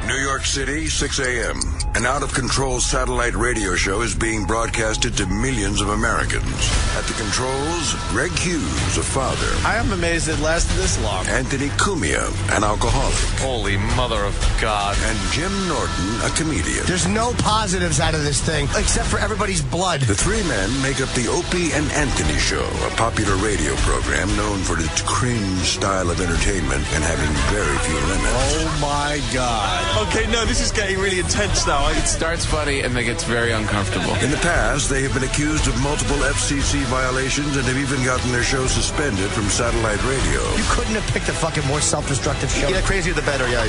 New York City, 6 a.m. An out-of-control satellite radio show is being broadcasted to millions of Americans. At the controls, Greg Hughes, a father. I am amazed it lasted this long. Anthony Cumia, an alcoholic. Holy mother of God. And Jim Norton, a comedian. There's no positives out of this thing, except for everybody's blood. The three men make up the Opie and Anthony Show, a popular radio program known for its cringe style of entertainment and having very few limits. Oh, my God. Okay, no, this is getting really intense now. It starts funny and then gets very uncomfortable. In the past, they have been accused of multiple FCC violations and have even gotten their show suspended from satellite radio. You couldn't have picked a fucking more self-destructive show. Yeah, crazier the better, yeah.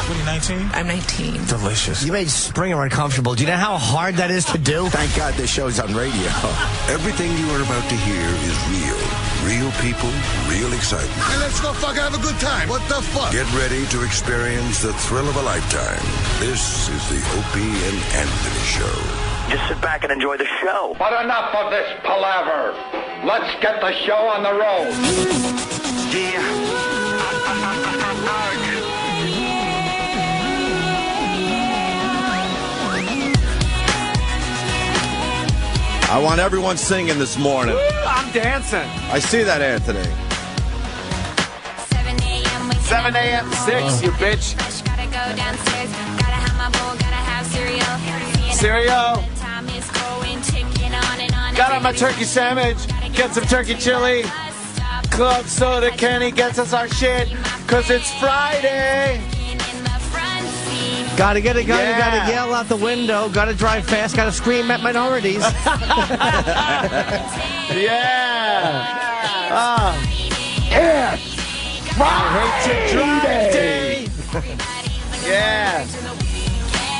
What are you, 19? I'm 19. Delicious. You made Springer uncomfortable. Do you know how hard that is to do? Thank God this show's on radio. Everything you are about to hear is real. Real people, real excitement. And let's go fucking have a good time. What the fuck? Get ready to experience the thrill of a lifetime. This is the Opie and Anthony Show. Just sit back and enjoy the show. But enough of this palaver. Let's get the show on the road. I want everyone singing this morning. Woo, I'm dancing. I see that, Anthony. 7 a.m. 6, you bitch. Cereal. Got on my turkey sandwich. Get some turkey chili. Club soda. Kenny gets us our shit. Cause it's Friday. Gotta get it, gotta yell out the window, gotta drive fast, gotta scream at minorities. Yeah. It's Friday. Yeah.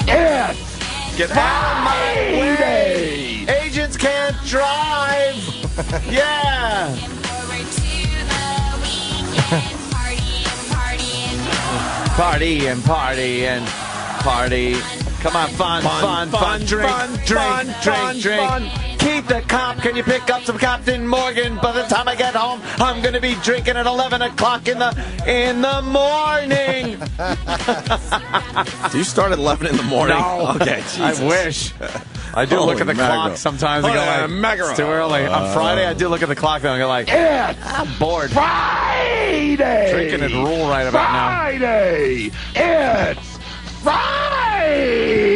It's Get out of my way. Agents can't drive. Yeah. Party and party and party. Come on, fun, drink. Keep the cop. Can you pick up some Captain Morgan? By the time I get home, I'm gonna be drinking at 11 o'clock in the morning. Do you start at 11 in the morning? No. Okay, Jesus. I wish. I do look at the clock sometimes and go like, it's too early. On Friday, I do look at the clock and I go like, I'm bored. Friday. Drinking and rule right about now. Friday. It's Friday.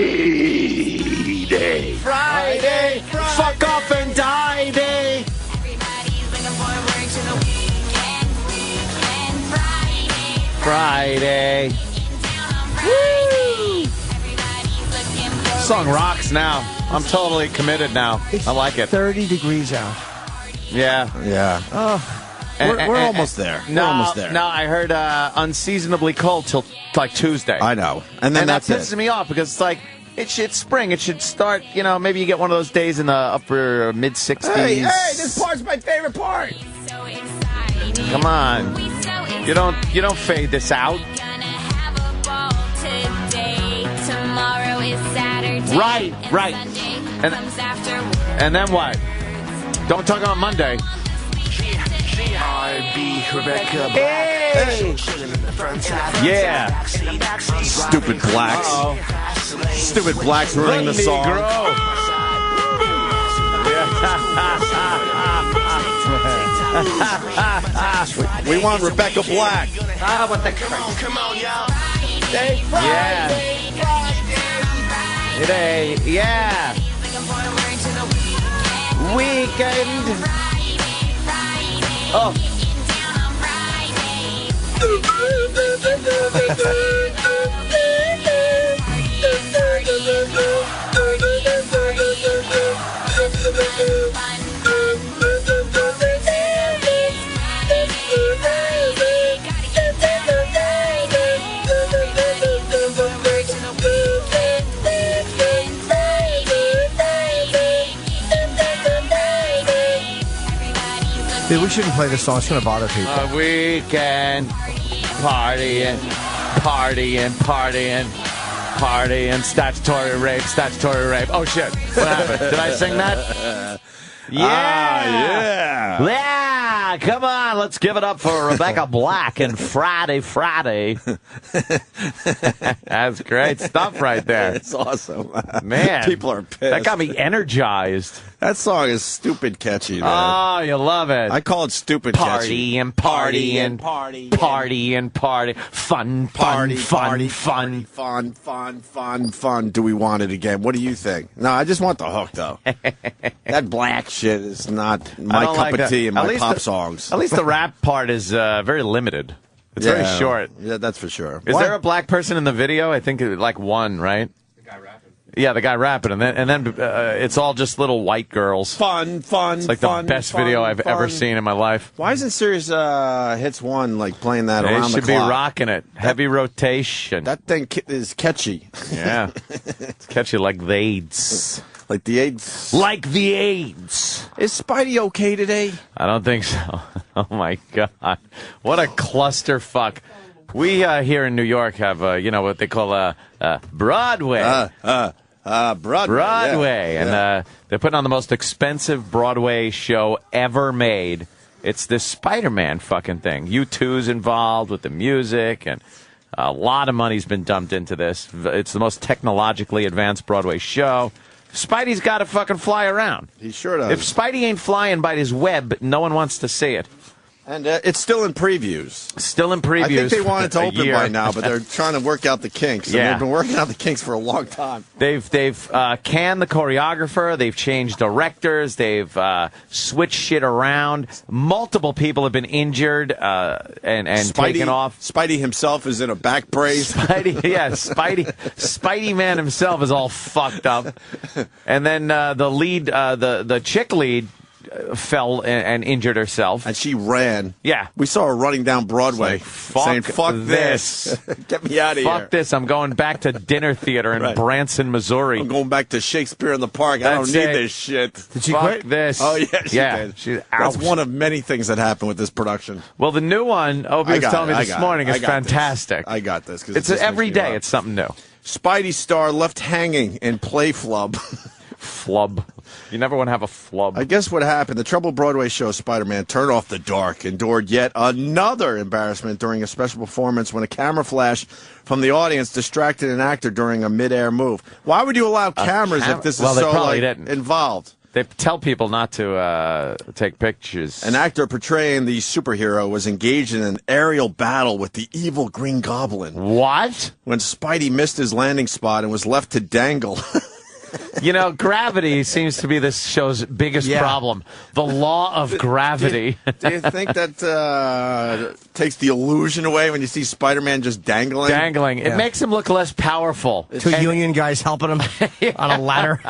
Friday. Fuck off and die day. Friday. Woo! Song rocks now. I'm totally committed now. I like it. 30 degrees out. Yeah. Yeah. We're almost there. No, we're almost there. No, I heard unseasonably cold till like Tuesday. I know. And then that that's pisses me off because it's like, it's spring. It should start, maybe you get one of those days in the upper mid-60s. Hey, this part's my favorite part. Come on. You don't fade this out. Right. And then what? Don't talk about Monday. Hey! Yeah. Stupid blacks. Stupid blacks ruining the song. We want Rebecca Black. What the crap? Come on, y'all. Yeah. Today, yeah. Weekend. Oh. Dude, we shouldn't play this song. It's going to bother people. A weekend. Partying. Statutory rape. Oh, shit. What happened? Did I sing that? Yeah. Yeah. Come on, let's give it up for Rebecca Black and Friday. That's great stuff right there. It's awesome. Man, people are pissed. That got me energized. That song is stupid catchy, man. Oh, you love it. I call it stupid catchy. Party. Fun. Do we want it again? What do you think? No, I just want the hook, though. That black shit is not my cup of tea in my pop songs. At least the rap part is very limited. It's very short. Yeah, that's for sure. Is there a black person in the video? I think like one, right? The guy rapping. Yeah, the guy rapping, and then it's all just little white girls. Fun. It's like the best video I've ever seen in my life. Why isn't Sirius Hits 1 like playing that around the clock? They should be rocking it. Heavy rotation. That thing is catchy. Yeah. It's catchy like the AIDS. Like the AIDS? Like the AIDS. Is Spidey okay today? I don't think so. Oh, my God. What a clusterfuck. We here in New York have, what they call Broadway. Broadway. Yeah. And they're putting on the most expensive Broadway show ever made. It's this Spider-Man fucking thing. U2's involved with the music, and a lot of money's been dumped into this. It's the most technologically advanced Broadway show. Spidey's got to fucking fly around. He sure does. If Spidey ain't flying by his web, no one wants to see it. And it's still in previews. Still in previews. I think they want it to open year. by now, but they're trying to work out the kinks. And they've been working out the kinks for a long time. They've canned the choreographer. They've changed directors. They've switched shit around. Multiple people have been injured and taken off. Spidey himself is in a back brace. Spidey man himself is all fucked up. And then the lead, the chick lead, fell and injured herself. And she ran. Yeah. We saw her running down Broadway saying, fuck this. Get me out of here. Fuck this. I'm going back to dinner theater in Branson, Missouri. I'm going back to Shakespeare in the Park. I don't need this shit. Did she quit? This. Oh, yeah, she did. She's out. That's one of many things that happened with this production. Well, the new one, Opie was telling me this morning, is fantastic. I got this. It's every day. It's something new. Spidey star left hanging in play flub. Flub. You never want to have a flub. I guess what happened, the troubled Broadway show Spider-Man Turn Off the Dark endured yet another embarrassment during a special performance when a camera flash from the audience distracted an actor during a mid-air move. Why would you allow cameras if this is so involved? They tell people not to take pictures. An actor portraying the superhero was engaged in an aerial battle with the evil Green Goblin. What? When Spidey missed his landing spot and was left to dangle. You know, gravity seems to be this show's biggest problem. The law of gravity. Do you think that takes the illusion away when you see Spider-Man just dangling? Dangling. It makes him look less powerful. Two union guys helping him on a ladder.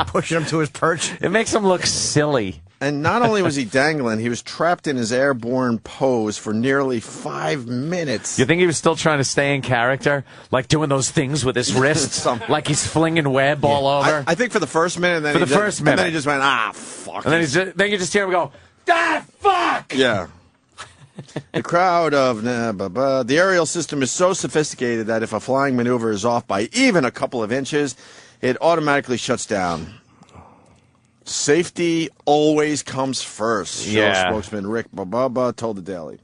Pushing him to his perch. It makes him look silly. And not only was he dangling, he was trapped in his airborne pose for nearly 5 minutes. You think he was still trying to stay in character? Like doing those things with his wrists? Like he's flinging web all over? I think for the first minute. And then and then he just went, fuck. And then you just hear him go, fuck! Yeah. The crowd of the aerial system is so sophisticated that if a flying maneuver is off by even a couple of inches, it automatically shuts down. Safety always comes first, show spokesman Rick Bababa told the Daily.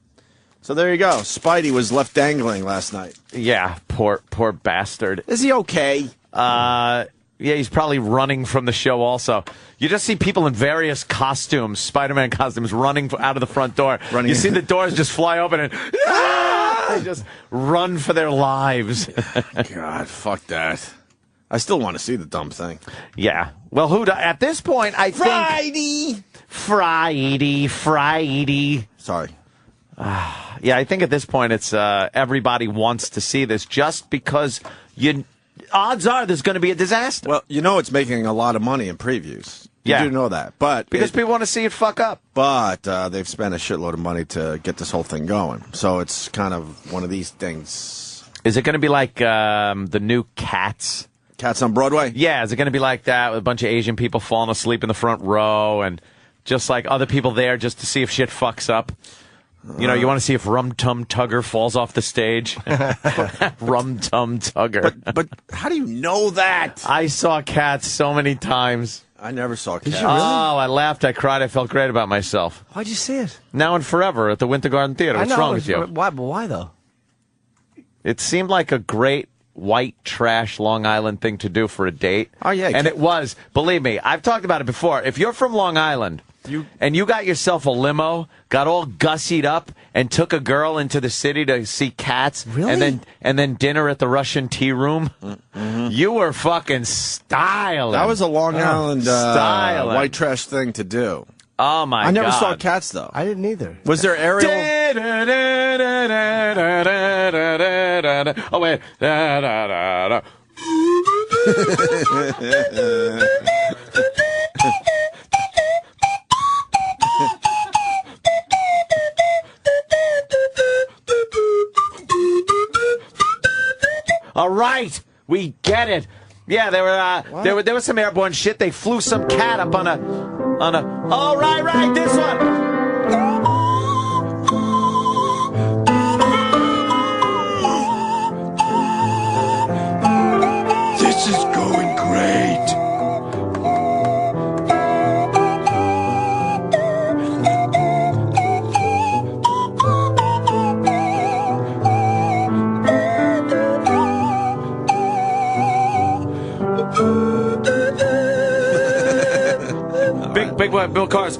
So there you go. Spidey was left dangling last night. Yeah, poor bastard. Is he okay? Yeah, he's probably running from the show also. You just see people in various costumes, Spider-Man costumes, running out of the front door. You see the doors just fly open and they just run for their lives. God, fuck that. I still want to see the dumb thing. Yeah. Well, at this point, I think... Friday. Sorry. Yeah, I think at this point it's everybody wants to see this just because odds are there's going to be a disaster. Well, you know it's making a lot of money in previews. You do know that. But because people want to see it fuck up. But they've spent a shitload of money to get this whole thing going. So it's kind of one of these things. Is it going to be like the new Cats? Cats on Broadway? Yeah, is it going to be like that with a bunch of Asian people falling asleep in the front row and just like other people there just to see if shit fucks up? You know, you want to see if Rum Tum Tugger falls off the stage? Rum Tum Tugger. But how do you know that? I saw Cats so many times. I never saw Cats. Did you really? Oh, I laughed, I cried, I felt great about myself. Why'd you see it? Now and Forever at the Winter Garden Theater. What's wrong with you? Why though? It seemed like a great white trash Long Island thing to do for a date. Oh, yeah. And it was. Believe me, I've talked about it before. If you're from Long Island and you got yourself a limo, got all gussied up, and took a girl into the city to see Cats, Really? and then dinner at the Russian Tea Room, you were fucking styling. That was a Long Island styling. white trash thing to do. Oh, my God. I never saw Cats, though. I didn't either. Was there Ariel? Oh, wait. All right, we get it. Yeah, there was some airborne shit. They flew some cat up on a. Oh, right, this one. This is going great. Big boy, Bill Cars.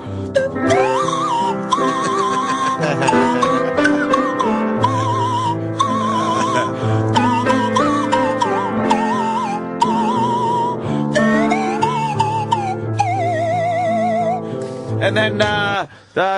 And then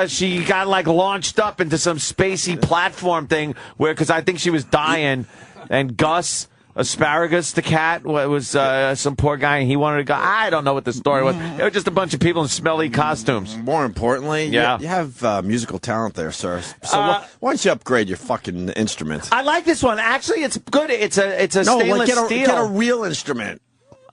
she got like launched up into some spacey platform thing because I think she was dying, and Gus Asparagus, the cat, was some poor guy, and he wanted to go. I don't know what the story was. It was just a bunch of people in smelly costumes. More importantly, you have musical talent there, sir. So why don't you upgrade your fucking instrument? I like this one. Actually, it's good. It's a stainless steel. Get a real instrument.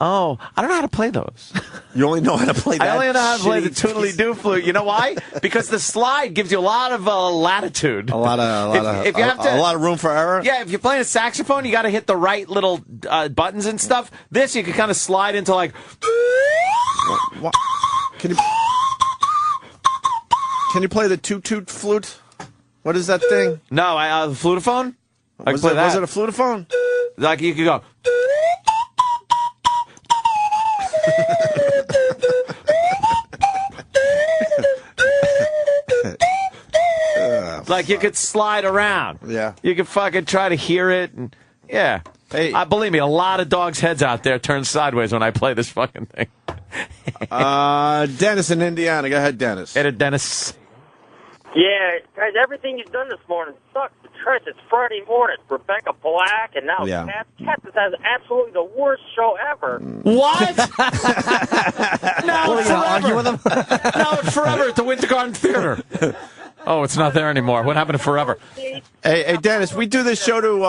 Oh, I don't know how to play those. You only know how to play that. I only know how to play the shitty toodly-doo flute. You know why? Because the slide gives you a lot of latitude. A lot of room for error. Yeah, if you're playing a saxophone, you got to hit the right little buttons and stuff. This you can kind of slide into like. What? Can you play the toot flute? What is that thing? No, the flutophone. Was it a flutophone? Like you could go. Like you could slide around. Yeah. You could fucking try to hear it. And yeah. Hey. Believe me, a lot of dogs' heads out there turn sideways when I play this fucking thing. Dennis in Indiana. Go ahead, Dennis. Hey, Dennis. Yeah, guys, everything you've done this morning sucks. Trish, it's Friday morning. Rebecca Black, and now Cats. Cats has absolutely the worst show ever. What? No, it's forever. Argue with him? No, it's forever at the Winter Garden Theater. Oh, it's not there anymore. What happened to forever? Hey, Dennis, we do this show to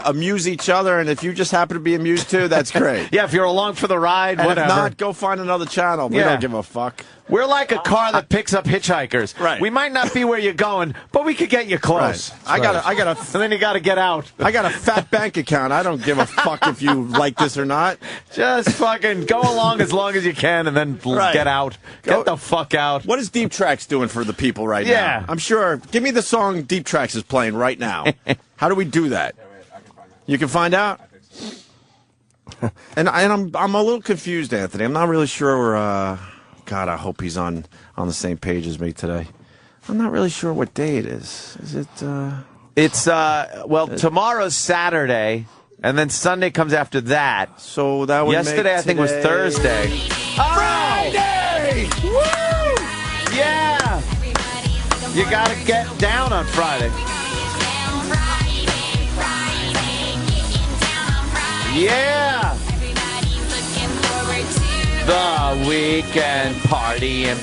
amuse each other, and if you just happen to be amused too, that's great. Yeah, if you're along for the ride, and whatever. If not, go find another channel. We don't give a fuck. We're like a car that picks up hitchhikers. Right. We might not be where you're going, but we could get you close. Right. And then you got to get out. I got a fat bank account. I don't give a fuck if you like this or not. Just fucking go along as long as you can, and then get out. Get the fuck out. What is Deep Tracks doing for the people right now? I'm sure. Give me the song Deep Tracks is playing right now. How do we do that? You can find out. And I'm a little confused, Anthony. I'm not really sure. God, I hope he's on the same page as me today. I'm not really sure what day it is. Is it? It's tomorrow's Saturday, and then Sunday comes after that. So that would yesterday, I think, was Thursday. Friday! Woo! Yeah! You gotta get down on Friday. Yeah! The weekend partying.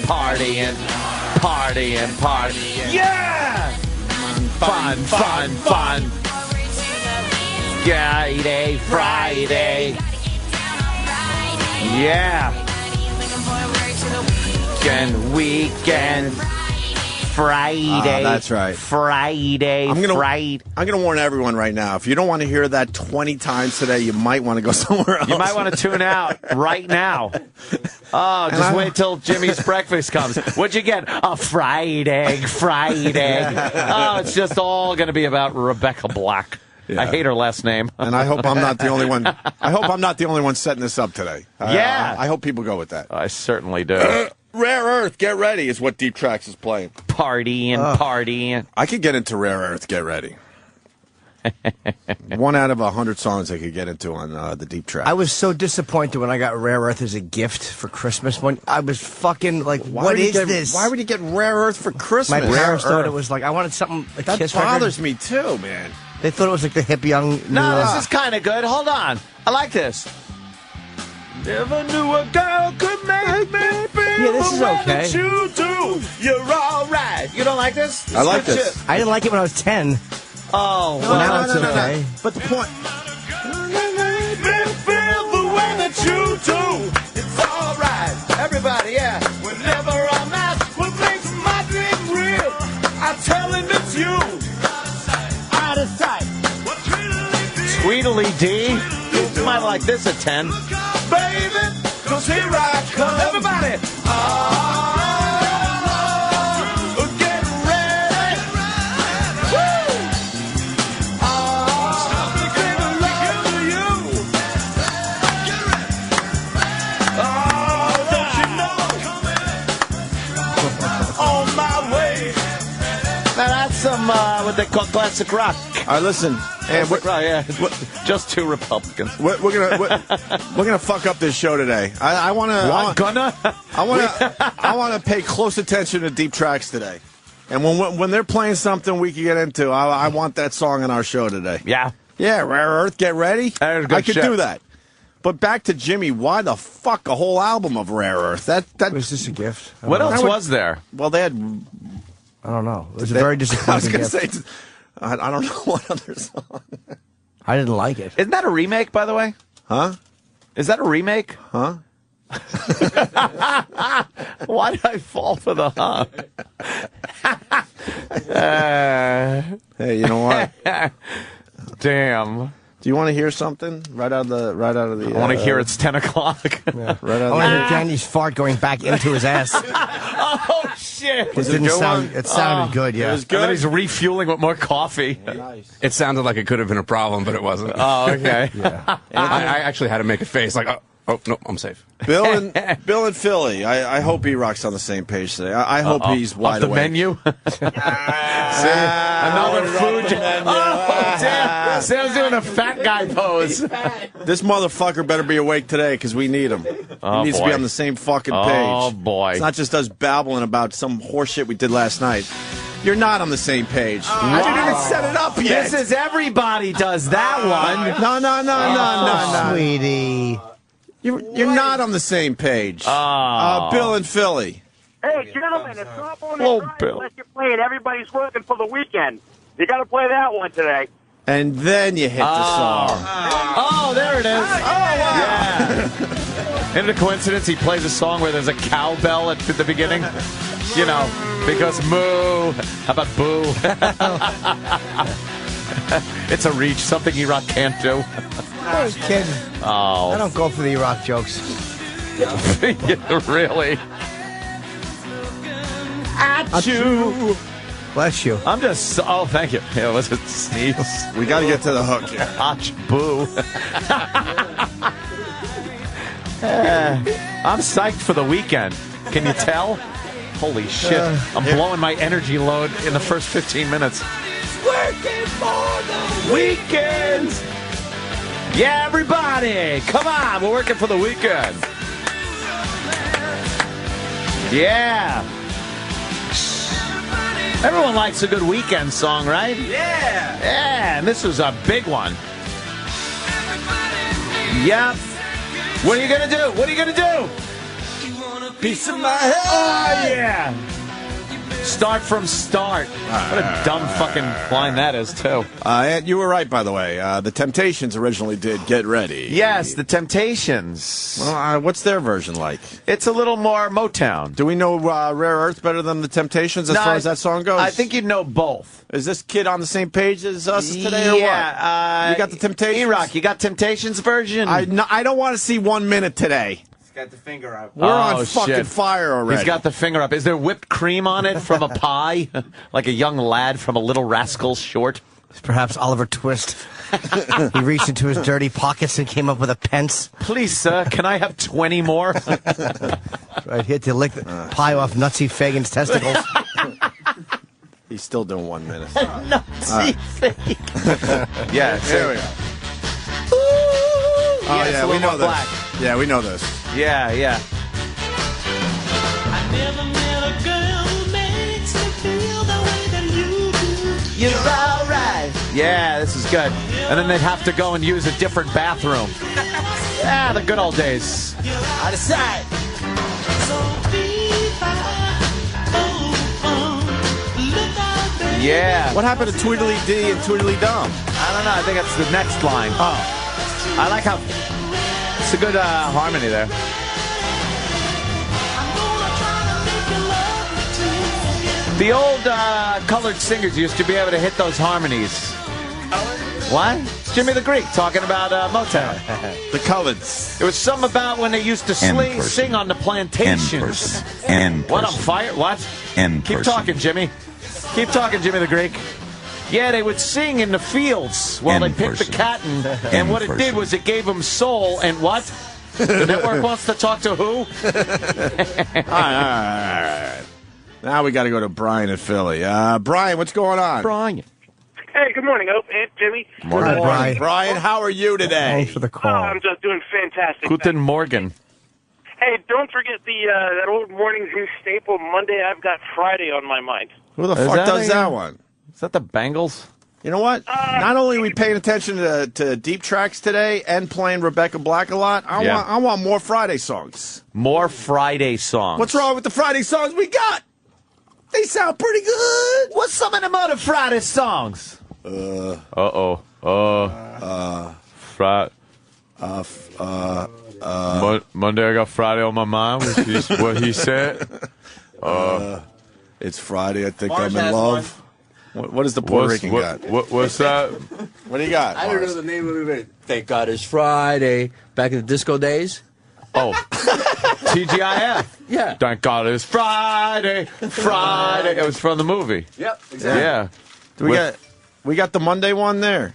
Yeah! Fun. Friday. Yeah. Weekend. Friday. That's right. Friday. I'm gonna warn everyone right now. If you don't want to hear that 20 times today, you might want to go somewhere else. You might want to tune out right now. Oh, just wait till Jimmy's breakfast comes. What'd you get? A fried egg. Oh, it's just all going to be about Rebecca Black. Yeah. I hate her last name. And I hope I'm not the only one. I hope I'm not the only one setting this up today. Yeah. I hope people go with that. I certainly do. Rare Earth, Get Ready is what Deep Tracks is playing. Partying. I could get into Rare Earth, Get Ready. 1 out of 100 songs I could get into on the Deep Track. I was so disappointed when I got Rare Earth as a gift for Christmas. When I was fucking like, what is this? Why would you get Rare Earth for Christmas? My parents thought it was like, I wanted something like that Kiss bothers record. me too, man. They thought it was like the hip young. No, this is kind of good. Hold on. I like this. Never knew a girl could make me feel this is okay. You do. You're all right. You don't like this? I like this. I didn't like it when I was 10. Oh, well, now it's okay. But the point. Feel the way that you do. It's all right. Everybody, yeah. Whenever I'm at what makes my dream real, I tell him it's you. Out of sight. Tweedly D. You might like this at 10. Baby, 'cause here I come. Everybody. Get ready. Woo! Don't you know? On my way. Now that's some what they call classic rock. All right, listen. And just two Republicans. We're gonna fuck up this show today. I want to pay close attention to Deep Tracks today. And when they're playing something we can get into, I want that song on our show today. Yeah. Yeah, Rare Earth, Get Ready. I could do that. But back to Jimmy, why the fuck a whole album of Rare Earth? That was this a gift? What else was there? Well, they had. I don't know. It was a very disappointing I was going to gift. say, I don't know what other song. I didn't like it. Isn't that a remake, by the way? Huh? Is that a remake? Huh? Why did I fall for the huh? Hey, you know what? Damn. Do you want to hear something right out of the? I want to hear it's 10 o'clock. Yeah, right out I want to hear Danny's fart going back into his ass. Oh shit! It didn't sound. It sounded good. Yeah. It was good. And then he's refueling with more coffee. Nice. It sounded like it could have been a problem, but it wasn't. Oh, okay. Yeah. I actually had to make a face like, oh no, I'm safe. Bill and Philly. I hope E-Rock's on the same page today. I hope he's wide the awake. Menu. Another food. Oh, damn. Sam's doing a fat guy pose. This motherfucker better be awake today because we need him. Oh, he needs to be on the same fucking page. Oh, boy. It's not just us babbling about some horseshit we did last night. You're not on the same page. I didn't even set it up yet. This is everybody does that one. No. Sweetie. You're not on the same page. Bill and Philly. Hey, gentlemen, it's not on Hello, the drive Bill. unless you're playing Everybody's Working for the Weekend. You got to play that one today. And then you hit the song. Oh, there it is. Oh, wow. Yeah. Isn't it a coincidence he plays a song where there's a cowbell at the beginning? You know, because moo. How about boo? It's a reach, something E-Rock can't do. I was kidding. Oh. I don't go for the rock jokes. Really? At you. Bless you. I'm just. Oh, thank you. Yeah, was it sneeze? We got to get to the hook here. Ach, boo. I'm psyched for the weekend. Can you tell? Holy shit. I'm blowing my energy load in the first 15 minutes. Working for the weekend. Yeah, everybody. Come on. We're working for the weekend. Yeah. Everyone likes a good weekend song, right? Yeah. Yeah, and this was a big one. Yep. What are you going to do? What are you going to do? Piece of my head. Oh, yeah. Start from start. What a dumb fucking line that is, too. And you were right, by the way. The Temptations originally did Get Ready. Yes, the Temptations. Well, what's their version like? It's a little more Motown. Do we know Rare Earth better than the Temptations as far as that song goes? I think you'd know both. Is this kid on the same page as us today or what? Yeah. You got the Temptations? E-Rock, you got Temptations version? I don't want to see 1 minute today. Got the finger up. We're on fucking fire already. He's got the finger up. Is there whipped cream on it from a pie? Like a young lad from a Little Rascals short? Perhaps Oliver Twist. He reached into his dirty pockets and came up with a pence. Please, sir, can I have 20 more? Right, he had to lick the pie off Nutsy Fagan's testicles. He's still doing 1 minute. Nutsy Fagan. Yeah, there we go. Oh, yeah, we know this. Yeah, we know this. Yeah. I never met a girl who makes me feel the way that you do. You're all right. Yeah, this is good. And then they'd have to go and use a different bathroom. Yeah, the good old days. Out of sight. Yeah. What happened to Tweedledee Dee and Tweedledee Dum? I don't know. I think that's the next line. Oh. I like how it's a good harmony there. The old colored singers used to be able to hit those harmonies. What? It's Jimmy the Greek talking about Motown. The coloreds. It was something about when they used to sing on the plantations. What, on fire? What? Keep talking, Jimmy. Keep talking, Jimmy the Greek. Yeah, they would sing in the fields while they picked the cotton. And what it did was it gave them soul and what? The network wants to talk to who? All right. Now we got to go to Brian at Philly. Brian, what's going on? Brian. Hey, good morning, Ope and Jimmy. Morning, Brian. Brian, how are you today? Thanks for the call. I'm just doing fantastic. Guten Morgen. Hey, don't forget that old morning zoo staple, Monday I've Got Friday on my mind. Who the fuck does that one? Is that the Bengals? You know what? Not only are we paying attention to deep tracks today and playing Rebecca Black a lot, I want more Friday songs. More Friday songs. What's wrong with the Friday songs we got? They sound pretty good. What's some of them other Friday songs? Monday I got Friday on my mind, which is what he said. It's Friday, I think I'm in love. What does the Puerto Rican got? What's that? What do you got? I don't know the name of it. Thank God it's Friday. Back in the disco days. Oh, TGIF. Yeah. Thank God it's Friday. Friday. It was from the movie. Yep, exactly. Yeah. We got the Monday one there.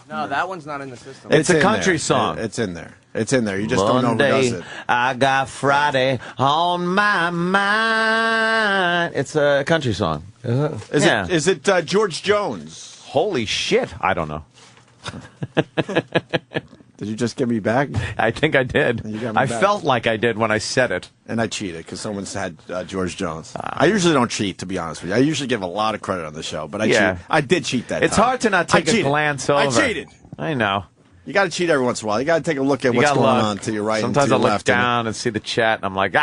No, that one's not in the system. It's a country song. It's in there. It's in there. You just don't know who does it. I got Friday on my mind. It's a country song. Is it George Jones? Holy shit. I don't know. Did you just give me back? I think I did. I felt like I did when I said it. And I cheated because someone said George Jones. I usually don't cheat, to be honest with you. I usually give a lot of credit on the show, but I did cheat that time. It's hard to not take a glance over. I cheated. I know. You got to cheat every once in a while. You got to take a look at what's going on to your right and to your left. Sometimes I look down and see the chat, and I'm like,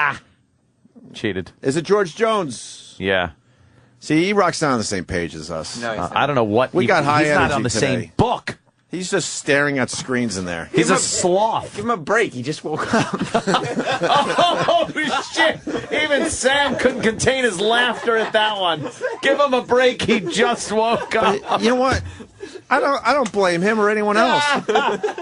cheated. Is it George Jones? Yeah. See, E-Rock's not on the same page as us. No, I don't know what. We got high energy He's not on the same book. He's just staring at screens in there. He's a sloth. Give him a break. He just woke up. Oh, shit. Even Sam couldn't contain his laughter at that one. Give him a break. He just woke up. You know what? I don't blame him or anyone else.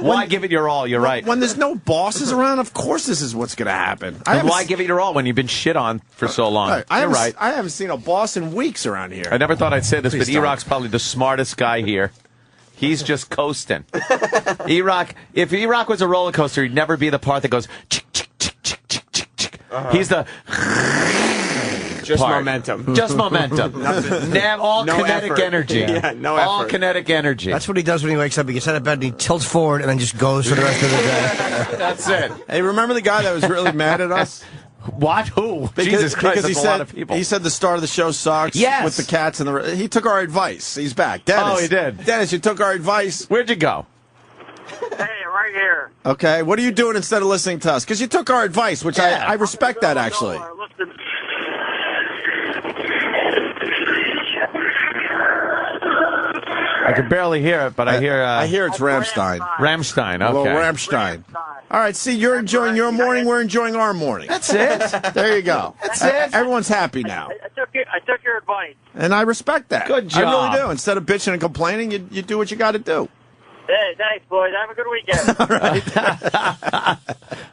Why give it your all? You're right. When there's no bosses around, of course this is what's going to happen. And why give it your all when you've been shit on for so long? You're right. I haven't seen a boss in weeks around here. I never thought I'd say this, but E-Rock's probably the smartest guy here. He's just coasting. E-Rock, if E-Rock was a roller coaster, he'd never be the part that goes chick, chick, chick, chick, chick, chick, chick. He's the just part. momentum. Just momentum. All no kinetic effort. energy. Yeah, no all effort. Kinetic energy. That's what he does when he wakes up. He gets out of bed and he tilts forward and then just goes for the rest of the day. That's it. Hey, remember the guy that was really mad at us? What? Who? Jesus Christ, because that's a lot of people. He said the start of the show sucks. Yes. With the cats and the... He took our advice. He's back. Dennis. Oh, he did. Dennis, you took our advice. Where'd you go? Hey, right here. Okay, what are you doing instead of listening to us? Because you took our advice, which I respect that, actually. I can barely hear it, but I hear it's Rammstein. Rammstein, okay. A little Rammstein. All right, see, you're enjoying your morning. We're enjoying our morning. That's it. There you go. That's it. Everyone's happy now. I took your advice. And I respect that. Good job. I really do. Instead of bitching and complaining, you do what you got to do. Hey, thanks, boys. Have a good weekend. All right.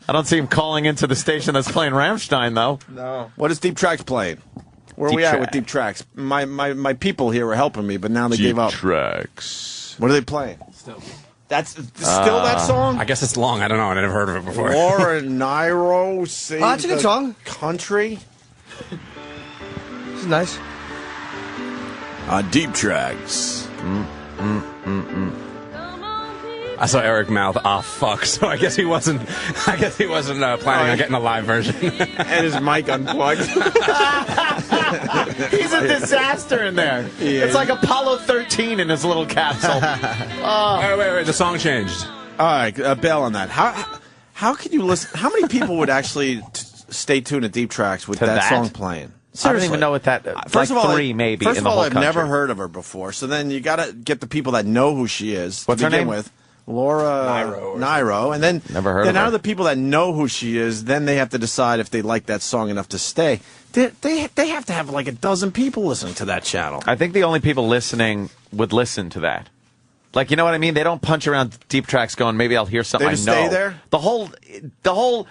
I don't see him calling into the station that's playing Rammstein, though. No. What is Deep Tracks playing? Where are we at with Deep Tracks? My people here were helping me, but now they gave up. Deep Tracks. What are they playing? That's still that song? I guess it's long. I don't know. I never heard of it before. Laura Nairo sings that's a good song. Country. This is nice. Deep Tracks. I saw Eric mouth, "Ah, fuck." So I guess he wasn't. Planning on getting a live version. And his mic unplugged. He's a disaster in there. It's like Apollo 13 in his little capsule. Wait. The song changed. All right, bail on that. How can you listen? How many people would actually stay tuned to Deep Tracks with that song playing? Seriously. I don't even know what that. First of all, three maybe. First in of the all, whole I've country. never heard of her before. So then you got to get the people that know who she is. What's to her begin name? with. Laura Nairo, and then never heard of out her. of the people that know who she is, then they have to decide if they like that song enough to stay. They have to have like a dozen people listening to that channel. I think the only people listening would listen to that. Like, you know what I mean? They don't punch around Deep Tracks going, maybe I'll hear something They just I know. stay there? The whole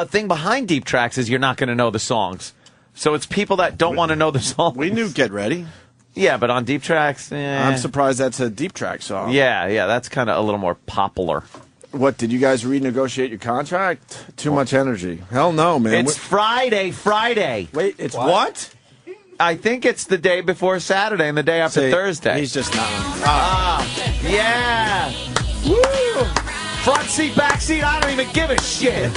thing behind Deep Tracks is you're not going to know the songs. So it's people that don't want to know the songs. We knew Get Ready. Yeah, but on Deep Tracks, I'm surprised that's a Deep Track song. Yeah, that's kind of a little more popular. What, did you guys renegotiate your contract? Too much energy. Hell no, man. It's Friday. Wait, it's what? I think it's the day before Saturday and the day after Thursday. He's just not. Yeah. Woo! Front seat, back seat, I don't even give a shit.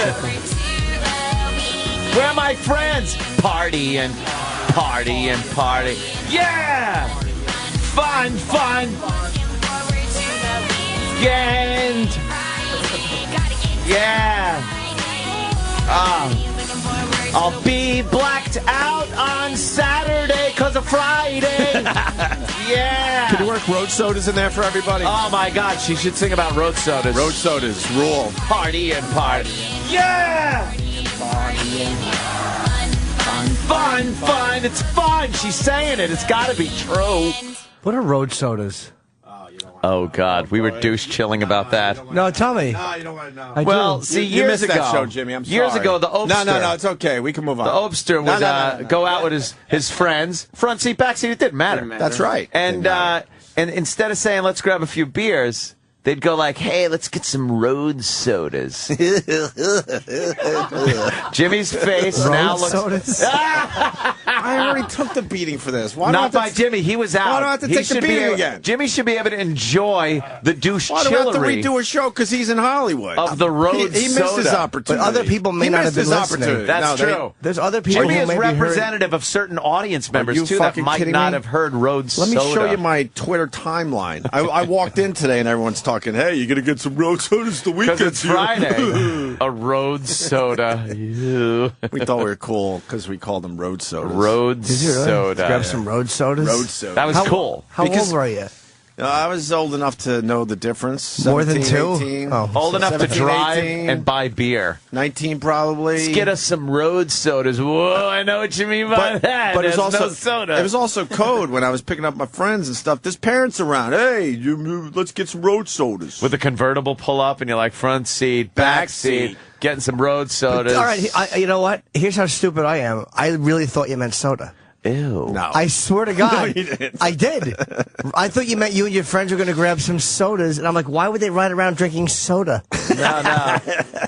Where are my friends? Party and party and party. Yeah! Fun. And yeah. I'll be blacked out on Saturday because of Friday. Yeah. Can you work road sodas in there for everybody? Oh, my God. She should sing about road sodas. Road sodas rule. Party and party. Yeah. Fun. It's fun. She's saying it. It's got to be true. What are road sodas? Oh, God. We were douche chilling about that. No, tell me. No, you don't want to know. I do. See, you years missed ago. that show, Jimmy. I'm sorry. Years ago, the Opster. No, it's okay. We can move on. The Opster would go out with his friends. Front seat, back seat. It didn't matter. That's right. And instead of saying, let's grab a few beers, they'd go like, hey, let's get some road sodas. Jimmy's face now looks... sodas? I already took the beating for this. Why Not by Jimmy. He was out. Why do I have to He take the should be beating able- again? Jimmy should be able to enjoy the douche Why do I have to chillery redo a show because he's in Hollywood? of the road He missed soda. his opportunity. But other people may He not missed have been his listening. opportunity. That's No, true. There's other people Jimmy who is may be hearing- representative of certain audience members, you too, that fucking might kidding not me? have heard road Let me soda. show you my Twitter timeline. I walked in today and everyone's talking, hey, you're going to get some road sodas the weekend. Because it's Friday. A road soda. Ew. We thought we were cool because we called them road sodas. Road Did you really? soda. Grab some road sodas? Road soda. That was cool. How Because- old were you? I was old enough to know the difference. More than 17, two? 18, Oh. Old enough to 17, drive 18, and buy beer. 19 probably. Let's get us some road sodas. Whoa, I know what you mean by that. But it was There's also no soda. It was also code when I was picking up my friends and stuff. There's parents around. Hey, let's get some road sodas. with a convertible pull up, and you're like front seat, back seat, getting some road sodas. All right, you know what? Here's how stupid I am. I really thought you meant soda. Ew. No. I swear to God. No, you didn't. I did. I thought you meant you and your friends were going to grab some sodas, and I'm like, why would they ride around drinking soda? No.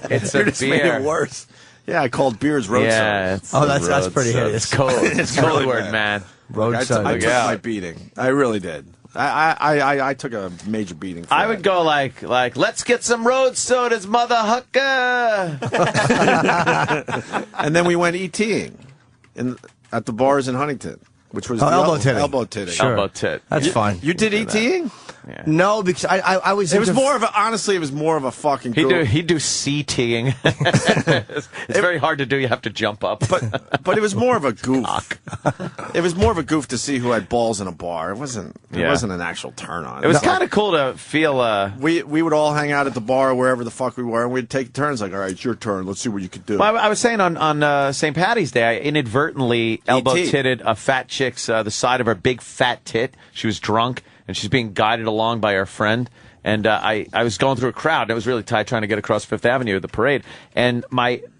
It's You a just made beer. it worse. Yeah, I called beers road Yeah. sodas. It's Oh, a that's road pretty soda. hideous. It's code. It's code really word, bad. man. Road I soda. took out. my beating. I really did. I took a major beating. For I that. would go like, let's get some road sodas, mother hooker. And then we went ETing at the bars in Huntington, which was the elbow titting. Elbow titting. Sure. Elbow tit. That's fine. You did ETing? No, because I was. It was more of a. Honestly, it was more of a fucking. He'd do CTing. It's very hard to do. You have to jump up. But it was more of a goof. It was more of a goof to see who had balls in a bar. It wasn't. It wasn't an actual turn on. It was kind of cool to feel. We would all hang out at the bar wherever the fuck we were, and we'd take turns. Like, all right, it's your turn. Let's see what you could do. Well, I was saying on St. Patty's Day, I inadvertently elbow-titted a fat chick's the side of her big fat tit. She was drunk, and she's being guided along by her friend. And I was going through a crowd, and it was really tight trying to get across Fifth Avenue at the parade. And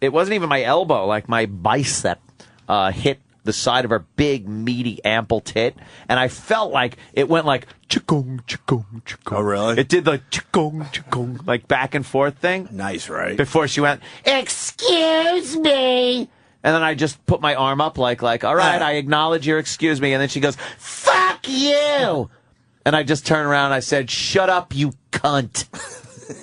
it wasn't even my elbow, like my bicep hit the side of her big, meaty, ample tit. And I felt like it went like, chikong, chikong, chikong. Oh, really? It did the chikong, chikong, like back and forth thing. Nice, right? Before she went, excuse me. And then I just put my arm up like, all right, I acknowledge your excuse me. And then she goes, fuck you. And I just turned around and I said, shut up, you cunt.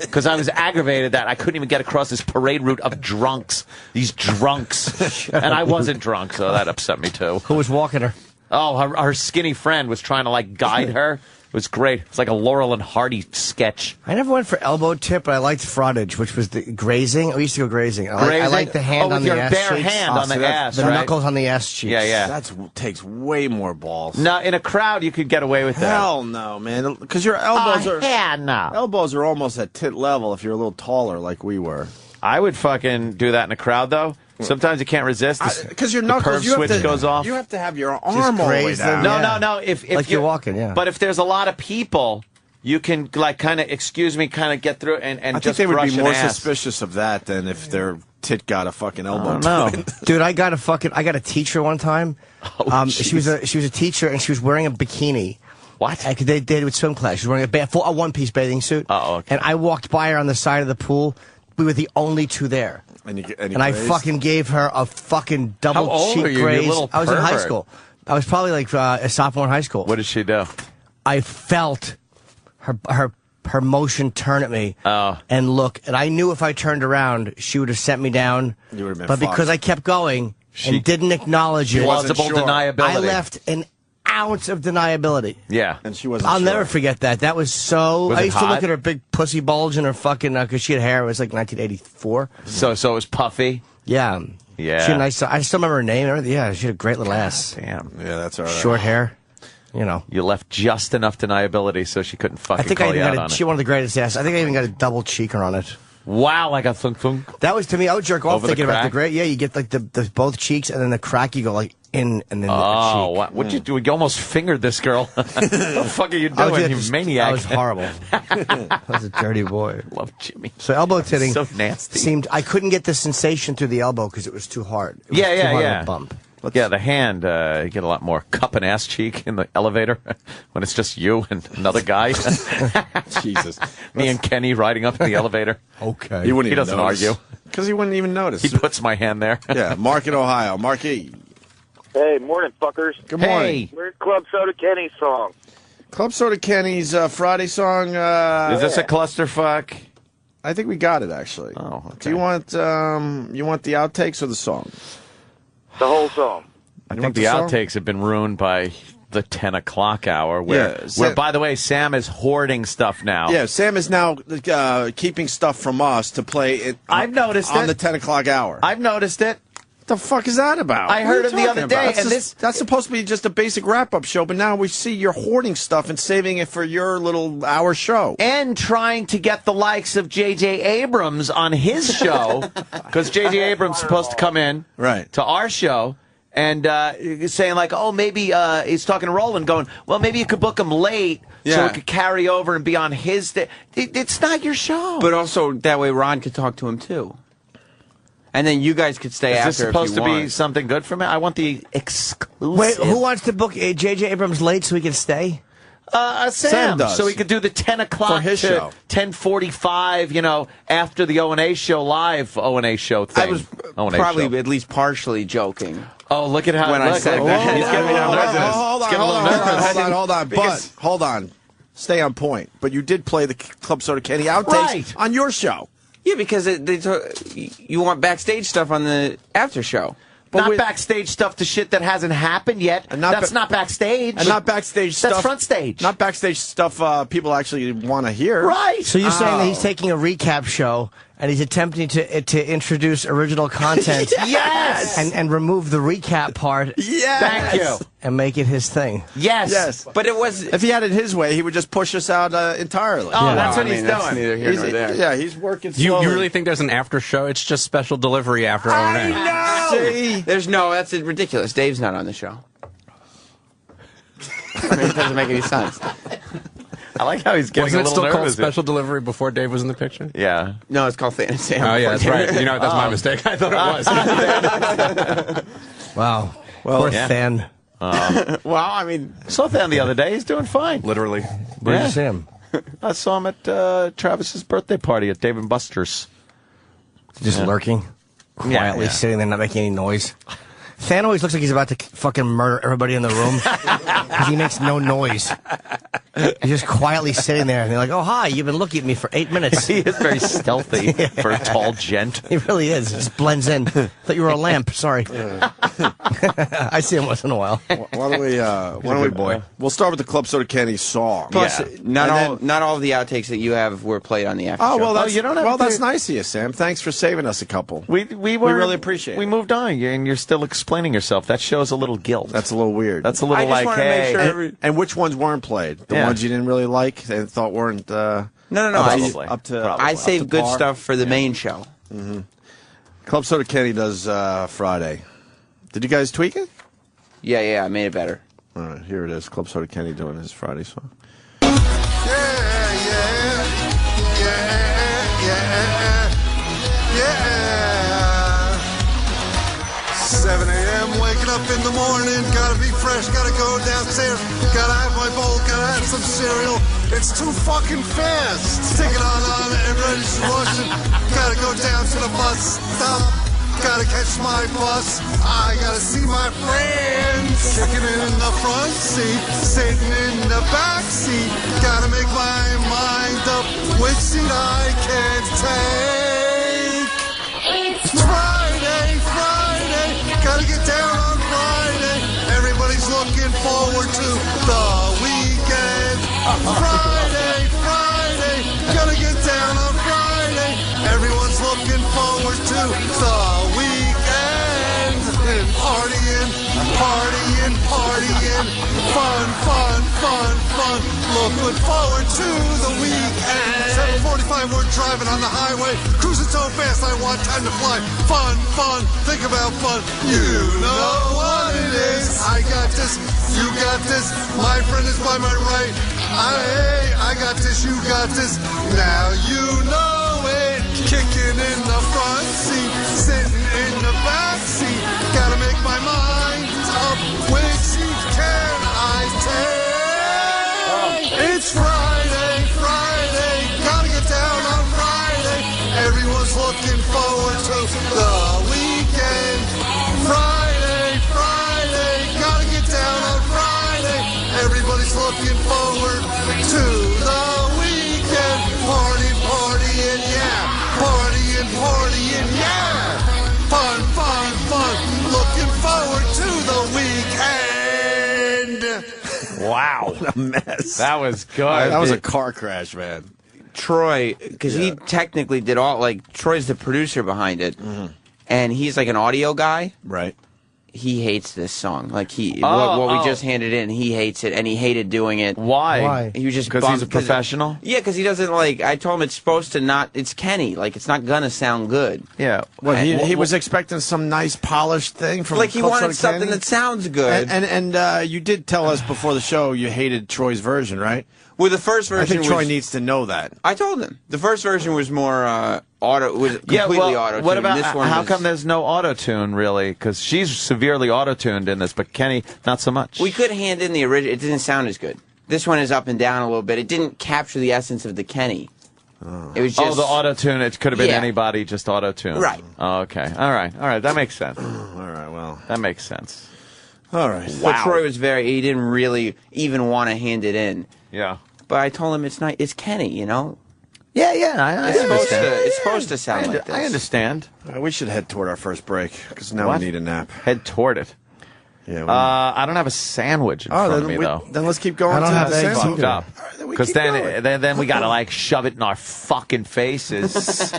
Because I was aggravated that I couldn't even get across this parade route of drunks. These drunks. And I wasn't drunk, so that upset me too. Who was walking her? Oh, her skinny friend was trying to, like, guide her. It was great. It was like a Laurel and Hardy sketch. I never went for elbow tip, but I liked frottage, which was the grazing. We used to go grazing. I like the hand on the ass cheeks. With your bare hand on the ass, the right? knuckles on the ass cheeks. Yeah. That takes way more balls. No, in a crowd, you could get away with that. Hell no, man. Because your elbows elbows are almost at tit level if you're a little taller like we were. I would fucking do that in a crowd, though. Sometimes you can't resist. Because your knuckles, the curve switch goes off. You have to have your arm all the way down. No. If like you're walking, yeah. But if there's a lot of people, you can, like, kind of, excuse me, kind of get through and I just think they would brush be more an ass. suspicious of that than if their tit got a fucking elbow. No, dude, I got a teacher one time. She was a teacher and she was wearing a bikini. What? They did with swim class. She was wearing a one-piece bathing suit. Oh, okay. And I walked by her on the side of the pool. We were the only two there. And I fucking gave her a fucking double How old cheek are you, graze. you little I was in high pervert? school. I was probably like a sophomore in high school. What did she do? I felt her motion turn at me and look, and I knew if I turned around, she would have sent me down. You would have been but fucked. because I kept going and didn't acknowledge it, Plausible deniability. I left an ounce of deniability. Yeah. And she wasn't I'll sure. never forget that. That was so. Was I it used to look hot? at her big pussy bulge and her fucking because she had hair. It was like 1984. So it was puffy. Yeah. Yeah. She had nice. I still remember her name. And everything. Yeah, she had a great little ass. Damn. Yeah, that's all right. Short hair. You know. You left just enough deniability so she couldn't fucking I think I call even you out got on she it. one of the greatest ass. I think I even got a double cheeker on it. Wow, like a thunk thunk. That was to me. I would jerk off Over the thinking about the crack? great. Yeah, you get like the both cheeks and then the crack. You go like in and then the cheek. What? What'd you do? You almost fingered this girl. What the fuck are you I was doing, you just- maniac? I was horrible. I was a dirty boy. Love Jimmy. So elbow titting So nasty. seemed I couldn't get the sensation through the elbow because it was too hard. It was Yeah, too yeah, hard of yeah. a bump. Yeah, the hand, you get a lot more cup and ass cheek in the elevator when it's just you and another guy. Jesus. Me and Kenny riding up in the elevator. Okay. He wouldn't He even doesn't notice. argue. Because he wouldn't even notice. He puts my hand there. Yeah, Mark in Ohio. Marky. Hey, morning, fuckers. Good morning. Hey, Where's Club Soda Kenny's song? Club Soda Kenny's Friday song. is this a clusterfuck? I think we got it, actually. Oh, okay. Do you want the outtakes or the song? The whole song. I You think want the the song? outtakes have been ruined by the 10 o'clock hour where, Yeah, where, by the way, Sam is hoarding stuff now. Yeah, Sam is now keeping stuff from us to play it. I've noticed on it. the 10 o'clock hour. I've noticed it. What the fuck is that about? I What heard are it you the other talking day, about? and that's supposed to be just a basic wrap-up show, but now we see you're hoarding stuff and saving it for your little hour show. And trying to get the likes of J.J. Abrams on his show, because J.J. Abrams is supposed to come in to our show, and saying like, oh, maybe he's talking to Roland, going, well, maybe you could book him late so it could carry over and be on his day. It's not your show. But also, that way Ron could talk to him, too. And then you guys could stay Is after this supposed if to you be want. something good for me? I want the exclusive. Wait, who wants to book J.J. Abrams late so he can stay? Sam does. so he could do the 10 o'clock For his to show. 10:45, after the O&A show, live O&A show thing. I was O&A probably show. at least partially joking. Oh, look at how when I said that. He's getting a little nervous. Hold He's getting a little nervous. on. But, hold on. Stay on point. But you did play the Club Soda Kenny outtakes Right. on your show. Yeah, because you want backstage stuff on the after show. not backstage stuff to shit that hasn't happened yet. That's not backstage. And not backstage stuff. That's front stage. Not backstage stuff people actually want to hear. Right. So you're saying that he's taking a recap show and he's attempting to introduce original content. Yes. And remove the recap part. Yes. Thank you. And make it his thing. Yes. But it was. If he had it his way, he would just push us out entirely. Oh, that's what he's that's doing. neither here nor there. Yeah, he's working You slowly. really think there's an after show? It's just special delivery after O&A. No! That's ridiculous. Dave's not on the show. I mean, it doesn't make any sense. I like how he's getting Wasn't a it little still called nervous. special delivery before Dave was in the picture? Yeah. No, it's called Fantasy. Oh, yeah, that's right. You know, that's my mistake. I thought it was. Wow. Poor yeah. Than. Well, I mean, Saw Than the other day. He's doing fine. Literally. Where did you see him? I saw him at Travis's birthday party at Dave & Buster's. Just lurking. Quietly sitting there, not making any noise. Than always looks like he's about to fucking murder everybody in the room. 'Cause he makes no noise. He's just quietly sitting there, and they're like, "Oh, hi, you've been looking at me for 8 minutes." He is very stealthy for a tall gent. He really is. He just blends in. Thought you were a lamp. Sorry. I see him once in a while. Why don't we, boy? We'll start with the Club Soda Kenny song. plus, Yeah. not all of the outtakes that you have were played on the after Oh show. well, that's you don't have to- that's nice of you, Sam. Thanks for saving us a couple. We really appreciate We it. moved on, and you're still explaining yourself. That shows a little guilt. That's a little weird. That's a little I just like, wanna make hey, sure and which ones weren't played? The Yeah. ones you didn't really like and thought weren't. No. Probably. Up to. Probably. I up save to good par. stuff for the main show. Club Soda Kenny does Friday. Did you guys tweak it? Yeah, I made it better. All right, here it is. Club Soda Kenny doing his Friday song. Yeah. 7 a.m. waking up in the morning, gotta be fresh, gotta go downstairs, gotta have my bowl, gotta have some cereal. It's too fucking fast. Take it on, everybody's rushing. Gotta go down to the bus stop, gotta catch my bus. I gotta see my friends. Kicking in the front seat, sitting in the back seat. Gotta make my mind up which seat I can take. It's Friday, gotta get down on Friday. Everybody's looking forward to the weekend. Friday, gotta get down on Friday. Everyone's looking forward to the weekend. And partying, fun. Looking forward to the weekend. 7:45, we're driving on the highway. Cruising so fast, I want time to fly. Fun. Think about fun. You know what it is. I got this, you got this. My friend is by my right. I got this, you got this. Now you know it. Kicking in the front seat, sitting in the back seat. Gotta make my mind up. Which seat can I take? It's Friday, gotta get down on Friday. Everyone's looking forward to the weekend. Friday, gotta get down on Friday. Everybody's looking forward to the weekend. Partying, yeah. Partying, yeah. Fun. Looking forward to the weekend. Wow. What a mess. That was good. That was a car crash, man. Troy, because he technically did all, like, Troy's the producer behind it, and he's like an audio guy. Right. He hates this song. Like, what we just handed in, he hates it, and he hated doing it. Why? He was just because he's a bummed 'cause- professional. Yeah, because he doesn't like. I told him it's supposed to not. It's Kenny. Like, it's not gonna sound good. Yeah. Well, he was expecting some nice polished thing from Like, he Club wanted Soda something Kenny. that sounds good. And you did tell us before the show you hated Troy's version, right? Well, the first version I think was, Troy needs to know that. I told him the first version was more completely auto. What about this one? how was, come there's no auto tune really? Because she's severely auto tuned in this, but Kenny not so much. we could hand in the original? It didn't sound as good. This one is up and down a little bit. It didn't capture the essence of the Kenny. It was just the auto tune. It could have been Yeah. anybody, just auto tune. Right. Oh, okay. All right. That makes sense. All right, well. That makes sense. All right. But Troy was he didn't really even want to hand it in. Yeah. But I told him it's not. It's Kenny, you know. Yeah, I understand. It's supposed to sound like this. I understand. We should head toward our first break because now What? we need a nap. Head toward it. Yeah. I don't have a sandwich in front of me, though. Then let's keep going. I don't to have the eggs sandwich. either. Fucked up. Because then we gotta like shove it in our fucking faces.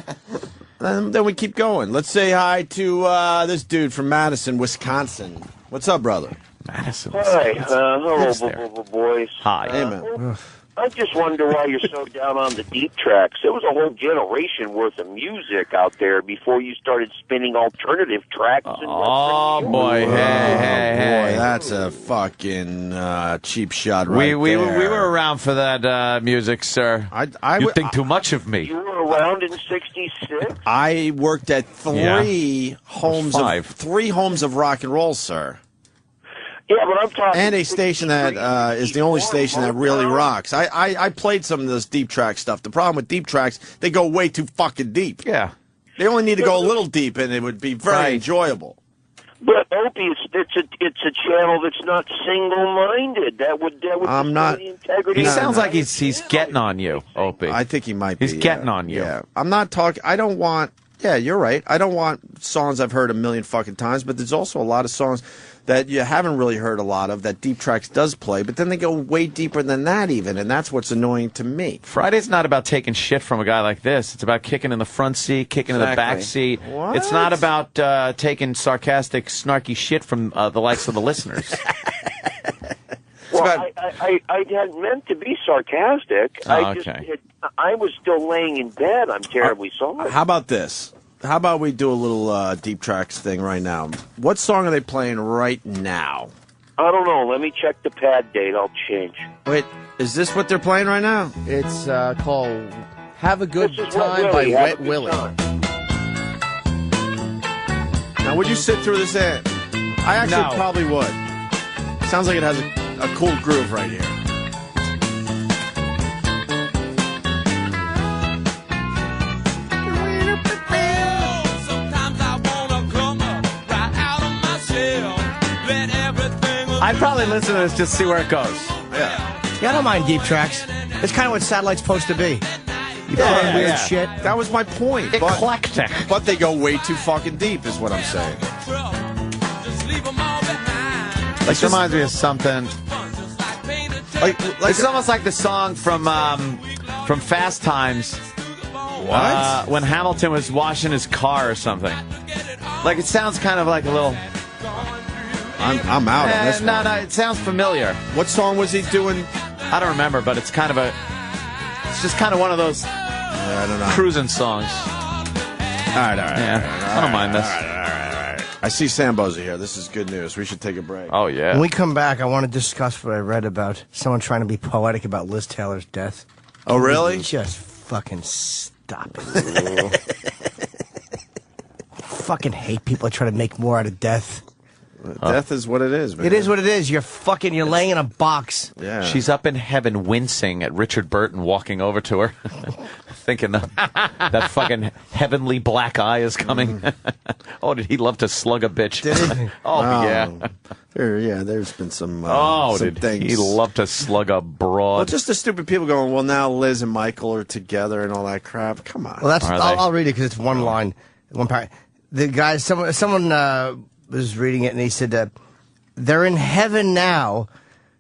Then we keep going. Let's say hi to this dude from Madison, Wisconsin. What's up, brother? Madison. Hi, Lives there. hello, boys. Hi. Hey, man. I just wonder why you're so down on the deep tracks. There was a whole generation worth of music out there before you started spinning alternative tracks. Oh boy! Hey! Boy, that's a fucking cheap shot, right We there. were around for that music, sir. You think too much of me. You were around in '66. I worked at three homes of rock and roll, sir. Yeah, but I'm talking. And a station that is the only station that really rocks. I played some of this deep track stuff. The problem with deep tracks, they go way too fucking deep. Yeah. They only need to go a little deep, and it would be very enjoyable. But Opie, it's a channel that's not single-minded. That would I'm destroy not. the integrity. He sounds like he's getting on you, Opie. I think he might be. He's getting on you. Yeah. I'm not talking. I don't want. Yeah, you're right. I don't want songs I've heard a million fucking times, but there's also a lot of songs that you haven't really heard a lot of that Deep Tracks does play, but then they go way deeper than that even, and that's what's annoying to me. Friday's not about taking shit from a guy like this. It's about kicking in the front seat, kicking in the back seat. What? It's not about taking sarcastic, snarky shit from the likes of the listeners. Well, I hadn't meant to be sarcastic. I was still laying in bed. I'm terribly sorry. How about this? How about we do a little Deep Tracks thing right now? What song are they playing right now? I don't know. Let me check the pad date. I'll change. Wait, is this what they're playing right now? It's called Have a Good This is Wet Time by Willie. Have Wet a good Willie. time. Now, would you sit through this ad? I actually probably would. Sounds like it has a cool groove right here. I'd probably listen to this just to see where it goes. Yeah, I don't mind deep tracks. It's kind of what satellite's supposed to be. You put on weird shit. That was my point. Eclectic. But they go way too fucking deep, is what I'm saying. This reminds me of something. Like It's almost like the song from Fast Times. What? When Hamilton was washing his car or something. Like, it sounds kind of like a little... I'm out on this No, one. it sounds familiar. What song was he doing? I don't remember, but it's kind of it's just kind of one of those I don't know. cruising songs. All right. Yeah, I don't mind this. All right. I see Samboza here. This is good news. We should take a break. Oh, yeah. When we come back, I want to discuss what I read about someone trying to be poetic about Liz Taylor's death. Oh, really? Just fucking stop it. I fucking hate people that try to make more out of death. Death is what it is, man. It is what it is. You're laying in a box. Yeah. She's up in heaven wincing at Richard Burton walking over to her, thinking that fucking heavenly black eye is coming. Oh, did he love to slug a bitch? Did he? Yeah. There's been some Did things. he love to slug a broad? Well, just the stupid people going, well, now Liz and Michael are together and all that crap. Come on. Well, that's I'll read it because it's one line, one part. The guy, someone was reading it and he said, "They're in heaven now.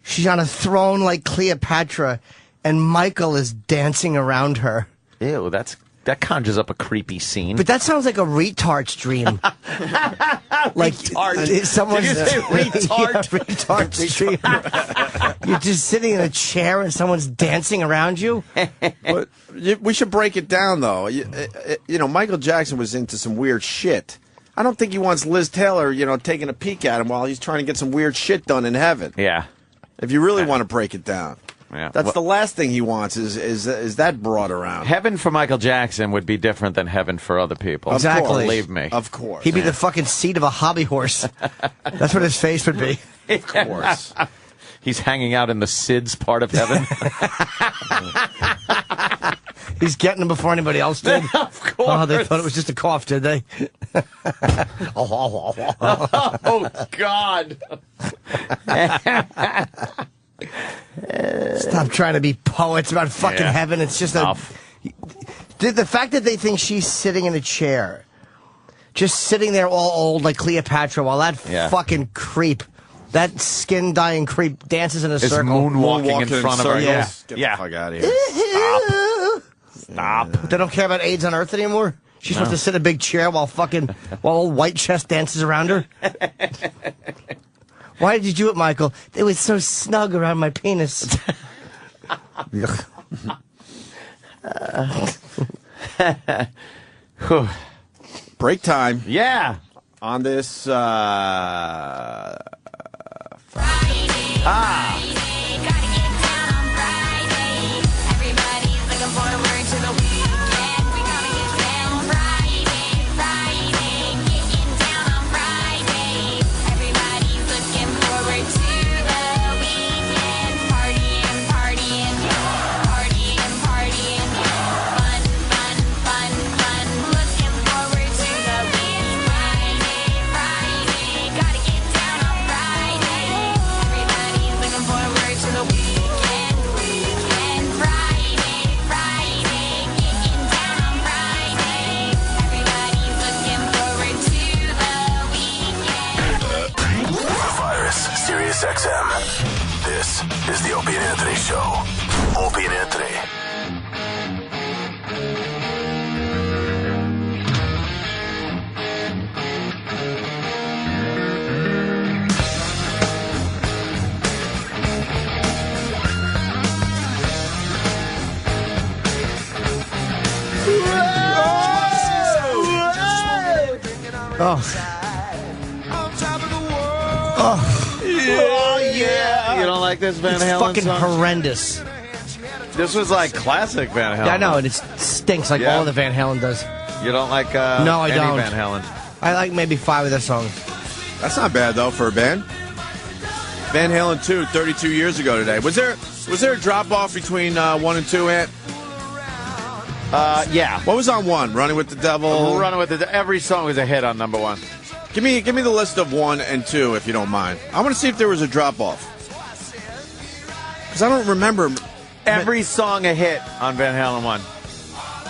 She's on a throne like Cleopatra, and Michael is dancing around her." Ew, that conjures up a creepy scene. But that sounds like a retard's dream. Like someone's Did you say retard? retard's dream. You're just sitting in a chair and someone's dancing around you. But we should break it down, though. Michael Jackson was into some weird shit. I don't think he wants Liz Taylor, taking a peek at him while he's trying to get some weird shit done in heaven. Yeah. If you really want to break it down. Yeah. That's the last thing he wants is that broad around. Heaven for Michael Jackson would be different than heaven for other people. Exactly. Believe me. Of course. He'd be the fucking seat of a hobby horse. That's what his face would be. Of course. He's hanging out in the SIDS part of heaven. He's getting them before anybody else did. Of course. Oh, they thought it was just a cough, did they? Oh, God. Stop trying to be poets about fucking heaven. It's just The fact that they think she's sitting in a chair, just sitting there all old like Cleopatra, while that fucking creep, that skin-dying creep, dances in a circle. Moonwalking in front of her. Yeah. Get the fuck out of here. Stop. They don't care about AIDS on Earth anymore? She's supposed to sit in a big chair while old White Chest dances around her? Why did you do it, Michael? It was so snug around my penis. Break time. Yeah. On this XM. This is the Opie and Anthony Show. Opie and Anthony. Yeah. You don't like this Van Halen fucking song? horrendous. This was like classic Van Halen. Yeah, I know, and it stinks like all the Van Halen does. You don't like No, I any don't. Van Halen? I like maybe 5 of their songs. That's not bad, though, for a band. Van Halen 2, 32 years ago today. Was there a drop-off between 1 and 2, Ant? Yeah. What was on 1? Running with the Devil? Running with the Every song was a hit on number 1. Give me the list of 1 and 2, if you don't mind. I want to see if there was a drop-off. Because I don't remember. Every song a hit on Van Halen 1.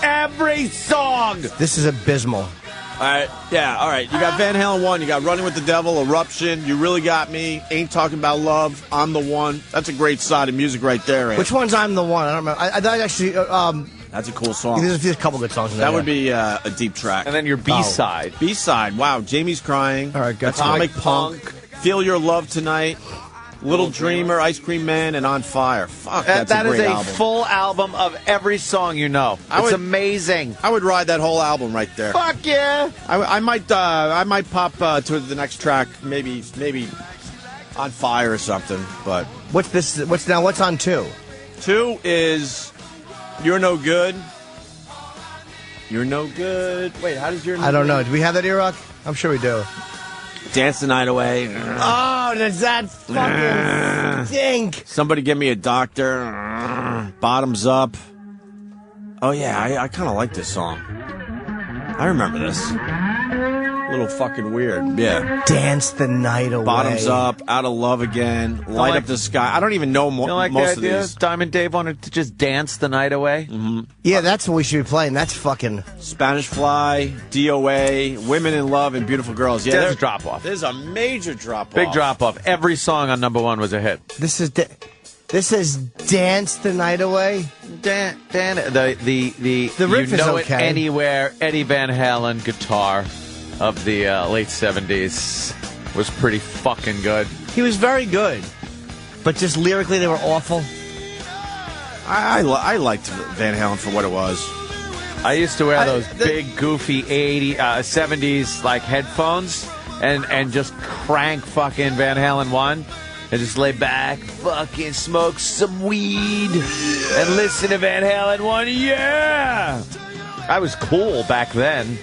Every song! This is abysmal. All right, yeah, all right. You got Van Halen 1, you got Running with the Devil, Eruption, You Really Got Me, Ain't Talking About Love, I'm the One. That's a great side of music right there, Ant. Which one's I'm the One? I don't remember. I actually... That's a cool song. There's a couple good songs in there. That would be a deep track. And then your B-side. B-side, wow. Jamie's Crying. All right, got Atomic Punk. Feel Your Love Tonight. Little Dreamer, Ice Cream Man, and On Fire. Fuck, that's a great album. That is a full album of every song you know. It's amazing. I would ride that whole album right there. Fuck yeah! I might pop to the next track, maybe On Fire or something. But what's this? What's on 2? 2 is You're No Good. You're No Good. Wait, how does You're No Good? I don't know. Do we have that, E-Rock? I'm sure we do. Dance the Night Away. Oh, does that fucking stink? Somebody Give Me a Doctor. Bottoms Up. Oh, yeah, I kind of like this song. I remember this. A little fucking weird. Yeah. Dance the Night Away. Bottoms Up. Out of Love Again. Light Up the Sky. I don't even know most of these. Diamond Dave wanted to just dance the night away? Mm-hmm. Yeah, that's what we should be playing. That's fucking... Spanish Fly, DOA, Women in Love, and Beautiful Girls. Yeah, there's a drop-off. There's a major drop-off. Big drop-off. Every song on number 1 was a hit. This is Dance the Night Away. The riff You is Know okay. It Anywhere, Eddie Van Halen guitar of the late 70s was pretty fucking good. He was very good, but just lyrically they were awful. I liked Van Halen for what it was. I used to wear those big, goofy 70s like headphones and just crank fucking Van Halen 1 and just lay back, fucking smoke some weed and listen to Van Halen 1. Yeah! I was cool back then.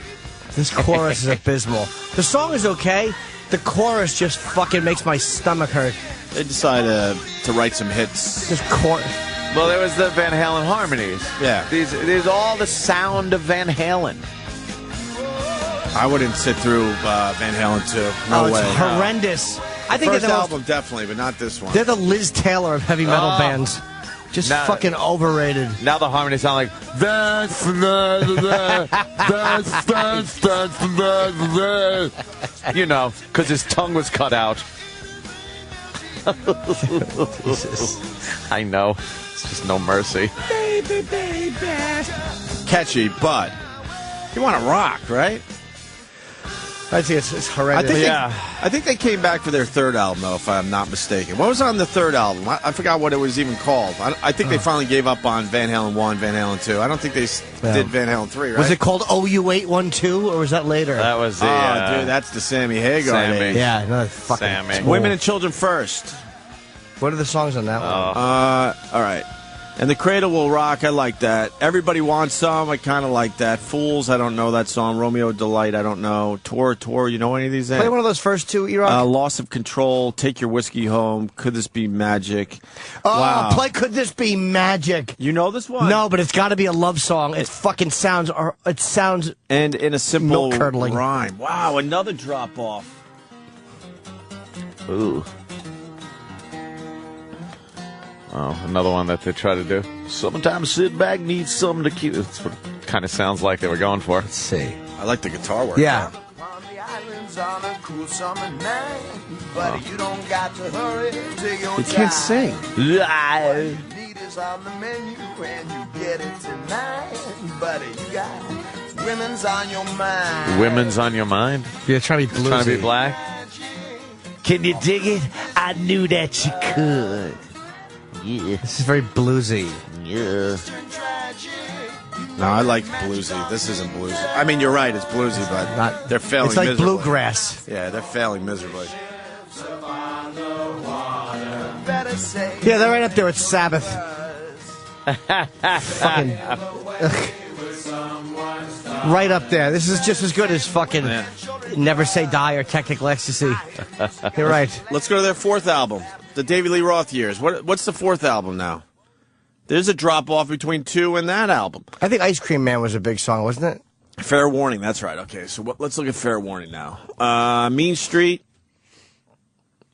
This chorus is abysmal. The song is okay. The chorus just fucking makes my stomach hurt. They decided to write some hits. This chorus. Well, there was the Van Halen harmonies. Yeah. There's all the sound of Van Halen. I wouldn't sit through Van Halen 2. No way. It's horrendous. I think First they're the album, definitely, but not this one. They're the Liz Taylor of heavy metal bands. Just fucking overrated. Now the harmonies sound like that's you know, because his tongue was cut out. I know. It's just no mercy. Baby, baby. Catchy, but you want to rock, right? I think it's horrendous. I think they came back for their third album, though, if I'm not mistaken. What was on the third album? I forgot what it was even called. I think they finally gave up on Van Halen 1, Van Halen 2. I don't think they did Van Halen 3, right? Was it called OU812, or was that later? That was the... dude, that's the Sammy Hagar. Sammy. Yeah, no, fucking... Sammy. Women and Children First. What are the songs on that one? All right. And The Cradle Will Rock, I like that. Everybody Wants Some, I kind of like that. Fools, I don't know that song. Romeo Delight, I don't know. Tour, you know any of these? Play one of those first two, E-Rock. Loss of Control, Take Your Whiskey Home, Could This Be Magic? Oh, play Could This Be Magic? You know this one? No, but it's got to be a love song. It fucking sounds... And in a simple milk-curdling rhyme. Wow, another drop-off. Ooh. Oh, another one that they try to do. Sometimes sit back needs something to keep. That's what it kind of sounds like they were going for. Let's see. I like the guitar work. Yeah. He can't sing. Women's on your mind? Yeah, trying to be bluesy. Trying to be black? Can you dig it? I knew that you could. Yeah. This is very bluesy. Yeah. No, I like bluesy. This isn't bluesy. I mean, you're right, it's bluesy, but they're failing It's like miserably. bluegrass. Yeah, they're failing miserably. Yeah, they're right up there with Sabbath. Fucking... right up there. This is just as good as fucking Never Say Die or Technical Ecstasy. You're right. Let's go to their fourth album, the Davy Lee Roth years. What's the fourth album now? There's a drop-off between 2 and that album. I think Ice Cream Man was a big song, wasn't it? Fair Warning, that's right. Okay, so let's look at Fair Warning now. Mean Street.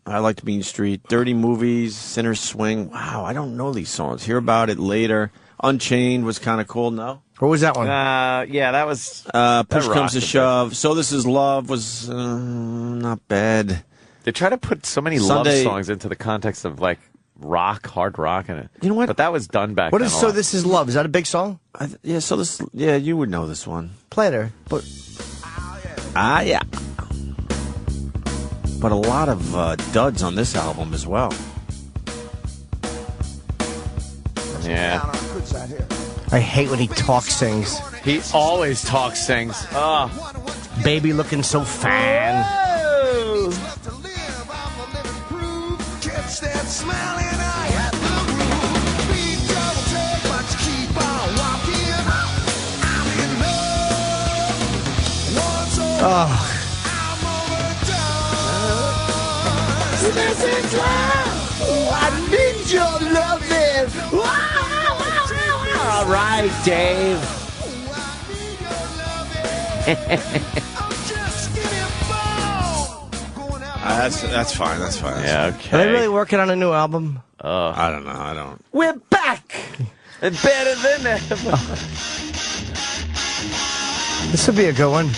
I liked Mean Street. Dirty Movies, Sinner's Swing. Wow, I don't know these songs. Hear About It Later. Unchained was kind of cool, no? What was that one? Yeah, that was... Push Comes to Shove. So This Is Love was not bad. They try to put so many love songs into the context of, like, rock, hard rock, and you know what? But that was done back What then. is So This Is Love? Is that a big song? Yeah, you would know this one. Play it there. But yeah. But a lot of duds on this album as well. Yeah. I hate when he sings. He always sings. Baby looking so fan. I need your loving. All right, Dave. That's fine. That's fine. Yeah, okay. Are they really working on a new album? I don't know. I don't. We're back! And better than ever. This would be a good one.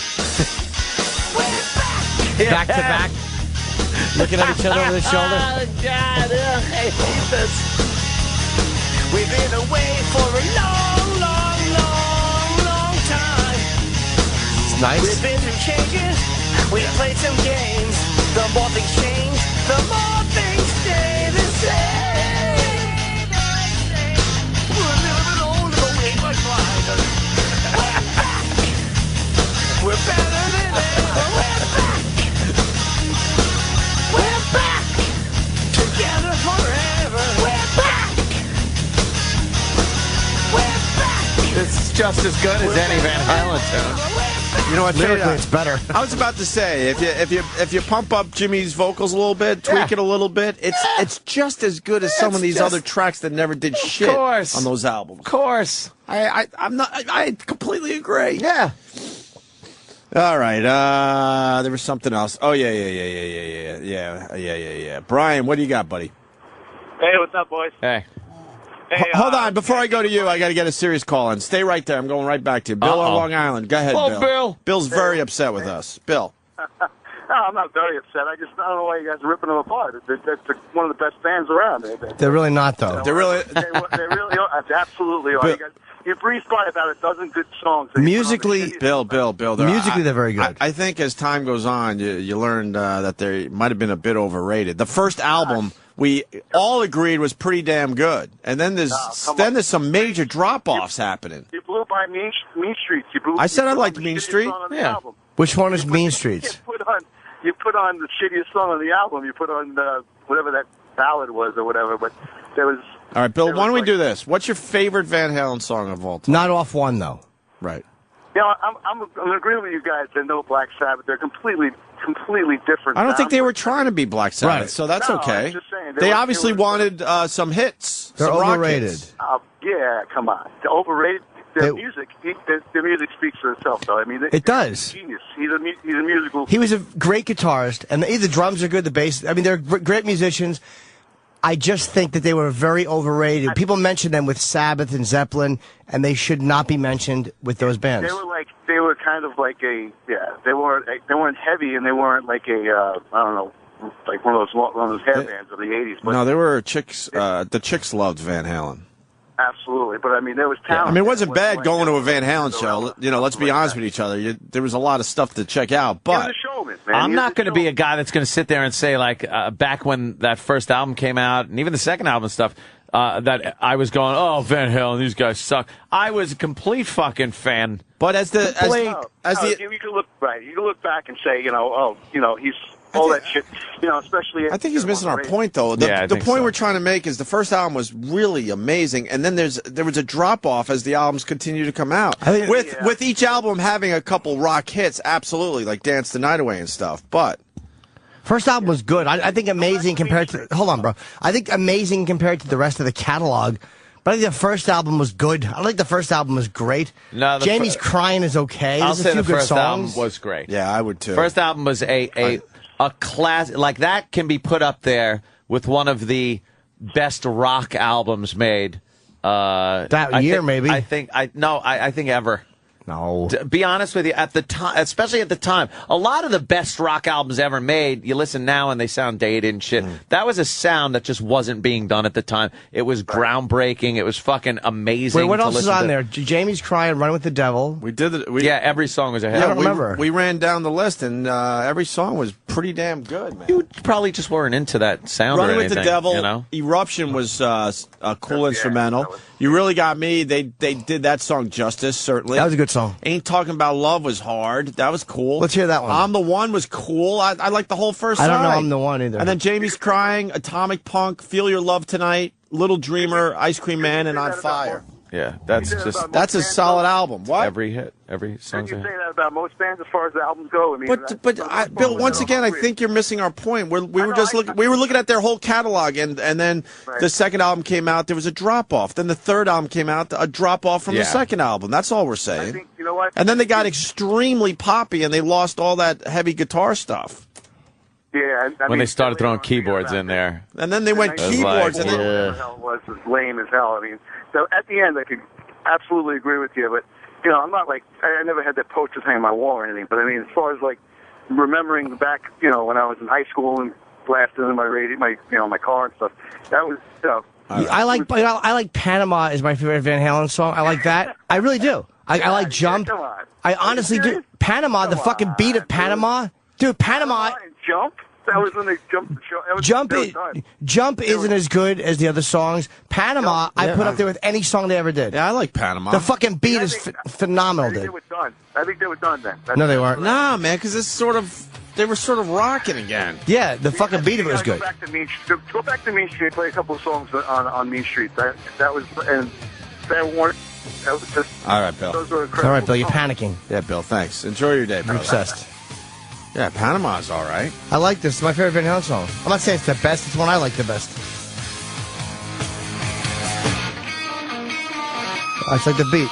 Back to back. Looking at each other over the shoulder. Oh, God, I hate this. We've been away for a long, long, long, long time. It's nice. We've been through changes. We've played some games. The more things change, the more things stay the same. We're a little bit older, but we ain't much wiser. We're back. We're better than ever. We're back. We're back. Together forever. We're back. We're back. It's just as good as any Van Halen tune. You know what? Lyrically, it's better. I was about to say, if you pump up Jimmy's vocals a little bit, tweak it a little bit, it's just as good as some of these other tracks that never did shit on those albums. Of course. I completely agree. Yeah. All right. There was something else. Oh yeah. Brian, what do you got, buddy? Hey, what's up, boys? Hey. Hold on, before I go to you, I got to get a serious call in. Stay right there. I'm going right back to you. Bill on Long Island. Go ahead, Hello, Bill. Bill's very upset with us. Bill. No, I'm not very upset. I don't know why you guys are ripping them apart. That's one of the best bands around. They're really not, though. They're really. They really are. Absolutely are. You breezed by about a dozen good songs. Musically, Bill. Musically, they're very good. I think as time goes on, you learn that they might have been a bit overrated. The first album we all agreed was pretty damn good, and then there's some major drop-offs happening. You blew by Mean Streets. I said I liked Mean Street. Yeah. Which one is Mean Streets? You put on the shittiest song on the album. You put on whatever that ballad was or whatever. But there was. All right, Bill. Why don't we do this? What's your favorite Van Halen song of all time? Not off one though. Right. You know, I'm agreeing with you guys. They're no Black Sabbath. They're completely different. I don't think they were trying to be Black Sabbath, Right. so that's okay. I'm just saying, They obviously wanted some hits. They're some rock overrated. hits. Yeah, come on. They're overrated. Their music speaks for itself, though. I mean, It does. Genius. He's a musical. He was a great guitarist, and the drums are good. The bass. I mean, they're great musicians. I just think that they were very overrated. People mention them with Sabbath and Zeppelin, and they should not be mentioned with those bands. They were kind of like they weren't heavy, and they weren't like I don't know, like one of those hair bands of the '80s. But No, they were chicks. The chicks loved Van Halen. Absolutely, but I mean, there was talent. I mean, it wasn't bad going to a Van Halen show. You know, let's be honest with each other. There was a lot of stuff to check out, but I'm not going to be a guy that's going to sit there and say, like, back when that first album came out, and even the second album and stuff, that I was going, oh, Van Halen, these guys suck. I was a complete fucking fan. But you can look back and say, he's all that shit, especially. I think he's missing our point, though. The point we're trying to make is the first album was really amazing, and then there was a drop off as the albums continue to come out. With each album having a couple rock hits, absolutely, like "Dance the Night Away" and stuff. But first album was good. I think amazing compared to. Hold on, bro. I think amazing compared to the rest of the catalog. But I think the first album was good. I don't think the first album was great. No, Jamie's Crying is okay. I'll There's say a few the good first songs. album was great. Yeah, I would too. First album was a class, like that can be put up there with one of the best rock albums made. Maybe. I think ever. No. To be honest with you, at the time, especially at the time, a lot of the best rock albums ever made, you listen now and they sound dated and shit. That was a sound that just wasn't being done at the time. It was groundbreaking. It was fucking amazing. Wait, what else is on to. there? Jamie's Crying, Run with the Devil. We did it. Yeah, every song was a hit. I don't remember. We ran down the list, and every song was pretty damn good, man. You probably just weren't into that sound Run or with anything, the Devil, you know? Eruption was a cool instrumental. You Really Got Me. They did that song justice, certainly. That was a good song. Ain't Talking About Love was hard. That was cool. Let's hear that one. I'm the One was cool. I like the whole first side. I don't know I'm the One either. And then Jamie's Crying, Atomic Punk, Feel Your Love Tonight, Little Dreamer, Ice Cream Man, and On Fire. Yeah, that's a solid album. What? Every hit, every song. You say that about most bands as far as the albums go. I mean, Bill, once again, I think you're missing our point. We were looking at their whole catalog, and then the second album came out. There was a drop off. Then the third album came out, a drop off from the second album. That's all we're saying. I think, you know what? And then they got extremely poppy, and they lost all that heavy guitar stuff. Yeah, when they started throwing keyboards in there, and then they went keyboards, and then was lame as hell. I mean, so at the end, I could absolutely agree with you, but I'm not like I never had that posters hanging on my wall or anything. But I mean, as far as like remembering back, when I was in high school and blasting in my radio, my car and stuff, that was. I like Panama is my favorite Van Halen song. I like that. I really do. I like Jump. Come on. I honestly do. Panama, the fucking beat of Panama. Dude, Panama. Jump? That was when they jumped the show. Jump isn't as good as the other songs. Panama, I put up there with any song they ever did. Yeah, I like Panama. The fucking beat is phenomenal, dude. I think they were done then. No, they weren't. Nah, man, because they were sort of rocking again. Yeah, the fucking beat of it was good. Go back to Mean Street and play a couple of songs on Mean Street. That was just. All right, Bill. Those were All right, Bill, you're panicking. Yeah, Bill, thanks. Enjoy your day, I'm brother. obsessed. Yeah, Panama's all right. I like this. It's my favorite Van Halen song. I'm not saying it's the best. It's the one I like the best. I just like the beat.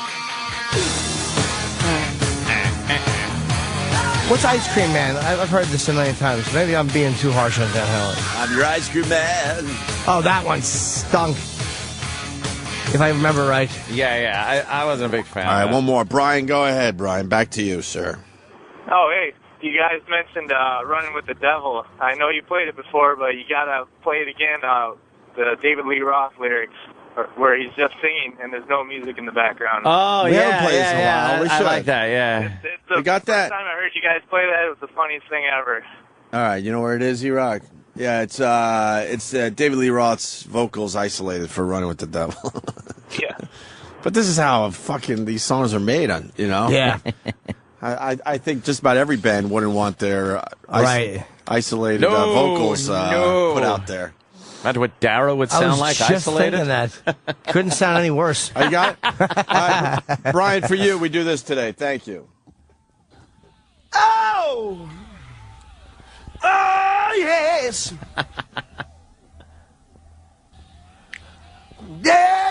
What's Ice Cream Man? I've heard this a million times. Maybe I'm being too harsh on Van Halen. I'm your ice cream man. Oh, that one stunk. If I remember right. Yeah. I wasn't a big fan. All right, of that. one more. Brian, go ahead, Brian. Back to you, sir. Oh, hey, you guys mentioned Running with the Devil. I know you played it before, but you gotta play it again. The David Lee Roth lyrics, where he's just singing and there's no music in the background. Oh, We haven't played this in a while. We I should. like that, yeah. It's the We got that. first time I heard you guys play that, it was the funniest thing ever. All right, you know where it is, E-Rock? Yeah, it's David Lee Roth's vocals isolated for Running with the Devil. Yeah. But this is how fucking these songs are made, you know? Yeah. I think just about every band wouldn't want their isolated vocals put out there. Imagine what Darrow would sound like just isolated. thinking that. Couldn't sound any worse. You got it? Brian, for you, we do this today. Thank you. Oh! Oh, yes! Yeah!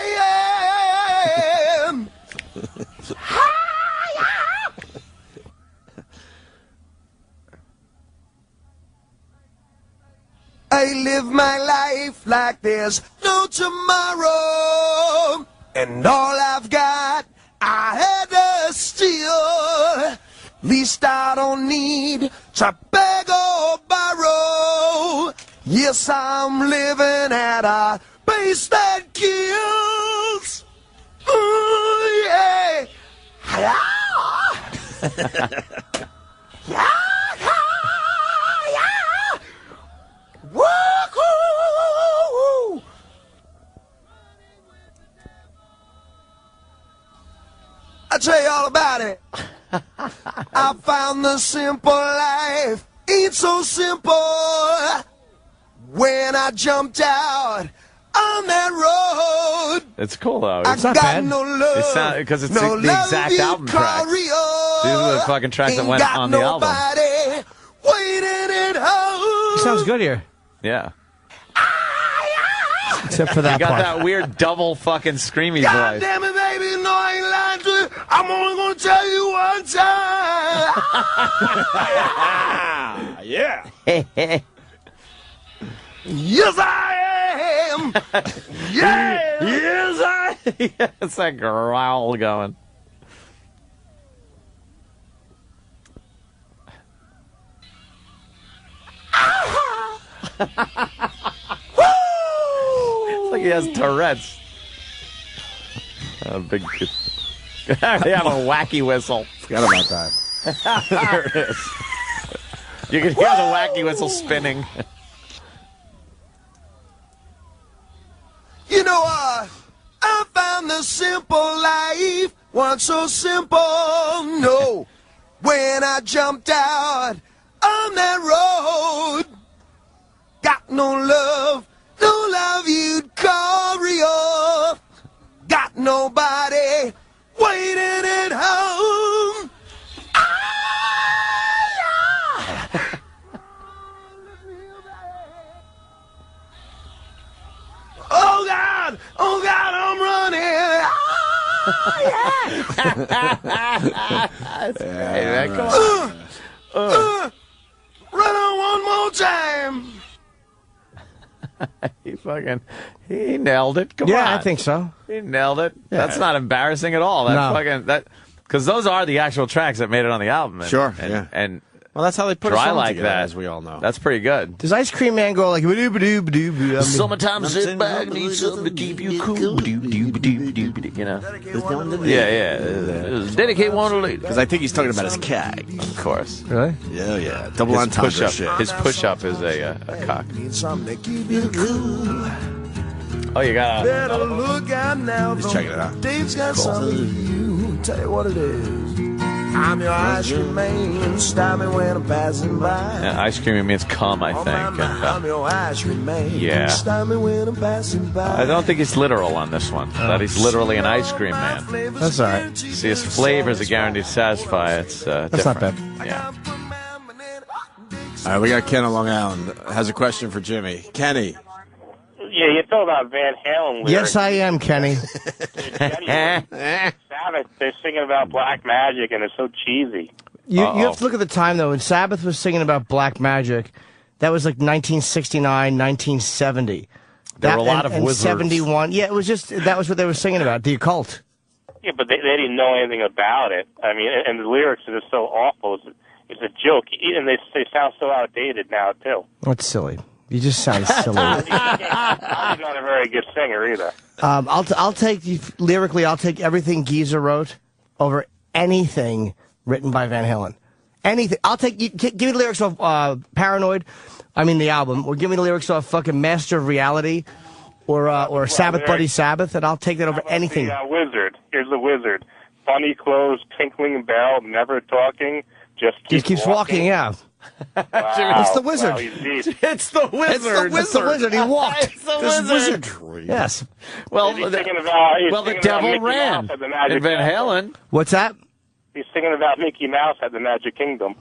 I live my life like there's no tomorrow, and all I've got I had to steal. Least I don't need to beg or borrow. Yes, I'm living at a pace that kills. Ooh, yeah. Woo-hoo! I'll tell you all about it. I found the simple life ain't so simple. When I jumped out on that road, It's cool though. I It's got not bad. no love. Because it's no the exact love album you track. call real. These are the fucking tracks that Ain't went got on the album. nobody waiting at home. He sounds good here. Yeah. Except for that You got part. that weird double fucking screamy God voice. damn it, baby, no, I ain't lying to you. I'm only gonna tell you one time. Yeah. Yes, I am. Yeah. Yes, I. It's that growl going. It's like he has Tourette's. Big. They have a wacky whistle. Forgot about that. There it is. You can hear the wacky whistle spinning. You know, I found the simple life wasn't so simple. No, when I jumped out on that road, got no love you'd call real. Got nobody waiting at home. Oh God, I'm running. That's great, man. Come on. Run on one more time. He nailed it. Come on. Yeah, I think so. He nailed it. Yeah. That's not embarrassing at all. Because those are the actual tracks that made it on the album. Sure, And, yeah. and Well, that's how they put a Dry song like together, that, as we all know. That's pretty good. Does Ice Cream Man go like... Sometimes sit back, need something to keep you cool. You know? Yeah. Dedicate one to lady. Because I think he's talking about his cat. Of course. Really? Yeah. Double entendre shit. His push-up is a cock. Need something to keep you cool. Oh, you got Better look out now. He's checking it out. Dave's got something for you. Tell you what it is. I'm your ice cream man. Stop me when I'm passing by. ice cream means cum, I think. I'm your ice cream man. Yeah. Stop me when I'm passing by. I don't think he's literal on this one. That he's literally an ice cream man. That's all right. See, his flavors are guaranteed to satisfy. It's That's not different. bad. Yeah. All right, we got Ken on Long Island. Has a question for Jimmy. Kenny. Yeah, you talk about Van Halen lyrics. Yes, I am, Kenny. Sabbath, they're singing about black magic, and it's so cheesy. You have to look at the time, though. When Sabbath was singing about black magic, that was like 1969, 1970. There were a lot of and wizards. 71. Yeah, it was just, that was what they were singing about, the occult. Yeah, but they didn't know anything about it. I mean, and the lyrics are just so awful. It's a joke. And they sound so outdated now, too. That's silly. You just sound silly. He's not a very good singer either. I'll take, lyrically, I'll take everything Geezer wrote over anything written by Van Halen. Anything. I'll take, give me the lyrics of Paranoid, I mean the album, or give me the lyrics of fucking Master of Reality, or Sabbath Bloody Sabbath, and I'll take that over anything. The Wizard. Here's the Wizard. Funny clothes, tinkling bell, never talking, just keeps walking. Yeah. Wow. It's the Wizard. Wow, he's deep. It's the Wizard. It's the Wizard. He walked. It's the This Wizard. wizardry. Yes. Well, He's singing about the devil ran in Van Halen. What's that? He's singing about Mickey Mouse at the Magic Kingdom.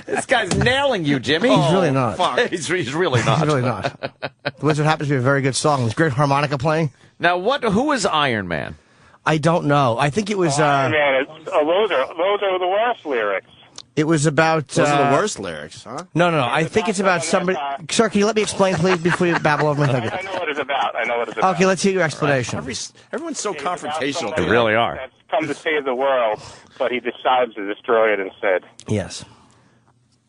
This guy's nailing you, Jimmy. He's really not. Fuck. He's really not. He's really not. The Wizard happens to be a very good song. It's great harmonica playing. Now, who was Iron Man? I don't know. I think it was. Iron Man, those are the worst lyrics. It was about. Those are the worst lyrics, huh? No. I think it's about somebody. Sir, can you let me explain, please, before you babble over me? I know what it's about. Okay, let's hear your explanation. Everyone's so confrontational. They really are. That's come to save the world, but he decides to destroy it instead. Yes.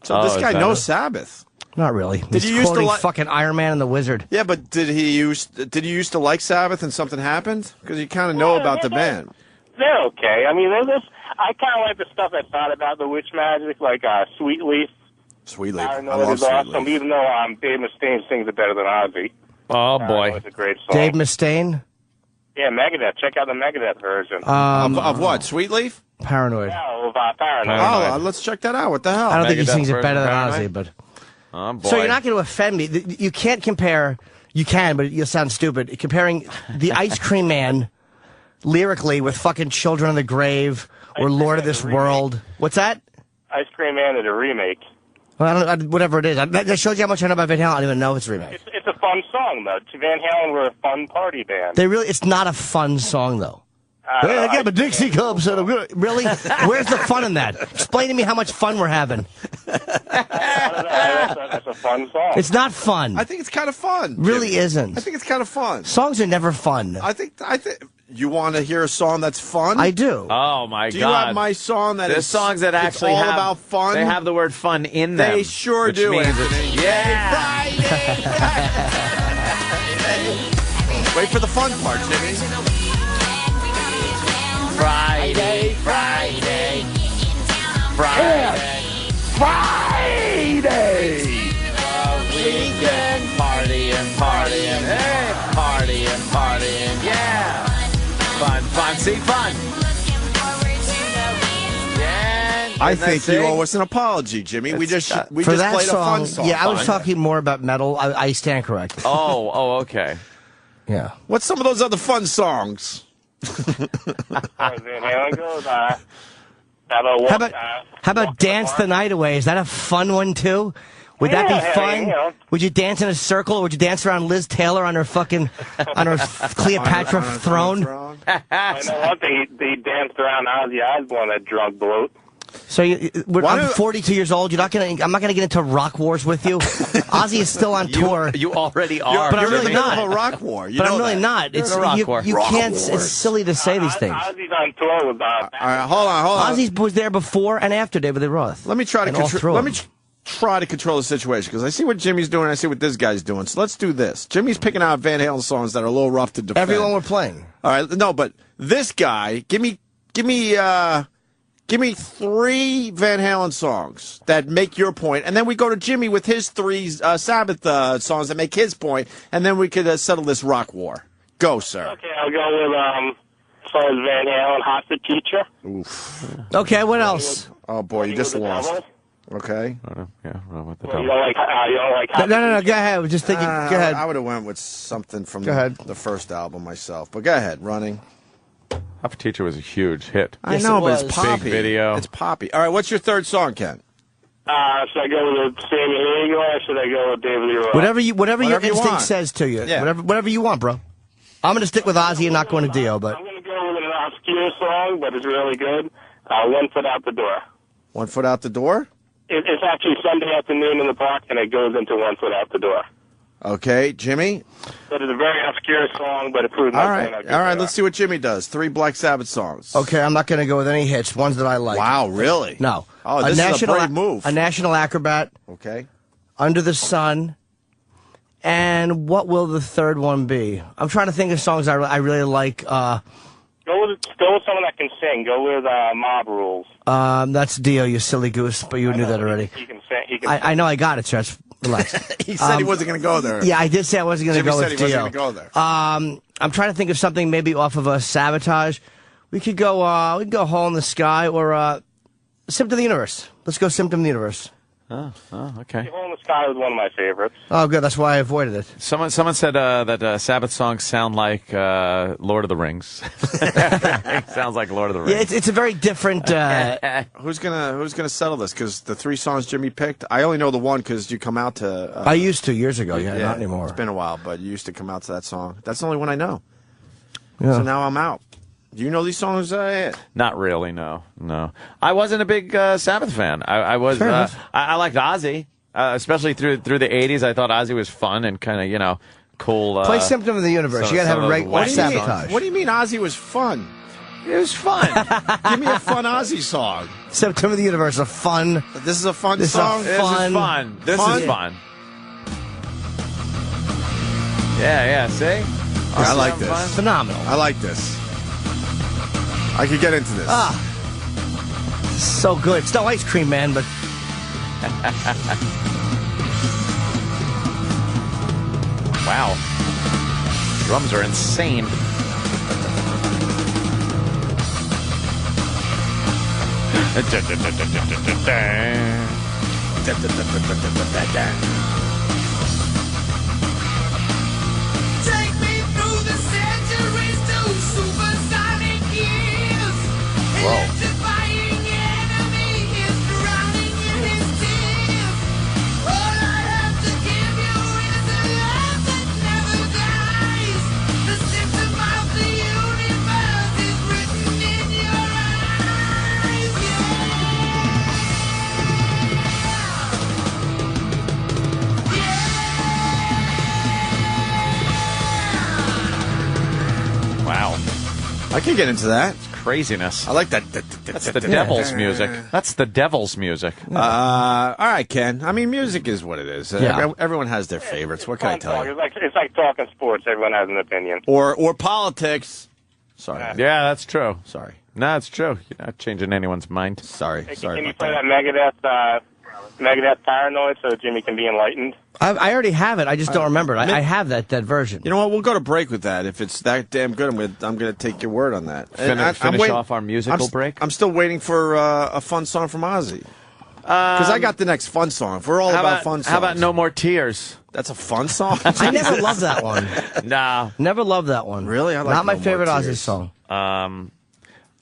So this guy knows Sabbath. Not really. Did He's you used to quoting like fucking Iron Man and the Wizard? Yeah, but did he used to like Sabbath and something happened? Because you kind of know about the band. They're okay. I mean, I kind of like the stuff that's not about the witch magic, like Sweet Leaf. Sweet Leaf. I know it's awesome, even though Dave Mustaine sings it better than Ozzy. Oh, boy. It's a great song. Dave Mustaine? Yeah, Megadeth. Check out the Megadeth version. Of what? Sweet Leaf? Paranoid. No, of Paranoid. Oh, let's check that out. What the hell? I don't think he sings it better than Ozzy, but... Oh, boy. So you're not going to offend me. You can't compare... You can, but you'll sound stupid. Comparing the Ice Cream Man lyrically with fucking Children of the Grave or Lord of this World. What's that? Ice Cream Man is a remake. Well, whatever it is. That shows you how much I know about Van Halen. I don't even know it's a remake. It's a fun song, though. Van Halen were a fun party band. It's not a fun song, though. Hey, I got my Dixie cups. Really? Where's the fun in that? Explain to me how much fun we're having. That's a fun song. It's not fun. I think it's kind of fun. Really isn't. I think it's kind of fun. Songs are never fun. I think. You want to hear a song that's fun? I do. Oh, my God. Do you have my song that There's songs that actually all have about fun? They have the word fun in them. They sure do. Means Friday. Wait for the fun part, Jimmy. Friday. Weekend partying. Hey, partying. Yeah. Fun. See, fun. Yeah. I think you owe us an apology, Jimmy. We just played a fun song. Yeah, I was talking more about metal. I stand corrected. Oh, okay. Yeah. What's some of those other fun songs? How about Dance the Night Away? Is that a fun one, too? Would that be fun? Would you dance in a circle, or would you dance around Liz Taylor on her Cleopatra throne? I know one thing. He danced around Ozzy Osbourne, that drunk bloke. So I'm 42 years old. I'm not gonna get into rock wars with you. Ozzy is still on tour. You already are. But I'm really not. Of a rock war. But I'm really not. It's you can't. It's silly to say these things. Ozzy's on tour with. All right, hold on. Ozzy was there before and after David Lee Roth. Let me try to control. Try to control the situation, because I see what Jimmy's doing and I see what this guy's doing. So let's do this. Jimmy's picking out Van Halen songs that are a little rough to defend. Everyone we're playing. All right, no, but this guy, give me 3 Van Halen songs that make your point, and then we go to Jimmy with his 3 Sabbath songs that make his point, and then we could settle this rock war. Go, sir. Okay, I'll go with songs Van Halen, Hot the Teacher. Oof. Okay, what else? Oh boy, you just lost. Okay. What the you don't like No. Go ahead. Just thinking. Go ahead. I would have went with something from the first album myself, but go ahead, Running. Hot Teacher was a huge hit. I know, but it's poppy. Big video. It's poppy. All right, what's your third song, Ken? Should I go with Sammy Hagar or should I go with David Lee Roth? Whatever your instinct want. says to you. Yeah. Whatever you want, bro. I'm going to stick with Ozzy and not going to Dio, but... I'm going to go with an obscure song, but it's really good. One Foot Out the Door. 1 Foot Out the Door? It's actually Sunday afternoon in the park, and it goes into 1 Foot Out the Door. Okay, Jimmy? That is a very obscure song, but it proves my point. All right, let's see what Jimmy does. 3 Black Sabbath songs. Okay, I'm not going to go with any hits. Ones that I like. Wow, really? No. Oh, this is a brave move. A National Acrobat. Okay. Under the Sun. And what will the third one be? I'm trying to think of songs I really like. Go with someone that can sing. Go with Mob Rules. That's Dio, you silly goose, but you knew that already. He can sing. I know I got it, Church. Relax. He said he wasn't going to go there. Yeah, I did say I wasn't going to go with Dio. Jimmy said he wasn't going to go there. I'm trying to think of something maybe off of a Sabotage. We could go Hole in the Sky or Symptom of the Universe. Let's go Symptom of the Universe. Oh, okay. Hole in the Sky was one of my favorites. Oh, good. That's why I avoided it. Someone said that Sabbath songs sound like Lord of the Rings. It sounds like Lord of the Rings. Yeah, it's a very different. Who's gonna settle this? Because the 3 songs Jimmy picked, I only know the one because you come out to. I used to years ago. Yeah, not anymore. It's been a while, but you used to come out to that song. That's the only one I know. Yeah. So now I'm out. Do you know these songs? Not really. No. I wasn't a big Sabbath fan. I was. I liked Ozzy, especially through the '80s. I thought Ozzy was fun and kind of cool. Play Symptom of the Universe. You got to have a regular Sabotage. What do you mean Ozzy was fun? It was fun. Give me a fun Ozzy song. Symptom of the Universe, a fun. This is a fun song. This is fun. This is fun. Yeah. See, I like this. Fun? Phenomenal. I like this. I could get into this. So good. It's no Ice Cream Man, but. Wow. Drums are insane. Take me through the centuries to supersonic years. Electrifying enemy is drowning in his tears. All I have to give you is a love that never dies. The symptom of the universe is written in your eyes. Wow. I can get into that. It's craziness. I like that. That's the devil's music. That's the devil's music. All right, Ken. I mean, music is what it is. Everyone has their favorites. What can I tell you? It's like talking sports. Everyone has an opinion. Or politics. Sorry. Yeah, that's true. Sorry. No, it's true. You're not changing anyone's mind. Sorry. Can you play that Megadeth Paranoid so Jimmy can be enlightened? I already have it. I just don't remember it. I have that version. You know what? We'll go to break with that. If it's that damn good, I'm going to take your word on that. Finish off our musical break? I'm still waiting for a fun song from Ozzy. Because I got the next fun song. If we're all about fun songs. How about No More Tears? That's a fun song? I never loved that one. Nah. Never loved that one. Really? I like Not my No More favorite Ozzy Tears. song.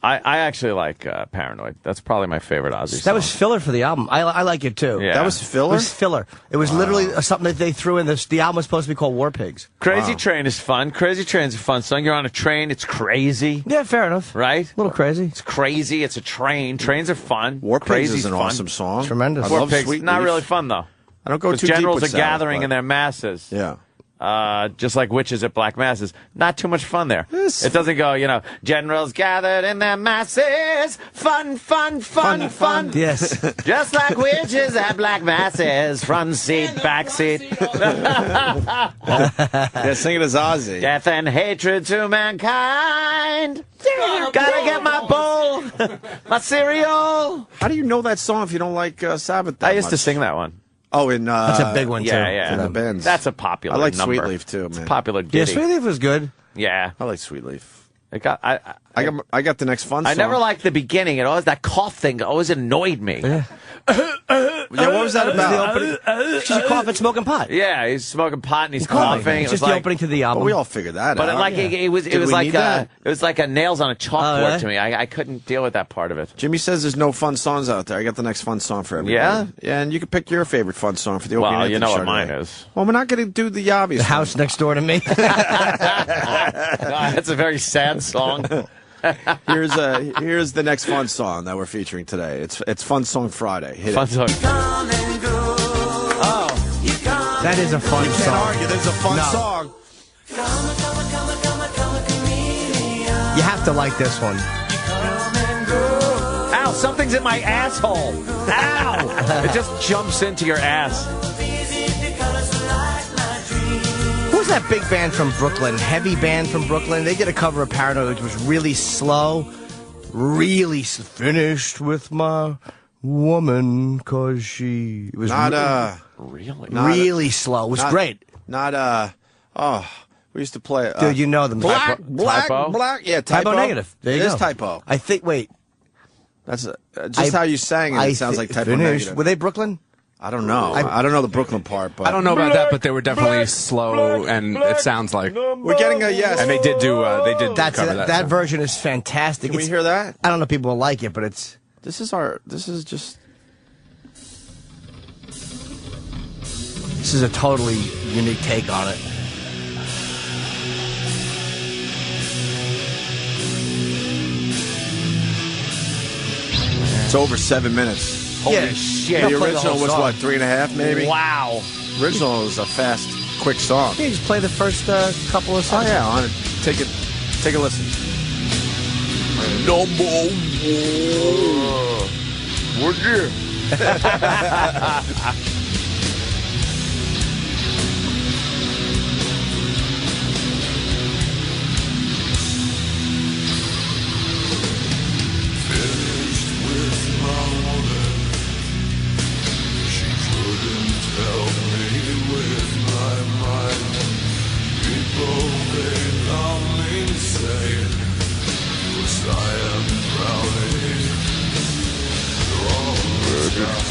I actually like Paranoid. That's probably my favorite Ozzy song. That was filler for the album. I like it too. Yeah. That was filler? It was filler. It was literally something that they threw in this. The album was supposed to be called War Pigs. Crazy Train is fun. Crazy Train's a fun song. You're on a train. It's crazy. Yeah, fair enough. Right? A little crazy. It's crazy. It's a train. Trains are fun. War Pigs Crazy's is an fun. awesome song. Tremendous. I War love Pigs, Sweet not Leaf. really fun though. I don't go too deep generals with are gathering Sabbath, in their masses. Yeah. Just like witches at black masses. Not too much fun there. It doesn't go, generals gathered in their masses. Fun. Yes. Just like witches at black masses. Front seat, back seat. Yeah, sing it as Ozzy. Death and hatred to mankind. Gotta get my bowl, my cereal. How do you know that song if you don't like Sabbath that I used to much? sing that one. Oh, in That's a big one too. Yeah. in the Benz. That's a popular I like number. Sweet Leaf too, It's man. a popular ditty. Yeah, Sweet Leaf was good. Yeah. I like Sweet Leaf. I got the next fun song. I never liked the beginning. It always that cough thing always annoyed me. Yeah. Yeah, what was that about? She's coughing, smoking pot. Yeah, he's smoking pot and he's Coughing. coughing. It's It was just the like, opening to the album. But we all figured that but out. it was Did we like need that? it was like a nails on a chalkboard really? to me. I couldn't deal with that part of it. Jimmy says there's no fun songs out there. I got the next fun song for everybody. Yeah? Yeah, and you can pick your favorite fun song for the Opie Well, Anthony you know show what mine today. is. Well, we're not going to do the obvious. The house next door to me. That's a very sad song. Here's the next fun song that we're featuring today. It's Fun Song Friday. Hit Fun it. song. Come and go. Oh. You come That is a fun You song. can't argue. This is a fun No. song. You have to like this one. Ow, something's in my asshole. Ow! It just jumps into your ass. Who's that big band from Brooklyn? Heavy band from Brooklyn. They did a cover of Paranoid, which was really slow. Really finished with my woman, cause she... It was really slow. It was great. We used to play... Dude, you know them. Black. Yeah, Typo. Negative. There you It go. is Typo. I think, wait. That's just how you sang it. It sounds like Typo Negative. Were they Brooklyn? I don't know. I don't know the Brooklyn part, but I don't know about that, but they were definitely slow, and it sounds like we're getting a yes. And they did cover That that. version is fantastic. Can we hear that? I don't know if people will like it, but it's... This is just... This is a totally unique take on it. It's over 7 minutes. Holy shit. The original was what, 3.5 maybe? Wow. Original was a fast, quick song. Yeah, just play the first couple of songs. Oh yeah, on it. Take a listen. Number one. Would you?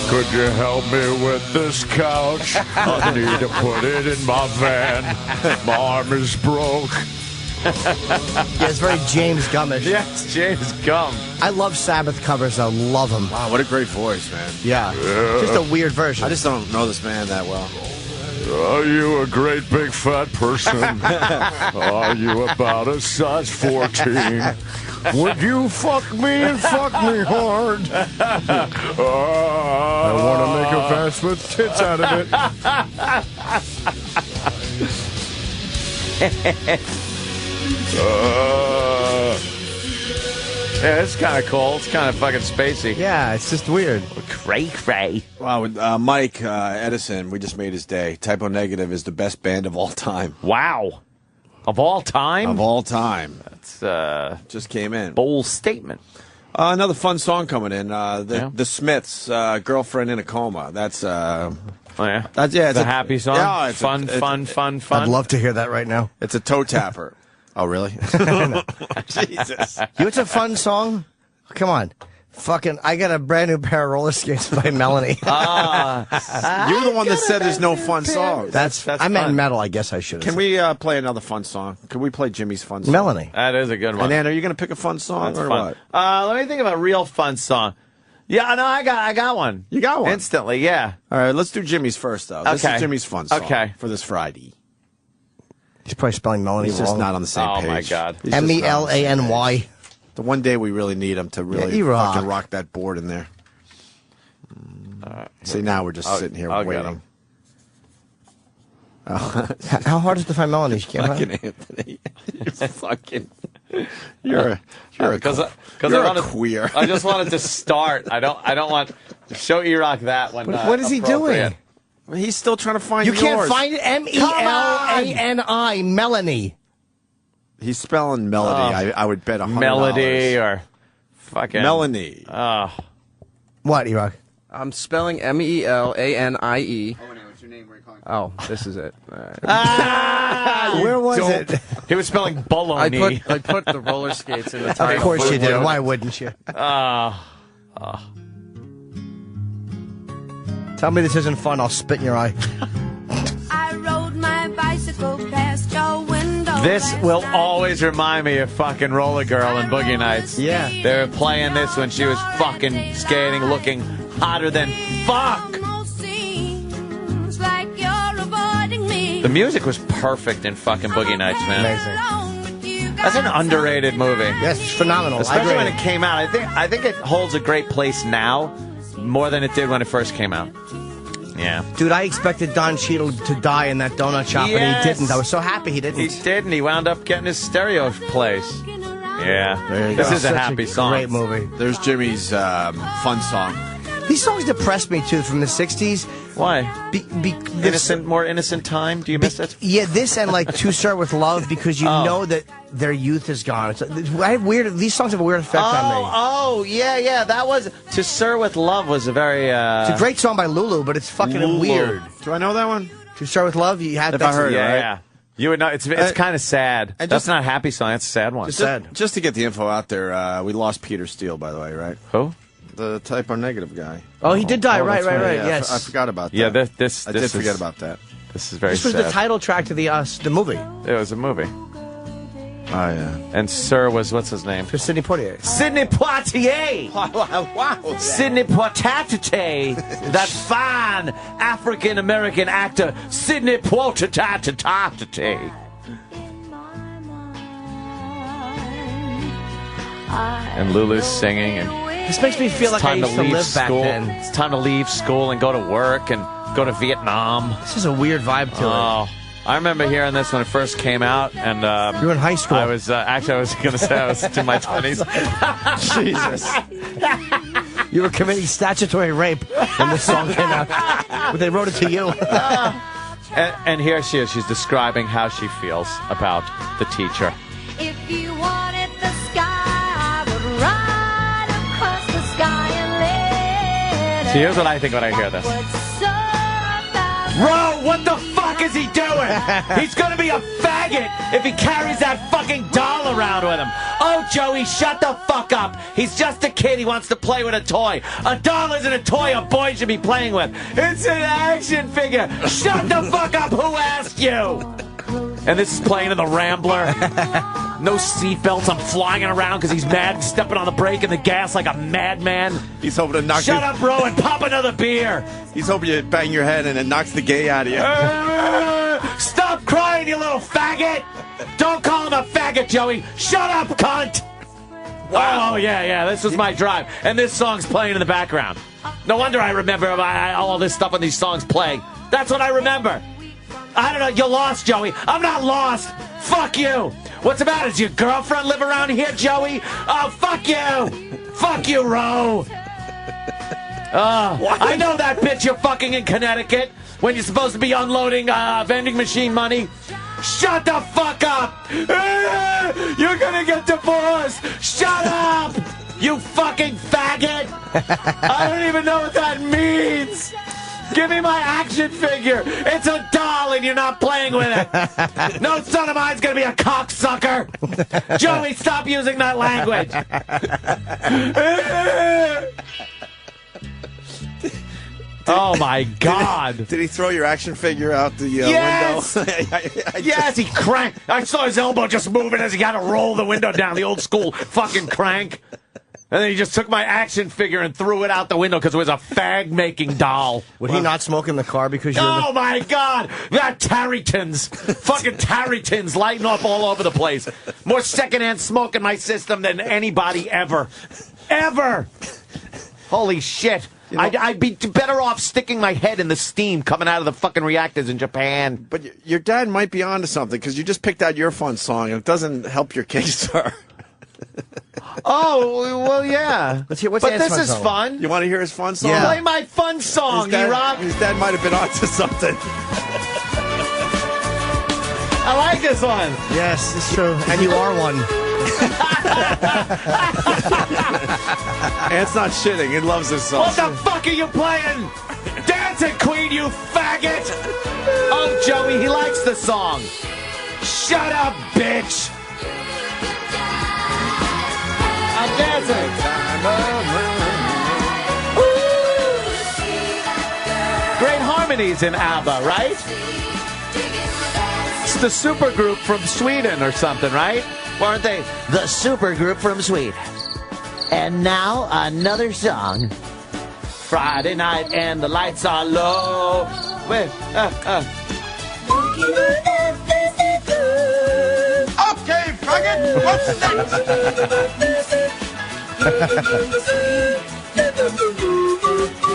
Could you help me with this couch? I need to put it in my van. My arm is broke. Yeah, it's very James Gummish. Yeah, it's James Gum. I love Sabbath covers. I love them. Wow, what a great voice, man. Yeah. Just a weird version. I just don't know this man that well. Are you a great big fat person? Are you about a size 14? Would you fuck me and fuck me hard? I want to make a vest with tits out of it. Yeah, it's kind of cool. It's kind of fucking spacey. Yeah, it's just weird. Cray. Wow, with Mike Edison, we just made his day. Typo Negative is the best band of all time. Wow. Of all time? Of all time. That's just came in. Bold statement. Another fun song coming in. The Smiths, Girlfriend in a Coma. That's Oh, yeah. That's it's a happy song. Yeah, it's fun. I'd love to hear that right now. It's a toe tapper. Oh, really? Jesus. You know, it's a fun song. Come on. Fucking, I got a brand new pair of roller skates by Melanie. You're the one that said there's no fun song. That's I meant metal, I guess I should have Can said. we play another fun song? Can we play Jimmy's fun song? Melanie. That is a good one. And Ann, are you going to pick a fun song That's or fun. what? Let me think of a real fun song. Yeah, no, I got one. You got one? Instantly, yeah. All right, let's do Jimmy's first, though. This is Jimmy's fun song for this Friday. He's probably spelling Melanie He's wrong. just not on the same page. Oh, my God. Melany. The one day we really need him to really fucking rock that board in there. See, now we're just sitting here waiting. How hard is it to find Melanie? Fucking Anthony. You're a queer. I just wanted to start. I don't want to show E-Rock that one. What is he doing? He's still trying to find You yours. can't find it. Melani. Melanie. He's spelling melody. I would bet $100. Melody or fucking Melanie. What, E-Rock? I'm spelling Melanie. Oh, no, what's your name? Where are you calling from? Oh, this is it. All right. Where was it? He was spelling bologna. I put the roller skates in the title. Of course you did. Why wouldn't you? Tell me this isn't fun. I'll spit in your eye. I rode my bicycle past your window. This will always remind me of fucking Roller Girl and Boogie Nights. Yeah. They were playing this when she was fucking skating, looking hotter than fuck. The music was perfect in fucking Boogie Nights, man. Amazing. That's an underrated movie. Yes, it's phenomenal. Especially when it came out. I think it holds a great place now more than it did when it first came out. Yeah. Dude, I expected Don Cheadle to die in that donut shop, and he didn't. I was so happy he didn't. He didn't. He wound up getting his stereo place. Yeah. This is a happy song. Great movie. There's Jimmy's fun song. These songs depressed me, too, from the 60s. Why? More innocent time? Do you miss it? Yeah, this and like To Sir With Love, because you know that their youth is gone. These songs have a weird effect on me. Oh, yeah. That was To Sir With Love was a very... It's a great song by Lulu, but it's fucking weird. Do I know that one? To Start With Love? You had If I heard it, right? Yeah. You would know. It's kind of sad. That's not a happy song. That's a sad one. Just to get the info out there, we lost Peter Steele, by the way, right? Who? The Type O Negative guy. Oh, he did die. Right. Yeah, Yes. I forgot about that. Yeah, I did forget about that. This is very This was sad. the title track to the movie. It was a movie. Oh, yeah. And Sir was, what's his name? For Sidney Poitier. Sidney Poitier! Wow. Sidney Poitier! That fine African-American actor, Sidney Poitier. And Lulu's singing, and this makes me feel like I used to live back then. It's time to leave school and go to work and go to Vietnam. This is a weird vibe to it. I remember hearing this when it first came out, and you were in high school. I was going to say I was in my 20s. Jesus. You were committing statutory rape when this song came out. But they wrote it to you. And here she is. She's describing how she feels about the teacher. If you wanted the sky, I would ride across the sky and let it. So here's what I think when I hear this. Bro, what the fuck is he doing? He's gonna be a faggot if he carries that fucking doll around with him. Oh, Joey, shut the fuck up. He's just a kid. He wants to play with a toy. A doll isn't a toy a boy should be playing with. It's an action figure. Shut the fuck up. Who asked you? And this is playing in the Rambler. No seatbelts. I'm flying around because he's mad, stepping on the brake and the gas like a madman. He's hoping to knock Shut up, bro, and pop another beer. He's hoping you bang your head and it knocks the gay out of you. Stop crying, you little faggot. Don't call him a faggot, Joey. Shut up, cunt. Wow. Oh, yeah, this was my drive. And this song's playing in the background. No wonder I remember all this stuff when these songs play. That's what I remember. I don't know, you're lost, Joey. I'm not lost. Fuck you. What's the matter? Does your girlfriend live around here, Joey? Oh, fuck you. Fuck you, Ro. I know that bitch you're fucking in Connecticut when you're supposed to be unloading vending machine money. Shut the fuck up. You're gonna get divorced. Shut up. You fucking faggot. I don't even know what that means. Give me my action figure. It's a doll and you're not playing with it. No son of mine's gonna be a cocksucker. Joey, stop using that language. Oh my God. Did he throw your action figure out the yes! window? Yes, he cranked. I saw his elbow just moving as he got to roll the window down, the old school fucking crank. And then he just took my action figure and threw it out the window because it was a fag-making doll. Would he not smoke in the car because you're Oh, my God! That Tarrytons! Fucking Tarrytons lighting up all over the place. More secondhand smoke in my system than anybody ever. Ever! Holy shit. You know, I'd be better off sticking my head in the steam coming out of the fucking reactors in Japan. But your dad might be onto something because you just picked out your fun song and it doesn't help your case, sir. Oh, well, yeah. Let's hear, what's but Ant's this is song? fun. You want to hear his fun song? Yeah. Play my fun song, E-Rock. His dad might have been onto something. I like this one. Yes, it's true. And you are one. Ant's not shitting. He loves this song. What the fuck are you playing? Dancing Queen, you faggot! Oh, Joey, he likes the song. Shut up, bitch! I'm dancing. Great harmonies in ABBA, right? It's the supergroup from Sweden or something, right? Weren't they? The supergroup from Sweden. And now another song. Friday night and the lights are low. Wait, Okay, faggot, what's next?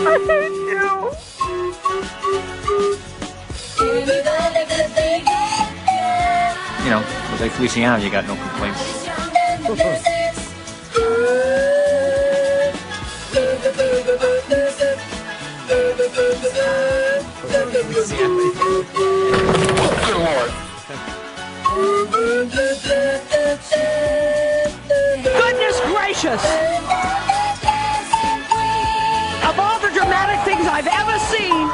I hate you. like Feliciano, you got no complaints. Good Lord. Goodness gracious! Of all the dramatic things I've ever seen,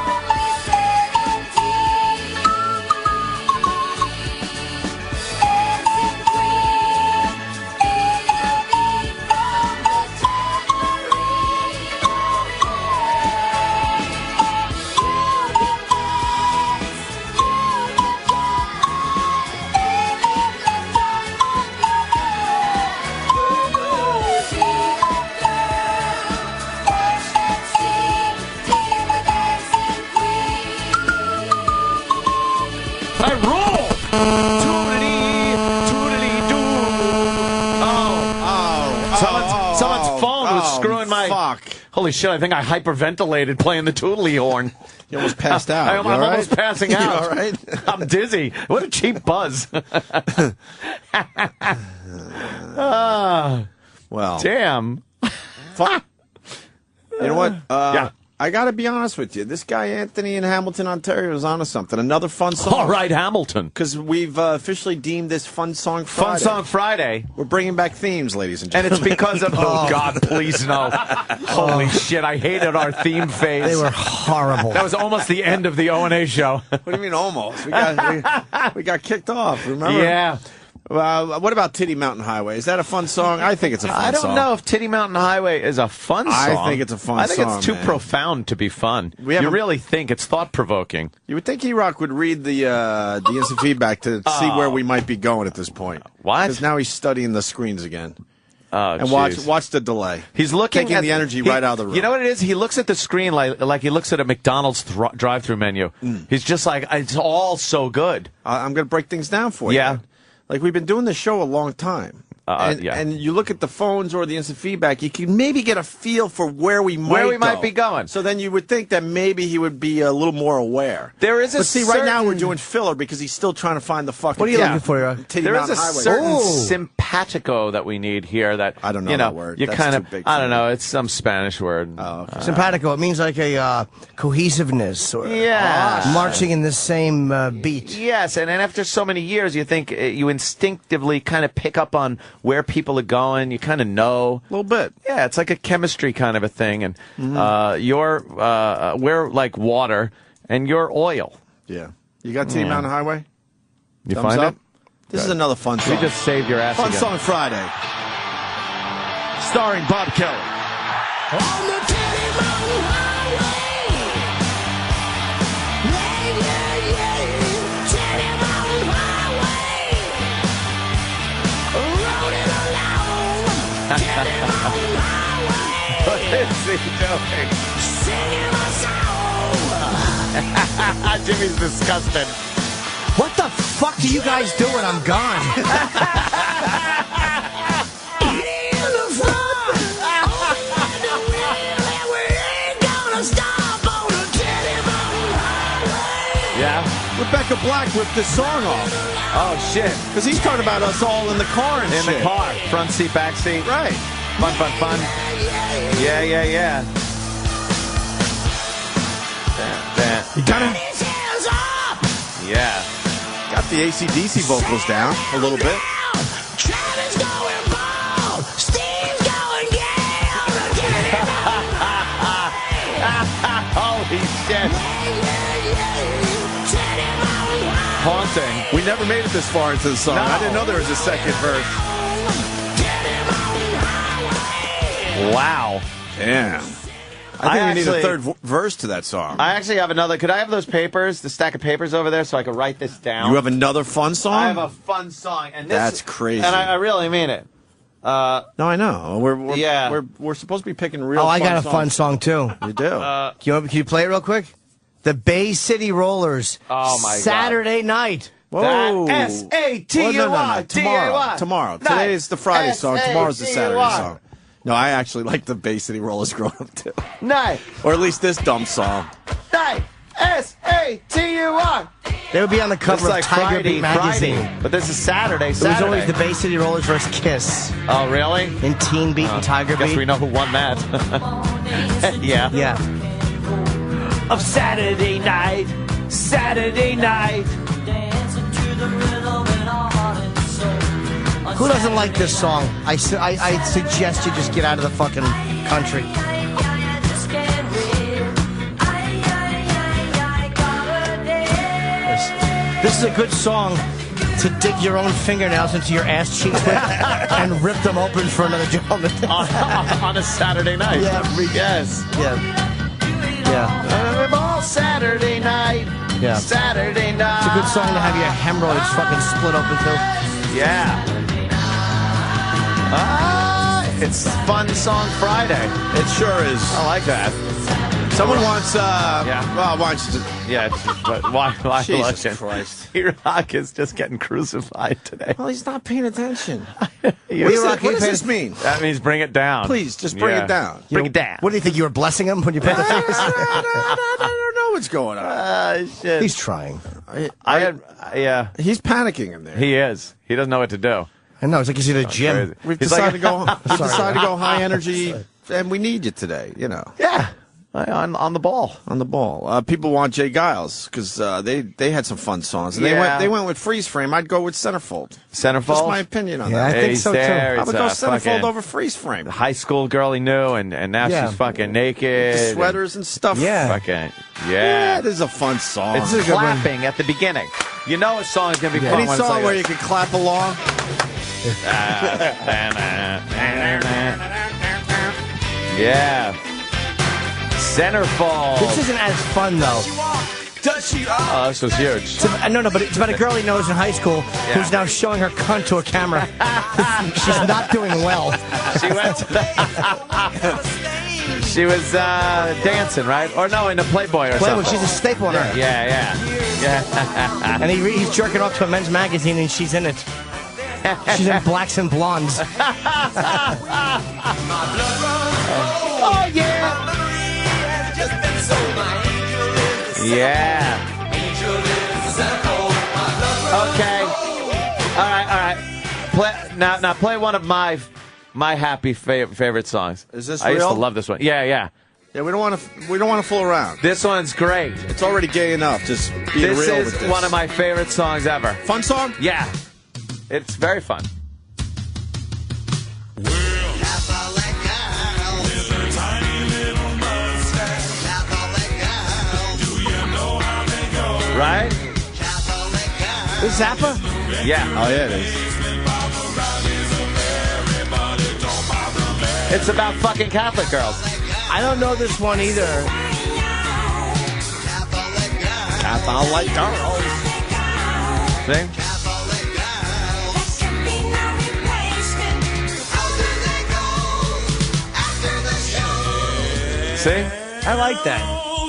I roll! Toodly-doo! Someone's phone was screwing my... Fuck. Holy shit, I think I hyperventilated playing the tootly horn. You almost passed out. I'm almost passing out. You all right? I'm dizzy. What a cheap buzz. Well. Damn. Fuck. You know what? Yeah. I got to be honest with you. This guy, Anthony in Hamilton, Ontario, is onto something. Another fun song. All right, Hamilton. Because we've officially deemed this Fun Song Friday. Fun Song Friday. We're bringing back themes, ladies and And gentlemen. it's because of... Oh, God, please no. Holy shit, I hated our theme phase. They were horrible. That was almost the end of the O&A show. What do you mean almost? We got kicked off, remember? Yeah. What about Titty Mountain Highway? Is that a fun song? I think it's a fun song. I don't know if Titty Mountain Highway is a fun song. I think it's a fun song. I think it's too man. profound to be fun. You really think it's thought-provoking. You would think E-Rock would read the instant feedback to see where we might be going at this point. What? Because now he's studying the screens again. Oh, and geez. watch the delay. He's looking taking at the energy right out of the room. You know what it is? He looks at the screen like he looks at a McDonald's drive-through menu. He's just like, it's all so good. I'm going to break things down for you. Yeah. Like, we've been doing this show a long time. And you look at the phones or the instant feedback, you can maybe get a feel for where we might be going. So then you would think that maybe he would be a little more aware. There is a But see, right now we're doing filler because he's still trying to find the fucking... What are you looking for? Titty There is Mountain a Highway. certain simpatico that we need here that, I don't know that word. You That's kind too of, big I for don't me. know, it's some Spanish word. Oh, okay. Simpatico. It means like a cohesiveness or marching in the same beat. Yes, and after so many years, you think you instinctively kind of pick up on where people are going. You kind of know a little bit. Yeah, it's like a chemistry kind of a thing, and we're like water, and you're oil. Yeah, you got Titty Mountain Highway. You Thumbs find up? it? This is another fun song. We just saved your ass. Fun again. Song Friday, starring Bob Kelly. On the Titty Mountain Highway. Yeah, yeah, yeah. Titty Mountain Highway. Rolling along. Titty Mountain Highway. What is he doing? Singing a song. Jimmy's disgusted. What the fuck do you guys do when I'm gone? Eddie in the front. Open the wheel and we ain't gonna stop on the Titty Mountain Highway. Yeah. Rebecca Black ripped this song off. Oh shit. Because he's talking about us all in the car and In shit. the car, front seat, back seat. Right. Fun, fun, fun. Yeah, yeah, yeah. You got him? His hands up. Yeah. Got the AC/DC vocals down a little bit. Travis going bald. Steve's going gay on the Titty Mountain Highway. Holy shit. Titty Mountain Highway. Haunting. We never made it this far into the song. No. I didn't know there was a second verse. Titty Mountain Highway. Wow. Damn. I think we need a third verse to that song. I actually have another. Could I have those papers, the stack of papers over there, so I could write this down? You have another fun song? I have a fun song, and this That's crazy. And I really mean it. No, I know. We're supposed to be picking real. I got a songs. fun song too. You do. Can you play it real quick? The Bay City Rollers. Oh my God. Saturday night. Whoa. S-A-T-U-Y. Tomorrow. Today is the Friday song. Tomorrow's the Saturday song. No, I actually like the Bay City Rollers growing up too. Night. Or at least this dumb song. Night. S-A-T-U-Y. They would be on the cover of like Tiger Beat magazine. Friday, but this is Saturday. It was always the Bay City Rollers versus Kiss. Oh, really? In Teen Beat and Tiger Beat. Guess we know who won that. Yeah. Yeah. Of Saturday night. Who doesn't like this song? I suggest you just get out of the fucking country. This is a good song to dig your own fingernails into your ass cheeks with and rip them open for another gentleman. on a Saturday night. Yeah. Yes. Yeah. All Saturday night. Yeah. Saturday night. It's a good song to have your hemorrhoids fucking split open to. Yeah. It's Fun Song Friday. It sure is. I like that. Someone wants, Yeah. well, wants to... Yeah, why Jesus listen? Christ. T-Rock is just getting crucified today. Well, he's not paying attention. What What does this mean? That means bring it down. Please, just bring it down. Bring it down. What do you think? You were blessing him when you put the fingers? I don't know what's going on. Shit. He's trying. Yeah. He's panicking in there. He is. He doesn't know what to do. I know. It's like he's at a gym. Crazy. We've He's decided like- to go high energy, and we need you today, you know. Yeah. On the ball. On the ball. People want Jay Giles because they had some fun songs. And Yeah. they went with Freeze Frame. I'd go with Centerfold. Centerfold? Just my opinion on Yeah, I that. think so too. I would go It's a Centerfold fucking over Freeze Frame. high school girl he knew, and now Yeah. she's fucking naked. The sweaters and stuff. Yeah. Fucking, Yeah, this is a fun song. It's clapping at the beginning. You know a song is going to be fun Any when it's song like where this. you can clap along. Yeah. Centerfold. This isn't as fun though. Oh, this was huge. No, but it's about a girl he knows in high school who's now showing her cunt to a camera. She's not doing well. She went. She was dancing, right? Or no, in a Playboy or Playboy, something. she's a staple in her. Yeah. And he's jerking off to a men's magazine, and she's in it. She's in Blacks and Blondes. Oh, yeah. Yeah. Okay. All right. Now play one of my happy favorite songs. Is this I used real? to love this one. Yeah. Yeah, we don't want to fool around. This one's great. It's already gay enough. Just being This real is with this. one of my favorite songs ever. Fun song? Yeah. It's very fun. Right? Is Zappa? Yeah. Oh yeah, it is. It's about fucking Catholic girls. I don't know this one either. Catholic girls. See? See? I like that.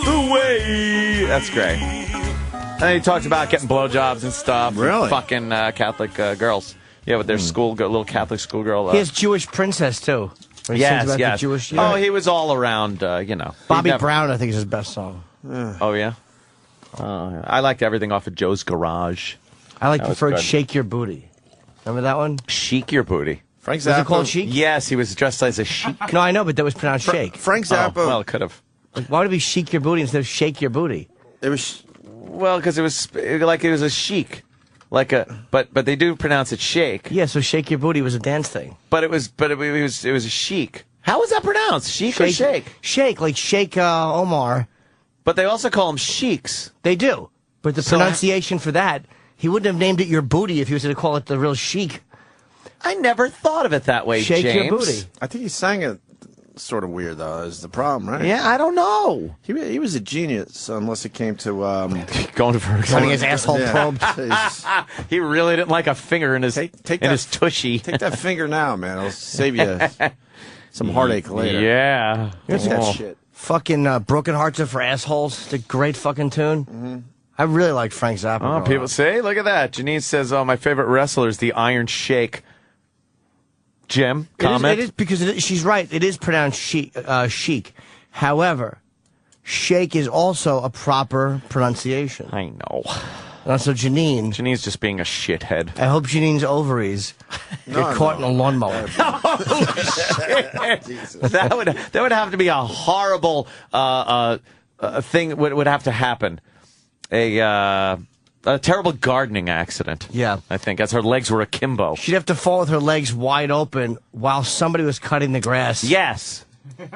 Away. That's great. And he talks about getting blowjobs and stuff. Really? With fucking Catholic girls. Yeah, with their little Catholic schoolgirl. He has Jewish Princess too. Where he sings about the Jewish. Oh, he was all around. Bobby Brown, I think, is his best song. Oh yeah. I liked everything off of Joe's Garage. I That was preferred good. "Shake Your Booty." Remember that one? Chic Your Booty. Frank Zappa. Was it called Chic? Yes, he was dressed as a chic. No, I know, but that was pronounced Shake. Frank Zappa. Oh, well, it could have. Why would it be "Shake Your Booty" instead of "Shake Your Booty"? It was. Well, because it was like it was a chic, like a. But they do pronounce it shake. Yeah, so "Shake Your Booty" was a dance thing. But it was a chic. How was that pronounced? Chic or shake? Shake, like Sheikh Omar. But they also call them sheiks. They do. But the So pronunciation for that, he wouldn't have named it "Your Booty" if he was going to call it the real chic. I never thought of it that way, Shake James. Your Booty. I think he sang it sort of weird though. Is the problem, right? Yeah, I don't know. He was a genius unless it came to Going for Having his asshole probed. He really didn't like a finger in his his tushy. Take that finger now, man. It'll save you some heartache later. Yeah. Here's that Oh. shit. Fucking Broken Hearts Are for Assholes. It's a great fucking tune. Mm-hmm. I really like Frank Zappa. Oh, growing people up. say, look at that. Janine says, "Oh, my favorite wrestler is the Iron Shake." Jim, comment. It is because she's right. It is pronounced chic. However, shake is also a proper pronunciation. I know. So Janine. Janine's just being a shithead. I hope Janine's ovaries get caught in a lawnmower. That would have to be a horrible thing. Would have to happen. A terrible gardening accident. Yeah. I think, as her legs were akimbo. She'd have to fall with her legs wide open while somebody was cutting the grass. Yes.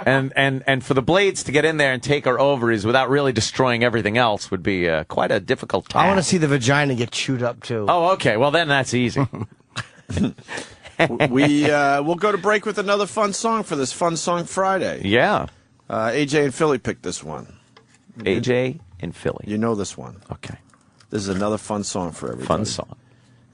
And for the blades to get in there and take her ovaries without really destroying everything else would be quite a difficult task. I want to see the vagina get chewed up, too. Oh, okay. Well, then that's easy. We'll go to break with another fun song for this Fun Song Friday. Yeah. AJ and Philly picked this one. AJ and Philly. You know this one. Okay. This is another fun song for everybody. Fun song.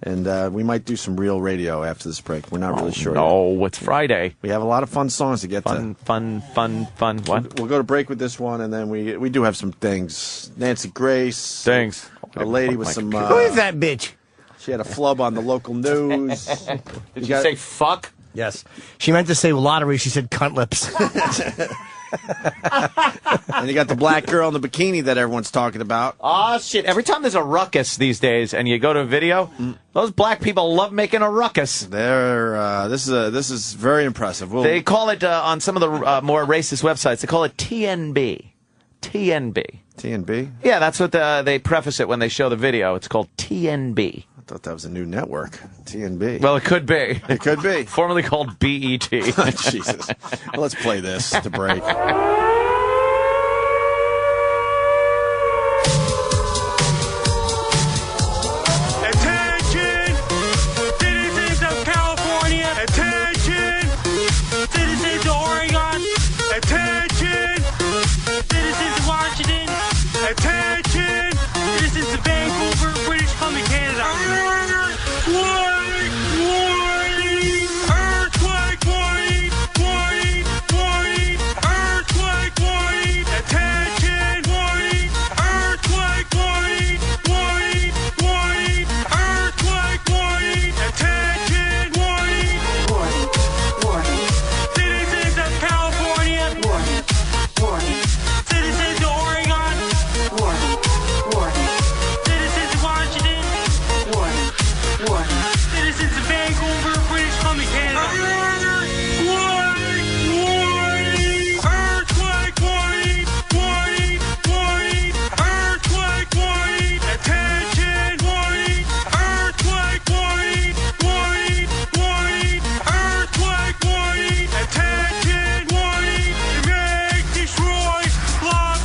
And we might do some real radio after this break. We're not really sure. No, it's Friday. We have a lot of fun songs to get to. Fun. What? We'll go to break with this one, and then we do have some things. Nancy Grace. Things. A lady with some... Who is that bitch? She had a flub on the local news. Did you say fuck? Yes. She meant to say lottery. She said cunt lips. And you got the black girl in the bikini that everyone's talking about. Oh, shit. Every time there's a ruckus these days and you go to a video, those black people love making a ruckus. This is very impressive. They call it, on some of the more racist websites, they call it TNB. TNB. TNB? Yeah, that's what they preface it when they show the video. It's called TNB. I thought that was a new network. TNB. Well, it could be. It could be. Formerly called BET. Jesus. Well, let's play this to break. Attention, citizens of California. Attention, citizens of Oregon. Attention, citizens of Washington. Attention, citizens of Vancouver, British Columbia, Canada. Warning, warning, earthquake warning, warning, warning, earthquake warning. Attention, warning, earthquake warning, warning, warning, earthquake warning. Attention, warning, warning, warning. Citizens of California, warning, warning. Citizens of Oregon, warning, warning. Citizens of Washington, warning, warning. Citizens of Vancouver, British Columbia, Canada. Warning, warning, earthquake warning, warning, warning, earthquake warning. Attention, warning, earthquake warning, warning, warning, earthquake warning. Attention, warning, erect, destroy, block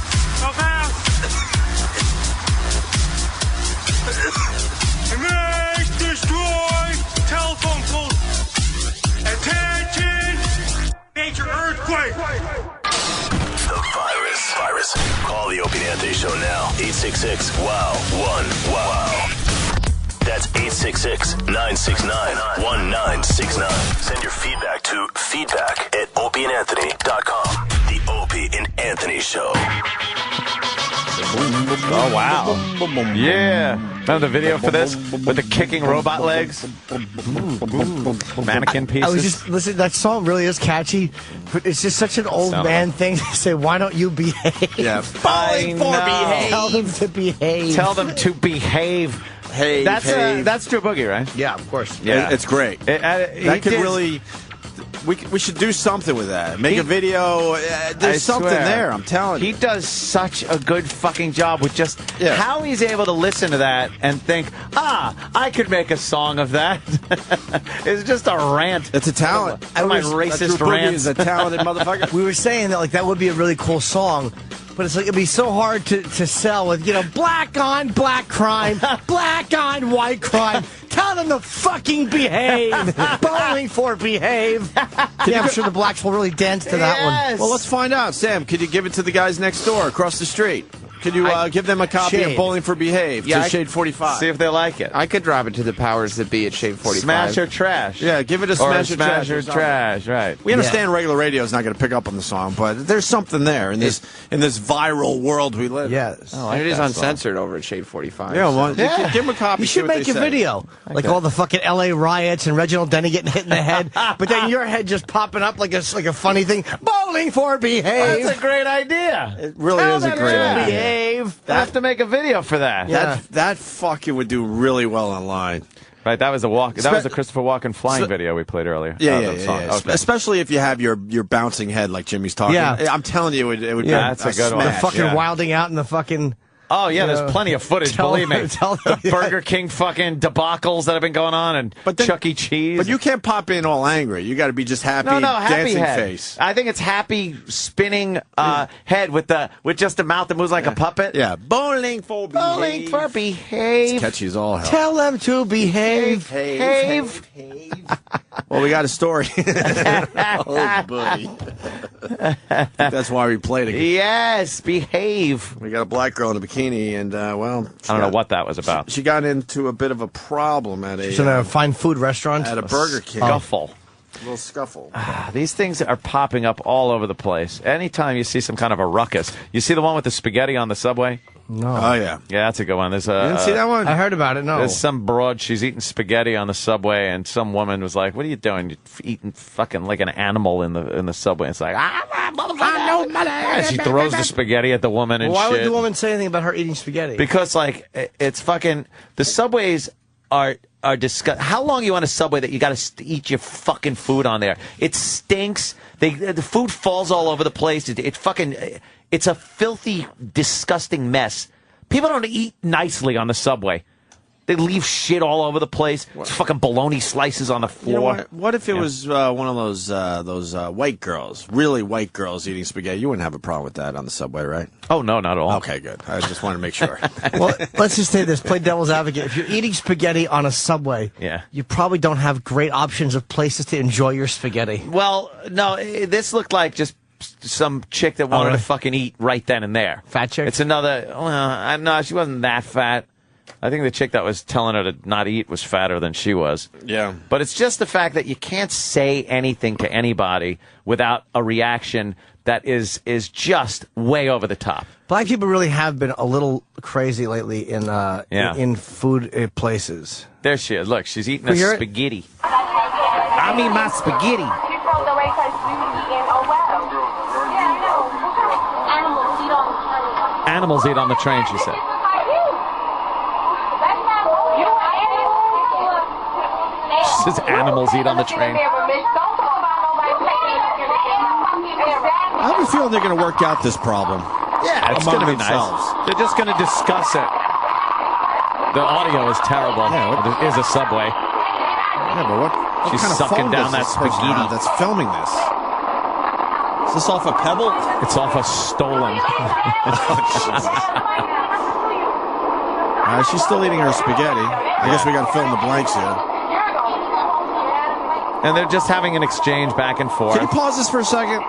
of house. Erect, destroy, telephone pole. Attention, major earthquake. The virus. Call the Opie Anthony Show now. 866-WOW-1-WOW. That's 866-969-1969. Send your feedback to feedback@opieandanthony.com. The Opie and Anthony Show. Oh, wow. Yeah. Remember the video for this? With the kicking robot legs? Mannequin pieces? I was just listening. That song really is catchy, but it's just such an old man thing to say, why don't you behave? Yeah. I know. Tell them to behave. Tell them to behave. Hey, That's Joe Boogie, right? Yeah, of course. Yeah, it's great. That could really... We should do something with that. Make a video. There's something there, I'm telling you. He does such a good fucking job with just how he's able to listen to that and think, I could make a song of that. It's just a rant. It's a talent. My racist rant is a talented motherfucker. We were saying that that would be a really cool song, but it's it'd be so hard to sell with black on black crime, black on white crime. Tell them to fucking behave. Bowling for behave. Yeah, I'm sure the blacks will really dance to that one. Well, let's find out. Sam, could you give it to the guys next door, across the street? Could you give them a copy of Bowling for Behave to Shade 45? See if they like it. I could drop it to the powers that be at Shade 45. Smash or trash. Yeah, give it a smash or trash. Smash or trash, right. We understand regular radio is not going to pick up on the song, but there's something there in this viral world we live in. Yes. And it is uncensored over at Shade 45. Yeah, well, give them a copy. You should make a video. Like all the fucking L.A. riots and Reginald Denny getting hit in the head, but then your head just popping up like a funny thing. Bowling for Behave. That's a great idea. It really is a great idea. behave. I have to make a video for that. That fucking would do really well online. Right, that was the Christopher Walken flying video we played earlier. Yeah, Okay. Especially if you have your bouncing head like Jimmy's talking. Yeah. I'm telling you, it would be that's a good one. The fucking wilding out in the fucking... Oh, yeah, there's plenty of footage, believe me. The Burger King fucking debacles that have been going on and Chuck E. Cheese. But you can't pop in all angry. You got to be just happy, happy dancing head. face. I think it's happy spinning head with just a mouth that moves like a puppet. Yeah, bowling for behave. Bowling for behave. It's catchy as all hell. Tell them to behave. Behave. Well, we got a story. Oh, buddy. I think that's why we played it. Yes, behave. We got a black girl in a bikini, and, well... I don't know what that was about. She got into a bit of a problem at She's in a fine food restaurant. At a Burger King. Scuffle. A little scuffle. These things are popping up all over the place. Anytime you see some kind of a ruckus. You see the one with the spaghetti on the subway? No. Oh, yeah. Yeah, that's a good one. There's You didn't see that one? I heard about it, no. There's some broad, she's eating spaghetti on the subway, and some woman was like, what are you doing? You're eating fucking like an animal in the subway. It's like, and she throws the spaghetti at the woman and Why shit. would the woman say anything about her eating spaghetti? Because, like, it's fucking, the subways are disgusting. How long are you on a subway that you got to eat your fucking food on there? It stinks. The food falls all over the place. It's a filthy, disgusting mess. People don't eat nicely on the subway. They leave shit all over the place. It's fucking bologna slices on the floor. You know what if it was one of those white girls, really white girls eating spaghetti? You wouldn't have a problem with that on the subway, right? Oh, no, not at all. Okay, good. I just wanted to make sure. Well, let's just say this, play devil's advocate. If you're eating spaghetti on a subway, you probably don't have great options of places to enjoy your spaghetti. Well, no, this looked like just some chick that wanted to fucking eat right then and there. Fat chick? It's another, no, she wasn't that fat. I think the chick that was telling her to not eat was fatter than she was. Yeah. But it's just the fact that you can't say anything to anybody without a reaction that is just way over the top. Black people really have been a little crazy lately in food places. There she is. Look, she's eating a hear it? spaghetti. I mean my spaghetti. Animals eat on the train, she said. She says animals eat on the train. I have a feeling they're going to work out this problem. Yeah, it's going to be themselves. nice. They're just going to discuss it. The audio is terrible. Yeah, It is a subway. Yeah, but what She's kind of sucking phone down does that this person spaghetti. have that's filming this? Is this off a Pebble? It's off a stolen. She's still eating her spaghetti. I guess we got to fill in the blanks here. And they're just having an exchange back and forth. Can you pause this for a second,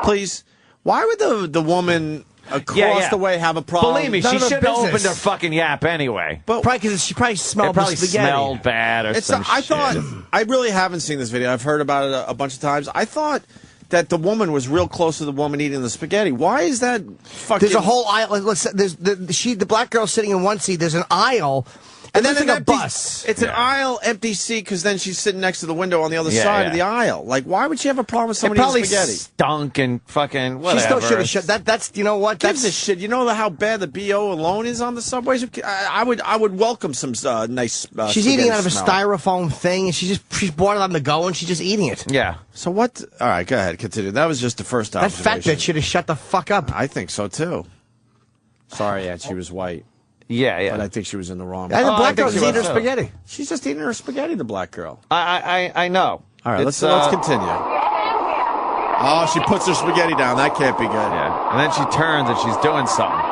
please? Why would the woman across the way have a problem? Believe me, None she of her should have business. opened her fucking yap anyway. But probably because she probably smelled It probably the spaghetti. smelled bad or some I shit. thought I really haven't seen this video. I've heard about it a bunch of times. I thought that the woman was real close to the woman eating the spaghetti. Why is that fucking... There's a whole aisle. There's the black girl sitting in one seat. There's an aisle. And then it's like an a bus. It's an aisle, empty seat, because then she's sitting next to the window on the other side of the aisle. Like, why would she have a problem with It somebody probably eating spaghetti? stunk and fucking whatever. She still should have shut. That's you know what? Gives a shit. You know how bad the BO alone is on the subways. I would welcome some nice. She's eating it out of a smell. styrofoam thing, and she's bought it on the go, and she's just eating it. Yeah. So what? All right, go ahead, continue. That was just the first That observation. fat bitch should have shut the fuck up. I think so too. Sorry, Aunt, she was white. Yeah. But I think she was in the wrong. And the black girl's eating her spaghetti. She's just eating her spaghetti. The black girl. I know. All right, let's continue. Oh, she puts her spaghetti down. That can't be good. Yeah. And then she turns and she's doing something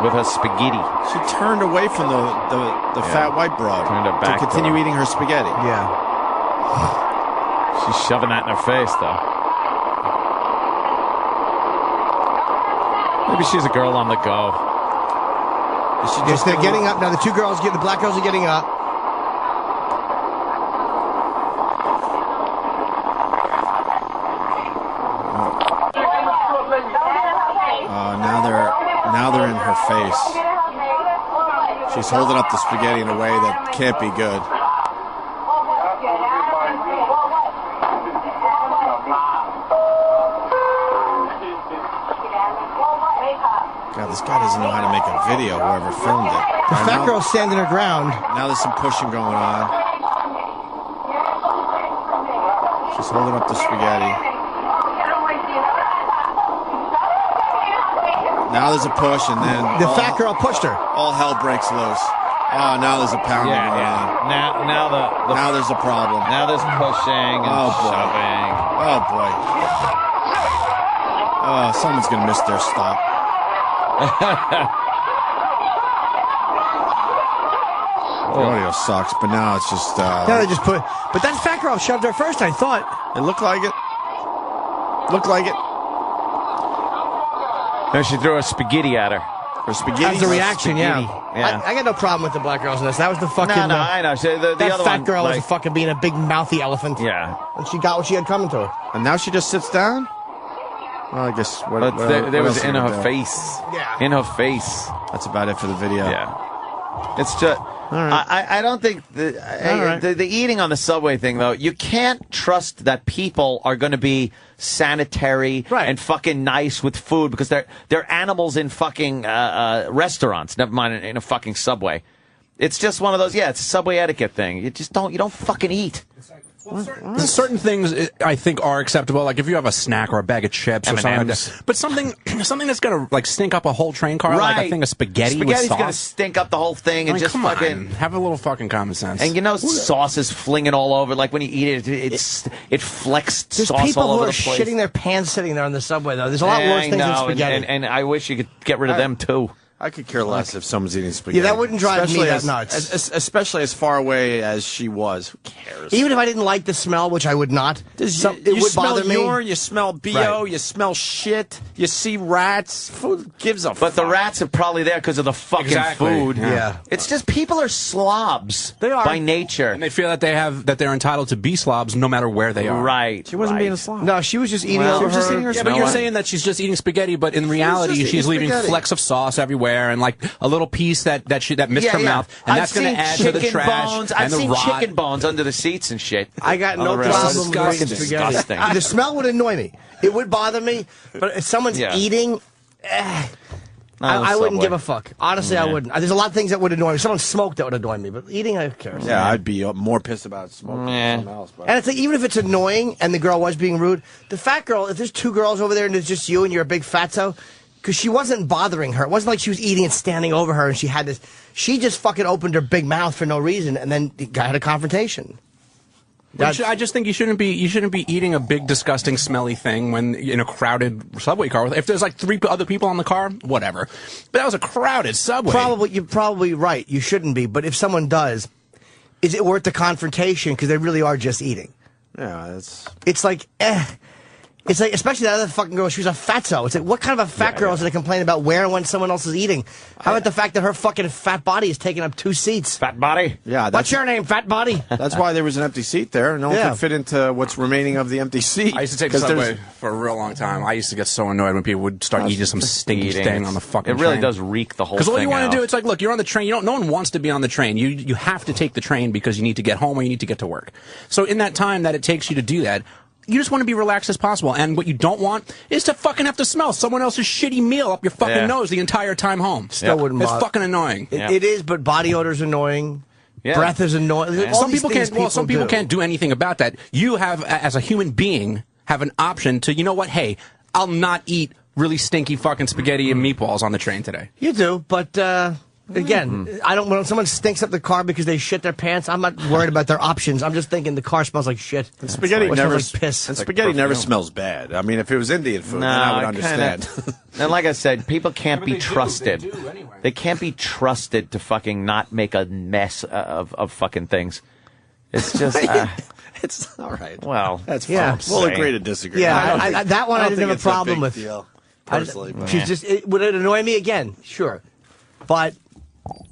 with her spaghetti. She turned away from the fat white broad Turned her back to continue to her. eating her spaghetti. Yeah. She's shoving that in her face, though. Maybe she's a girl on the go. Yes, they're getting up now. The black girls are getting up. Now they're in her face. She's holding up the spaghetti in a way that can't be good. God, this guy doesn't know how to make a video, whoever filmed it. The fat girl's standing her ground. Now there's some pushing going on. She's holding up the spaghetti. Now there's a push, and then the fat girl pushed her. All hell breaks loose. Oh, now there's a pounding going on. Now there's a problem. Now there's pushing and shoving. Oh boy. Oh, someone's gonna miss their stop. The audio sucks, but now it's just. Now they just put. But that fat girl shoved her first. I thought it looked like it. Looked like it. Then she threw a spaghetti at her. Her spaghetti. That was the reaction. Spaghetti. Yeah. I got no problem with the black girls in this. That was the fucking. No, I know. The that other fat one, girl like, was fucking being a big mouthy elephant. Yeah. And she got what she had coming to her. And now she just sits down. Well, I guess. But there was in her face. Yeah. In her face. That's about it for the video. Yeah. It's just. I don't think the eating on the subway thing, though, you can't trust that people are going to be sanitary and fucking nice with food because they're animals in fucking restaurants, never mind in a fucking subway. It's just one of those, it's a subway etiquette thing. You don't fucking eat. Certain things I think are acceptable, like if you have a snack or a bag of chips or something like that. But something that's gonna like stink up a whole train car, like a thing of spaghetti with sauce. Spaghetti's gonna stink up the whole thing and just come fucking on. Have a little fucking common sense. And sauce is flinging all over. Like when you eat it flecks sauce all over the place. There's people who are shitting their pants sitting there on the subway, though. There's a lot worse things than spaghetti. And I wish you could get rid of them too. I could care less if someone's eating spaghetti. Yeah, that wouldn't drive me that nuts. Especially as far away as she was. Who cares? Even if I didn't like the smell, which I would not, it would bother me. You smell BO, you smell shit, you see rats. Food gives a fuck. But the rats are probably there because of the fucking food. Yeah. It's just people are slobs. They are. By nature. And they feel that they're entitled to be slobs no matter where they are. Right. She wasn't being a slob. No, she was just eating over her. Yeah, but you're saying that she's just eating spaghetti, but in reality she's leaving flecks of sauce everywhere and like a little piece that missed her mouth, and that's going to add to the trash I've and the seen rot. chicken bones under the seats and shit. I got no problem with eating spaghetti. Disgusting. The smell would annoy me. It would bother me, but if someone's eating, I wouldn't give a fuck. Honestly, I wouldn't. There's a lot of things that would annoy me. If someone smoked, that would annoy me, but eating, I care. Yeah, I'd be more pissed about smoking than something else. But. And it's like, even if it's annoying and the girl was being rude, the fat girl, if there's two girls over there and it's just you and you're a big fatso, because she wasn't bothering her. It wasn't like she was eating and standing over her and she had this. She just fucking opened her big mouth for no reason and then had a confrontation. I just think you shouldn't be eating a big, disgusting, smelly thing when in a crowded subway car. If there's like 3 other people on the car, whatever. But that was a crowded subway. You're probably right. You shouldn't be. But if someone does, is it worth the confrontation? Because they really are just eating. Yeah, it's like, It's like, especially that other fucking girl, she was a fatso. It's like, what kind of a fat girl is going to complain about where and when someone else is eating? How about the fact that her fucking fat body is taking up 2 seats? Fat body? Yeah. What's your name, fat body? That's why there was an empty seat there. No one could fit into what's remaining of the empty seat. I used to take the subway for a real long time. I used to get so annoyed when people would start eating some stinky thing on the fucking train. It really does reek the whole thing. Because all you want to do, it's like, look, you're on the train. No one wants to be on the train. You have to take the train because you need to get home or you need to get to work. So in that time that it takes you to do that, you just want to be relaxed as possible. And what you don't want is to fucking have to smell someone else's shitty meal up your fucking nose the entire time home. Still wouldn't bother. It's fucking annoying. It is, but body odor's annoying. Yeah. Breath is annoying. Yeah. Some people can't do anything about that. You have, as a human being, have an option to, you know what, hey, I'll not eat really stinky fucking spaghetti and meatballs on the train today. You do, but again, I don't. When someone stinks up the car because they shit their pants, I'm not worried about their options. I'm just thinking the car smells like shit. And spaghetti never smells like piss. And spaghetti never smells bad. I mean, if it was Indian food, then I would understand. And like I said, people can't be trusted. They can't be trusted to fucking not make a mess of fucking things. It's just. It's all right. Well, that's fine. We'll agree to disagree. Yeah, that one I didn't have a problem with. Personally, would it annoy me again? Sure, but.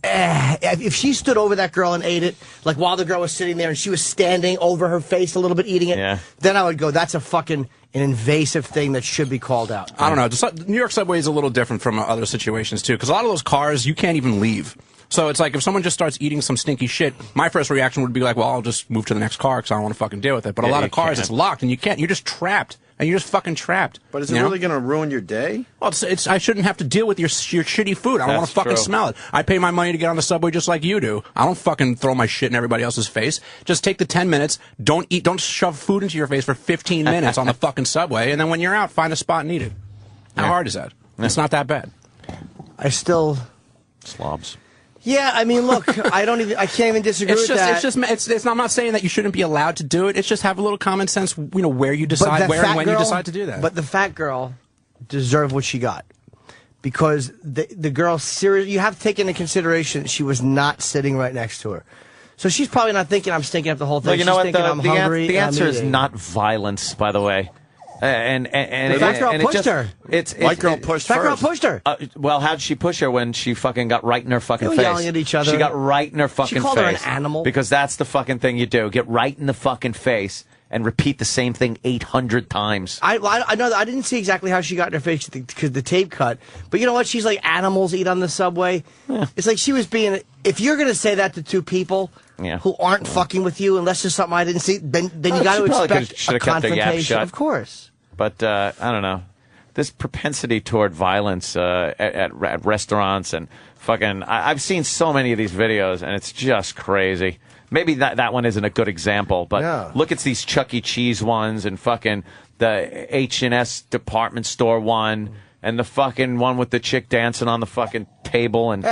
If she stood over that girl and ate it, like while the girl was sitting there and she was standing over her face a little bit eating it, then I would go, that's an invasive thing that should be called out. I don't know. The New York subway is a little different from other situations, too, because a lot of those cars, you can't even leave. So it's like if someone just starts eating some stinky shit, my first reaction would be like, well, I'll just move to the next car because I don't want to fucking deal with it. But a lot of cars, it's locked and you can't. You're just trapped. and you're just fucking trapped. But is it really going to ruin your day? Well, I shouldn't have to deal with your shitty food. I don't want to fucking smell it. I pay my money to get on the subway just like you do. I don't fucking throw my shit in everybody else's face. Just take the 10 minutes. Don't shove food into your face for 15 minutes on the fucking subway, and then when you're out, find a spot and eat it. How hard is that? It's not that bad. Slobs. Yeah, I mean, look, I can't even disagree with that. I'm not saying that you shouldn't be allowed to do it. It's just have a little common sense, where you decide, where and when you decide to do that. But the fat girl deserved what she got. Because the girl, seriously, you have to take into consideration she was not sitting right next to her. So she's probably not thinking I'm stinking up the whole thing. Well, you know what? I'm hungry. The answer is not violence, by the way. And the fat girl pushed her. White girl pushed Fat girl pushed her. Well, how'd she push her when she fucking got right in her fucking They were face? yelling at each other. She got right in her fucking face. She called her an animal. Because that's the fucking thing you do. Get right in the fucking face and repeat the same thing 800 times. I know. I didn't see exactly how she got in her face because the tape cut. But you know what? She's like, animals eat on the subway. Yeah. It's like she was being. If you're going to say that to two people who aren't fucking with you, unless there's something I didn't see, then you got to expect a confrontation. Of course. But I don't know. This propensity toward violence at restaurants and fucking. I've seen so many of these videos, and it's just crazy. Maybe that one isn't a good example, but look at these Chuck E. Cheese ones and fucking the H&S department store one and the fucking one with the chick dancing on the fucking table and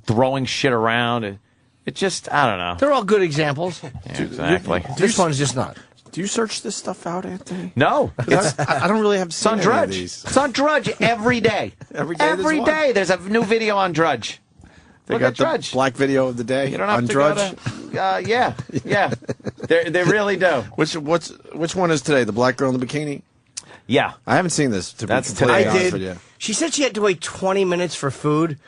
throwing shit around. It just, I don't know. They're all good examples. Yeah, exactly. This one's just not. Do you search this stuff out, Anthony? No. I don't really have seen any of these. It's on Drudge every day. Every day there's a new video on Drudge. They Look got at Drudge. the black video of the day. You don't have on to Drudge. Go to, yeah. They really do. Which one is today? The black girl in the bikini? Yeah. I haven't seen this. That's today. I did. She said she had to wait 20 minutes for food,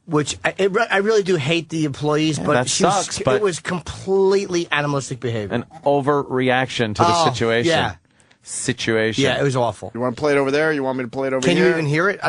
which I really do hate the employees, but that sucks, but it was completely animalistic behavior. An overreaction to the situation. Yeah. Yeah, it was awful. You want to play it over there? Or you want me to play it over here? here? Can you even hear it?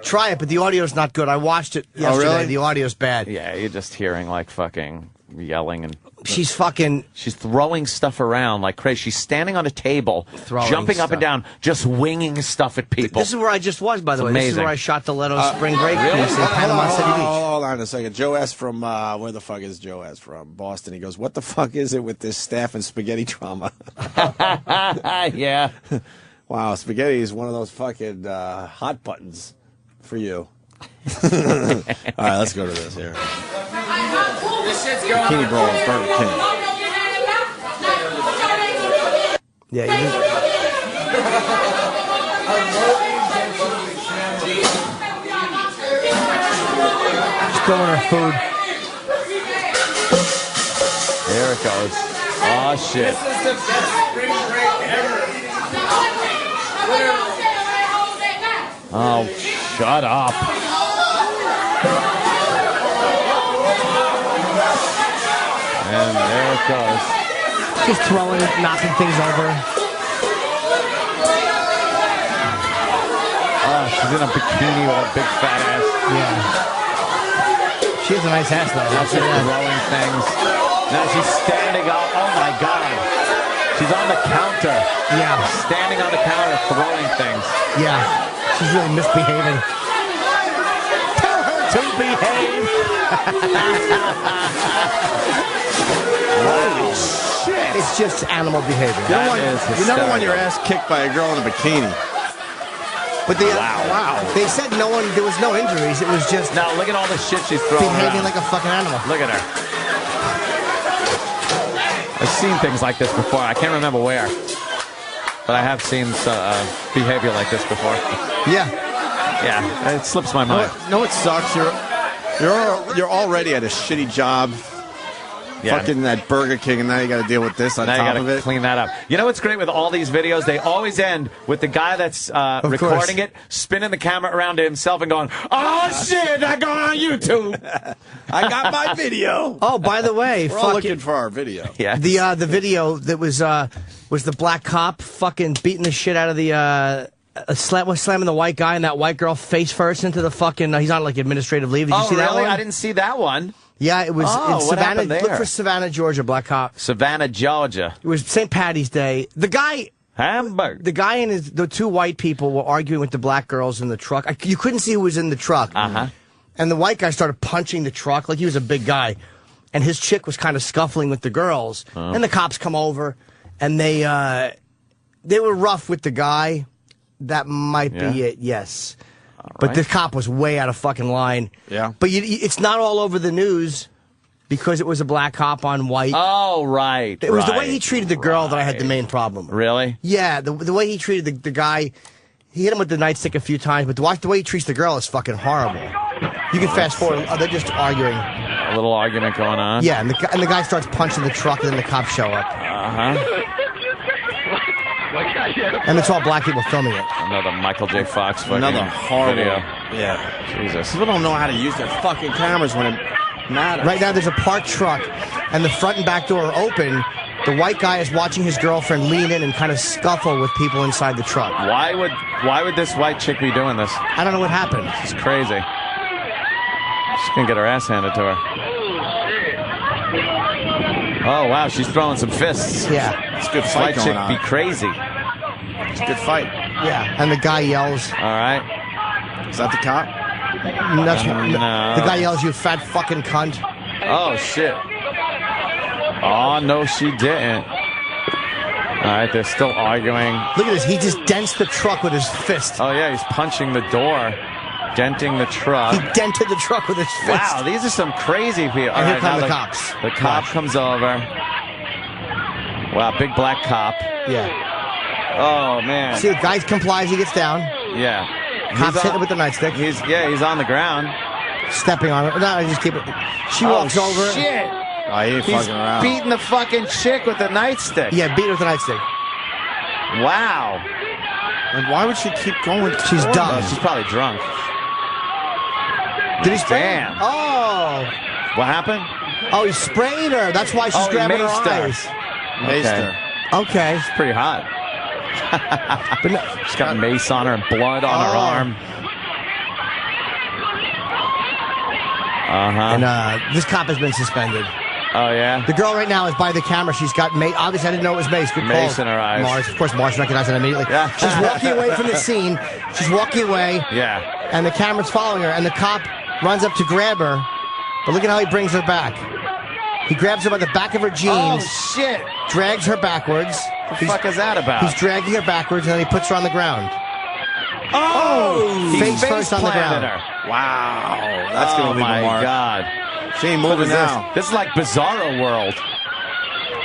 Try it, but the audio's not good. I watched it yesterday. Oh, really? The audio's bad. Yeah, you're just hearing like fucking yelling and she's throwing stuff around like crazy. She's standing on a table, jumping up and down, just winging stuff at people. This is where I just was, by the way. Amazing. This is where I shot the Leto spring break piece in Panama City Beach. Hold on a second. Joe S. from, where the fuck is Joe S. from? Boston. He goes, what the fuck is it with this staff and spaghetti trauma? Yeah. Wow, spaghetti is one of those fucking hot buttons for you. All right, let's go to this here. Bikini Brawl at Burger King. Yeah, just throwing her food. There it goes. Oh, shit. This is the best spring break ever. Oh, shut up. And there it goes. Just throwing, knocking things over. Oh, she's in a bikini with a big fat ass. Yeah. She has a nice ass, though. Now she's throwing things. Now she's standing up. Oh, my God. She's on the counter. Yeah. Standing on the counter throwing things. Yeah. She's really misbehaving. Tell her to behave. Holy shit. It's just animal behavior. You never want your ass kicked by a girl in a bikini. But they said there was no injuries. It was just now look at all the shit she's throwing behaving around. like a fucking animal. Look at her. I've seen things like this before. I can't remember where, but I have seen behavior like this before. Yeah, it slips my mind. No, it sucks. You're already at a shitty job. Yeah. Fucking that Burger King, and now you got to deal with this on now top you of gotta it. Clean that up. You know what's great with all these videos? They always end with the guy that's recording it, spinning the camera around to himself and going, "Oh shit, I got on YouTube. I got my video." Oh, by the way, we're all looking for our video. Yeah. The video that was the black cop fucking beating the shit out of the slamming the white guy and that white girl face first into the fucking. He's on like administrative leave. Did you see that one? I didn't see that one. Yeah, it was in what Savannah. happened there? Look for Savannah, Georgia, black cop. Savannah, Georgia. It was St. Patty's Day. The guy and the two white people were arguing with the black girls in the truck. You couldn't see who was in the truck. And the white guy started punching the truck like he was a big guy. And his chick was kind of scuffling with the girls. And the cops come over, and they were rough with the guy. That might be it, yes. But the cop was way out of fucking line. Yeah. But it's not all over the news because it was a black cop on white. Oh, right. It was the way he treated the girl that I had the main problem with. Really? Yeah, the way he treated the guy. He hit him with the nightstick a few times, but to watch the way he treats the girl is fucking horrible. You can fast forward. They're just arguing. A little argument going on. Yeah, and the guy starts punching the truck, and then the cops show up. And it's all black people filming it. Another Michael J. Fox fucking Another horrible video. Yeah. Jesus. People don't know how to use their fucking cameras when it matters. Right now, there's a parked truck, and the front and back door are open. The white guy is watching his girlfriend lean in and kind of scuffle with people inside the truck. Why would this white chick be doing this? I don't know what happened. It's crazy. She's gonna get her ass handed to her. Oh wow, she's throwing some fists. Yeah, it's a good fight White going chick on. be crazy. It's a good fight. Yeah, and the guy yells. All right. Is that the cop? That's, No. The guy yells, "You fat fucking cunt!" Oh shit. Oh no, she didn't. All right, they're still arguing. Look at this. He just dents the truck with his fist. Oh yeah, he's punching the door, denting the truck. He dented the truck with his fist. Wow, these are some crazy people. And here All right, come now the cops. The cop comes over. Wow, big black cop. Yeah. Oh man. See, the guy complies. He gets down. Yeah. Cops hit him with the nightstick. He's on the ground. Stepping on it. No, I just keep it. She walks over. Shit. Oh, he ain't He's fucking around. beating the fucking chick with the nightstick. Yeah, beat her with the nightstick. Wow. And why would she keep going? She's toward dumb. him? She's probably drunk. Did he spray Damn. her? Oh. What happened? Oh, he sprayed her. That's why she's he grabbing her maced her. eyes. Maced her. Okay. It's pretty hot. But no, She's got mace on her and blood on her arm. And this cop has been suspended. Oh, yeah? The girl right now is by the camera. She's got mace. Obviously, I didn't know it was mace. Good Mace call. in her eyes. Mars, of course, Mars recognized it immediately. Yeah. She's walking away from the scene. She's walking away. Yeah. And the camera's following her. And the cop runs up to grab her. But look at how he brings her back. He grabs her by the back of her jeans. Oh, shit. Drags her backwards. What the fuck is that about? He's dragging her backwards, and then he puts her on the ground. Oh! Face first on the ground. Her. Wow. That's going to leave my a mark. God. She ain't moving now. This is like Bizarro World.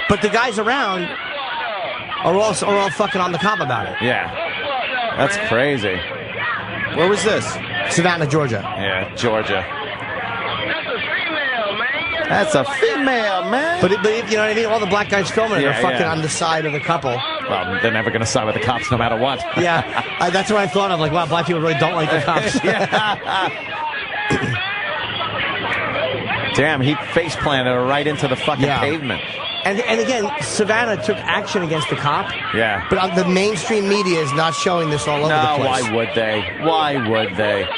But the guys around are all fucking on the cop about it. Yeah. That's crazy. Where was this? Savannah, Georgia. Yeah, Georgia. That's a female, man. But you know what I mean? All the black guys filming it Yeah, are fucking yeah. on the side of the couple. Well, they're never going to side with the cops no matter what. Yeah, that's what I thought of. Like, wow, black people really don't like the cops. Damn, he face planted her right into the fucking pavement. And again, Savannah took action against the cop. Yeah. But the mainstream media is not showing this all over the place. Why would they? Why would they?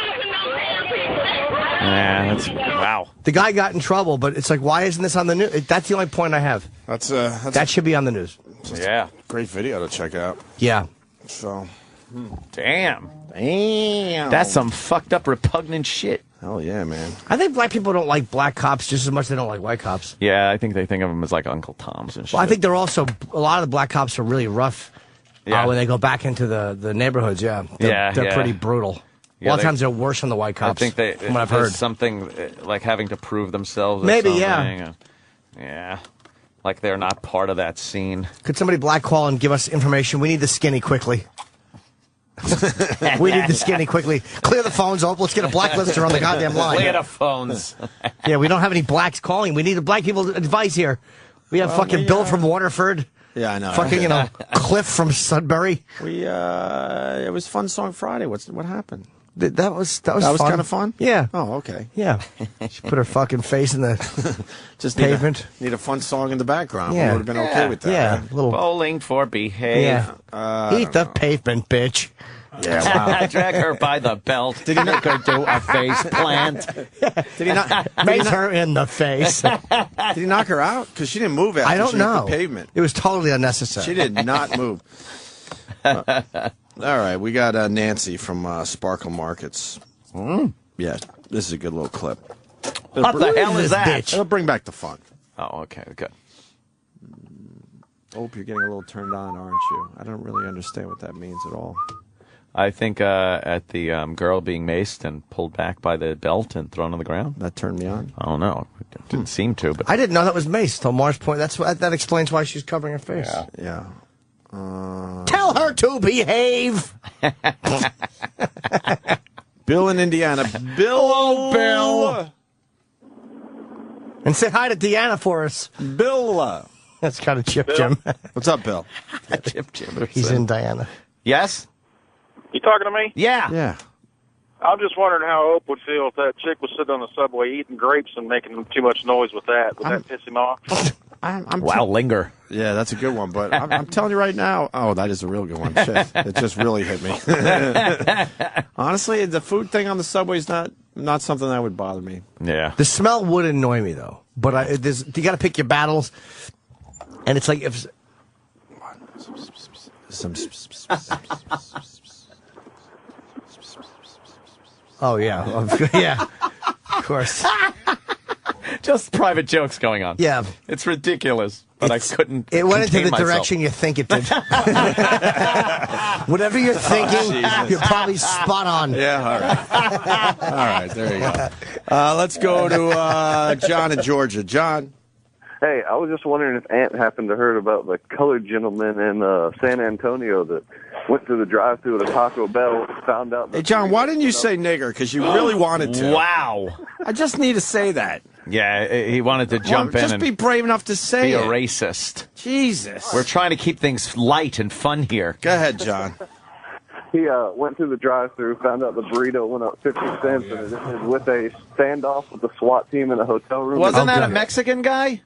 Yeah, that's wow. The guy got in trouble, but it's like, why isn't this on the news? That's the only point I have. That should be on the news. Yeah. Great video to check out. Yeah. So. Damn. That's some fucked up, repugnant shit. Hell yeah, man. I think black people don't like black cops just as much as they don't like white cops. Yeah, I think they think of them as like Uncle Toms and shit. Well, I think they're also, a lot of the black cops are really rough Yeah. when they go back into the neighborhoods, They're pretty brutal. Yeah, a lot of times they're worse than the white cops. I think from what I've there's heard. something like having to prove themselves. Or Maybe, something. Yeah. Like they're not part of that scene. Could somebody black call and give us information? We need the skinny quickly. We need the skinny quickly. Clear the phones open. Let's get a blacklister on the goddamn line. Clear the phones. Yeah, we don't have any blacks calling. We need the black people advice here. We have fucking Bill from Waterford. Yeah, I know. Fucking, Cliff from Sudbury. It was Fun Song Friday. What happened? That was That was fun. kind of fun? Yeah. Oh, okay. Yeah. She put her fucking face in the Just pavement. Need a fun song in the background. Yeah. We would have been okay with that. Yeah. Right? Little Bowling for behave. Yeah. Eat the pavement, bitch. Yeah, wow. Drag her by the belt. Did he make her do a face plant? Did he not? Make her in the face. Did he knock her out? Because she didn't move after I don't she hit know. the pavement. It was totally unnecessary. She did not move. All right, we got Nancy from Sparkle Markets. Yeah, this is a good little clip. What the hell is that? Bitch. It'll bring back the fun. Oh, okay, good. Hope you're getting a little turned on, aren't you? I don't really understand what that means at all. I think at the girl being maced and pulled back by the belt and thrown on the ground. That turned me on. I don't know. It didn't seem to, but I didn't know that was mace till Mars point. That explains why she's covering her face. Yeah. Tell her to behave. Bill in Indiana. Bill. Bill. And say hi to Deanna for us. Bill. That's kind of Chip Bill? Jim. What's up, Bill? Chip Jim. He's in Diana. Yes? You talking to me? Yeah. Yeah. I'm just wondering how Ope would feel if that chick was sitting on the subway eating grapes and making too much noise with that. Would that piss him off? Wow, linger. Yeah, that's a good one. But I'm telling you right now. Oh, that is a real good one. Shit, it just really hit me. Honestly, the food thing on the subway is not something that would bother me. Yeah. The smell would annoy me though. But you got to pick your battles, and it's like if. Oh yeah, yeah, of course. Just private jokes going on. Yeah. It's ridiculous, but I couldn't. It went into the contain myself. direction you think it did. Whatever you're thinking, you're probably spot on. Yeah, all right. All right, there you go. Let's go to John in Georgia. John. Hey, I was just wondering if Ant happened to heard about the colored gentleman in San Antonio that went to the drive-thru at a Taco Bell, found out. Hey, John, why didn't you say nigger? Because you really wanted to. Wow. I just need to say that. Yeah, he wanted to jump in just and be brave enough to say be a it. racist. Jesus. We're trying to keep things light and fun here. Go ahead, John. He went to the drive-thru, found out the burrito went up 50 cents, and it was with a standoff with the SWAT team in a hotel room. Wasn't that a Mexican guy?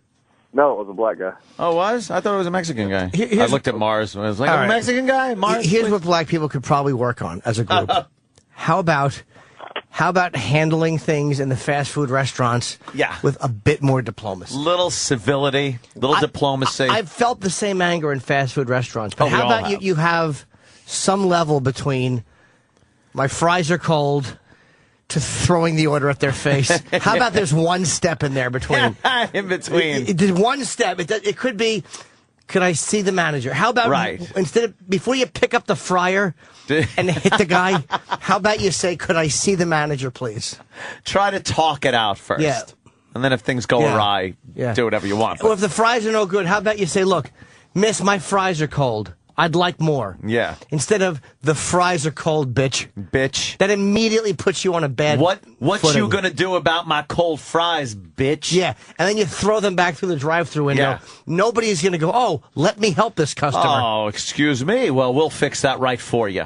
No, it was a black guy. Oh, it was? I thought it was a Mexican guy. I Here's- looked at Mars and I was like, All a right. Mexican guy? Mars? Here's what black people could probably work on as a group. How about handling things in the fast food restaurants with a bit more diplomacy? Little civility, little diplomacy. I've felt the same anger in fast food restaurants. But Oh, we how all about have. you have some level between my fries are cold to throwing the order at their face? How about there's one step in there between? In between. There's one step. It could be, could I see the manager? How about instead of, before you pick up the fryer and hit the guy, how about you say, could I see the manager, please? Try to talk it out first. Yeah. And then if things go Yeah. awry, Yeah. do whatever you want. Or if the fries are no good, how about you say, look, miss, my fries are cold. I'd like more. Yeah. Instead of the fries are cold, bitch. Bitch. That immediately puts you on a bad What footing. you gonna do about my cold fries, bitch? Yeah, and then you throw them back through the drive-thru window. Yeah. Nobody's going to go, oh, let me help this customer. Oh, excuse me. Well, we'll fix that right for you.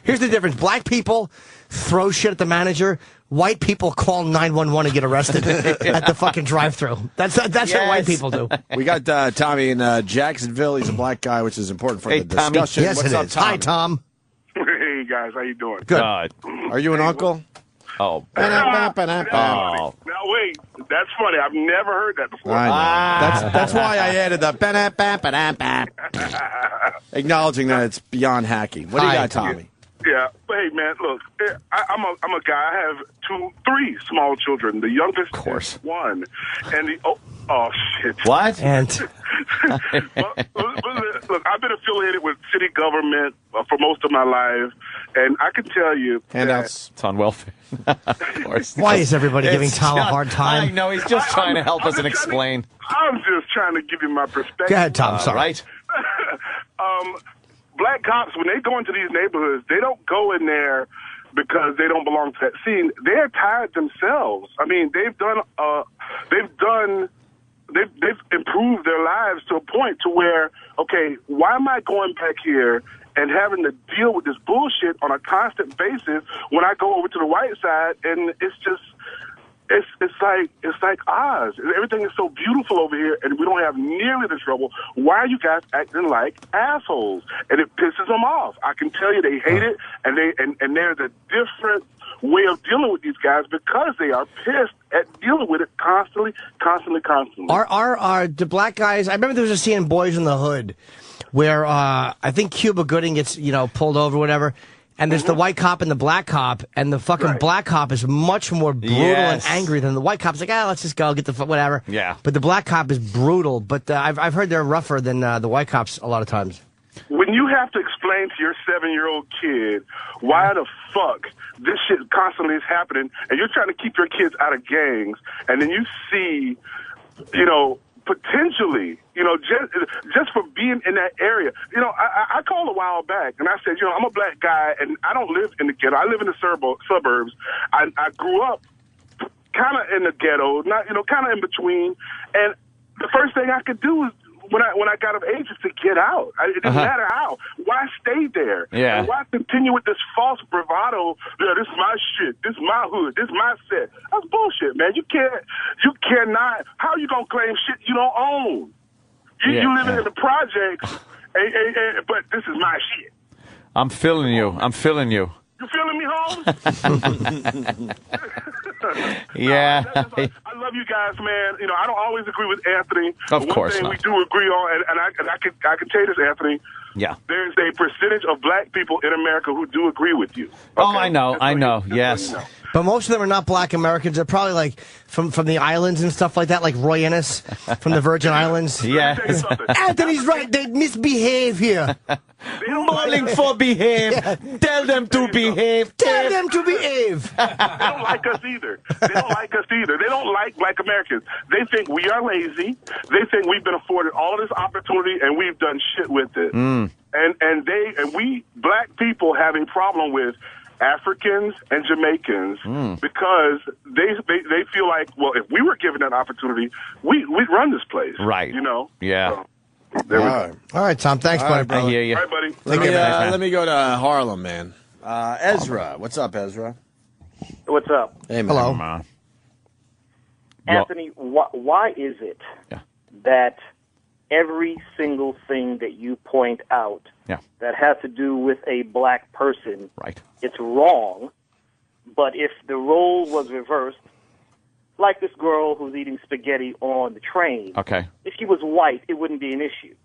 Here's the difference. Black people throw shit at the manager. White people call 911 and get arrested at the fucking drive-thru. That's what white people do. We got Tommy in Jacksonville. He's a black guy, which is important for the Tommy. discussion. Yes, What's it up, is. Tommy? Hi, Tom. Hey guys, how you doing? Good. Are you an uncle? Oh. Now wait, that's funny. I've never heard that before. I know. That's why I added the acknowledging that it's beyond hacking. What do you got, Tommy? Yeah, but hey man, look, I'm a guy. I have 3 small children. The youngest is 1, and the oh shit. What? And look, I've been affiliated with city government for most of my life, and I can tell you Handouts. It's on welfare. Of course. Why is everybody giving It's Tom a just- hard time? I know. He's just trying to help us and explain. I'm just trying to give you my perspective. Go ahead, Tom. Sorry. Right. Black cops, when they go into these neighborhoods, they don't go in there because they don't belong to that scene. They're tired themselves. I mean, they've improved their lives to a point to where, okay, why am I going back here and having to deal with this bullshit on a constant basis when I go over to the white side? And it's it's like Oz. Everything is so beautiful over here, and we don't have nearly the trouble. Why are you guys acting like assholes? And it pisses them off. I can tell you they hate it, and there's a different way of dealing with these guys because they are pissed at dealing with it constantly. Are the black guys? I remember there was a scene in Boys in the Hood where I think Cuba Gooding gets pulled over, or whatever. And there's the white cop and the black cop, and the fucking black cop is much more brutal and angry than the white cop's like, let's just go, get the whatever. Yeah. But the black cop is brutal, but I've heard they're rougher than the white cops a lot of times. When you have to explain to your 7-year-old kid why the fuck this shit constantly is happening, and you're trying to keep your kids out of gangs, and then you see, potentially, just for being in that area. I called a while back, and I said, I'm a black guy, and I don't live in the ghetto. I live in the suburbs. I grew up kind of in the ghetto, not kind of in between. And the first thing I could do was, when I got of age, is to get out. It didn't matter how. Why stay there? Yeah. And why continue with this false bravado? This is my shit. This is my hood. This is my set. That's bullshit, man. You cannot. How are you gonna claim shit you don't own? You living in the projects, but this is my shit. I'm feeling you. You feeling me, Holmes? Yeah. I love you guys, man. I don't always agree with Anthony. Of course One thing not. we do agree on, and I can tell you this, Anthony. Yeah. There's a percentage of black people in America who do agree with you. Oh, I know. Yes. But most of them are not black Americans. They're probably like from the islands and stuff like that, like Roy Ennis from the Virgin Islands. Yeah. Anthony's right. They misbehave here. Calling for behave. Yeah. Tell them to behave. Tell them to behave. They don't like us either. They don't like black Americans. They think we are lazy. They think we've been afforded all of this opportunity and we've done shit with it. And we black people have a problem with Africans and Jamaicans because they feel like, well, if we were given that opportunity, we'd run this place. Right. Yeah. So, there we go. All right, Tom. Thanks, buddy. I hear you. All right, buddy. Let me go to Harlem, man. Ezra. What's up, Ezra? What's up? Hey, man. Hello. Anthony, why is it that every single thing that you point out that has to do with a black person, it's wrong, but if the role was reversed, like this girl who's eating spaghetti on the train, if she was white, it wouldn't be an issue.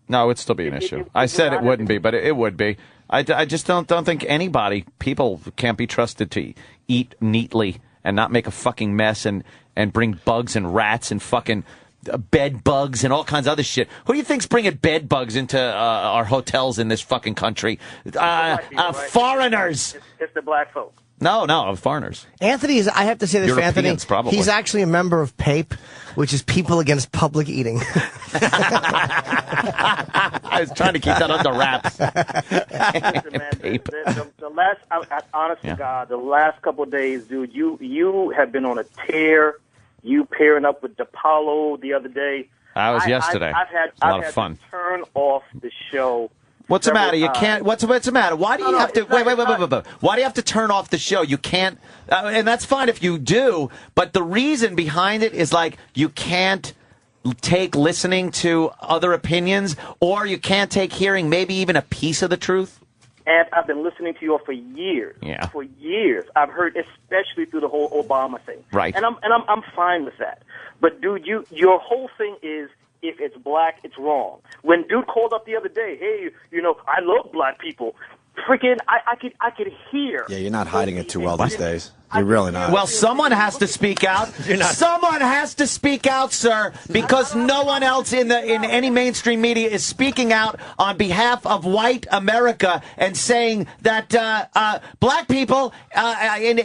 No, it would still be an issue. I said it wouldn't be, but it would be. I just don't think people can't be trusted to eat neatly and not make a fucking mess and bring bugs and rats and fucking bed bugs and all kinds of other shit. Who do you think's bringing bed bugs into our hotels in this fucking country? Foreigners. It's the black folk. No, foreigners. Anthony is, I have to say this for Anthony, probably. he's actually a member of PAPE, which is People Against Public Eating. I was trying to keep that under wraps. Listen, man, the last, honest to God, the last couple of days, dude, you have been on a tear. You pairing up with DePaulo the other day. That was yesterday. I've had a lot of fun. To turn off the show. What's the matter? You can't. What's the matter? Why do you have to? Wait. Why do you have to turn off the show? You can't. And that's fine if you do. But the reason behind it is like you can't take listening to other opinions, or you can't take hearing maybe even a piece of the truth. And I've been listening to you all for years. Yeah. For years, I've heard, especially through the whole Obama thing. Right. And I'm fine with that. But dude, your whole thing is, if it's black, it's wrong. When dude called up the other day, hey, I love black people. Freaking, I could hear. Yeah, you're not hiding it too well these days. You're really not. Well, someone has to speak out. Someone has to speak out, sir, because no one else in any mainstream media is speaking out on behalf of white America and saying that black people, in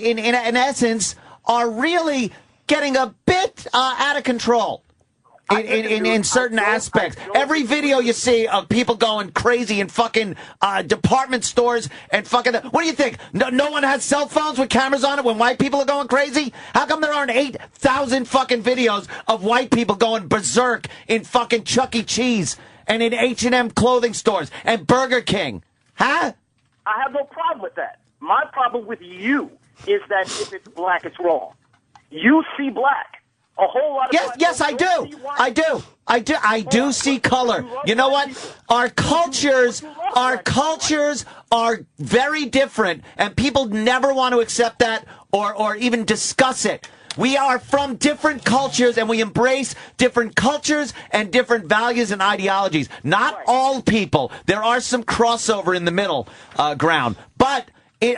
essence, are really getting a bit out of control. In certain aspects. Every video you see of people going crazy in fucking department stores and fucking... What do you think? No one has cell phones with cameras on it when white people are going crazy? How come there aren't 8,000 fucking videos of white people going berserk in fucking Chuck E. Cheese and in H&M clothing stores and Burger King? Huh? I have no problem with that. My problem with you is that if it's black, it's wrong. you see black. A whole lot of Yes, I do. I do see color. You know what? Our cultures are very different, and people never want to accept that or even discuss it. We are from different cultures, and we embrace different cultures and different values and ideologies. Not all people. There are some crossover in the middle ground, but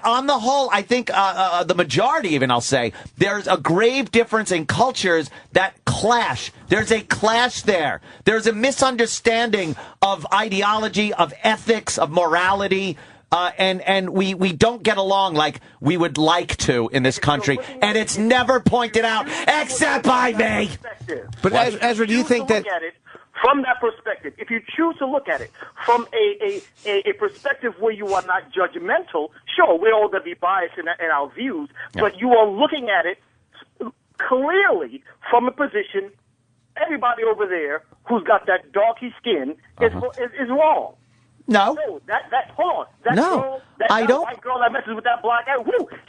on the whole, I think the majority, even I'll say, there's a grave difference in cultures that clash. There's a clash there. There's a misunderstanding of ideology, of ethics, of morality. And we don't get along like we would like to in this country, and it's never pointed out except by me. But Ezra, do you think that from that perspective, if you choose to look at it from a perspective where you are not judgmental, sure, we're all going to be biased in our views, but you are looking at it clearly from a position, everybody over there who's got that darky skin is wrong. No. Hold on. That girl, that white girl that messes with that black guy,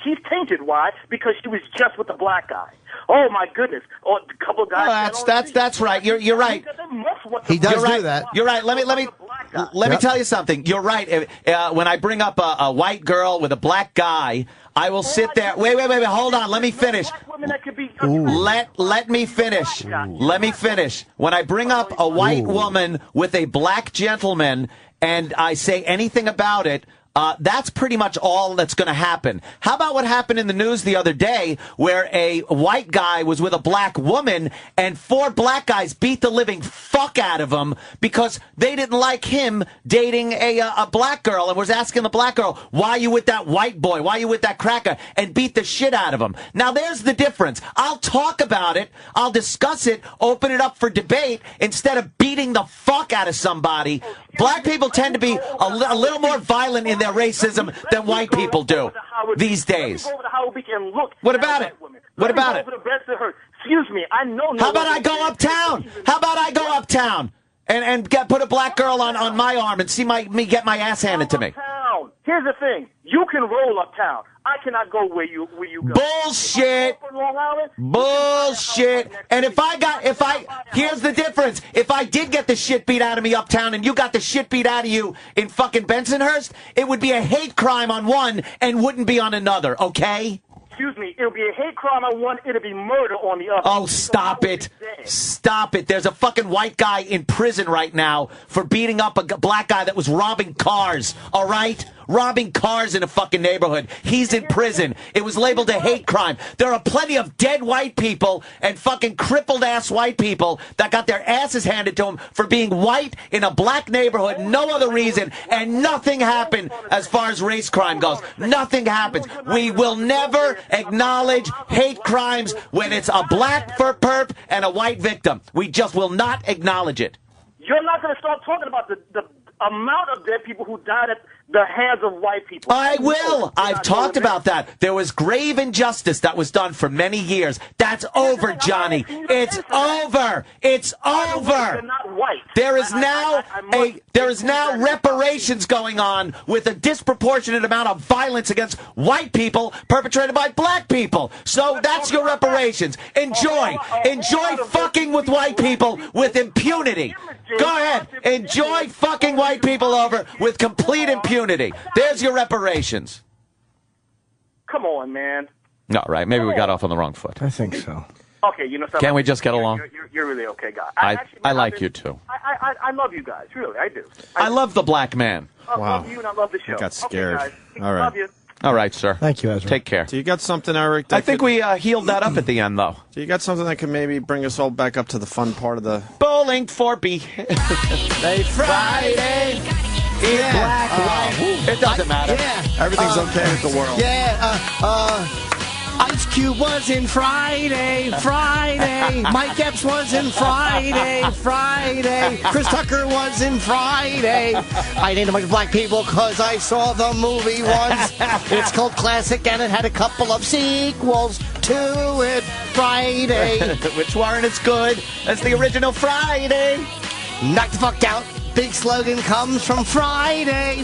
she's tainted. Why? Because she was just with the black guy. Oh my goodness! Or a couple of guys. That's right. You're right. He does do that. You're right. Let me tell you something. You're right. When I bring up a white girl with a black guy, I will sit there. Wait. Hold on. Let me finish. Let me finish. Let me finish. When I bring up a white woman with a black gentleman, and I say anything about it, that's pretty much all that's going to happen. How about what happened in the news the other day where a white guy was with a black woman and 4 black guys beat the living fuck out of him because they didn't like him dating a black girl and was asking the black girl, why are you with that white boy? Why are you with that cracker? And beat the shit out of him. Now there's the difference. I'll talk about it. I'll discuss it, open it up for debate instead of beating the fuck out of somebody. Black people tend to be a little more violent in their racism than white people do these days. What about it? What about it? Excuse me, I know. How about I go uptown? How about I go uptown and put a black girl on my arm and see me get my ass handed to me? Here's the thing: you can roll uptown. I cannot go where you go. Bullshit. Bullshit. And here's the difference. If I did get the shit beat out of me uptown and you got the shit beat out of you in fucking Bensonhurst, it would be a hate crime on one and wouldn't be on another, okay? Excuse me, it'll be a hate crime on one, it'll be murder on the other. Oh, stop it. Stop it. There's a fucking white guy in prison right now for beating up a black guy that was robbing cars, all right? Robbing cars in a fucking neighborhood. He's in prison. It was labeled a hate crime. There are plenty of dead white people and fucking crippled-ass white people that got their asses handed to them for being white in a black neighborhood, no other reason, and nothing happened as far as race crime goes. Nothing happens. We will never acknowledge hate crimes when it's a black perp and a white victim. We just will not acknowledge it. You're not going to start talking about the amount of dead people who died at the hands of white people. I will. I've talked about that. There was grave injustice that was done for many years. That's over, Johnny. It's over. It's over. There is now reparations going on with a disproportionate amount of violence against white people perpetrated by black people. So that's your reparations. Enjoy fucking with white people with impunity. Go ahead. Enjoy fucking white people over with complete impunity. There's your reparations. Come on, man. No, right. Maybe we got off on the wrong foot. I think so. Okay, you know something? Can't we just get along? You're really okay guy. I like you too. I love you guys. Really, I do. I love the black man. I love you and I love the show. I got scared. Okay, guys. All right. Love you. All right, sir. Thank you, Ezra. Take care. Do you got something, Eric? I think we healed that up at the end, though. Do you got something that can maybe bring us all back up to the fun part of the... Bowling for B. Friday. It doesn't matter. Everything's okay with the world. Ice Cube was in Friday. Mike Epps was in Friday. Chris Tucker was in Friday. I named a bunch of black people because I saw the movie once. It's called Classic, and it had a couple of sequels to it. Friday. Which weren't as good as the original Friday. Knock the fuck out. Big slogan comes from Friday.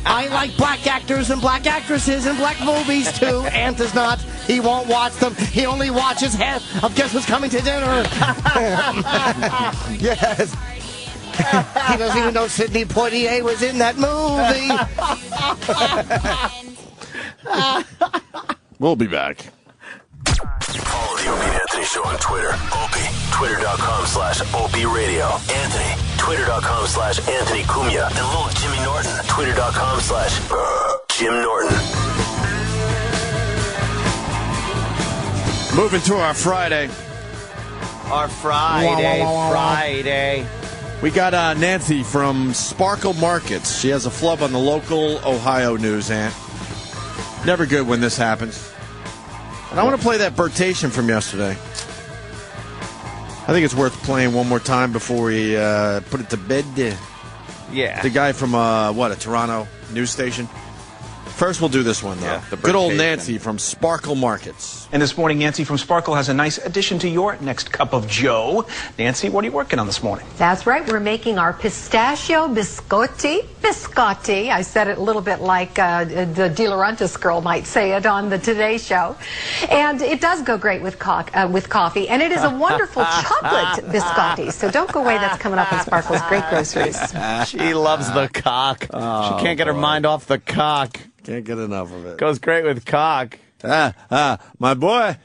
I like black actors and black actresses and black movies, too. Ant does not. He won't watch them. He only watches half of Guess What's Coming to Dinner. Yes. He doesn't even know Sidney Poitier was in that movie. We'll be back. Follow the Opie and Anthony Show on Twitter. Opie, twitter.com/Opie Radio. Anthony, twitter.com/Anthony Cumia. And little Jimmy Norton, twitter.com/Jim Norton. Moving to our Friday. Our Friday. We got Nancy from Sparkle Markets. She has a flub on the local Ohio news, Ant. Never good when this happens. And I want to play that Bertation from yesterday. I think it's worth playing one more time before we put it to bed. Yeah. The guy from, a Toronto news station? First, we'll do this one, though. Yeah, Good old Nancy from Sparkle Markets. And this morning, Nancy from Sparkle has a nice addition to your next cup of joe. Nancy, what are you working on this morning? That's right. We're making our pistachio biscotti. Biscotti. I said it a little bit like the De Laurentiis girl might say it on the Today Show. And it does go great with coffee. And it is a wonderful chocolate biscotti. So don't go away. That's coming up in Sparkle's Great Groceries. She loves the cock. Oh, she can't get her mind off the cock. Can't get enough of it. Goes great with cock. My boy.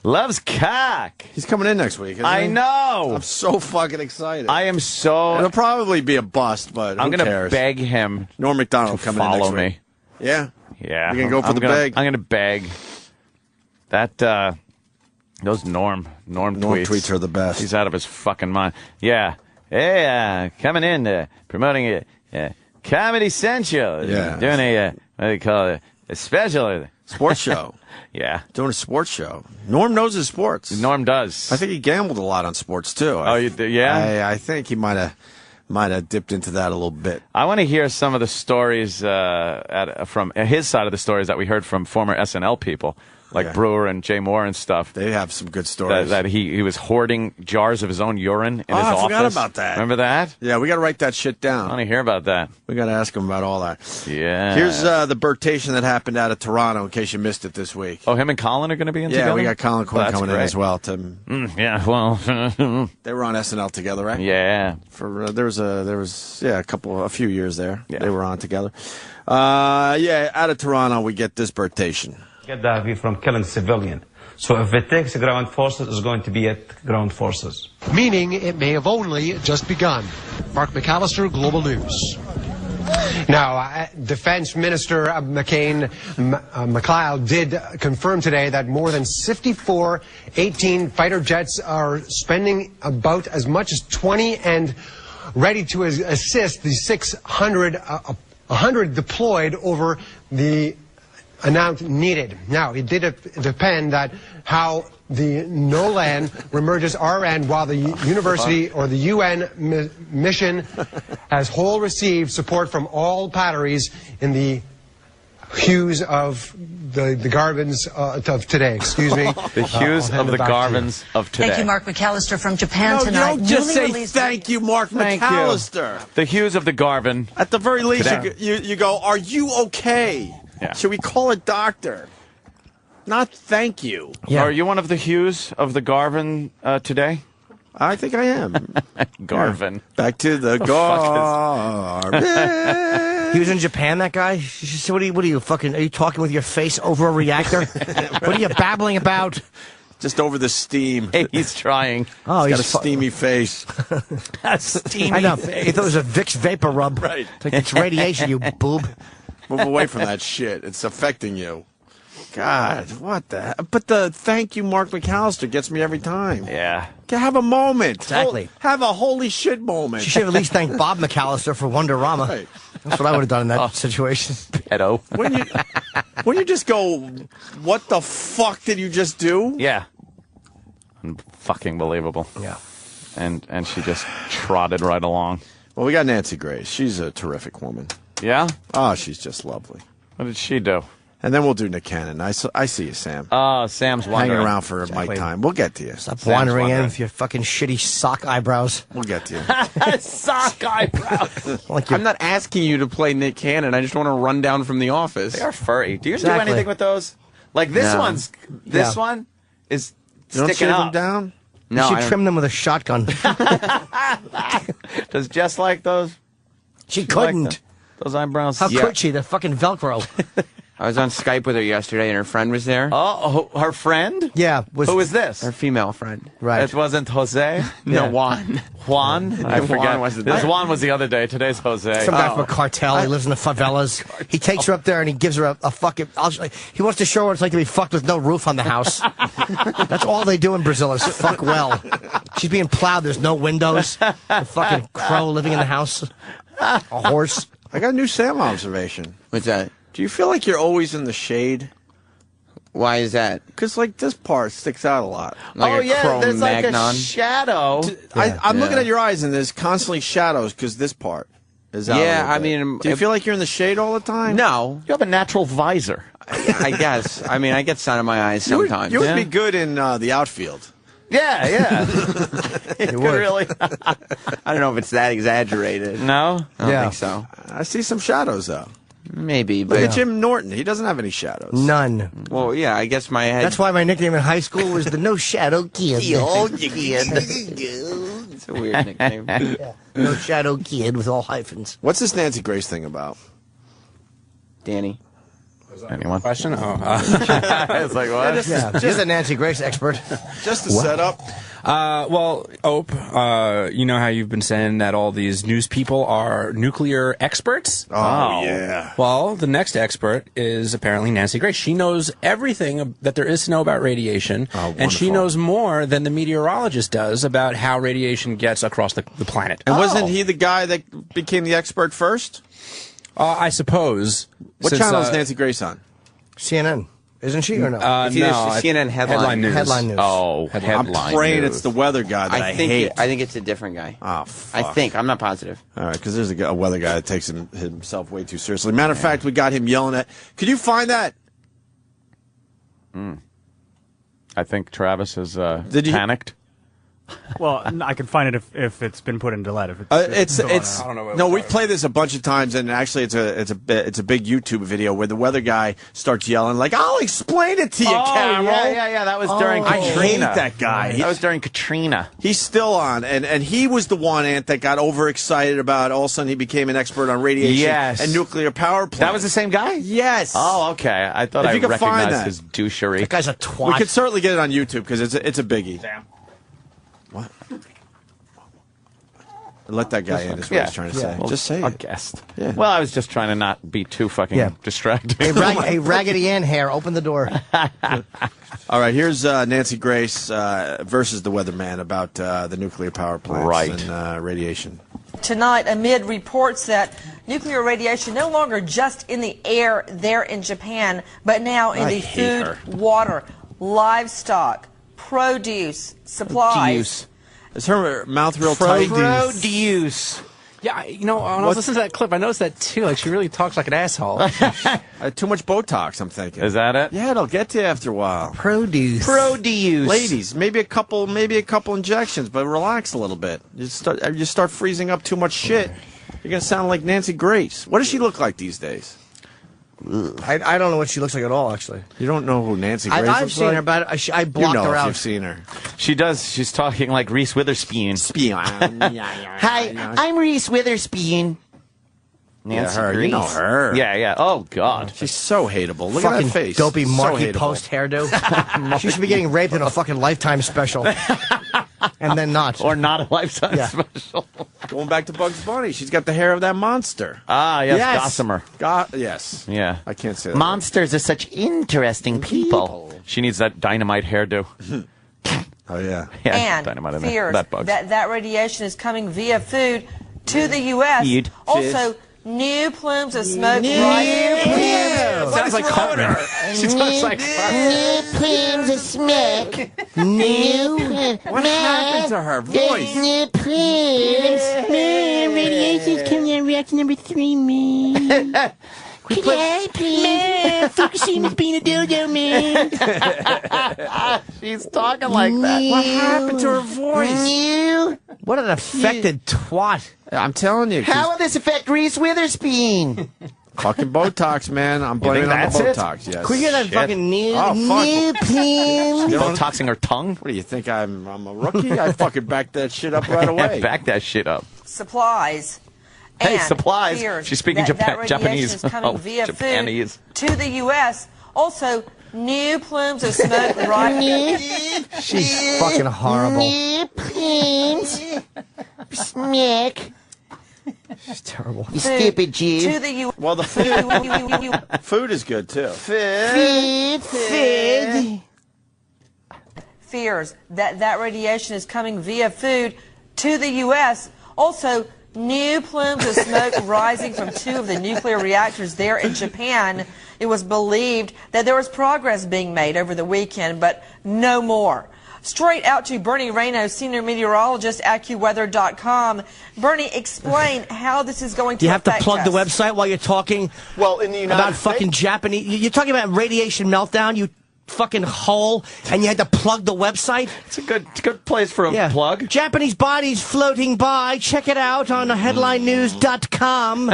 Loves cock. He's coming in next week, isn't I he? know. I'm so fucking excited. I am so... It'll probably be a bust, but I'm who going to cares? beg him Norm McDonald to coming in next follow week. me. Yeah? Yeah. You're going to go for the beg? I'm going to beg. That, those Norm tweets are the best. He's out of his fucking mind. Yeah. Hey, coming in, promoting Comedy Central. Yeah. Doing a, what do they call it? A special. Sports show. Yeah. Doing a sports show. Norm knows his sports. Norm does. I think he gambled a lot on sports, too. Oh, yeah? I think he might have dipped into that a little bit. I want to hear some of the stories from his side of the stories that we heard from former SNL people, like Brewer and Jay Moore and stuff. They have some good stories. That he was hoarding jars of his own urine in his office. I forgot about that. Remember that? Yeah, we got to write that shit down. I want to hear about that. We got to ask him about all that. Yeah. Here's the Bertation that happened out of Toronto, in case you missed it this week. Oh, him and Colin are going to be in together? Yeah, we got Colin Quinn coming in great. as well. Yeah, well, they were on SNL together, right? Yeah. For there was a few years there. Yeah. They were on together. Out of Toronto, we get this Bertation. Gaddafi from killing civilian. So if it takes ground forces, it's going to be at ground forces. Meaning it may have only just begun. Mark McAllister, Global News. Now, Defense Minister McLeod did confirm today that more than 54 18 fighter jets are spending about as much as 20 and ready to assist the 100 deployed over the amount needed. Now, it did depend that how the NOLAN remerges our end, while the university or the UN mission as whole received support from all batteries in the hues of the Garvins of today. Excuse me. The hues of the Garvins of today. Thank you, Mark McAllister from Japan tonight. You don't just say released thank you, Mark McAllister. The hues of the Garvin. At the very least, today. you go, are you okay? Yeah. Should we call a doctor? Not thank you. Yeah. Are you one of the hues of the Garvin today? I think I am. Garvin. Yeah. Back to the Garvin. He was in Japan, that guy? What are you fucking, are you talking with your face over a reactor? What are you babbling about? Just over the steam. Hey, he's trying. Oh, he's got a steamy face. A steamy I know. face. He thought it was a Vicks vapor rub. Right. It's like, it's radiation, you boob. Move away from that shit. It's affecting you. God, what the... But the thank you, Mark McAllister, gets me every time. Yeah. Have a moment. Exactly. Have a holy shit moment. She should have at least thanked Bob McAllister for Wonderama. Right. That's what I would have done in that situation. Pedo. When you just go, what the fuck did you just do? Yeah. Fucking believable. Yeah. And she just trotted right along. Well, we got Nancy Grace. She's a terrific woman. Yeah? Oh, she's just lovely. What did she do? And then we'll do Nick Cannon. I see you, Sam. Oh, Sam's wandering. Hanging around for Mike time. We'll get to you. Stop wandering in with your fucking shitty sock eyebrows. We'll get to you. Sock eyebrows. I'm not asking you to play Nick Cannon. I just want to run down from The Office. They are furry. Do you do anything with those? Like this No. one is You don't sticking shave up. them down? No, you should trim them with a shotgun. Does Jess like those? She couldn't. Those eyebrows? How could she? They're fucking Velcro. I was on Skype with her yesterday, and her friend was there. Oh, her friend? Yeah. Who is this? Her female friend. Right. It wasn't Jose? No, Juan. Juan? I forget. Juan wasn't there. Juan was the other day. Today's Jose. Some guy from a cartel. He lives in the favelas. He takes her up there and he gives her a fucking. He wants to show her what it's like to be fucked with no roof on the house. That's all they do in Brazil is fuck well. She's being plowed. There's no windows. A fucking crow living in the house. A horse. I got a new Sam observation. What's that? Do you feel like you're always in the shade? Why is that? Because, like, this part sticks out a lot. Like a chrome there's like magnon? a shadow. I'm looking at your eyes, and there's constantly shadows because this part is out. Yeah, a little I bit. mean, do you feel like you're in the shade all the time? No. You have a natural visor. I guess. I mean, I get sun in my eyes sometimes. You would be good in the outfield. Yeah. It could really. I don't know if it's that exaggerated. No? I don't think so. I see some shadows, though. Maybe, Look but at Jim Norton. He doesn't have any shadows. None. Well, yeah, I guess my head. That's why my nickname in high school was the No Shadow Kid. It's a weird nickname. Yeah. No Shadow Kid with all hyphens. What's this Nancy Grace thing about? Danny. Anyone? Question? It's like, what? Just a Nancy Grace expert. Just to set up. Well, Ope, you know how you've been saying that all these news people are nuclear experts? Oh, yeah. Well, the next expert is apparently Nancy Grace. She knows everything that there is to know about radiation, and she knows more than the meteorologist does about how radiation gets across the planet. And wasn't he the guy that became the expert first? I suppose. What channel is Nancy Grace on? CNN. Isn't she or no? It's either CNN headline news. Headline news. Oh, I'm praying it's the weather guy that I hate. I think it's a different guy. Oh, fuck. I think. I'm not positive. All right, because there's a weather guy that takes himself way too seriously. Matter of fact, we got him yelling at. Could you find that? I think Travis is panicked. Well, I can find it if it's been put into lead. If It's I don't know what no. We've played this a bunch of times, and actually, it's a big YouTube video where the weather guy starts yelling like, "I'll explain it to you, Carol." Yeah. That was during I Katrina. hate that guy. That was during Katrina. He's still on, and he was the one, Ant, that got overexcited about. All of a sudden, he became an expert on radiation and nucular power plants. That was the same guy? Yes. Oh, okay. I thought If I you could find recognized that. his douchery. That guy's a twat. We could certainly get it on YouTube because it's a biggie. Damn. What? Let that guy in is what he's trying to say. Well, just say a it. guest. Yeah. Well, I was just trying to not be too fucking distracting. Hey, Raggedy Ann hair, open the door. All right, here's Nancy Grace versus the weatherman about the nuclear power plants and radiation. Tonight, amid reports that nuclear radiation no longer just in the air there in Japan, but now in the food, water, livestock, produce, supplies. Is her mouth real tight? Produce. Yeah, you know, when I was listening to that clip, I noticed that too. Like, she really talks like an asshole. Too much Botox, I'm thinking. Is that it? Yeah, it'll get to you after a while. Produce. Ladies, maybe a couple injections, but relax a little bit. You start freezing up too much shit. You're gonna sound like Nancy Grace. What does she look like these days? I don't know what she looks like at all, actually. You don't know who Nancy Grace I've looks seen like? her, but I blocked you know her if out. You've seen her. She does. She's talking like Reese Witherspoon. Hi, I'm Reese Witherspoon. Nancy her. Grace. You know her. Yeah. Oh, God. She's so hateable. Look Fucking at that face. dopey So Marky hateable. Post hairdo. She should be getting raped in a fucking Lifetime special. And then not. Or not a Lifetime special. Going back to Bugs Bunny, she's got the hair of that monster. Ah, yes. Gossamer. Yes. Yeah. I can't say that. Monsters are such interesting people. She needs that dynamite hairdo. Oh, yeah. And dynamite in fears there. That bugs. that radiation is coming via food to the U.S. Feed. Also, new plumes of smoke rising. Sounds like Cartman. She talks like Cartman. New plumes of smoke. What happened to her voice? New plumes. Radiation's coming on reaction number 3, man. Hey, please. Fukushima's being a dildo, man. She's talking like that. What happened to her voice? What an affected twat. I'm telling you. How will this affect Reese Witherspoon? Fucking Botox, man. I'm blaming it on the Botox. Yes. Can we hear that fucking new please? Botoxing her tongue? What do you think? I'm a rookie? I fucking backed that shit up right away. Back that shit up. Supplies. Hey, and supplies. fears She's speaking that radiation Japanese. is coming via Japanese. food to the U.S. Also, new plumes of smoke rising. She's fucking horrible. Smack. She's terrible. You stupid Jew. To the U.S. Well, the food is good, too. Food. Fears that radiation is coming via food to the U.S. Also, new plumes of smoke rising from 2 of the nuclear reactors there in Japan. It was believed that there was progress being made over the weekend, but no more. Straight out to Bernie Rayno, senior meteorologist at AccuWeather.com. Bernie, explain how this is going to affect us. Do you have to plug the website while you're talking? Well, in the United about fucking States, Japanese. You're talking about radiation meltdown. You fucking hole, and you had to plug the website. It's a good place for a plug. Japanese bodies floating by. Check it out on headlinenews.com.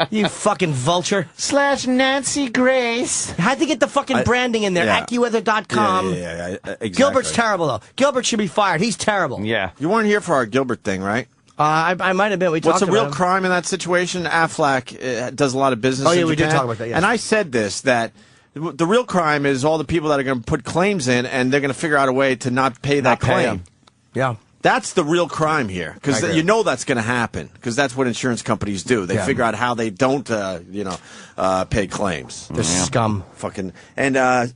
You fucking vulture. / Nancy Grace. Had to get the fucking branding in there. Yeah. AccuWeather.com. Yeah, exactly. Gilbert's terrible, though. Gilbert should be fired. He's terrible. Yeah. You weren't here for our Gilbert thing, right? I might have been. We talked What's a real about him. crime in that situation? Aflac does a lot of business in we did Japan. talk about that, yes. And I said this, that the real crime is all the people that are going to put claims in, and they're going to figure out a way to not pay that claim. Yeah. That's the real crime here, because you know that's going to happen, because that's what insurance companies do. They figure out how they don't, pay claims. They're scum. Fucking. And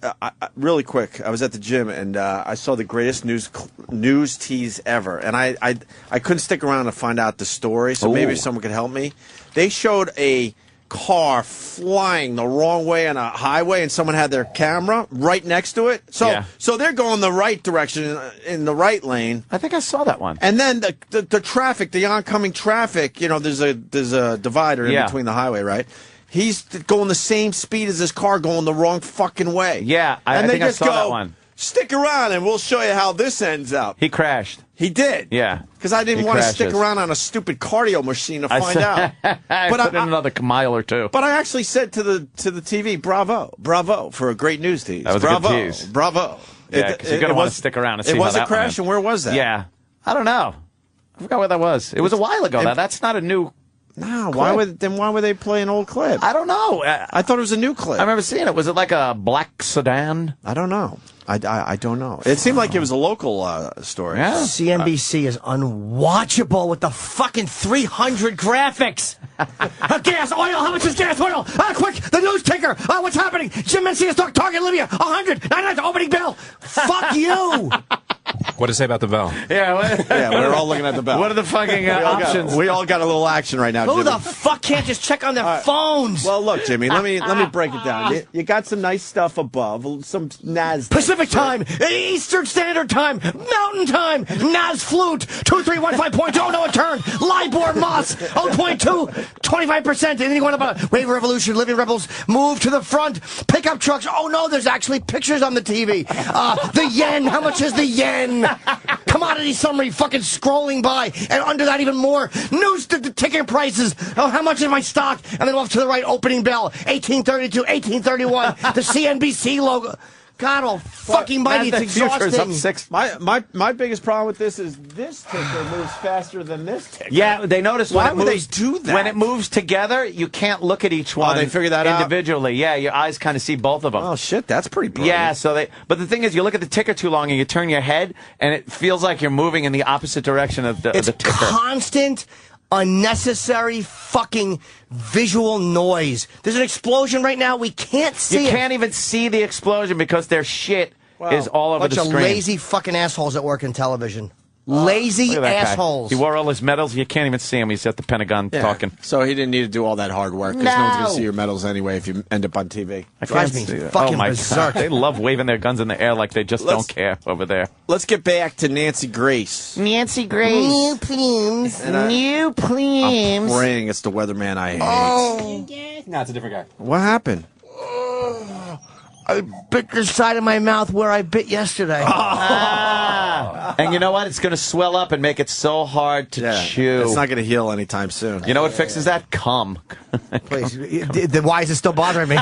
really quick, I was at the gym, and I saw the greatest news tease ever, and I couldn't stick around to find out the story, so maybe someone could help me. They showed a car flying the wrong way on a highway, and someone had their camera right next to it. So they're going the right direction in the right lane. I think I saw that one. And then the traffic, the oncoming traffic, there's a divider in between the highway, right? He's going the same speed as this car going the wrong fucking way. Yeah, I think I saw that one. Stick around and we'll show you how this ends up. He crashed. He did. Yeah. Because I didn't want to stick around on a stupid cardio machine to find out. I put in another mile or two. But I actually said to the TV, bravo for a great news tease. That was a good tease. Bravo. Yeah, because you're going to want to stick around and see how that It was a crash, and where was that? Yeah. I don't know. I forgot where that was. It was a while ago. That's not a new... No, why would they play an old clip? I don't know. I thought it was a new clip. I remember seeing it. Was it like a black sedan? I don't know. I don't know. It seemed like it was a local story. Yeah. CNBC is unwatchable with the fucking 300 graphics. Gas, oil, how much is gas, oil? Quick, the news ticker. What's happening? Jim Mencius Target Libya, 100, 99, opening bell. Fuck you. What to say about the bell? Yeah, we're all looking at the bell. What are the fucking options? We all got a little action right now, Who Jimmy. the fuck can't just check on their phones? Well, look, Jimmy, let me break it down. You got some nice stuff above, some NAS. Pacific time, Eastern Standard Time, Mountain Time, NAS Flute, 2315.0, no turn, LIBOR Moss, 0.2, 25%, anything going about Wave Revolution, Living Rebels, move to the front, pickup trucks, oh no, there's actually pictures on the TV, the yen, how much is the yen? Commodity summary fucking scrolling by, and under that even more, news ticket prices, how much is my stock, and then off to the right, opening bell, 1832, 1831, the CNBC logo. God fucking mighty, it's exhausting. My biggest problem with this is this ticker moves faster than this ticker. Yeah, they noticed Why would they do that? When it moves together, you can't look at each one. Oh, they figure that out? individually. Yeah, your eyes kind of see both of them. Oh shit, that's pretty brilliant. Yeah, but the thing is, you look at the ticker too long and you turn your head, and it feels like you're moving in the opposite direction of the ticker. It's constant, unnecessary fucking visual noise. There's an explosion right now. We can't see it. You can't even see the explosion because their shit is all over the screen. Bunch of lazy fucking assholes that work in television. Lazy Look at that guy. assholes. He wore all his medals. You can't even see him. He's at the Pentagon talking. So he didn't need to do all that hard work because no one's going to see your medals anyway if you end up on TV. Drives me fucking oh my berserk. God. They love waving their guns in the air like they just don't care over there. Let's get back to Nancy Grace. Nancy Grace. New plumes. New plumes. I'm praying it's the weatherman I hate. Oh. No, it's a different guy. What happened? I bit the side of my mouth where I bit yesterday. And you know what? It's going to swell up and make it so hard to chew. It's not going to heal anytime soon. You know what fixes that? Cum. Please. Then why is it still bothering me?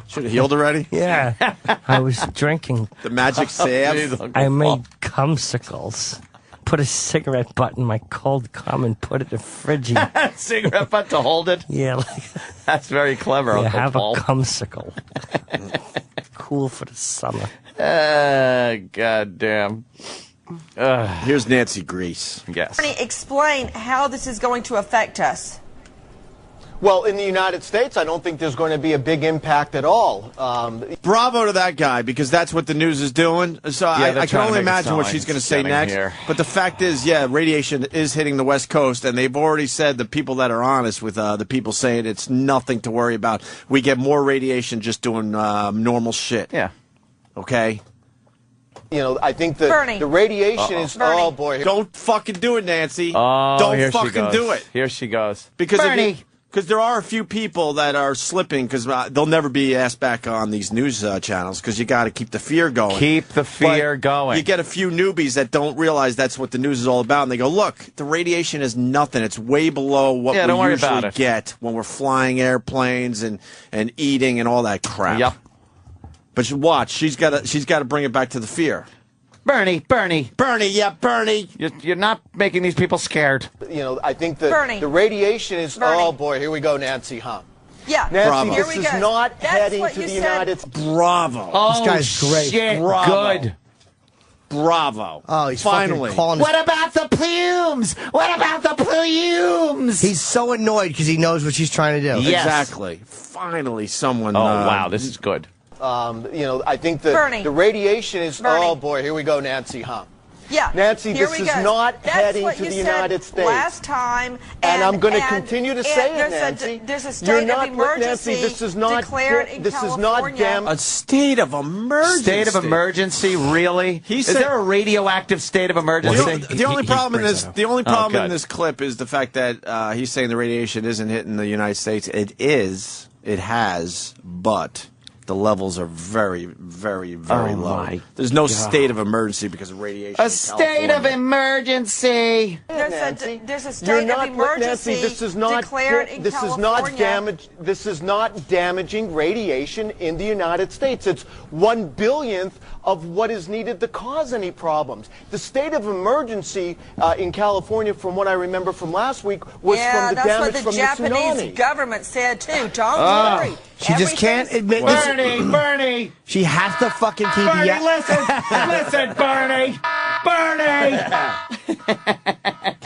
Should have healed already? Yeah. I was drinking. The magic salve? I made cumsicles. Put a cigarette butt in my cold cum and put it in the fridge. Cigarette butt to hold it? Yeah. That's very clever, Yeah, Uncle have Paul. a cumsicle. Cool for the summer. God damn. Here's Nancy Grace. Yes. Bernie, explain how this is going to affect us. Well, in the United States, I don't think there's going to be a big impact at all. Bravo to that guy, because that's what the news is doing. So I can only imagine what she's going to say next. Here. But the fact is, radiation is hitting the West Coast, and they've already said, the people that are honest with the people saying it's nothing to worry about. We get more radiation just doing normal shit. Yeah. Okay? You know, I think that the radiation is... Bernie. Oh, boy. Don't fucking do it, Nancy. Oh, Don't here she fucking goes. do it. Here she goes. Because Bernie. Because there are a few people that are slipping because they'll never be asked back on these news channels because you got to keep the fear going. Keep the fear going. You get a few newbies that don't realize that's what the news is all about, and they go, look, the radiation is nothing. It's way below what we usually get when we're flying airplanes and eating and all that crap. Yep. But watch, she's got to bring it back to the fear. Bernie. Bernie, You're not making these people scared. You know, I think that the radiation is... Oh, boy, here we go, Nancy, huh? Yeah. Nancy, Bravo. this is not heading to the United States. Bravo. Oh, this guy's great. Shit. Bravo. Good. Bravo. Oh, he's finally calling. What about the plumes? What about the plumes? He's so annoyed because he knows what she's trying to do. Yes. Exactly. Finally, someone... Oh, wow, this is good. You know, I think that the radiation is... Oh, boy, here we go, Nancy, huh? Yeah. Nancy, Here this we is go. not That's heading what to you the said United States. last time. And I'm going to continue to say it, Nancy. There's a state of emergency Nancy, this is not declared in California. A state of emergency. State of emergency, really? Is there a radioactive state of emergency? The only problem in this clip is the fact that he's saying the radiation isn't hitting the United States. It is. It has, but the levels are very, very, very low. There's no state of emergency because of radiation. A state of emergency. There's a state of emergency declared in California. This is not damaging radiation in the United States. It's 1/1000th of what is needed to cause any problems. The state of emergency in California, from what I remember from last week, was from the damage from the tsunami. That's what the Japanese government said too. Don't worry. She just can't admit this. Bernie. She has to fucking keep Bernie, listen, Bernie.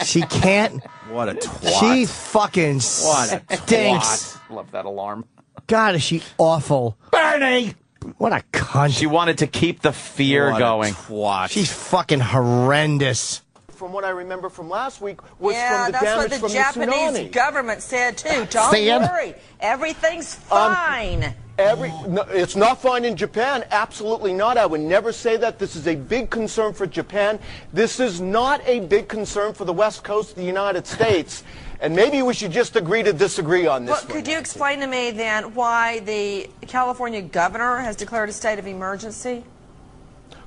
She can't. What a twat. She fucking What a stinks. Love that alarm. God, is she awful. Bernie. What a cunt. She wanted to keep the fear going. Twat. She's fucking horrendous. From what I remember from last week, was that's from the what damage the from Japanese the tsunami. government said too. Don't worry. Everything's fine. No, it's not fine in Japan. Absolutely not. I would never say that. This is a big concern for Japan. This is not a big concern for the West Coast of the United States. And maybe we should just agree to disagree on this one. Could you explain to me then why the California governor has declared a state of emergency?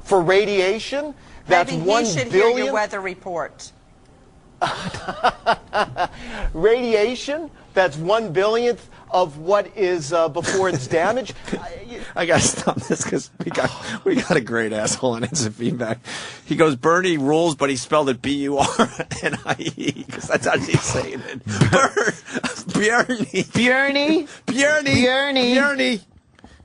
For radiation? That's Maybe 1 he should billion. hear your weather report. Radiation? That's 1/1000th of what is before it's damaged. I gotta stop this because we got a great asshole on instant feedback. He goes, Bernie rules, but he spelled it B-U-R-N-I-E because that's how she's saying it. Bjarni.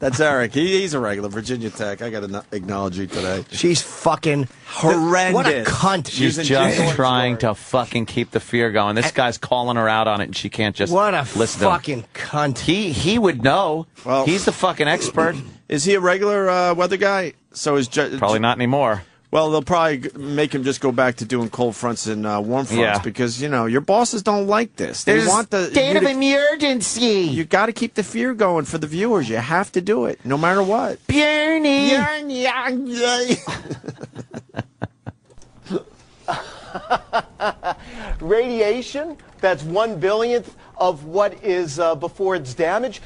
That's Eric. He's a regular Virginia Tech. I got to acknowledge you today. She's fucking horrendous. What a cunt. She's just trying to fucking keep the fear going. This guy's calling her out on it, and she can't just What a listen fucking cunt. He would know. Well, he's the fucking expert. Is he a regular weather guy? So is probably not anymore. Well, they'll probably make him just go back to doing cold fronts and warm fronts because, your bosses don't like this. They want the state of emergency. You got to keep the fear going for the viewers. You have to do it, no matter what. Bernie. Radiation, that's 1/billionth of what is before it's damage.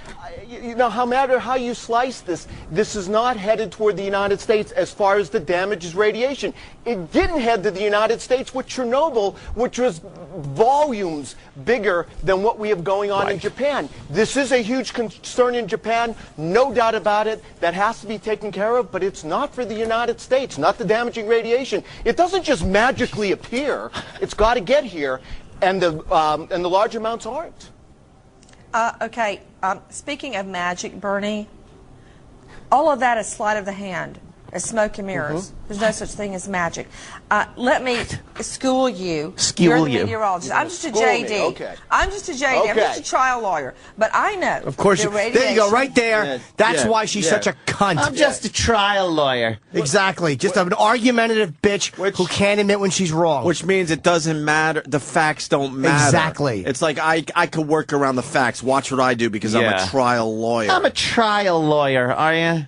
No matter how you slice this, this is not headed toward the United States as far as the damage is radiation. It didn't head to the United States with Chernobyl, which was volumes bigger than what we have going on in Japan. This is a huge concern in Japan, no doubt about it. That has to be taken care of, but it's not for the United States, not the damaging radiation. It doesn't just magically appear. It's got to get here, and the large amounts aren't. Okay, speaking of magic, Bernie, all of that is sleight of the hand. It's smoke and mirrors. There's no such thing as magic. Let me school you. You're the meteorologist. I'm just a JD. Okay. I'm just a JD. I'm just a trial lawyer. But I know. Of course. There you go, right there. That's why she's such a cunt. I'm just a trial lawyer. Exactly. Just an argumentative bitch who can't admit when she's wrong. Which means it doesn't matter. The facts don't matter. Exactly. It's like I could work around the facts. Watch what I do because I'm a trial lawyer. I'm a trial lawyer, are you?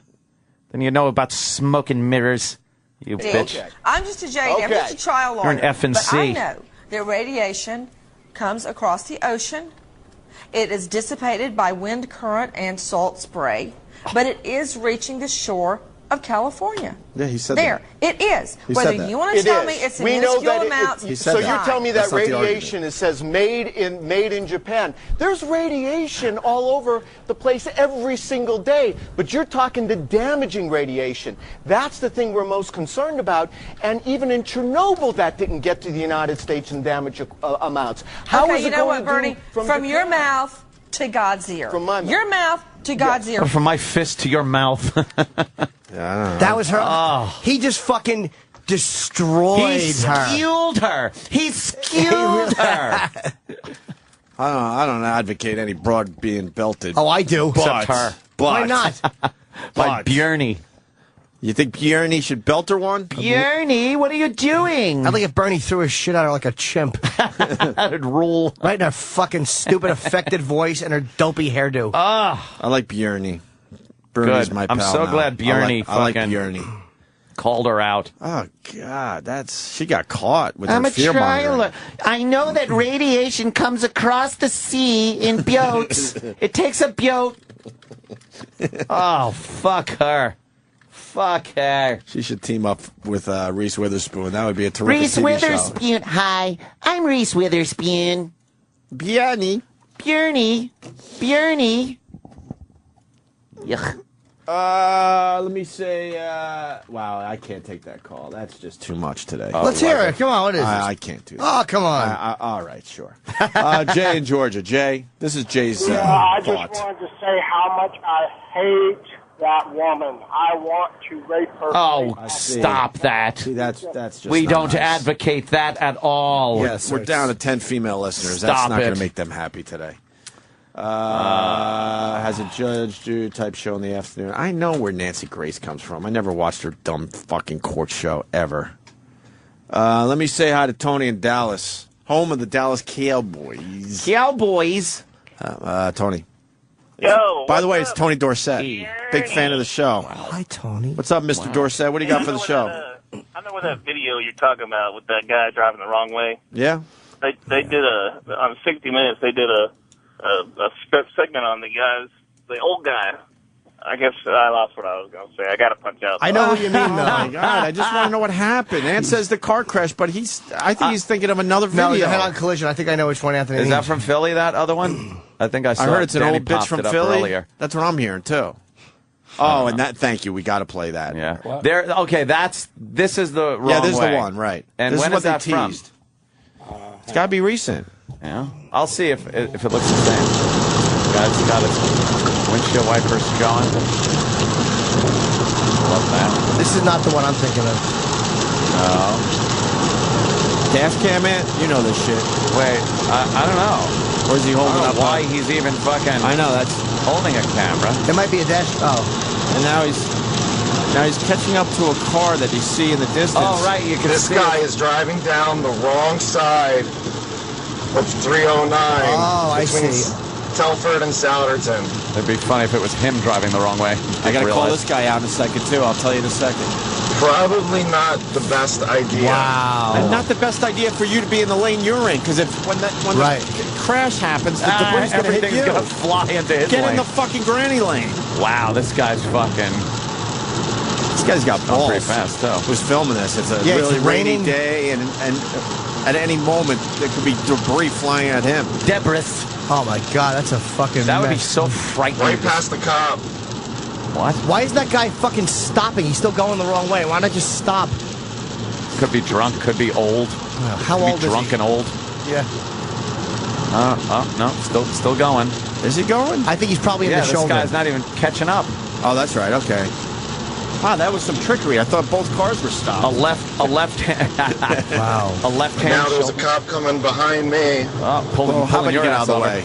Then you know about smoke and mirrors, you bitch. Okay. I'm just a JD. I'm just a trial lawyer. You're an F&C. But I know that radiation comes across the ocean. It is dissipated by wind current and salt spray, but it is reaching the shore of California. Yeah, he said there. that. It is. He Whether said that. you want to tell me it's in minuscule amounts. So you're telling me that That's not the radiation, it says made in Japan. There's radiation all over the place every single day, but you're talking the damaging radiation. That's the thing we're most concerned about. And even in Chernobyl, that didn't get to the United States in damage amounts. How is Okay, it you know going what, Bernie? from From your Japan? mouth to God's ear. From my mouth. Your mouth to God's ear. Or from my fist to your mouth. That was her. He just fucking destroyed He her. skewed her. He skewed her. I don't advocate any broad being belted. Oh, I do. But, Except her. But, Why not? By Bjorny. You think Bjorny should belt her one? Bjorny, what are you doing? I'd like if Bernie threw his shit at her like a chimp. That'd rule. Right in her fucking stupid affected voice and her dopey hairdo. I like Bjorny. Bernie's Good. my pal I'm so now. glad Bjorny I like fucking Bjorny. called her out. Oh God, she got caught with I'm her a fear-mongering. trialer. I know that radiation comes across the sea in boats. It takes a boat. Oh, fuck her. Fuck her. She should team up with Reese Witherspoon. That would be a terrific Reese TV Witherspoon. Hi, I'm Reese Witherspoon. Bjorny. Bjorny. Bjorny. Yuck. Let me say, wow, I can't take that call. That's just too much today. Let's hear it. Come on, what is this? I can't do that. Oh, come on. All right, sure. Jay in Georgia. Jay, this is Jay's I just thought. wanted to say how much I hate that woman. I want to rape her. Oh, stop that. See, that's just We not don't nice. advocate that at all. Yes, we're down to 10 female listeners. Stop That's not going it. to make them happy today. Has a judge do type show in the afternoon. I know where Nancy Grace comes from. I never watched her dumb fucking court show ever. Let me say hi to Tony in Dallas, home of the Dallas Cowboys. Cowboys. Tony. Yo. By the way, it's Tony Dorsett. Big fan of the show. Hi, Tony. What's up, Mr. Dorsett? What do you got for the show? I know that video you're talking about with that guy driving the wrong way. Yeah? They did on 60 Minutes, they did a segment on the old guy. I guess I lost what I was going to say. I got to punch out. I know what you mean, though. Oh, my God. I just want to know what happened. Ann says the car crash, but I think he's thinking of another video. No, it's a head-on collision. I think I know which one Anthony Is means. that from Philly, that other one? I think I saw I heard it's an Danny old bitch popped from it up Philly. earlier. That's what I'm hearing, too. Oh, and that. Thank you. We got to play that. Yeah. Okay, this is the wrong way. Yeah, this is the one, right. And this when is what is that they from? teased. It's got to be recent. Yeah. I'll see if it looks the same. Guy's got his windshield wipers going. Love that. This is not the one I'm thinking of. No. Dash cam man, you know this shit. Wait, I don't know. Or is he holding I up? don't know why he's even fucking I know, that's holding a camera. It might be a dash. Oh. And now he's Now he's catching up to a car that you see in the distance. Oh, right, you can This see guy it. is driving down the wrong side of 309 between Telford and Souderton. It'd be funny if it was him driving the wrong way. I gotta call this guy out in a second, too. I'll tell you in a second. Probably not the best idea. Wow. And not the best idea for you to be in the lane you're in, because when the crash happens, the debris going to hit you. Everything's going to fly into his Get lane. in the fucking granny lane. Wow, this guy's fucking... This guy's got balls. Pretty fast, too. Who's filming this? It's a really rainy day, and at any moment, there could be debris flying at him. Debris. Oh, my God, that's a fucking That would be mess. so frightening. Right past the cop. What? Why is that guy fucking stopping? He's still going the wrong way. Why not just stop? Could be drunk, could be old. How could old be is drunk he? and old. Yeah. No, still going. Is he going? I think he's probably in the shoulder. This guy's not even catching up. Oh, that's right. Okay. Wow, that was some trickery. I thought both cars were stopped. A left hand. Wow. A left hand. Now there's a cop coming behind me. Pulling how about you your get out ass of the over. way?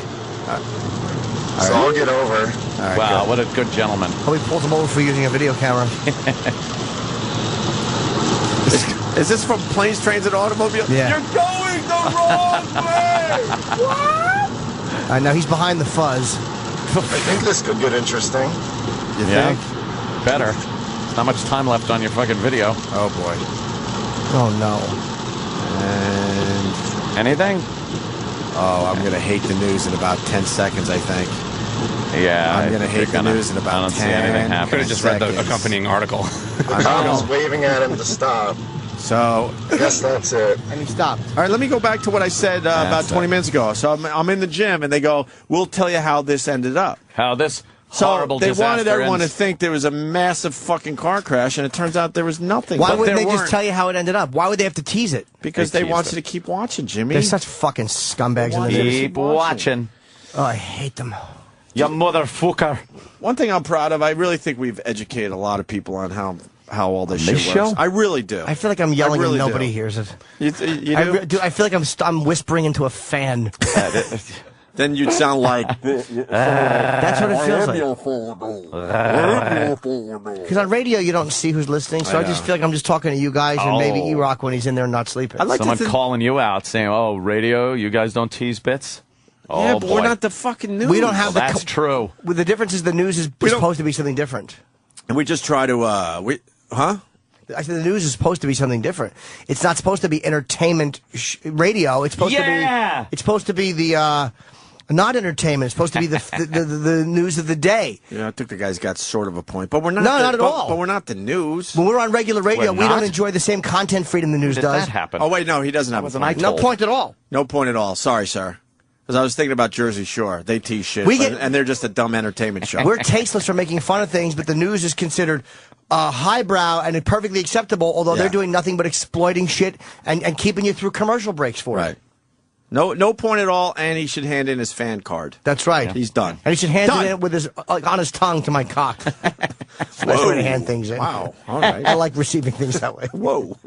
So I'll get over. Right, wow, good. what a good gentleman. Oh, he pulls him over for using a video camera. Is this from Planes, Trains, and Automobiles? Yeah. You're going the wrong way! What? Now he's behind the fuzz. I think this could get interesting. You think? Better. There's not much time left on your fucking video. Oh, boy. Oh, no. And... Anything? Oh, I'm going to hate the news in about 10 seconds, I think. Yeah. I'm going to hate the news in about 10 I don't see anything happening. Could have just read the accompanying article. I was waving at him to stop. So... I guess that's it. And he stopped. All right, let me go back to what I said about 20 minutes ago. So I'm in the gym, and they go, we'll tell you how this ended up. How this So horrible they disaster wanted everyone ends. to think there was a massive fucking car crash, and it turns out there was nothing. Why But wouldn't there they just weren't. tell you how it ended up? Why would they have to tease it? Because they want you to keep watching, Jimmy. They're such fucking scumbags in this industry. Keep watching. Oh, I hate them. You motherfucker. One thing I'm proud of, I really think we've educated a lot of people on how all this shit this works. show? I really do. I feel like I'm yelling really and nobody do. hears it. You do? I feel like I'm whispering into a fan. Then you'd sound like... That's what it feels like. Because on radio, you don't see who's listening, so I just feel like I'm just talking to you guys and maybe E-Rock when he's in there not sleeping. Someone calling you out saying, oh, radio, you guys don't tease bits? Oh, Yeah, but boy. we're not the fucking news. We don't have the... That's true. Well, the difference is the news is supposed to be something different. And we just try to... Huh? I said the news is supposed to be something different. It's not supposed to be entertainment radio. It's supposed to be... It's supposed to be the... not entertainment. It's supposed to be the news of the day. Yeah, I think the guy's got sort of a point. But we're not... No, not at all. But we're not the news. When we're on regular radio, We're we don't not? enjoy the same content freedom the news Did does. that happen? Oh, wait, no, he doesn't have a point. No point at all. No point at all. Sorry, sir. Because I was thinking about Jersey Shore. They tease shit, and they're just a dumb entertainment show. We're tasteless for making fun of things, but the news is considered highbrow and perfectly acceptable, although they're doing nothing but exploiting shit and keeping you through commercial breaks for it. No point at all, and he should hand in his fan card. That's right. He's done. And he should hand it in with his on his tongue to my cock. That's the way to hand things in. Wow. All right. I like receiving things that way. Whoa.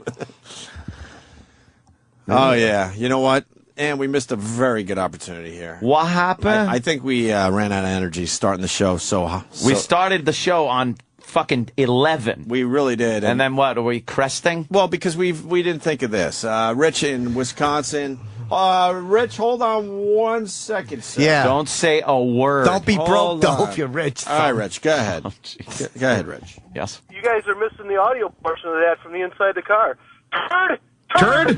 Oh, yeah. You know what? And we missed a very good opportunity here. What happened? I think we ran out of energy starting the show. We started the show on fucking 11. We really did. And then what? Are we cresting? Well, because we didn't think of this. Rich in Wisconsin. Rich, hold on 1 second, sir. Yeah. Don't say a word. Don't be broke, Hold though, on. if you're rich. All right, Rich, go ahead. Go ahead, Rich. Yes. You guys are missing the audio portion of that from the inside the car. Turd's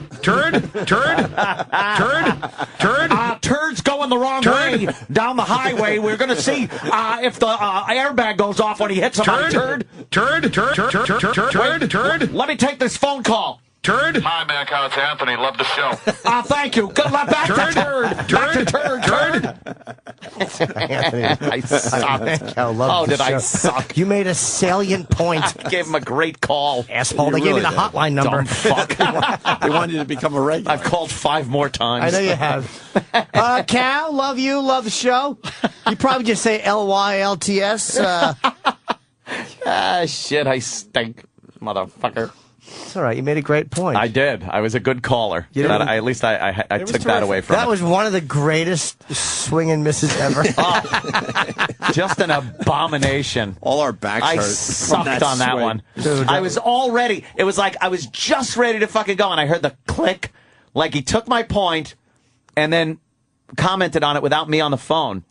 going the wrong way down the highway. We're going to see if the airbag goes off when he hits somebody. Turd. Let me take this phone call. Turd. Hi, man. It's Anthony. Love the show. Thank you. Back to Turd. Back to Turd. I suck. Oh, did I suck? You made a salient point. I gave him a great call. Asshole. They gave me the hotline number. Dumb fuck. They wanted you to become a regular. I've called 5 more times. I know you have. Cal, love you, love the show. You probably just say LYLTS. Shit, I stink, motherfucker. It's all right. You made a great point. I did. I was a good caller. At least I took that away from That was one of the greatest swing and misses ever. Just an abomination. All our backs I hurt. sucked on that one. Dude, I was all ready. It was like I was just ready to fucking go, and I heard the click. Like he took my point and then commented on it without me on the phone.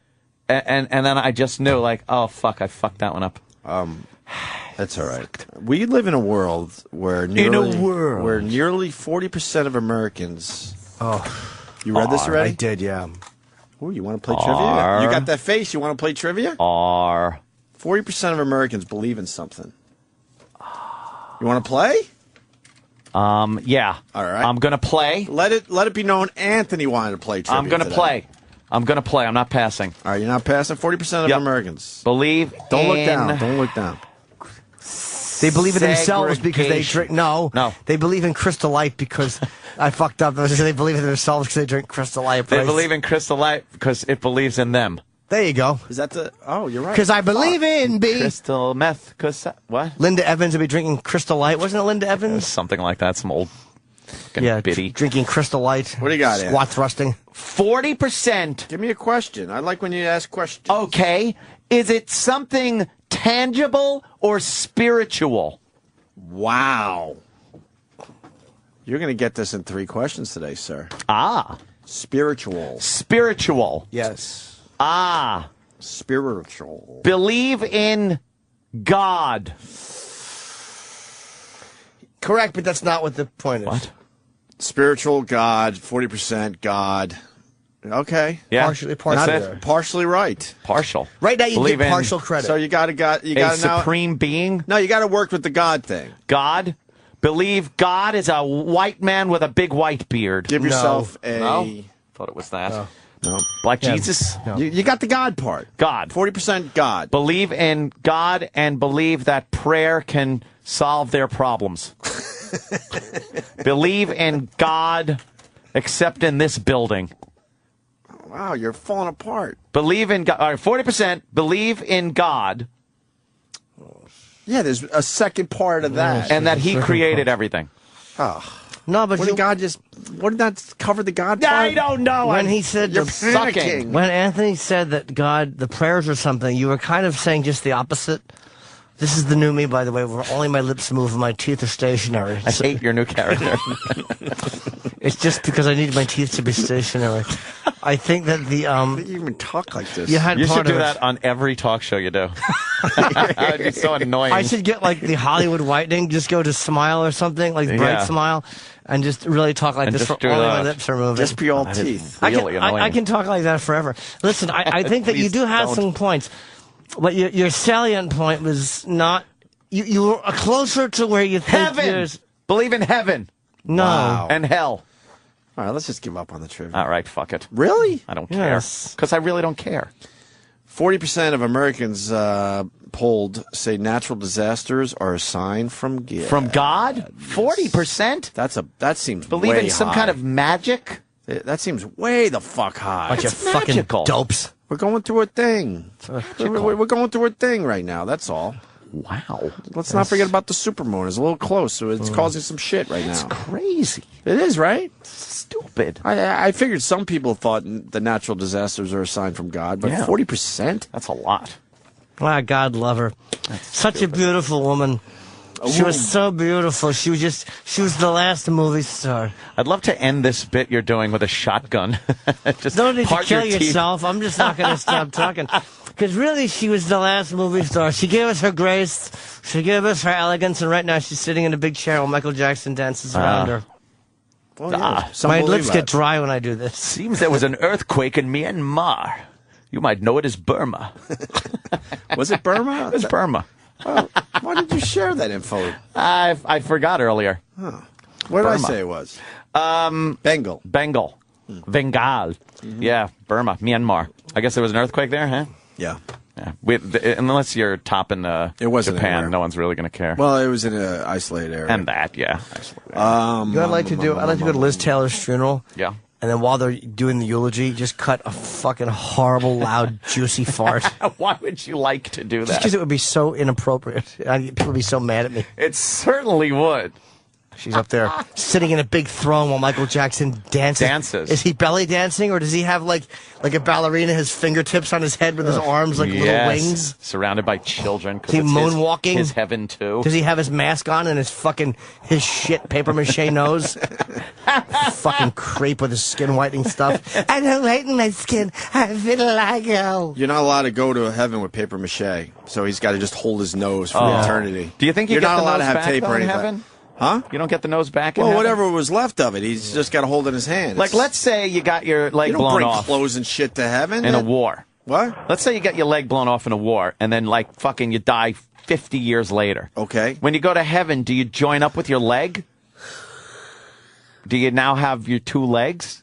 And then I just knew, like, oh, fuck, I fucked that one up. That's all right. We live in a world where nearly 40% of Americans. Oh, you read this already? I did, yeah. Ooh, you want to play trivia? You got that face. You want to play trivia? 40% of Americans believe in something. You want to play? Yeah. All right. I'm gonna play. Let it be known Anthony wanted to play trivia. I'm gonna play. I'm not passing. All right, you're not passing. 40% of Americans believe. Don't look down. Don't look down. They believe in themselves because they drink. No. They believe in Crystal Light because I fucked up. They believe in themselves because they drink Crystal Light. They believe in Crystal Light because it believes in them. There you go. Is that the? Oh, you're right. Because I believe in crystal meth. What? Linda Evans would be drinking Crystal Light. Wasn't it Linda Evans? Something like that. Some old. Biddy. Drinking Crystal Light. What do you got? Squat thrusting. 40%. Give me a question. I like when you ask questions. Okay. Is it something tangible or spiritual? Wow. You're going to get this in 3 questions today, sir. Spiritual. Spiritual. Yes. Spiritual. Believe in God. Correct, but that's not what the point is. What? Spiritual God, 40% God. Okay. Yeah. Partially right. Partial. Right now you Believe get in partial credit. So you got a supreme being? No, you got to work with the God thing. God? Believe God is a white man with a big white beard. Give yourself No? Thought it was that. No. Black Jesus? No. You got the God part. God. 40% God. Believe in God and believe that prayer can solve their problems. Believe in God except in this building. Wow, you're falling apart. Believe in God. All right, 40% believe in God. Yeah, there's a second part of that. And that he created everything. Oh. No, but wouldn't that cover the God part? I don't know. When he said You're panicking. When Anthony said that God, the prayers or something, you were kind of saying just the opposite. This is the new me, by the way, where only my lips move and my teeth are stationary. I hate your new character. It's just because I need my teeth to be stationary. I think that the You even talk like this. You should do that on every talk show you do. That would be so annoying. I should get like the Hollywood whitening, just go to Smile or something, like Bright Smile, and just really talk like this for only my lips are moving. Just be all teeth. Really I can talk like that forever. Listen, I think that you do have some points. But your salient point was not... You were closer to where you think heaven! Believe in heaven. No. Wow. And hell. All right, let's just give up on the trivia. All right, fuck it. Really? I don't care. Because I really don't care. 40% of Americans polled say natural disasters are a sign from God. From God? 40%? That seems Believe way in some high. kind of magic? That seems way the fuck high. Bunch of fucking dopes. We're going through a thing. We're going through a thing right now. That's all. Wow. Let's not forget about the supermoon. It's a little close, so it's causing some shit right now. It's crazy. It is, right? Stupid. I figured some people thought the natural disasters are a sign from God, but 40%? That's a lot. Wow, God love her. Such a beautiful woman. She was so beautiful. She was the last movie star. I'd love to end this bit you're doing with a shotgun. Just don't need to part kill your teeth. yourself. I'm just not going to stop talking. Because really, she was the last movie star. She gave us her grace. She gave us her elegance. And right now, she's sitting in a big chair while Michael Jackson dances around her. Well, my lips get dry when I do this. Seems there was an earthquake in Myanmar. You might know it as Burma. Was it Burma? It was Burma. Why did you share that info? I forgot earlier. Huh. What did I say it was? Bengal. Bengal. Bengal. Yeah, Burma, Myanmar. I guess there was an earthquake there, huh? Yeah. Unless you're topping it wasn't Japan, anywhere. no one's really going to care. Well, it was in an isolated area. And that, yeah. I'd like to go to Liz Taylor's funeral. Yeah. And then while they're doing the eulogy, just cut a fucking horrible, loud, juicy fart. Why would you like to do that? Just because it would be so inappropriate. People would be so mad at me. It certainly would. She's up there sitting in a big throne while Michael Jackson dances. Is he belly dancing, or does he have like a ballerina, his fingertips on his head with his arms like little wings? Surrounded by children. Is he moonwalking? His heaven too. Does he have his mask on and his shit paper mache nose? Fucking creep with his skin whitening stuff. I don't whiten my skin. I vitiligo. You're not allowed to go to heaven with paper mache, so he's got to just hold his nose for eternity. Do you think you're get not the allowed nose to have back, tape or in anything? heaven? Huh? You don't get the nose back in Well, heaven? whatever was left of it, he's just got to hold it in his hand. Like, let's say you got your leg you don't blown bring off clothes and shit to heaven in a war. What? Let's say you get your leg blown off in a war, and then like fucking you die 50 years later. Okay. When you go to heaven, do you join up with your leg? Do you now have your two legs?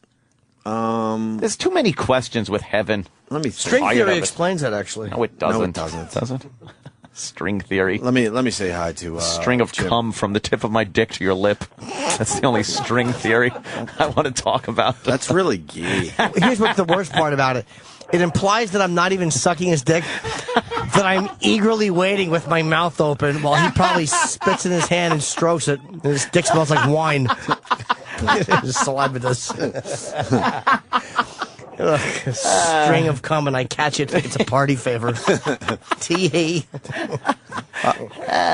There's too many questions with heaven. Let me. String theory explains that, actually. No, it doesn't. No, it doesn't. Doesn't? String theory. Let me say hi to string of Jim. cum from the tip of my dick to your lip. That's the only string theory I want to talk about. That's really gay. Here's what's the worst part about it. It implies that I'm not even sucking his dick, that I'm eagerly waiting with my mouth open while he probably spits in his hand and strokes it, and his dick smells like wine. His saliva does. A string of cum and I catch it. It's a party favor. Tee-hee.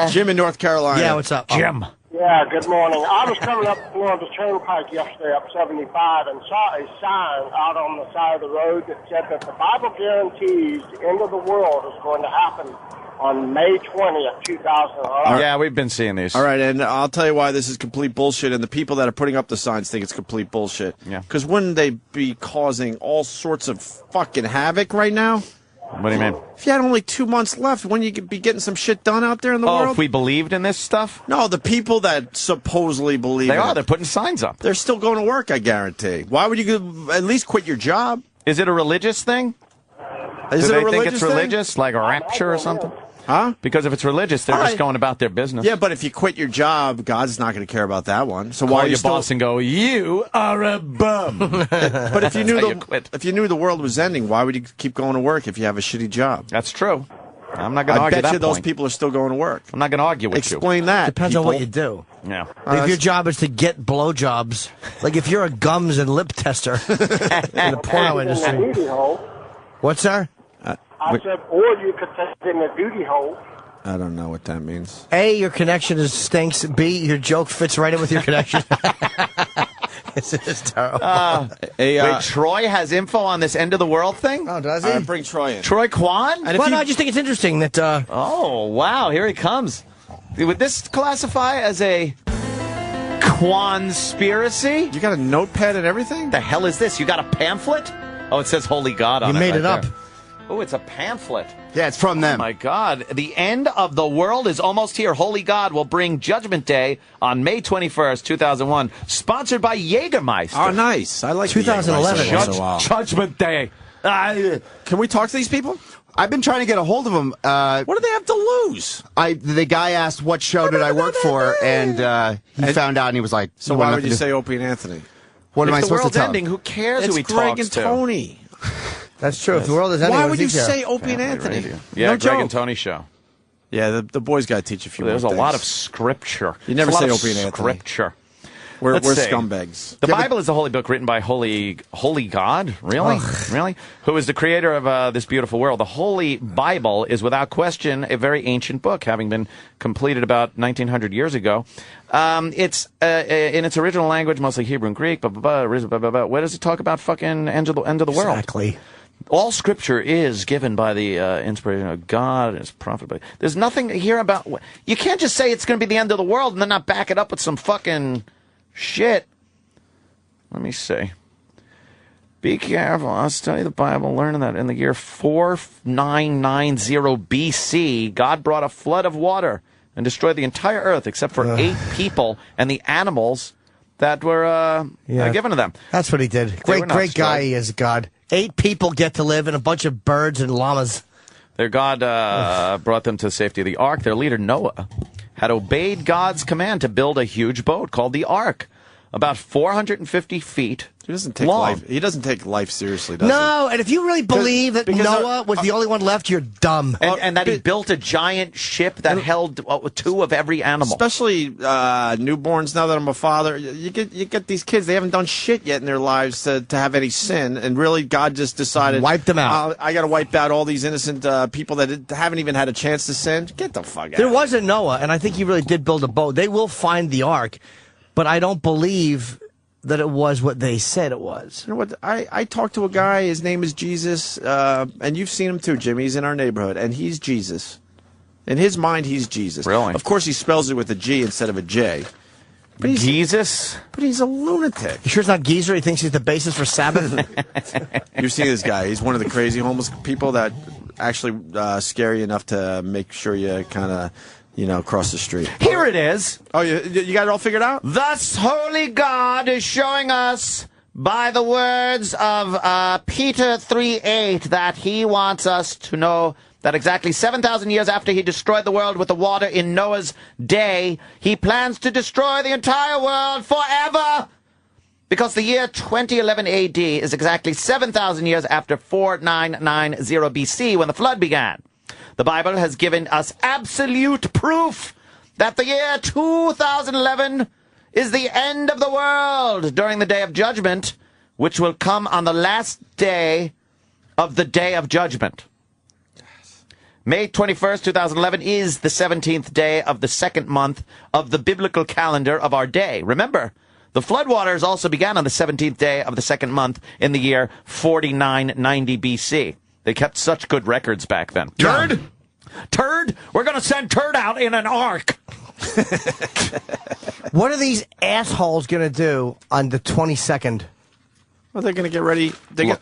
Jim in North Carolina. Yeah, what's up? Jim. Yeah, good morning. I was coming up along the turnpike yesterday up 75 and saw a sign out on the side of the road that said that the Bible guarantees the end of the world is going to happen on May 20th, 2011. Yeah, we've been seeing these. All right, and I'll tell you why this is complete bullshit, and the people that are putting up the signs think it's complete bullshit. Yeah. Because wouldn't they be causing all sorts of fucking havoc right now? What do you mean? If you had only 2 months left, wouldn't you be getting some shit done out there in the world? If we believed in this stuff? No, the people that supposedly believe in it. They're putting signs up. They're still going to work, I guarantee. Why would you at least quit your job? Is it a religious thing? Is Do it they a religious think it's thing? religious, like a rapture or something? Huh? Because if it's religious, they're All just right. going about their business. Yeah, but if you quit your job, God's not going to care about that one. So why Call are you your still... boss and go, you are a bum. But if you knew That's how you if you knew the world was ending, why would you keep going to work if you have a shitty job? That's true. I'm not going to argue I bet that you those point. people are still going to work. I'm not going to argue with you. Explain that. Depends on what you do. Yeah. If your job is to get blowjobs, like if you're a gums and lip tester in the porno In the industry. duty hole. What's that? I said, or you could take it in the duty hole. I don't know what that means. A, your connection stinks. B, your joke fits right in with your connection. It's terrible. Wait, Troy has info on this end of the world thing? Oh, does All he? right, bring Troy in. Troy Kwan? Well, no, I just think it's interesting that... Oh, wow, here he comes. Would this classify as a Kwanspiracy? You got a notepad and everything? The hell is this? You got a pamphlet? Oh, it says Holy God on it. You made right it up. there. Oh, it's a pamphlet. Yeah, it's from them. Oh, my God. The end of the world is almost here. Holy God will bring Judgment Day on May 21st, 2001. Sponsored by Jägermeister. Oh, nice. I like 2011. Once in a while. Judgment Day. Can we talk to these people? I've been trying to get a hold of them. What do they have to lose? The guy asked what show did I work for, and he found out, and he was like, So why would you say Opie and Anthony? What am I If the supposed to world's tell ending, him? who cares It's who he Greg talks and to? Tony. That's true. If the world is ending, Why what would does you he care? say Opie and Anthony? Yeah, No Greg joke. and Tony show. Yeah, the boys got to teach a few There's more a lot of things. scripture. You never There's a say lot of Opie and Anthony. Scripture. We're Let's see. scumbags. The Bible is the holy book written by Holy God? Really? Really? Who is the creator of this beautiful world. The Holy Bible is without question a very ancient book, having been completed about 1900 years ago. It's in its original language, mostly Hebrew and Greek, Where does it talk about fucking end of the world? Exactly. All scripture is given by the inspiration of God and his prophet. But there's nothing here about... You can't just say it's going to be the end of the world and then not back it up with some fucking shit. Let me see. Be careful. I'll study the Bible, learning that in the year 4990 BC, God brought a flood of water and destroyed the entire earth except for 8 people and the animals that were given to them. That's what he did. Great guy he is, God. 8 people get to live and a bunch of birds and llamas. Their God brought them to the safety of the ark. Their leader, Noah, had obeyed God's command to build a huge boat called the ark. about 450 feet. He doesn't take long. life. He doesn't take life seriously, does No, and if you really believe that Noah was the only one left, you're dumb. And that he built a giant ship that held 2 of every animal. Especially newborns. Now that I'm a father, you get these kids. They haven't done shit yet in their lives to have any sin, and really God just decided wipe them out. I got to wipe out all these innocent people that haven't even had a chance to sin. Get the fuck out. There was a Noah, and I think he really did build a boat. They will find the ark, but I don't believe that it was what they said it was. You know what? I talked to a guy. His name is Jesus, and you've seen him too, Jimmy. He's in our neighborhood, and he's Jesus. In his mind, he's Jesus. Really? Of course, he spells it with a G instead of a J. But he's, Jesus? But he's a lunatic. You sure it's not Geezer? He thinks he's the basis for Sabbath? You've seen this guy. He's one of the crazy homeless people that actually scare you enough to make sure you kind of, cross the street. Here it is. Oh, you got it all figured out? Thus, holy God is showing us by the words of Peter 3:8 that he wants us to know that exactly 7,000 years after he destroyed the world with the water in Noah's day, he plans to destroy the entire world forever. Because the year 2011 AD is exactly 7,000 years after 4990 BC when the flood began. The Bible has given us absolute proof that the year 2011 is the end of the world during the Day of Judgment, which will come on the last day of the Day of Judgment. May 21st, 2011 is the 17th day of the second month of the biblical calendar of our day. Remember, the floodwaters also began on the 17th day of the second month in the year 4990 BC. They kept such good records back then. Turd? Turd? We're going to send Turd out in an ark. What are these assholes going to do on the 22nd? Well, they're going to get ready.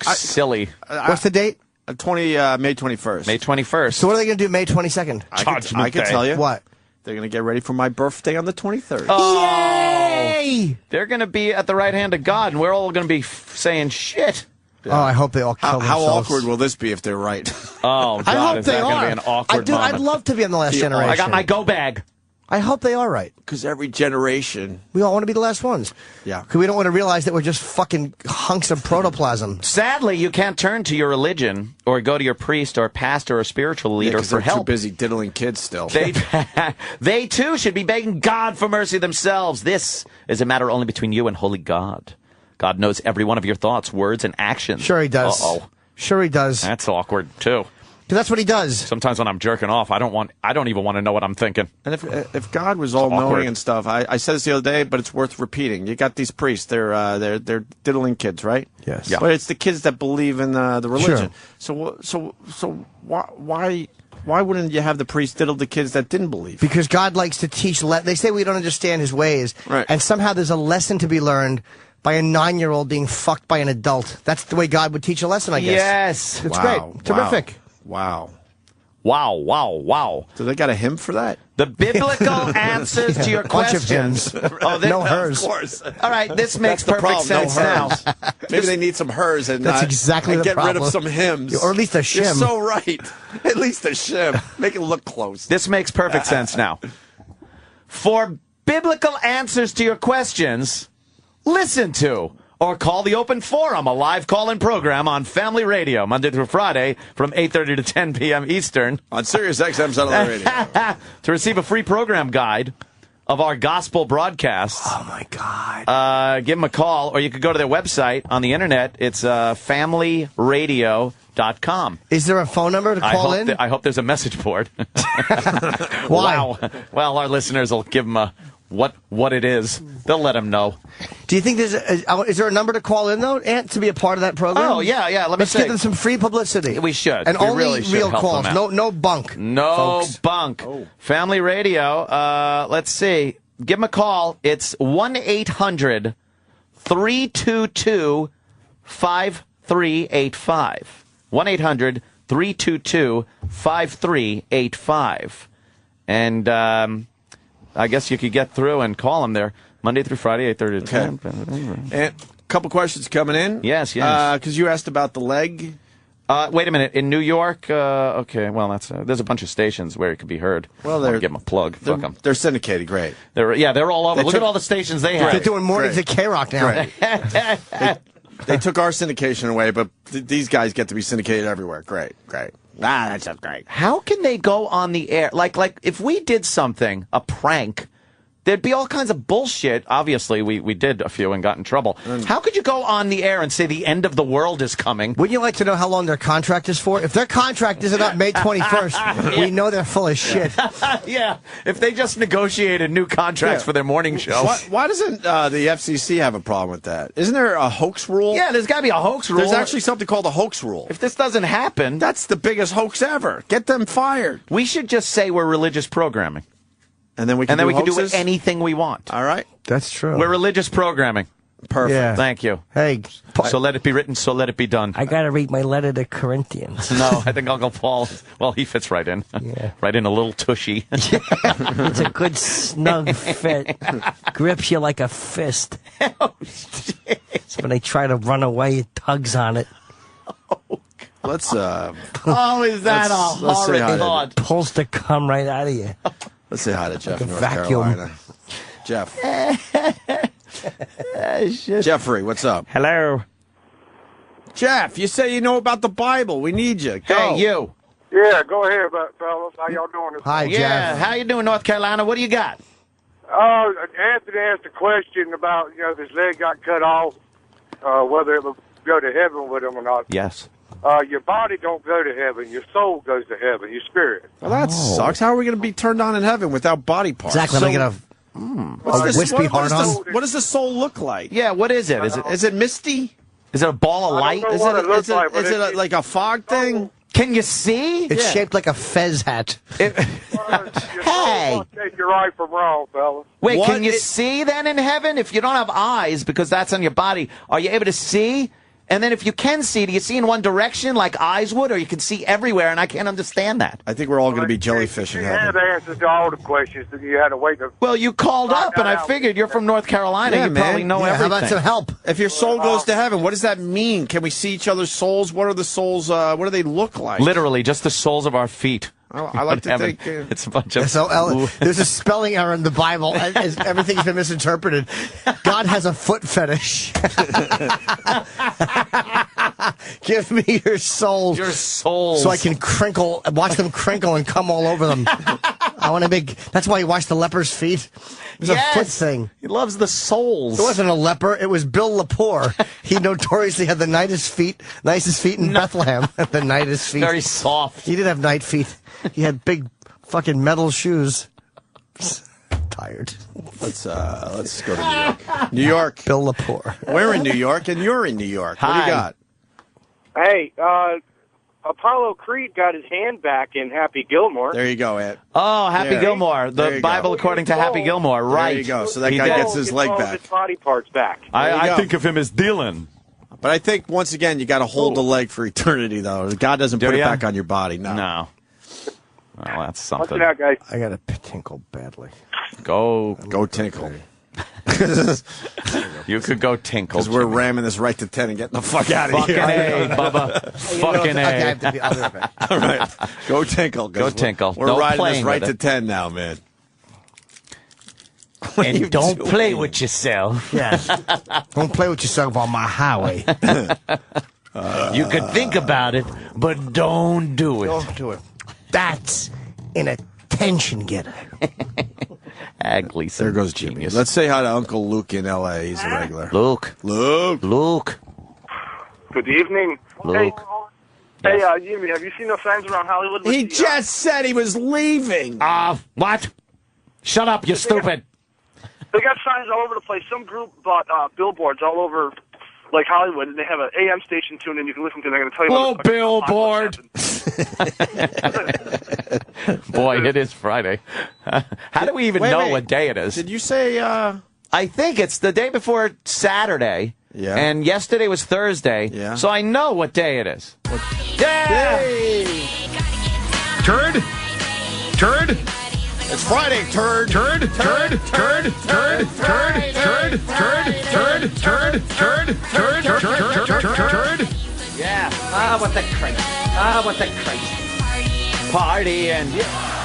Silly. What's the date? May 21st. May 21st. So what are they going to do May 22nd? I can tell you. What? They're going to get ready for my birthday on the 23rd. Yay! They're going to be at the right hand of God, and we're all going to be saying shit. Oh, I hope they all kill How themselves. awkward will this be if they're right? Oh, God, I hope is they that going to are. be an awkward moment? I'd love to be on the last generation. I got my go bag. I hope they are right. Because every generation... We all want to be the last ones. Yeah. Because we don't want to realize that we're just fucking hunks of protoplasm. Sadly, you can't turn to your religion or go to your priest or pastor or spiritual leader for help. They're too busy diddling kids still. They too should be begging God for mercy themselves. This is a matter only between you and holy God. God knows every one of your thoughts, words, and actions. Sure he does. Uh-oh. Sure he does. That's awkward, too. Because that's what he does. Sometimes when I'm jerking off, I don't even want to know what I'm thinking. And if God was all knowing and stuff, I said this the other day, but it's worth repeating. You got these priests; they're diddling kids, right? Yes. Yeah. But it's the kids that believe in the religion. Sure. So why wouldn't you have the priests diddle the kids that didn't believe? Because God likes to teach. They say we don't understand His ways, right? And somehow there's a lesson to be learned by a 9-year-old being fucked by an adult. That's the way God would teach a lesson, I guess. Yes. It's great. Terrific. Wow. Wow. Do they got a hymn for that? The biblical answers to your questions. Bunch of hymns. No hers. Of course. All right, this makes That's the perfect problem. sense No now. Maybe they need some hers and That's exactly and the get rid of problem. some hymns. Or at least a shim. You're so right. At least a shim. Make it look close. This makes perfect sense now. For biblical answers to your questions, listen to or call the Open Forum, a live call-in program on Family Radio, Monday through Friday from 8:30 to 10 p.m. Eastern. On Sirius XM Satellite Radio. To receive a free program guide of our gospel broadcasts. Oh, my God. Give them a call, or you could go to their website on the Internet. It's familyradio.com. Is there a phone number to call in? I hope there's a message board. Why? Wow. Well, our listeners will give them a what it is. They'll let them know. Do you think is there a number to call in, though, Ant, to be a part of that program? Oh, yeah. Let's give them some free publicity. We should. And we only really should real help calls. them out. No bunk. No folks. bunk. Oh. Family Radio. Let's see. Give them a call. It's 1-800-322-5385. 1-800-322-5385. And I guess you could get through and call them there Monday through Friday, 8:30 to 10. And a couple questions coming in. Yes. Because you asked about the leg. Wait a minute. In New York, okay, well, there's a bunch of stations where it could be heard. Well, I'll give them a plug. Fuck them. They're syndicated. Great. They're all over. Look at all the stations they have. They're doing mornings at K-Rock now. They took our syndication away, but these guys get to be syndicated everywhere. Great. That sounds great. How can they go on the air? Like if we did something, a prank, there'd be all kinds of bullshit. Obviously, we did a few and got in trouble. How could you go on the air and say the end of the world is coming? Wouldn't you like to know how long their contract is for? If their contract isn't up May 21st, we know they're full of shit. Yeah, if they just negotiated new contracts for their morning show. Why doesn't the FCC have a problem with that? Isn't there a hoax rule? Yeah, there's got to be a hoax rule. There's actually something called a hoax rule. If this doesn't happen, that's the biggest hoax ever. Get them fired. We should just say we're religious programming. And then we can do anything we want. All right. That's true. We're religious programming. Perfect. Yeah. Thank you. Hey. So let it be written, so let it be done. I got to read my letter to Corinthians. No, I think Uncle Paul, well, he fits right in. Yeah. Right in a little tushy. It's a good snug fit. Grips you like a fist. Oh, shit. So when they try to run away, it tugs on it. Let's, oh, is that a horrid thought? Pulls the cum right out of you. Let's say hi to Jeff in North vacuum. Carolina. Jeff. Jeffrey, what's up? Hello. Jeff, you say you know about the Bible. We need you. Go. Hey, you. Yeah, go ahead, fellas. How y'all doing? Hi, Jeff. Yeah, how you doing, North Carolina? What do you got? Anthony asked a question about, if his leg got cut off, whether it would go to heaven with him or not. Yes. Your body don't go to heaven. Your soul goes to heaven. Your spirit. Well, that sucks. How are we going to be turned on in heaven without body parts? Exactly. So, I'm going to wispy hard on. What does the soul look like? Yeah, what is it? Is it misty? Is it a ball of light? Is it like a fog thing? Can you see? It's shaped like a fez hat. Hey. Take you right from wrong, fellas. Wait, can you see then in heaven? If you don't have eyes, because that's on your body, are you able to see? And then if you can see, do you see in one direction like eyes would, or you can see everywhere, and I can't understand that? I think we're all going to be jellyfish in You heaven. had answers to all the questions that you had to wait to. Well, you called up, and I figured you're from North Carolina. Yeah, you probably know everything. How about some help? If your soul goes to heaven, what does that mean? Can we see each other's souls? What are the souls? What do they look like? Literally, just the soles of our feet. I like to think it's a bunch of. There's a spelling error in the Bible. Everything's been misinterpreted. God has a foot fetish. Give me your souls. Your souls. So I can watch them crinkle and come all over them. I want to make. That's why he washed the leper's feet. It was a foot thing. He loves the souls. It wasn't a leper. It was Bill Lepore. He notoriously had the nicest feet in Bethlehem. The nicest feet. Very soft. He didn't have night feet. He had big fucking metal shoes. Tired. Let's go to New York. New York. Bill Lepore. We're in New York, and you're in New York. What do you got? Hey, Apollo Creed got his hand back in Happy Gilmore. There you go, Ed. Oh, Happy Gilmore. The Bible according to Happy Gilmore. Right. There you go. So that guy gets his leg all back. His body parts back. I think of him as Dylan. But I think, once again, you got to hold the leg for eternity, though. God doesn't put it back on your body. No. Well, that's something. What's that, guys? I got to tinkle badly. Go tinkle. You could go tinkle. Because we're ramming this right to 10 and getting the fuck out of Fucking here. A, Bubba. Fucking A. All right. Go tinkle. Go tinkle. We're Don't riding play this right with to it. 10 now, man. And don't play with yourself. Yes. Don't play with yourself on my highway. You could think about it, but don't do it. Don't do it. That's an attention getter. Ag Gleason. There goes Jimmy. Let's say hi to Uncle Luke in L.A. He's a regular. Luke. Good evening. Luke. Hey, Jimmy, have you seen no signs around Hollywood? He just said he was leaving. What? Shut up, you stupid. They got signs all over the place. Some group bought billboards all over, like Hollywood, and they have an AM station tuned in. You can listen to. They're going to tell you. Hello, billboard. Boy, it is Friday. How do we even know what day it is? Did you say? I think it's the day before Saturday. Yeah. And yesterday was Thursday. Yeah. So I know what day it is. Yeah. Turd. It's Friday, turd. Yeah. What the crazy. What the crazy. Party and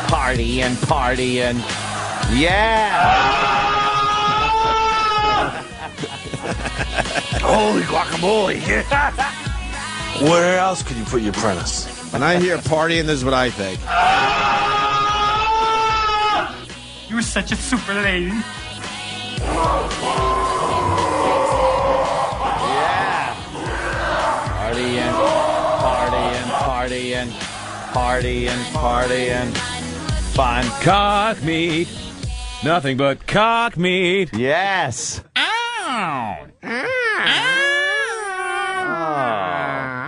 party and party and yeah. Holy guacamole. Where else could you put your apprentice? When I hear partying, this is what I think. You're such a super lady. Yeah. Party and party and party and party and party and fun cock meat. Nothing but cock meat. Yes. Ow.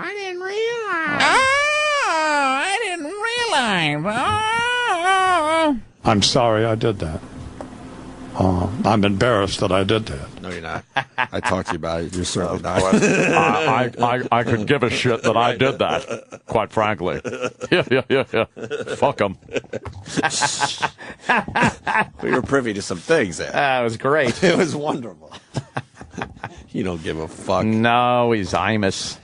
I didn't realize. I'm sorry I did that. I'm embarrassed that I did that. No, you're not. I talked to you about it. You're certainly not. I could give a shit that I did that, quite frankly. Yeah. Fuck them. We were privy to some things there. It was great. It was wonderful. You don't give a fuck. No, he's Imus.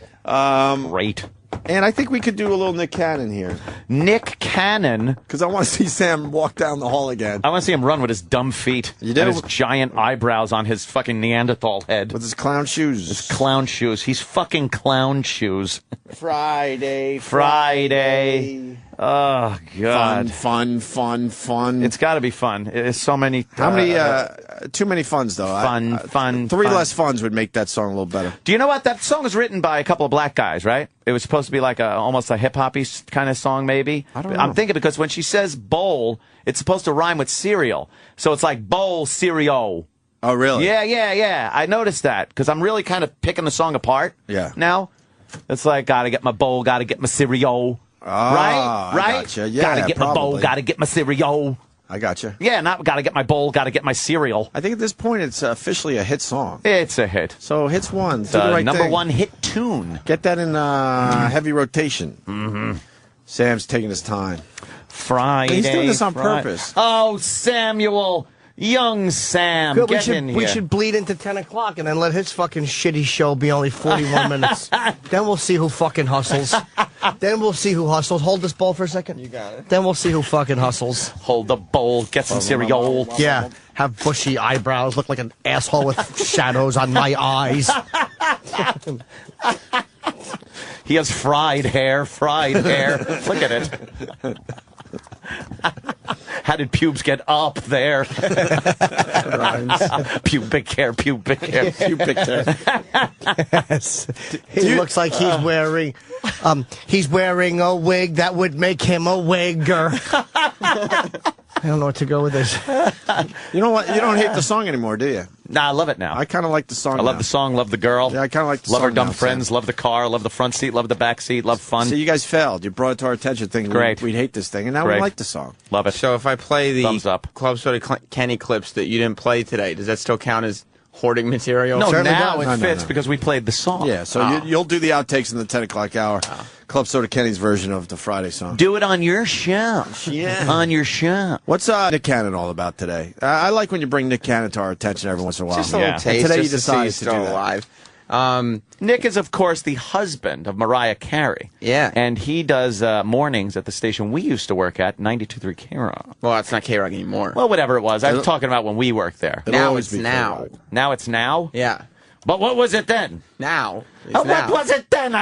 Great. And I think we could do a little Nick Cannon here. Nick Cannon? Because I want to see Sam walk down the hall again. I want to see him run with his dumb feet. You do? And his giant eyebrows on his fucking Neanderthal head. With his clown shoes. His clown shoes. He's fucking clown shoes. Friday. Oh, God. Fun. It's got to be fun. It's so many... How many... too many funs, though. Fun. Three less funs would make that song a little better. Do you know what? That song was written by a couple of black guys, right? It was supposed to be like almost a hip-hoppy kind of song, maybe. I don't know. I'm thinking because when she says bowl, it's supposed to rhyme with cereal. So it's like bowl, cereal. Oh, really? Yeah. I noticed that because I'm really kind of picking the song apart. Yeah. Now, it's like, gotta get my bowl, gotta get my cereal. Right? I gotcha. Yeah, gotta get probably. my bowl, gotta get my cereal. I gotcha. Yeah, not gotta get my bowl, gotta get my cereal. I think at this point it's officially a hit song. It's a hit. So hits one. Do The the right number thing. one hit tune. Get that in heavy rotation. Mm-hmm. Sam's taking his time. Friday. He's doing this on purpose. Oh, Samuel. Young Sam. Good, Get in here. we should bleed into 10 o'clock and then let his fucking shitty show be only 41 minutes. Then we'll see who fucking hustles. Hold this bowl for a second. You got it. Then we'll see who fucking hustles. Hold the bowl. Get some cereal. Yeah. Have bushy eyebrows. Look like an asshole with shadows on my eyes. He has fried hair. Look at it. How did pubes get up there? Pubic hair. Yes. He looks like he's wearing a wig that would make him a wigger. I don't know what to go with this. You know what? You don't hate the song anymore, do you? Nah, I love it now. I kind of like the song. I love the song, love the girl. Yeah, I kind of like the love song. Love our dumb now, friends, Sam. love the car, love the front seat, love the back seat, love fun. So you guys failed. You brought it to our attention thinking Great. we'd hate this thing, and now Great. we like the song. Love it. So if I play the Thumbs up. Club Soda Kenny clips that you didn't play today, does that still count as hoarding material? No, Certainly now does. it fits because we played the song. Yeah, so you'll do the outtakes in the 10 o'clock hour. Club Soda Kenny's version of the Friday song. Do it on your show. Yeah. On your show. What's Nick Cannon all about today? I like when you bring Nick Cannon to our attention every once in a while. Just a little taste. And today just you decided to to do still that. alive. Nick is, of course, the husband of Mariah Carey. Yeah. And he does mornings at the station we used to work at, 92.3 K-Rock. Well, it's not K-Rock anymore. Well, whatever it was. I'm talking about when we worked there. Now it's now. Now it's now? Yeah. But what was it then? Now. What was it then?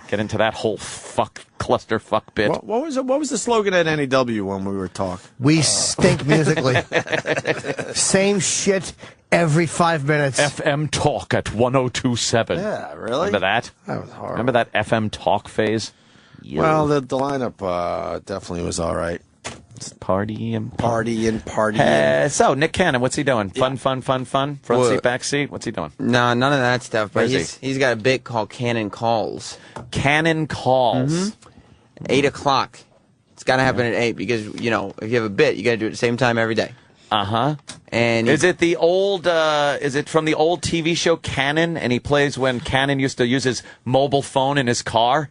Get into that whole clusterfuck bit. What was it? What was the slogan at NEW when we were talking? We stink musically. Same shit every 5 minutes. FM Talk at 102.7. Yeah, really? Remember that? That was horrible. Remember that FM Talk phase? Well, the lineup definitely was all right. Party. So, Nick Cannon, what's he doing? Fun. Front Well, seat, back seat? What's he doing? No, none of that stuff. But Where is he's got a bit called Cannon Calls. Cannon Calls. Mm-hmm. 8 o'clock. It's got to happen at 8 because, if you have a bit, you got to do it at the same time every day. Uh-huh. And is it the old, is it from the old TV show Cannon? And he plays when Cannon used to use his mobile phone in his car?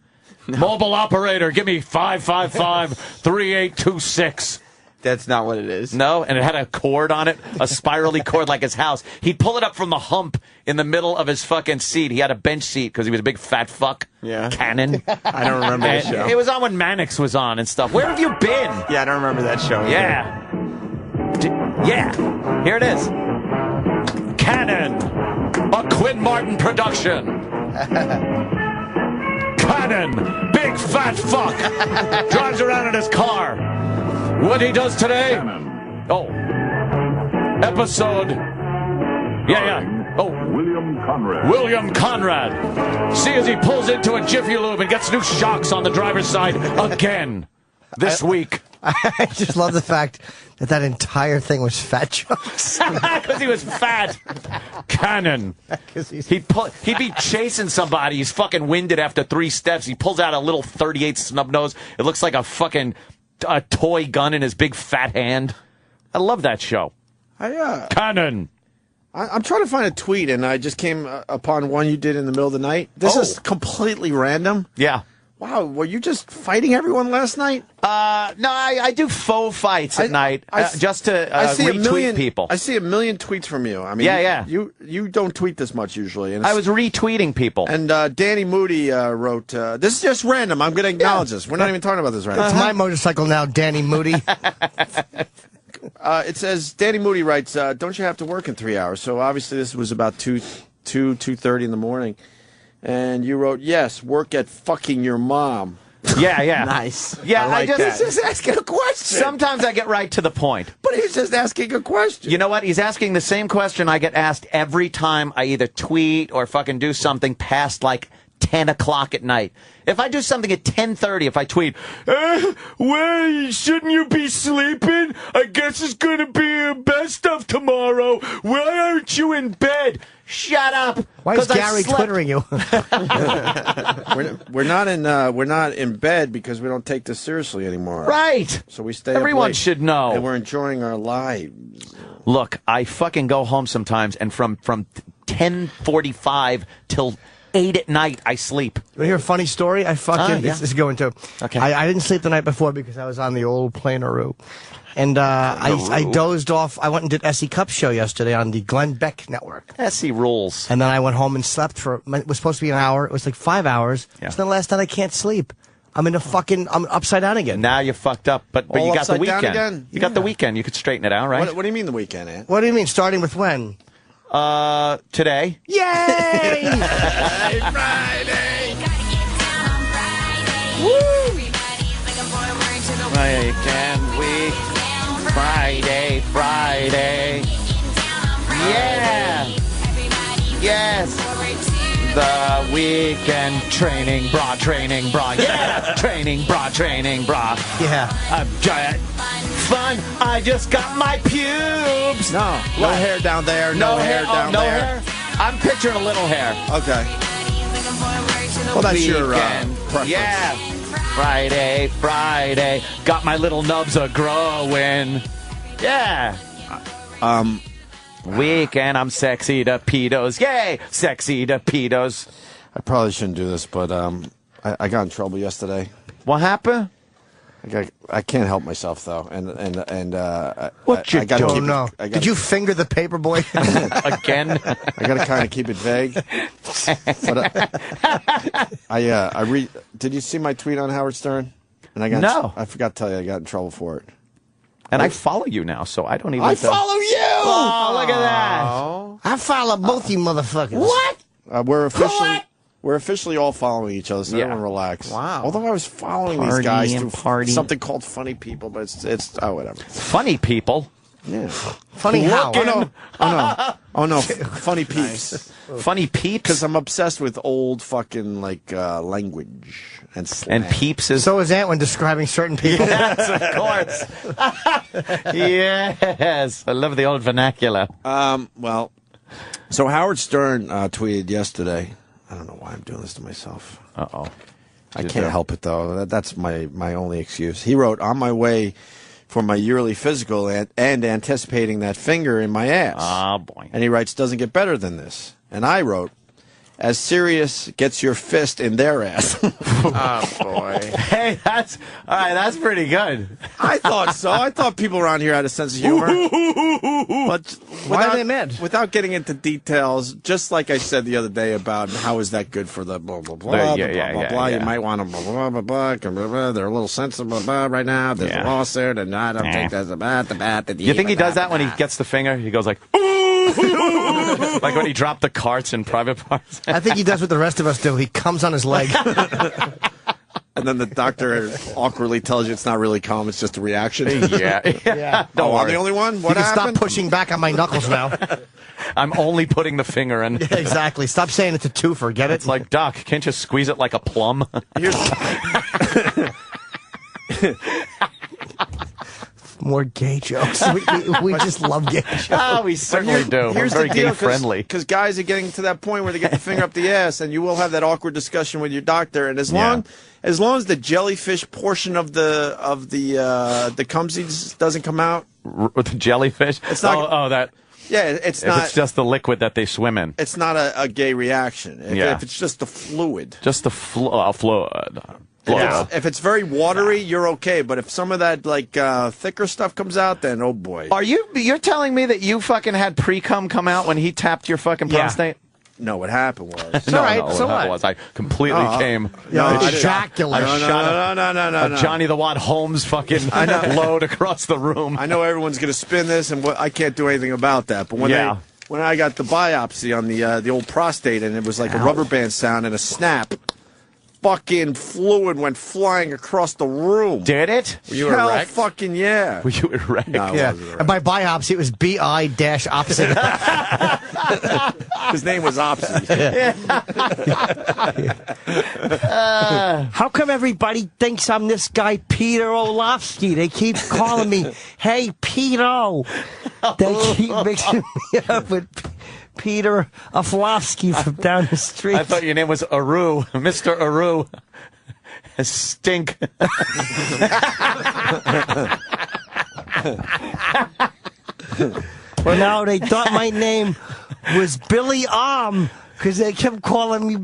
Mobile operator, give me 555-3826. That's not what it is. No, and it had a cord on it, a spirally cord like his house. He'd pull it up from the hump in the middle of his fucking seat. He had a bench seat because he was a big fat fuck. Yeah. Cannon. I don't remember the show. It was on when Mannix was on and stuff. Where have you been? Yeah, I don't remember that show. Yeah. Yeah. Here it is. Cannon. A Quinn Martin production. Cannon. Big fat fuck. Drives around in his car. What he does today? Oh. Episode. Yeah. Oh. William Conrad. See as he pulls into a Jiffy Lube and gets new shocks on the driver's side again this week. I just love the fact that entire thing was fat jokes. Because he was fat. Cannon. He'd be chasing somebody. He's fucking winded after 3 steps. He pulls out a little .38 snub nose. It looks like a fucking toy gun in his big fat hand. I love that show. Cannon. I'm trying to find a tweet, and I just came upon one you did in the middle of the night. This is completely random. Yeah. Wow, were you just fighting everyone last night? No, I do faux fights at night just to retweet people. I see a million tweets from you. I mean, yeah. You don't tweet this much usually. And I was retweeting people. And Danny Moody wrote, this is just random. I'm going to acknowledge this. We're not even talking about this right now. It's my motorcycle now, Danny Moody. It says, Danny Moody writes, don't you have to work in 3 hours? So obviously this was about 2:30 in the morning. And you wrote, yes, work at fucking your mom. Yeah. Nice. Yeah, I like that. He's just asking a question. Sometimes I get right to the point. But he's just asking a question. You know what? He's asking the same question I get asked every time I either tweet or fucking do something past like 10 o'clock at night. If I do something at 10:30, if I tweet, well, shouldn't you be sleeping? I guess it's going to be best of tomorrow. Why aren't you in bed? Shut up. Why is Gary twittering you? we're not in bed because we don't take this seriously anymore. Right. So we stay Everyone up late, should know. and we're enjoying our lives. Look, I fucking go home sometimes, and from 10:45 till 8 at night, I sleep. You want to hear a funny story? I fucking this is going to. Okay. I didn't sleep the night before because I was on the old Planaroo. And I dozed off. I went and did Essie Cup show yesterday on the Glenn Beck network. Essie rules. And then I went home and slept it was supposed to be an hour. It was like 5 hours. Yeah. So then last night I can't sleep. I'm upside down again. Now you're fucked up, but you got the weekend. Again? You got the weekend. You could straighten it out, right? What do you mean the weekend, Ant? What do you mean? Starting with when? Today. Yay! Friday! Woo! Weekend week. Friday. Yeah! Yes! The weekend training bra. Yeah! Training bra. Yeah. Fun. I just got my pubes. No hair down there. No hair down there. Hair. I'm picturing a little hair. Okay. Well, that's your preference. Yeah. Friday. Got my little nubs a-growing. Yeah. Weekend, I'm sexy to pedos. Yay! Sexy to pedos. I probably shouldn't do this, but I got in trouble yesterday. What happened? I can't help myself though, and what you don't know? Did you finger the paper boy again? I got to kind of keep it vague. But Did you see my tweet on Howard Stern? And I forgot to tell you, I got in trouble for it. And I follow you now, so I don't even. I follow you. Oh, look at that! I follow both you motherfuckers. What? We're officially all following each other, so everyone relax. Wow. Although I was following these guys through something called Funny People, but it's whatever. Funny People? Yeah. Funny how? Oh no. Funny Peeps. Funny Peeps? Because I'm obsessed with old fucking language and slang. And Peeps is... So is Ant when describing certain people. Yes, of course. Yes. I love the old vernacular. Well, so Howard Stern tweeted yesterday... I don't know why I'm doing this to myself. Uh-oh. I can't help it, though. That's my only excuse. He wrote, on my way for my yearly physical and anticipating that finger in my ass. Oh, boy. And he writes, doesn't get better than this. And I wrote, as Sirius gets your fist in their ass. Oh, boy. Hey, that's all right. That's pretty good. I thought so. I thought people around here had a sense of humor. But Why are they mad? Without getting into details, just like I said the other day about how is that good for the blah, blah, blah, blah, blah, blah. You might want to blah, blah, blah, blah, blah, blah. They're a little sensitive right now. There's a lawsuit, and I don't think there's a bad. You think he does that when he gets the finger? He goes like, like when he dropped the carts in Private Parts. I think he does what the rest of us do. He comes on his leg. And then the doctor awkwardly tells you it's not really calm, it's just a reaction. Yeah. Oh, I'm the only one? What you can happened? stop pushing back on my knuckles now. I'm only putting the finger in. Yeah, exactly. Stop saying it's a twofer. Get it? It's like, Doc, can't you squeeze it like a plum? More gay jokes. We just love gay jokes. Oh, we certainly do. We're very gay friendly. Because guys are getting to that point where they get the finger up the ass, and you will have that awkward discussion with your doctor. And as long as the jellyfish portion of the cumsies doesn't come out, with the jellyfish, it's not. that. Yeah, it's not. It's just the liquid that they swim in. It's not a gay reaction. If it's just the fluid. Just the fluid. If it's very watery, you're okay. But if some of that thicker stuff comes out, then oh boy. You're telling me that you fucking had pre-cum come out when he tapped your fucking prostate? No, what happened was. So what was I completely came. Ejaculate. I shot a Johnny the Watt Holmes fucking load across the room. I know everyone's gonna spin this, and I can't do anything about that. But when I got the biopsy on the old prostate, and it was like a rubber band sound and a snap. Fucking fluid went flying across the room. Did it? Were you erect? Fucking yeah. Were you erect? No, yeah. And by biopsy, it was BI-opposite. His name was Opsy. How come everybody thinks I'm this guy, Peter Orlovsky? They keep calling me, hey, Peter. They keep mixing me up with Peter Orlovsky from down the street. I thought your name was Aru, Mr. Aru. Stink. Well, now they thought my name was Billy because they kept calling me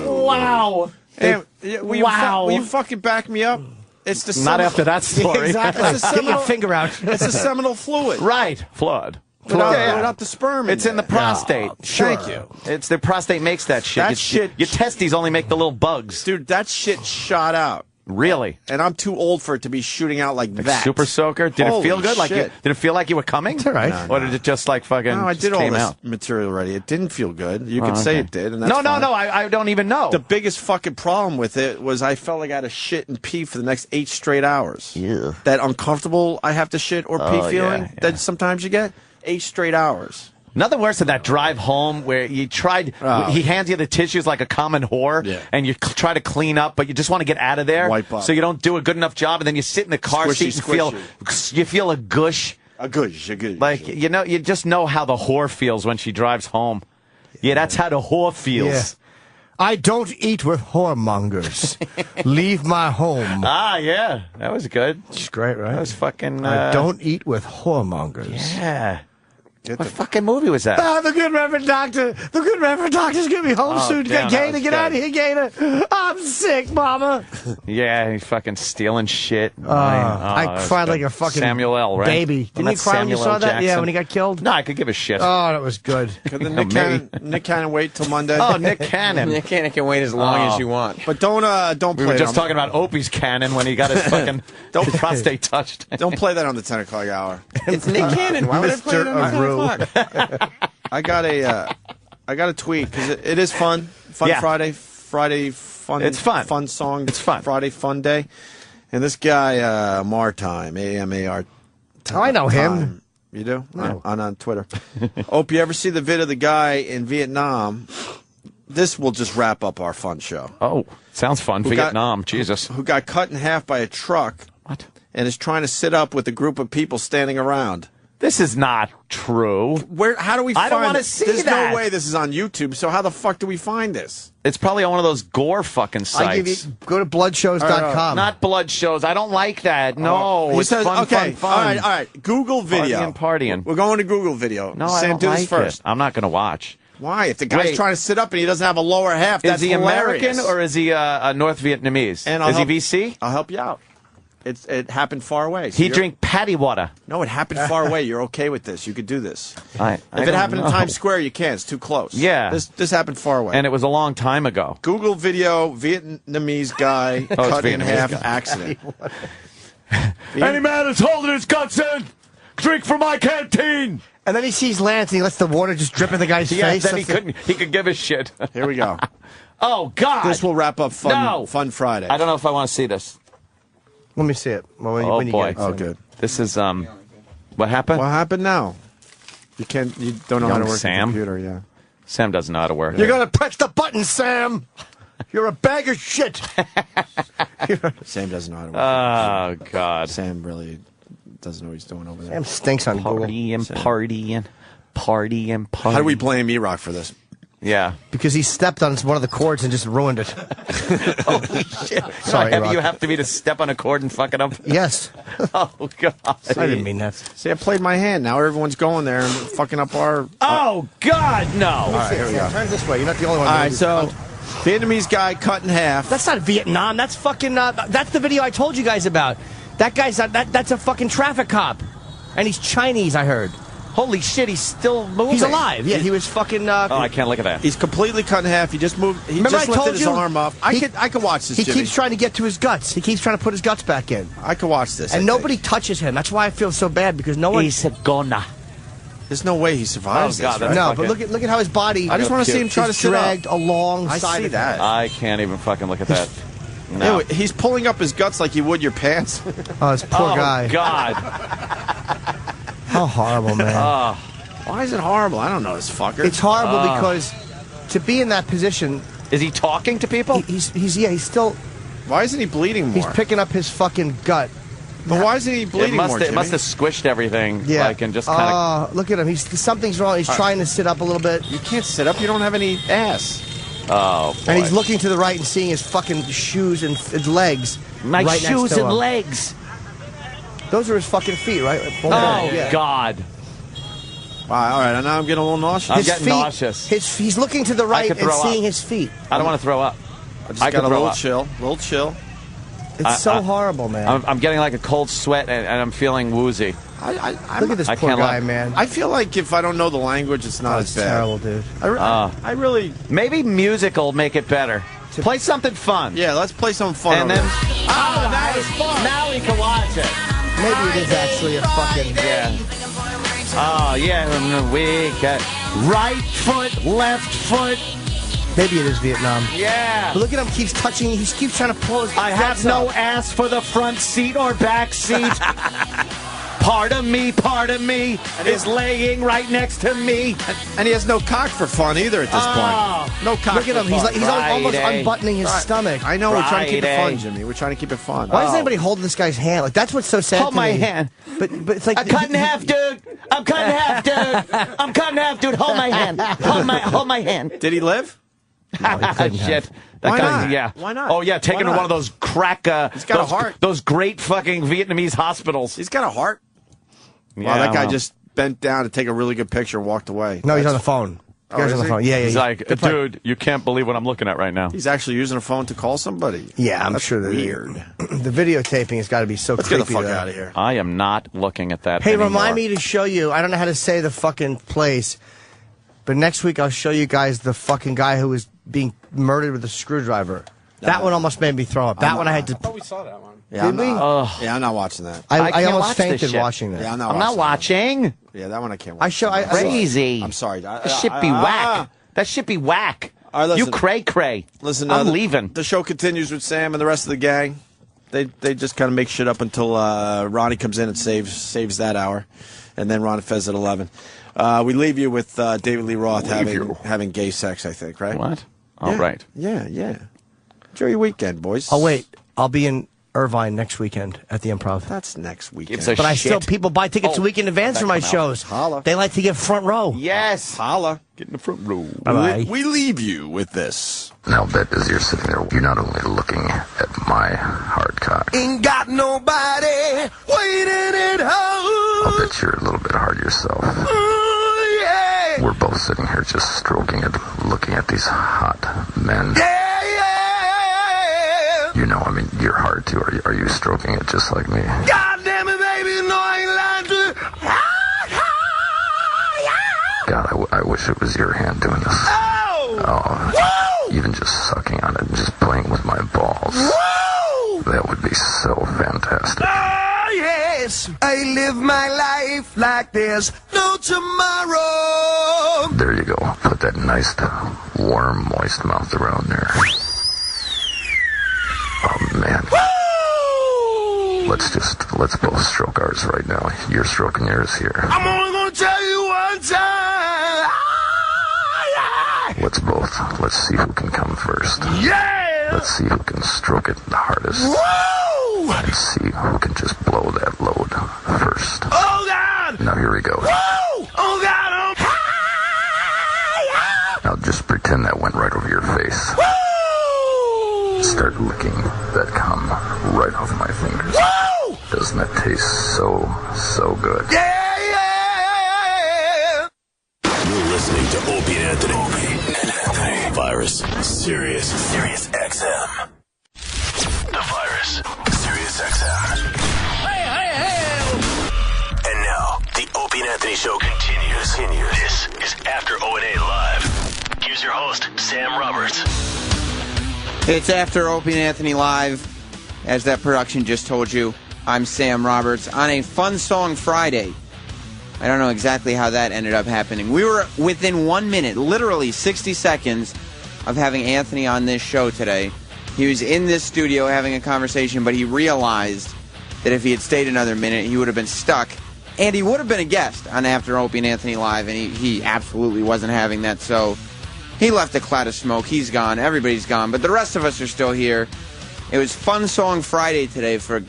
Wow. Hey, will you fucking back me up? It's the not after that story. Exactly. Get your finger out. It's a seminal fluid. Right. Fluid. Without the sperm. It's in the prostate. Sure. Thank you. It's the prostate makes that shit. Your testes only make the little bugs. Dude, that shit shot out. Really? And I'm too old for it to be shooting out like that. Super soaker? Did it feel good? Shit. Did it feel like you were coming? It's all right. Or did it just like fucking No, I did all this out? material already. It didn't feel good. You could say it did. And that's No, fine. I don't even know. The biggest fucking problem with it was I felt like I had to shit and pee for the next 8 straight hours. Yeah. That uncomfortable I have to shit or pee feeling that sometimes you get. 8 straight hours. Nothing worse than that drive home where you tried, he hands you the tissues like a common whore, and you try to clean up, but you just want to get out of there. Wipe up. So you don't do a good enough job, and then you sit in the car seat and you feel a gush. A gush. Like, you just know how the whore feels when she drives home. Yeah, that's how the whore feels. Yeah. I don't eat with whoremongers. Leave my home. Ah, yeah. That was good. It's great, right? That was fucking... I don't eat with whoremongers. Yeah. What fucking movie was that? The good Reverend Doctor. The good Reverend Doctor's going to be home soon. Damn, Gator, get out of here, Gator. I'm sick, Mama. Yeah, he's fucking stealing shit. I cried like a fucking Samuel L., right? baby. Didn't you cry when you saw that? Yeah, when he got killed? No, I could give a shit. Oh, that was good. Could Nick Cannon wait till Monday? Oh, Nick Cannon. Nick Cannon can wait as long as you want. But don't play We were just talking about Opie's cannon when he got his fucking prostate touched. Don't play that on the 10 o'clock hour. It's Nick Cannon. Why would I play it on 10 o'clock? I got a tweet because it is fun Friday fun. It's fun. Fun song. It's fun. Friday fun day, and this guy Martime AMAR. Oh, I know him. You do? No. On Twitter. Opie, you ever see the vid of the guy in Vietnam? This will just wrap up our fun show. Oh, sounds fun. Vietnam, Jesus. Who got cut in half by a truck? What? And is trying to sit up with a group of people standing around. This is not true. How do we find I don't want to this? see There's that. no way this is on YouTube, so how the fuck do we find this? It's probably on one of those gore fucking sites. I give you, go to bloodshows.com. Not blood shows. I don't like that. No, He it's says, fun, okay, fun. all right. Google video. Partying. We're going to Google video. No, Sam, I don't do like this first. it. I'm not going to watch. Why? If the guy's Wait. trying to sit up and he doesn't have a lower half, that's Is he hilarious. American or is he North Vietnamese? And is he VC? I'll help you out. It happened far away. So He drink patty water. No, it happened far away. You're okay with this. You could do this. I If it happened in Times Square, you can't. It's too close. Yeah. This happened far away. And it was a long time ago. Google video, Vietnamese guy cut in Vietnamese half guy. accident. Any man that's holding his guts in, drink from my canteen. And then he sees Lance and he lets the water just drip in the guy's Yeah, face. then he could give a shit. Here we go. Oh, God. This will wrap up Fun Friday. I don't know if I want to see this. Let me see it. Well, when you boy. get it. Oh, good. This is, what happened? What happened now? You don't know how to work Sam? the computer, yeah. Sam doesn't know how to work You're it. going to press the button, Sam. You're a bag of shit. Sam doesn't know how to work Oh, God. Sam really doesn't know what he's doing over there. Sam stinks on Google. Party. How do we blame E-Rock for this? Yeah. Because he stepped on one of the chords and just ruined it. Holy shit. Sorry, How heavy Rock. you have to be to step on a chord and fuck it up? Yes. Oh, God. I didn't mean that. See, I played my hand. Now everyone's going there and fucking up our... Oh, God, no. All right, here we go. Turn this way. You're not the only one. All right, so Vietnamese guy cut in half. That's not Vietnam. That's fucking. That's the video I told you guys about. That guy's that's a fucking traffic cop, and he's Chinese. I heard. Holy shit, he's still moving. He's alive. Yeah, he was fucking. Oh, I can't look at that. He's completely cut in half. He just moved. He Remember just I lifted told his you? arm up. I could watch this. He Jimmy. keeps trying to get to his guts. He keeps trying to put his guts back in. I could watch this. And nobody touches him. That's why I feel so bad because no one. He's gonna. There's no way he survives Oh, God, this. Right? No, but look at how his body. I just want to see him try to is sit dragged up. alongside. I see of that. I can't even fucking look at that. No. Anyway, he's pulling up his guts like you would your pants. Oh, this poor guy. God. How horrible, man. Why is it horrible? I don't know this fucker. It's horrible because to be in that position. Is he talking to people? He's still. Why isn't he bleeding more? He's picking up his fucking gut. But why isn't he bleeding more, It must have squished everything. Yeah. Like, and just kind of... look at him. Something's wrong. He's trying to sit up a little bit. You can't sit up. You don't have any ass. Oh, boy. And he's looking to the right and seeing his fucking shoes and his legs. My right shoes next to and him. legs. Those are his fucking feet, right? Oh, Yeah. God. Wow, all right, now I'm getting a little nauseous. I'm His getting feet, nauseous. He's looking to the right could and throw up. seeing his feet. I don't want to throw up. I just got a little chill. It's so horrible, man. I'm getting like a cold sweat and I'm feeling woozy. Look at this I poor can't guy, look. man. I feel like if I don't know the language, it's not as It's bad. terrible, dude. I really... Maybe music will make it better. Play something fun. Yeah, let's play something fun. And then... Oh, Now we can watch it. Maybe it is actually a fucking... Yeah. Oh, yeah, we got right foot, left foot. Maybe it is Vietnam. Yeah. But look at him. He keeps trying to pull his I have guts no up. ass for the front seat or back seat. part of me is laying right next to me. And he has no cock for fun either at this point. No cock Look at him. He's almost Friday. unbuttoning his stomach. I know, we're trying to keep it Friday. fun, Jimmy. We're trying to keep it fun. Why is anybody holding this guy's hand? Like that's what's so sad. Hold to my me. hand. But it's like I'm cut in half, dude. I'm cut in half, dude. I'm cut in half, dude. Hold my hand. Hold my hand. Did he live? Shit. Why guy- not? Yeah. Why not? Oh, yeah, taken to Why not? one of those crack... He's got a heart. Those great fucking Vietnamese hospitals. He's got a heart. Yeah, Wow, that guy well. just bent down to take a really good picture and walked away. No, he's on the phone. The guy's is on the he? phone. Yeah. He's yeah. like, dude, you can't believe what I'm looking at right now. He's actually using a phone to call somebody. Yeah, I'm That's sure that weird. The videotaping has got to be so Let's creepy. get the fuck though. out of here. I am not looking at that Hey, anymore. remind me to show you. I don't know how to say the fucking place, but next week I'll show you guys the fucking guy who was being murdered with a screwdriver. That one almost made me throw up. That one I had to. thought we saw that one. Yeah, Did we? I'm not watching that. I can't almost watch this fainted shit. watching that. Yeah, I'm I'm not not watching. Yeah, that one I can't watch. Crazy. I'm sorry. That shit be whack. That shit be whack. All right, listen. You cray. Listen, I'm leaving. The show continues with Sam and the rest of the gang. They just kind of make shit up until Ronnie comes in and saves that hour, and then Ron Fez at 11. We leave you with David Lee Roth having gay sex, I think, right? What? All Yeah. right. Yeah. Enjoy your weekend, boys. Oh wait, I'll be in Irvine next weekend at the Improv. That's next weekend. But people buy tickets a week in advance for my shows. Holla. They like to get front row. Yes. Holla. Get in the front row. Bye-bye. We leave you with this. Now bet as you're sitting there, you're not only looking at my hard cock, Ain't got nobody waiting at home. I'll bet you're a little bit hard yourself. Ooh, yeah. We're both sitting here just stroking it, looking at these hot men. Yeah, yeah. You know, I mean, you're hard too. Are you stroking it just like me? God damn it, baby, no, I ain't lying to you. God, I wish it was your hand doing this. Oh! Woo! Even just sucking on it and just playing with my balls. Woo! That would be so fantastic. Oh, yes. I live my life like there's no tomorrow. There you go. Put that nice, warm, moist mouth around there. Oh, man. Woo! Let's both stroke ours right now. You're stroking yours here. I'm only gonna tell you one time. Let's see who can come first. Yeah! Let's see who can stroke it the hardest. Woo! And see who can just blow that load first. Oh, God! Now here we go. Woo! Oh, God! Now just pretend that went right over your face. Woo! Start licking that cum right off my fingers. Woo! Doesn't that taste so good? Yeah, yeah! You're listening to Opie Anthony. Virus. Sirius XM. The Virus. Sirius XM. Hey! And now, the Opie and Anthony Show continues. This is After O&A Live. Here's your host, Sam Roberts. It's After Opie and Anthony Live. As that production just told you, I'm Sam Roberts on a Fun Song Friday. I don't know exactly how that ended up happening. We were within 1 minute, literally 60 seconds, of having Anthony on this show today. He was in this studio having a conversation, but he realized that if he had stayed another minute, he would have been stuck. And he would have been a guest on After Opie and Anthony Live, and he absolutely wasn't having that. So he left a cloud of smoke. He's gone. Everybody's gone. But the rest of us are still here. It was Fun Song Friday today for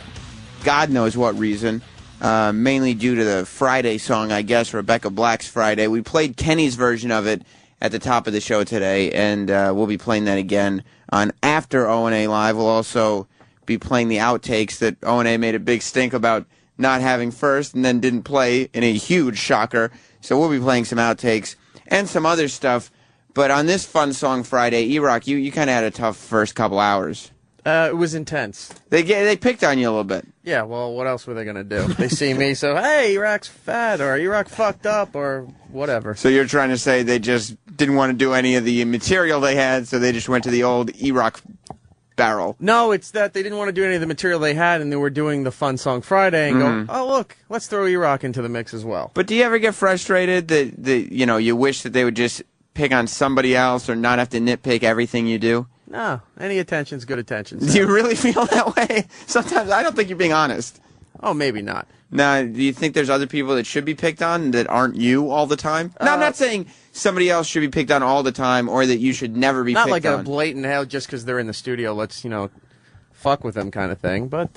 God knows what reason. Mainly due to the Friday song, I guess, Rebecca Black's Friday. We played Kenny's version of it at the top of the show today, and we'll be playing that again on After O&A Live. We'll also be playing the outtakes that O&A made a big stink about not having first and then didn't play in a huge shocker. So we'll be playing some outtakes and some other stuff. But on this Fun Song Friday, E-Rock, you kind of had a tough first couple hours. It was intense. They picked on you a little bit. Yeah, well, what else were they going to do? They see me, so, hey, E-Rock's fat, or E-Rock fucked up, or whatever. So you're trying to say they just didn't want to do any of the material they had, so they just went to the old E-Rock barrel. No, it's that they didn't want to do any of the material they had, and they were doing the Fun Song Friday, and go, oh, look, let's throw E-Rock into the mix as well. But do you ever get frustrated that you wish that they would just pick on somebody else or not have to nitpick everything you do? No, any attention's good attention. So. Do you really feel that way? Sometimes I don't think you're being honest. Oh, maybe not. Now, do you think there's other people that should be picked on that aren't you all the time? No, I'm not saying somebody else should be picked on all the time or that you should never be picked on. Not like a blatant hell just because they're in the studio, let's, fuck with them kind of thing. But,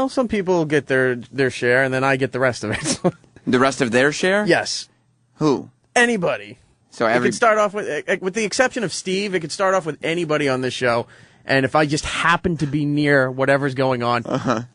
some people get their share and then I get the rest of it. The rest of their share? Yes. Who? Anybody. So it could start off with the exception of Steve, it could start off with anybody on this show. And if I just happen to be near whatever's going on,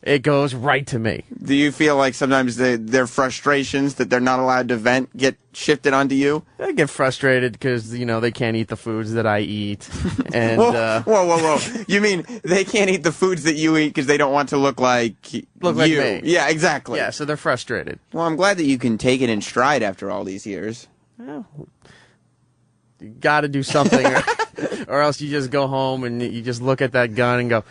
it goes right to me. Do you feel like sometimes their frustrations that they're not allowed to vent get shifted onto you? I get frustrated because, they can't eat the foods that I eat. And whoa. You mean they can't eat the foods that you eat because they don't want to look like you? Like me. Yeah, exactly. Yeah, so they're frustrated. Well, I'm glad that you can take it in stride after all these years. Yeah. You got to do something, or else you just go home and you just look at that gun and go,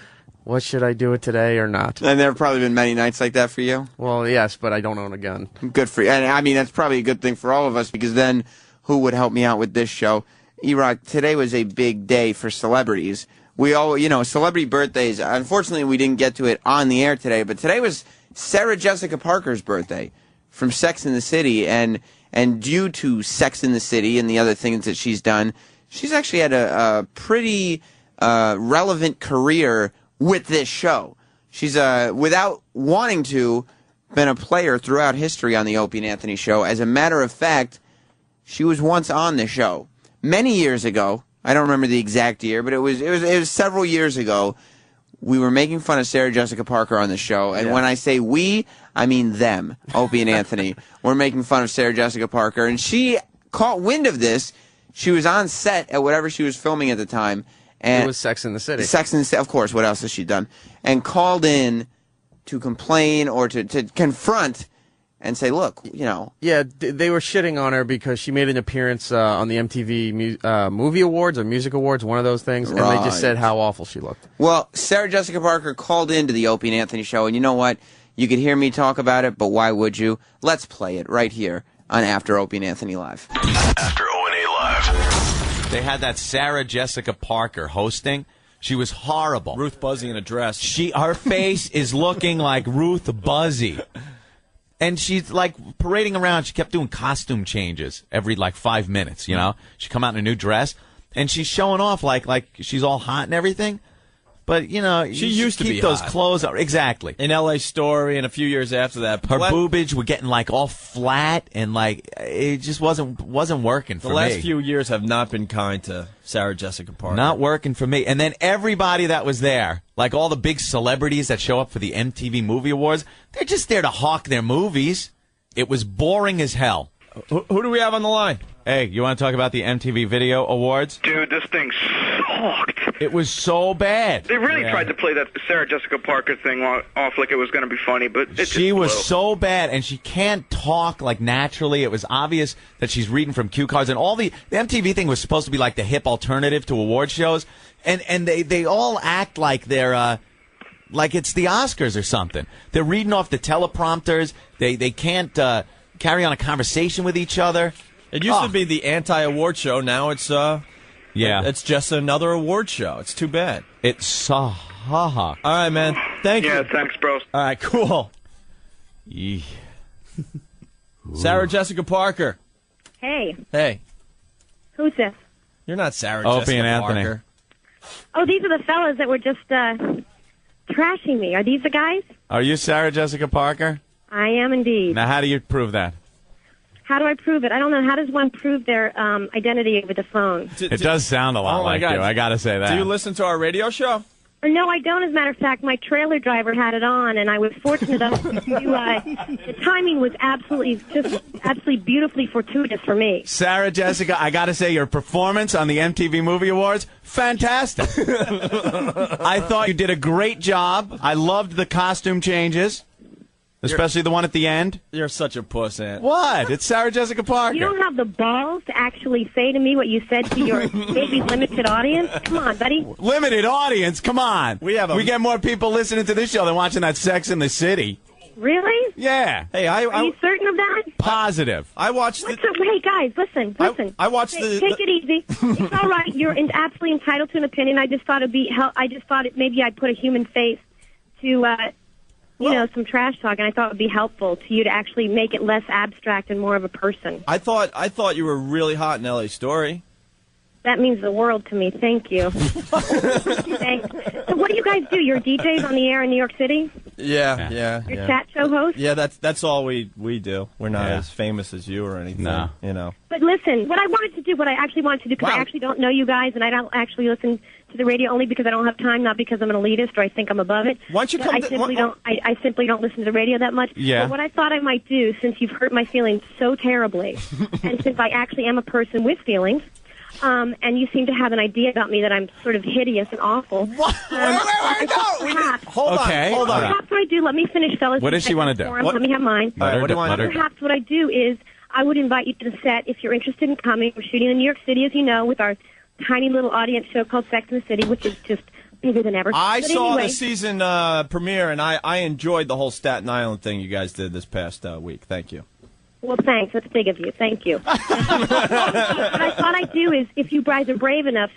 what should I do it today or not? And there have probably been many nights like that for you? Well, yes, but I don't own a gun. Good for you. And I mean, that's probably a good thing for all of us because then who would help me out with this show? E-Rock, today was a big day for celebrities. We all, celebrity birthdays. Unfortunately, we didn't get to it on the air today, but today was Sarah Jessica Parker's birthday from Sex and the City, and due to Sex and the City and the other things that she's done, she's actually had a pretty relevant career with this show. She's, without wanting to, been a player throughout history on the Opie and Anthony show. As a matter of fact, she was once on the show many years ago. I don't remember the exact year, but it was several years ago. We were making fun of Sarah Jessica Parker on the show, and when I say we, I mean them, Opie and Anthony. We're making fun of Sarah Jessica Parker, and she caught wind of this. She was on set at whatever she was filming at the time. And it was Sex in the City. Sex in the City, of course. What else has she done? And called in to complain or to confront and say, look, you know. Yeah, they were shitting on her because she made an appearance on the MTV Movie Awards or Music Awards, one of those things, and they just said how awful she looked. Well, Sarah Jessica Parker called into the Opie and Anthony show, and you know what? You could hear me talk about it, but why would you? Let's play it right here on After Opie and Anthony Live. After O&A Live. They had that Sarah Jessica Parker hosting. She was horrible. Ruth Buzzy in a dress. Her face is looking like Ruth Buzzy. And she's like parading around. She kept doing costume changes every like 5 minutes, you know. She'd come out in a new dress and she's showing off like she's all hot and everything. But, you know, she you used to keep be those hot. clothes up. Exactly. In L.A. Story and a few years after that. Her boobage were getting like all flat and like it just wasn't working for me. The last few years have not been kind to Sarah Jessica Parker. Not working for me. And then everybody that was there, like all the big celebrities that show up for the MTV Movie Awards, they're just there to hawk their movies. It was boring as hell. Who do we have on the line? Hey, you want to talk about the MTV Video Awards? Dude, this thing sucked. It was so bad. They really tried to play that Sarah Jessica Parker thing off like it was going to be funny, but it She was so bad, and she can't talk like naturally. It was obvious that she's reading from cue cards, and all the MTV thing was supposed to be like the hip alternative to award shows, and they all act like they're like it's the Oscars or something. They're reading off the teleprompters. They can't carry on a conversation with each other. It used to be the anti-award show. Now it's it's just another award show. It's too bad. It's sucks. All right, man. Thank you. Yeah, thanks, bros. All right, cool. Sarah Jessica Parker. Hey. Hey. Who's this? You're not Sarah Opie Jessica and Anthony. Parker. Oh, these are the fellas that were just trashing me. Are these the guys? Are you Sarah Jessica Parker? I am indeed. Now, how do you prove that? How do I prove it? I don't know. How does one prove their identity over the phone? It does sound a lot like you. I got to say that. Do you listen to our radio show? No, I don't. As a matter of fact, my trailer driver had it on, and I was fortunate enough to the timing was absolutely beautifully fortuitous for me. Sarah Jessica, I got to say, your performance on the MTV Movie Awards, fantastic. I thought you did a great job. I loved the costume changes. Especially the one at the end. You're such a puss, Aunt. What? It's Sarah Jessica Parker. You don't have the balls to actually say to me what you said to your maybe limited audience? Come on, buddy. Limited audience? Come on. We get more people listening to this show than watching that Sex in the City. Really? Yeah. Hey, Are you certain of that? Positive. I watched Hey, guys, listen. I watched Take it easy. It's all right. You're absolutely entitled to an opinion. I just thought maybe I'd put a human face to some trash talk, and I thought it would be helpful to you to actually make it less abstract and more of a person. I thought you were really hot in L.A. Story. That means the world to me. Thank you. Thanks. So what do you guys do? You're DJs on the air in New York City? Yeah. You're chat show hosts? Yeah, that's all we do. We're not as famous as you or anything. No. You know. But listen, what I actually wanted to do, because I actually don't know you guys, and I don't actually listen to the radio only because I don't have time, not because I'm an elitist or I think I'm above it. Why don't you come? I simply don't listen to the radio that much. Yeah. But what I thought I might do, since you've hurt my feelings so terribly, and since I actually am a person with feelings, and you seem to have an idea about me that I'm sort of hideous and awful. Wait, hold on. Perhaps what I do, let me finish, fellas. What does she want to do? Let me have mine. Perhaps what I do is I would invite you to the set if you're interested in coming. We're shooting in New York City, as you know, with our tiny little audience show called Sex in the City, which is just bigger than ever. I saw the season premiere, and I enjoyed the whole Staten Island thing you guys did this past week. Thank you. Well, thanks. That's big of you. Thank you. What I thought I'd do is, if you guys are brave enough,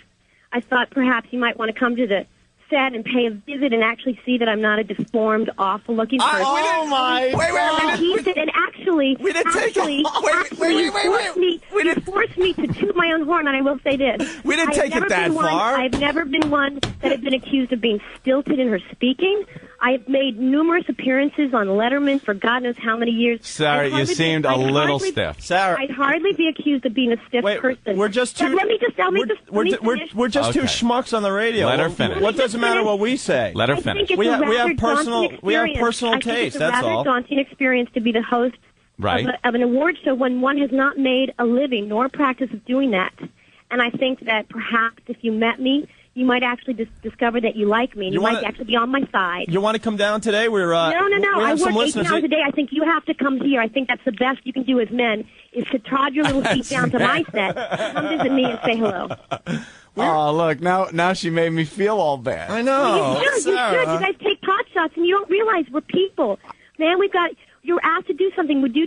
I thought perhaps you might want to come to the set and pay a visit and actually see that I'm not a deformed, awful-looking person. Oh, my. We didn't take it. You forced me to toot my own horn, and I will say this. We didn't take it that far. I've never been one that had been accused of being stilted in her speaking. I've made numerous appearances on Letterman for God knows how many years. Sarah, you seemed a little stiff. Sarah, I'd hardly be accused of being a stiff person. We're just two. Let me just We're just two schmucks on the radio. Let her finish. What doesn't matter what we say? Let her finish. We have personal taste. That's all. It's a rather daunting experience to be the host of an award show when one has not made a living nor a practice of doing that. And I think that perhaps if you met me, you might actually discover that you like me, and you might actually be on my side. You want to come down today? No. I work 18 hours a day. I think you have to come here. I think that's the best you can do as men, is to trod your little feet down to my set, come visit me, and say hello. Oh, look, now she made me feel all bad. I know. You should. You guys take pot shots, and you don't realize we're people. Man, you're asked to do something. Would you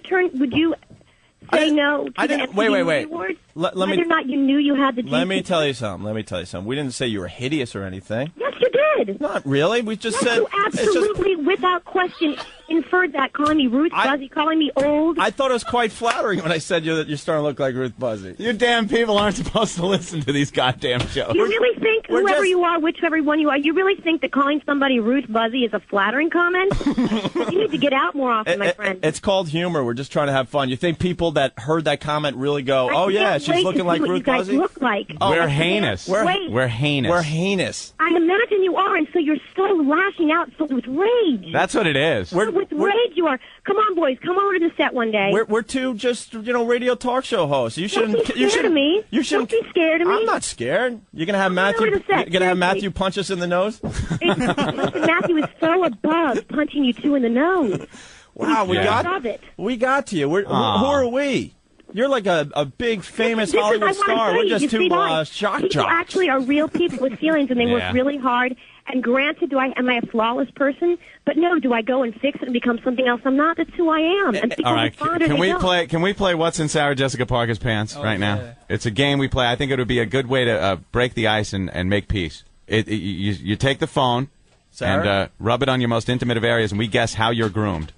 say no to the MTV Awards? Whether or not you knew you had to do Let me tell you something. We didn't say you were hideous or anything. Yes, you did. Not really. We just said... You absolutely, without question, inferred that, calling me Ruth Buzzy, calling me old. I thought it was quite flattering when I said that you're starting to look like Ruth Buzzy. You damn people aren't supposed to listen to these goddamn shows. You really think, whoever you are, whichever one you are, you really think that calling somebody Ruth Buzzy is a flattering comment? You need to get out more often, my friend. It's called humor. We're just trying to have fun. You think people that heard that comment really go, oh, yeah, she's looking like Ruth Buzzy? Look like. Oh, we're heinous. We're heinous. We're heinous. I imagine you are, and so you're so lashing out with rage. That's what it is. With rage you are. Come on, boys. Come over to the set one day. We're two just, radio talk show hosts. You shouldn't. Don't be scared of me. You shouldn't Don't be scared of me. I'm not scared. You're gonna have Matthew punch us in the nose. Matthew is so above punching you two in the nose. Wow, we got to you. Who are we? You're like a big, famous Hollywood star. We're just two shock jocks. People actually are real people with feelings, and they work really hard. And granted, am I a flawless person? But no, do I go and fix it and become something else? I'm not. That's who I am. And people all right, respond or they don't. Can we play What's in Sarah Jessica Parker's Pants right now? It's a game we play. I think it would be a good way to break the ice and make peace. You take the phone and rub it on your most intimate of areas, and we guess how you're groomed.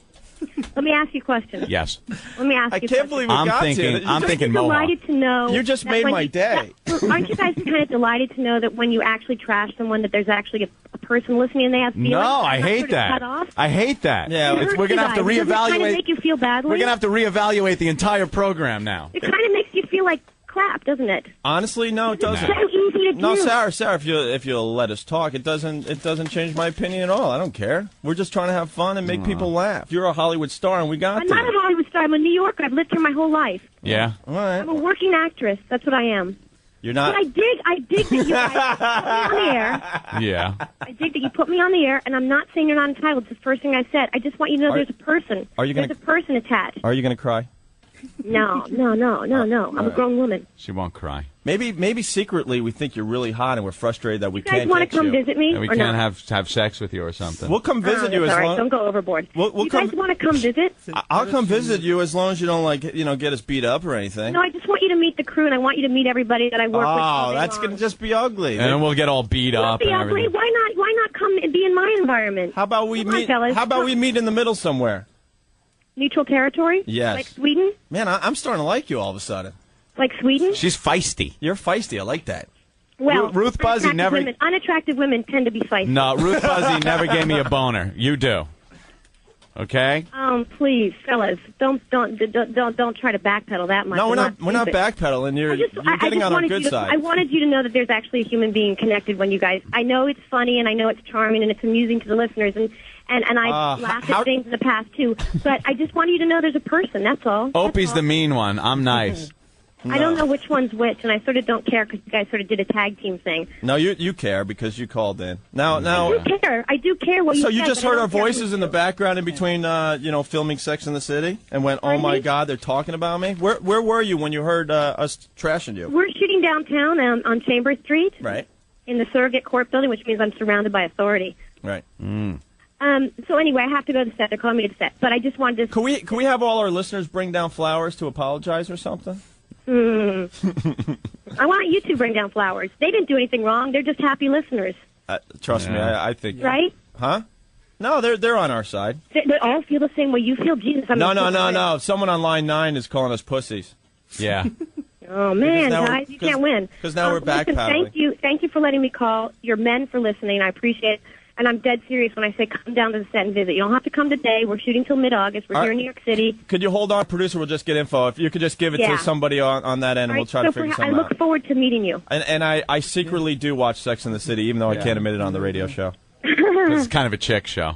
Let me ask you a question. Yes. Let me ask you a question. I can't believe I'm thinking Mohawk. Delighted to know. You just made my day. Aren't you guys kind of delighted to know that when you actually trash someone, that there's actually a person listening and they have feelings? No, I hate sort of that. cut off? I hate that. Yeah, we're going to have to reevaluate. Does it kind of make you feel badly? We're going to have to reevaluate the entire program now. It kind of makes you feel like crap, doesn't it? Honestly, no, it doesn't. It's so easy to do. No, Sarah, if you'll let us talk, it doesn't change my opinion at all. I don't care. We're just trying to have fun and make people laugh. You're a Hollywood star, and we got I'm not a Hollywood star. I'm a New Yorker. I've lived here my whole life. Yeah. All right. I'm a working actress. That's what I am. You're not. But I dig that you guys put me on the air. Yeah. I dig that you put me on the air, and I'm not saying you're not entitled. It's the first thing I said. I just want you to know there's a person. There's a person attached. Are you going to cry? No. I'm a grown woman. She won't cry. Maybe secretly we think you're really hot and we're frustrated that we can't get you. You guys want to come visit me? And we can't have sex with you or something. We'll come visit you as long. Don't go overboard. You guys want to come visit? I'll come visit you as long as you don't get us beat up or anything. No, I just want you to meet the crew and I want you to meet everybody that I work with. Oh, that's going to just be ugly. And then we'll get all beat up and everything. Why not come and be in my environment? How about we meet? How about we meet in the middle somewhere? Neutral territory? Yes. Like Sweden? Man, I'm starting to like you all of a sudden. Like Sweden? She's feisty. You're feisty. I like that. Well, Ruth Buzzy never. Unattractive women tend to be feisty. No, Ruth Buzzy never gave me a boner. You do. Okay. Please, fellas, don't try to backpedal that much. No, we're not backpedaling. You're getting on our good side. I wanted you to know that there's actually a human being connected when you guys. I know it's funny and I know it's charming and it's amusing to the listeners and I've laughed at things in the past too. But I just want you to know there's a person. That's all. Opie's the mean one. I'm nice. No. I don't know which one's which, and I sort of don't care because you guys sort of did a tag team thing. No, you care because you called in. Now, I do care. What you so you said, just heard our voices in the background in between, filming Sex in the City, and went, "Oh my God, they're talking about me." Where were you when you heard us trashing you? We're shooting downtown on Chambers Street, right, in the surrogate court building, which means I'm surrounded by authority. Right. So anyway, I have to go to the set. They're calling me to the set, but I just wanted to. Can we have all our listeners bring down flowers to apologize or something? I want you to bring down flowers. They didn't do anything wrong. They're just happy listeners. Trust me, I think. Right? Huh? No, they're on our side. They all feel the same way you feel. Jesus, No. Someone on line 9 is calling us pussies. Yeah. Oh man, guys, you can't win. Because now we're backpedaling. Thank you for letting me call. You're men for listening. I appreciate it. And I'm dead serious when I say come down to the set and visit. You don't have to come today. We're shooting till mid-August. We're here in New York City. Could you hold on, producer? We'll just get info. If you could just give it to somebody on that end, and we'll try to figure something out. I look forward to meeting you. And I secretly do watch Sex and the City, even though I can't admit it on the radio show. It's kind of a chick show.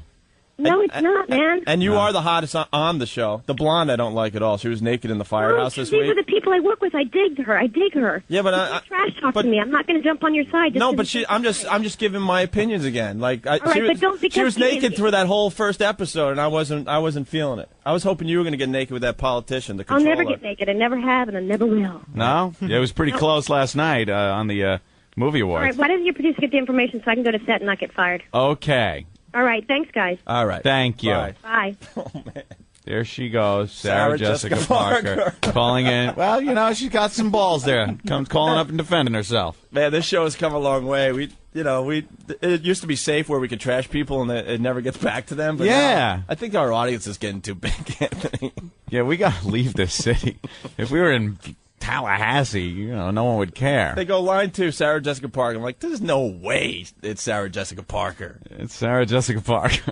No, it's not, man. And you are the hottest on the show. The blonde I don't like at all. She was naked in the firehouse this week. These are the people I work with. I dig her. Yeah, but trash talk to me. I'm not going to jump on your side. No, but I'm just giving my opinions again. Like she was naked through that whole first episode, and I wasn't feeling it. I was hoping you were going to get naked with that politician. The controller. I'll never get naked. I never have, and I never will. No, yeah, it was pretty close last night on the movie awards. All right, why doesn't your producer get the information so I can go to set and not get fired? Okay. All right, thanks, guys. All right. Thank you. Bye. Bye. Oh, man. There she goes, Sarah Jessica Parker. Calling in. Well, she's got some balls there. Comes calling up and defending herself. Man, this show has come a long way. It used to be safe where we could trash people and it never gets back to them. But now, I think our audience is getting too big, Anthony. Yeah, we got to leave this city. If we were in Tallahassee, no one would care. They go line 2, Sarah Jessica Parker. I'm like, there's no way it's Sarah Jessica Parker. It's Sarah Jessica Parker.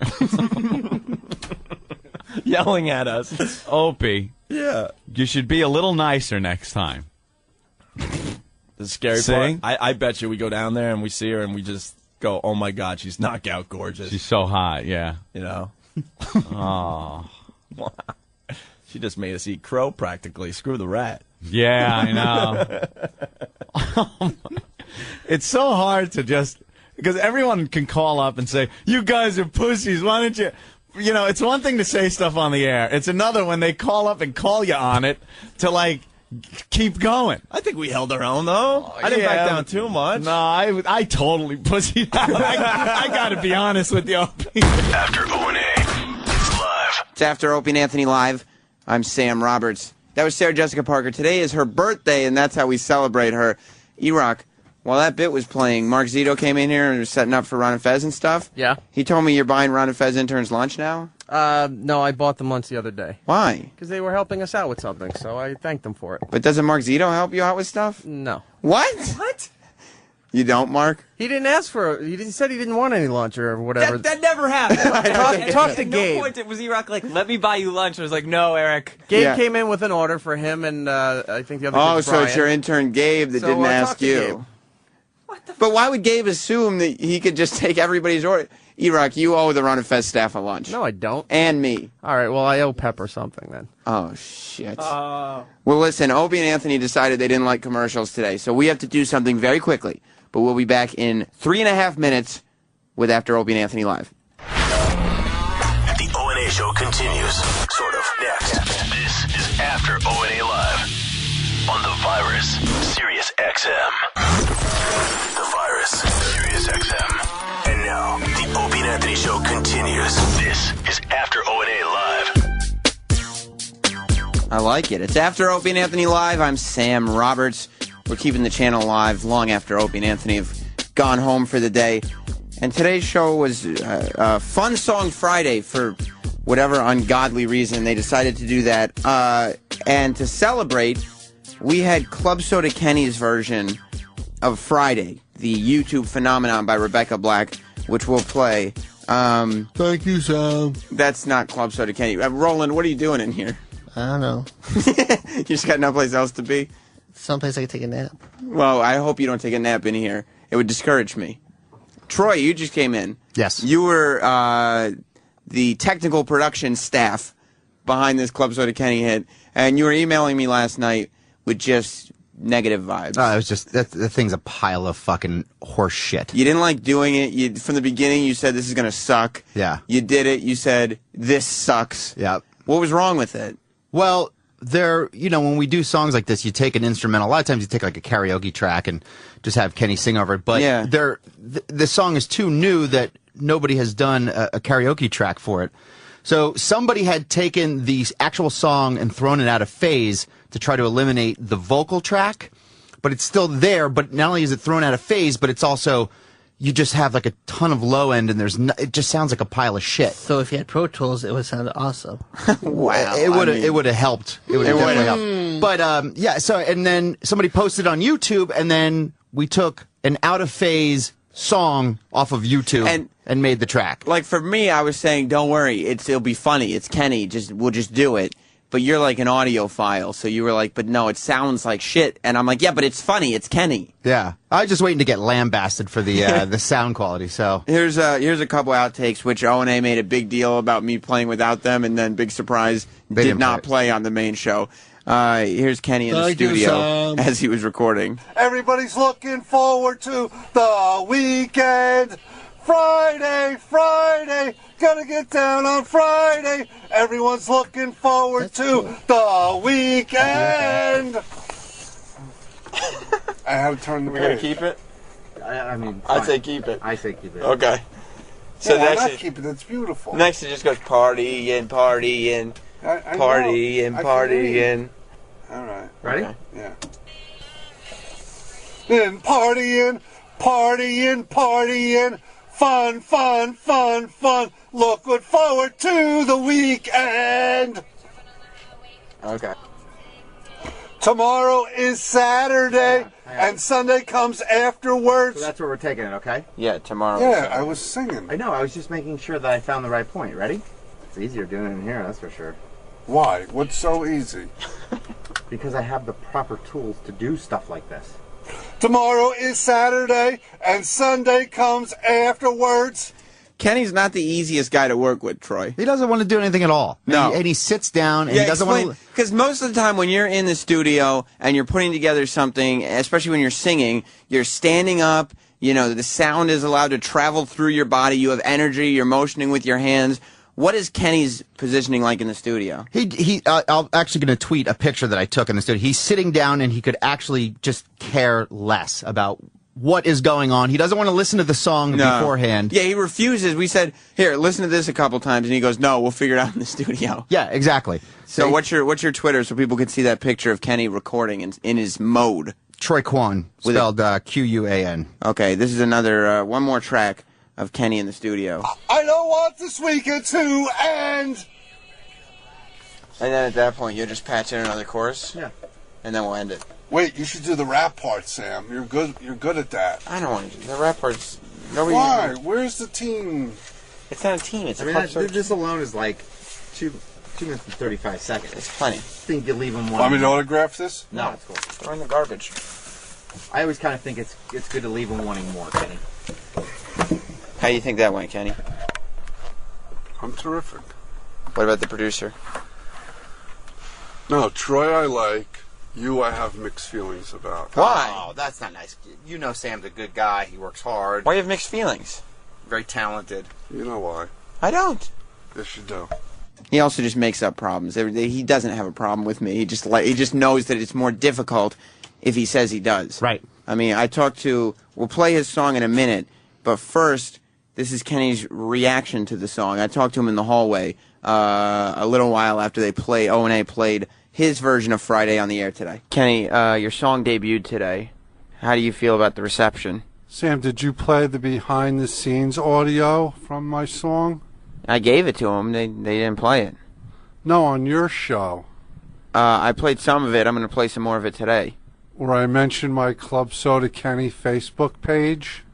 Yelling at us. Opie. Yeah. You should be a little nicer next time. The scary part, I bet you we go down there and we see her and we just go, oh my God, she's knockout gorgeous. She's so hot, yeah. Oh. Wow. She just made us eat crow practically. Screw the rat. Yeah, I know. It's so hard to because everyone can call up and say, you guys are pussies, why don't you... it's one thing to say stuff on the air. It's another when they call up and call you on it to, keep going. I think we held our own, though. I didn't back down too much. No, I totally pussied out. I got to be honest with you. After O&A Live. It's After Opie and Anthony Live. I'm Sam Roberts. That was Sarah Jessica Parker. Today is her birthday, and that's how we celebrate her. E-Rock, while that bit was playing, Mark Zito came in here and was setting up for Ron and Fez and stuff. Yeah. He told me you're buying Ron and Fez interns lunch now? No, I bought them lunch the other day. Why? Because they were helping us out with something, so I thanked them for it. But doesn't Mark Zito help you out with stuff? No. What? What? You don't, Mark? He didn't ask for it. He said he didn't want any lunch or whatever. That never happened. Talk to At Gabe. no point was E-Rock like, let me buy you lunch. I was like, no, Eric. Gabe came in with an order for him and I think the other Oh, kid's so Brian. it's your intern Gabe that didn't ask you. But why would Gabe assume that he could just take everybody's order? E-Rock, you owe the Ron and Fez staff a lunch. No, I don't. And me. All right, well, I owe Pepper something then. Oh, shit. Well, listen, Opie and Anthony decided they didn't like commercials today, so we have to do something very quickly. But we'll be back in 3.5 minutes with After Opie and Anthony Live. The O&A show continues, sort of, next. This is After O&A Live on The Virus, Sirius XM. The Virus, Sirius XM. And now, the Opie and Anthony show continues. This is After O&A Live. I like it. It's After Opie and Anthony Live. I'm Sam Roberts. We're keeping the channel live long after Opie and Anthony have gone home for the day. And today's show was a Fun Song Friday for whatever ungodly reason. They decided to do that. And to celebrate, we had Club Soda Kenny's version of Friday, the YouTube phenomenon by Rebecca Black, which we'll play. Thank you, Sam. That's not Club Soda Kenny. Roland, what are you doing in here? I don't know. You just got no place else to be? Someplace I can take a nap. Well, I hope you don't take a nap in here. It would discourage me. Troy, you just came in. Yes. You were the technical production staff behind this Club Soda Kenny hit, and you were emailing me last night with just negative vibes. It was just, the thing's a pile of fucking horse shit. You didn't like doing it. From the beginning, you said this is going to suck. Yeah. You did it. You said this sucks. Yeah. What was wrong with it? Well, when we do songs like this, you take an instrumental. A lot of times you take like a karaoke track and just have Kenny sing over it. But the song is too new that nobody has done a karaoke track for it. So somebody had taken the actual song and thrown it out of phase to try to eliminate the vocal track. But it's still there. But not only is it thrown out of phase, but it's also... You just have like a ton of low end, and it just sounds like a pile of shit. So if you had Pro Tools, it would sound awesome. Wow, it would have helped. It would have definitely helped. But so and then somebody posted on YouTube, and then we took an out of phase song off of YouTube and made the track. Like for me, I was saying, don't worry, it'll be funny. It's Kenny. We'll just do it. But you're like an audiophile, so you were like, but no, it sounds like shit. And I'm like, yeah, but it's funny. It's Kenny. Yeah, I was just waiting to get lambasted for the the sound quality. So here's a couple outtakes, which O&A made a big deal about me playing without them, and then big surprise, did not play on the main show. Here's Kenny in the studio as he was recording. Everybody's looking forward to the weekend. Friday, gonna get down on Friday. Everyone's looking forward to the weekend. I had to turn the We're gonna keep it? I mean, I'd say keep it. I say keep it. Okay. So why next not keep it? It's beautiful. Next it just goes party and party and party and party and. All right. Ready? Okay. Yeah. Then partying. Fun. Looking forward to the weekend. Okay. Tomorrow is Saturday, and Sunday comes afterwards. So that's where we're taking it, okay? Yeah, tomorrow. Yeah, I was singing. I know, I was just making sure that I found the right point. Ready? It's easier doing it in here, that's for sure. Why? What's so easy? Because I have the proper tools to do stuff like this. Tomorrow is Saturday, and Sunday comes afterwards. Kenny's not the easiest guy to work with, Troy. He doesn't want to do anything at all. No. And he sits down and he doesn't want to... Because most of the time when you're in the studio and you're putting together something, especially when you're singing, you're standing up, you know, the sound is allowed to travel through your body, you have energy, you're motioning with your hands. What is Kenny's positioning like in the studio? I'm actually going to tweet a picture that I took in the studio. He's sitting down and he could actually just care less about what is going on. He doesn't want to listen to the song beforehand. Yeah, he refuses. We said, here, listen to this a couple times, and he goes, no, we'll figure it out in the studio. Yeah, exactly. So what's your Twitter so people can see that picture of Kenny recording in his mode? Troy Kwan, spelled Quan. Okay, this is another, one more track of Kenny in the studio. I don't want this weekend to end. And then at that point, you'll just patch in another chorus? Yeah. And then we'll end it. Wait, you should do the rap part, Sam. You're good at that. I don't want to do the rap parts. Why? Where's the team? It's not a team. It's this alone is like 2 minutes and 35 seconds. It's plenty. I think you leave them one. Want me to autograph this? No, it's cool. Throw in the garbage. I always kind of think it's good to leave them wanting more, Kenny. How do you think that went, Kenny? I'm terrific. What about the producer? No, Troy I like. You I have mixed feelings about. Why? Oh, that's not nice. You know Sam's a good guy. He works hard. Why do you have mixed feelings? Very talented. You know why? I don't. Yes, you do. He also just makes up problems. He doesn't have a problem with me. He just knows that it's more difficult if he says he does. Right. I mean, we'll play his song in a minute, but first, this is Kenny's reaction to the song. I talked to him in the hallway a little while after O&A played his version of Friday on the air today. Kenny, your song debuted today. How do you feel about the reception? Sam, did you play the behind-the-scenes audio from my song? I gave it to them. They didn't play it. No, on your show. I played some of it. I'm going to play some more of it today. Where I mentioned my Club Soda Kenny Facebook page?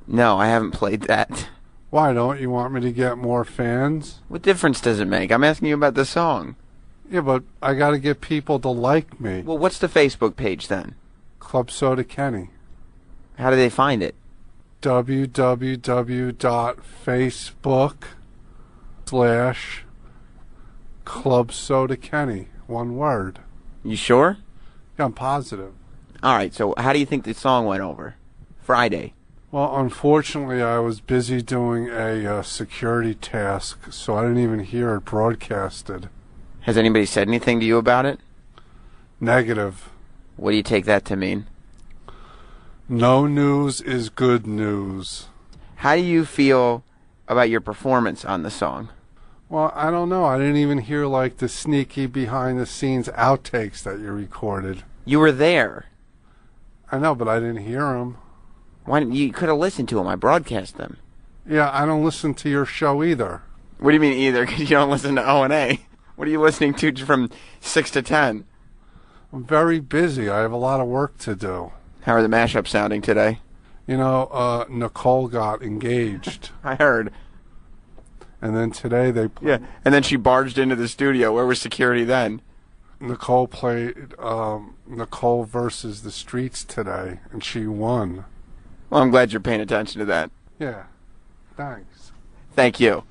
No, I haven't played that. Why don't you want me to get more fans? What difference does it make? I'm asking you about the song. Yeah, but I got to get people to like me. Well, what's the Facebook page then? Club Soda Kenny. How do they find it? www.facebook.com/Club Soda Kenny. One word. You sure? Yeah, I'm positive. All right, so how do you think the song went over? Friday. Well, unfortunately, I was busy doing a security task, so I didn't even hear it broadcasted. Has anybody said anything to you about it? Negative. What do you take that to mean? No news is good news. How do you feel about your performance on the song? Well, I don't know. I didn't even hear, like, the sneaky behind-the-scenes outtakes that you recorded. You were there. I know, but I didn't hear them. Why didn't you could have listened to them. I broadcast them. Yeah, I don't listen to your show either. What do you mean either? Because you don't listen to O&A. What are you listening to from 6 to 10? I'm very busy. I have a lot of work to do. How are the mashups sounding today? You know, Nicole got engaged. I heard. And then today they Yeah, and then she barged into the studio. Where was security then? Nicole played Nicole versus the Streets today, and she won. Well, I'm glad you're paying attention to that. Yeah. Thanks. Thank you.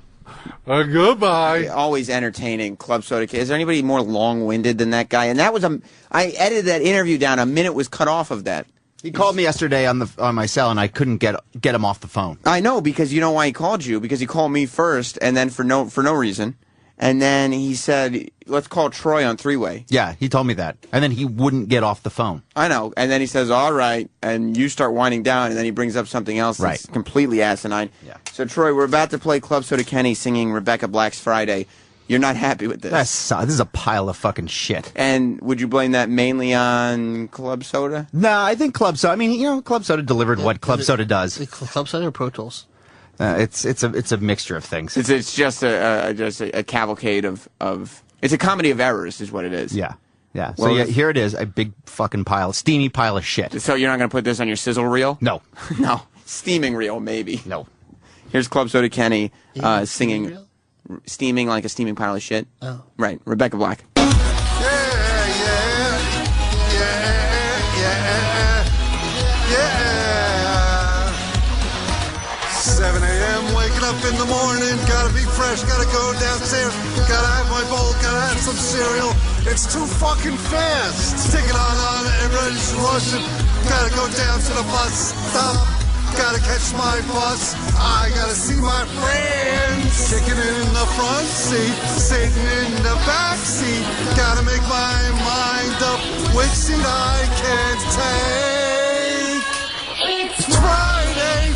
Goodbye. Always entertaining, Club Soda Kenny. Is there anybody more long-winded than that guy? And that was I edited that interview down. A minute was cut off of that. He called me yesterday on my cell, and I couldn't get him off the phone. I know, because you know why he called you? Because he called me first, and then for no reason. And then he said, let's call Troy on three-way. Yeah, he told me that. And then he wouldn't get off the phone. I know. And then he says, all right. And you start winding down, and then he brings up something else that's completely asinine. Yeah. So, Troy, we're about to play Club Soda Kenny singing Rebecca Black's Friday. You're not happy with this. This is a pile of fucking shit. And would you blame that mainly on Club Soda? No, I think Club Soda. I mean, you know, Club Soda delivered what Club Soda does. Club Soda or Pro Tools? It's a mixture of things. It's just a cavalcade of it's a comedy of errors, is what it is. Yeah. Yeah. Well, So here it is, a big fucking steamy pile of shit. So you're not going to put this on your sizzle reel? No. No. Steaming reel, maybe. No. Here's Club Soda Kenny singing, steaming like a steaming pile of shit. Oh. Right. Rebecca Black. 7 a.m. waking up in the morning, gotta be fresh, gotta go downstairs, gotta have my bowl, gotta have some cereal. It's too fucking fast. Taking on, everybody's rushing. Gotta go down to the bus stop, gotta catch my bus. I gotta see my friends. Kicking in the front seat, sitting in the back seat. Gotta make my mind up which seat I can't take. It's Friday,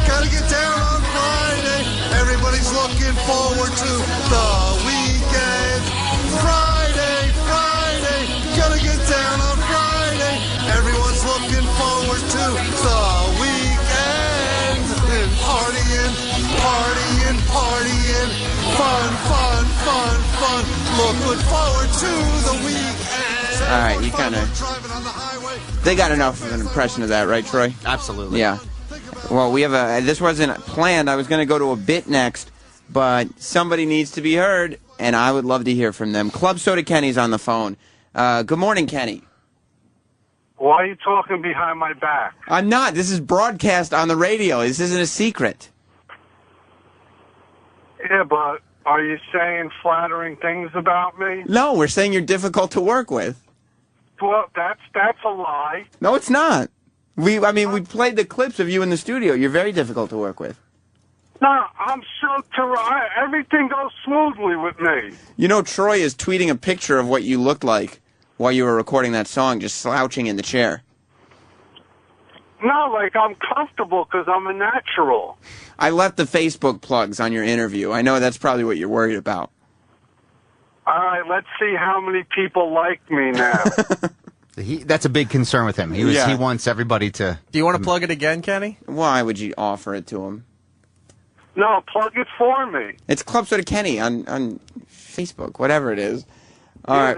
gotta get down on Friday. Everybody's looking forward to the weekend. Friday, gotta get down on Friday. Everyone's looking forward to the weekend. Partying, fun. Looking forward to the weekend. All right, you kind of... They got enough of an impression of that, right, Troy? Absolutely. Yeah. Well, we have this wasn't planned. I was going to go to a bit next, but somebody needs to be heard, and I would love to hear from them. Club Soda Kenny's on the phone. Good morning, Kenny. Why are you talking behind my back? I'm not. This is broadcast on the radio. This isn't a secret. Yeah, but are you saying flattering things about me? No, we're saying you're difficult to work with. Well, that's a lie. No, it's not. We played the clips of you in the studio. You're very difficult to work with. No, I'm so everything goes smoothly with me. You know, Troy is tweeting a picture of what you looked like while you were recording that song, just slouching in the chair. No, like I'm comfortable because I'm a natural. I left the Facebook plugs on your interview. I know that's probably what you're worried about. All right, let's see how many people like me now. That's a big concern with him. He wants everybody to... Do you want to plug it again, Kenny? Why would you offer it to him? No, plug it for me. It's Club Soda Kenny on Facebook, whatever it is. All right.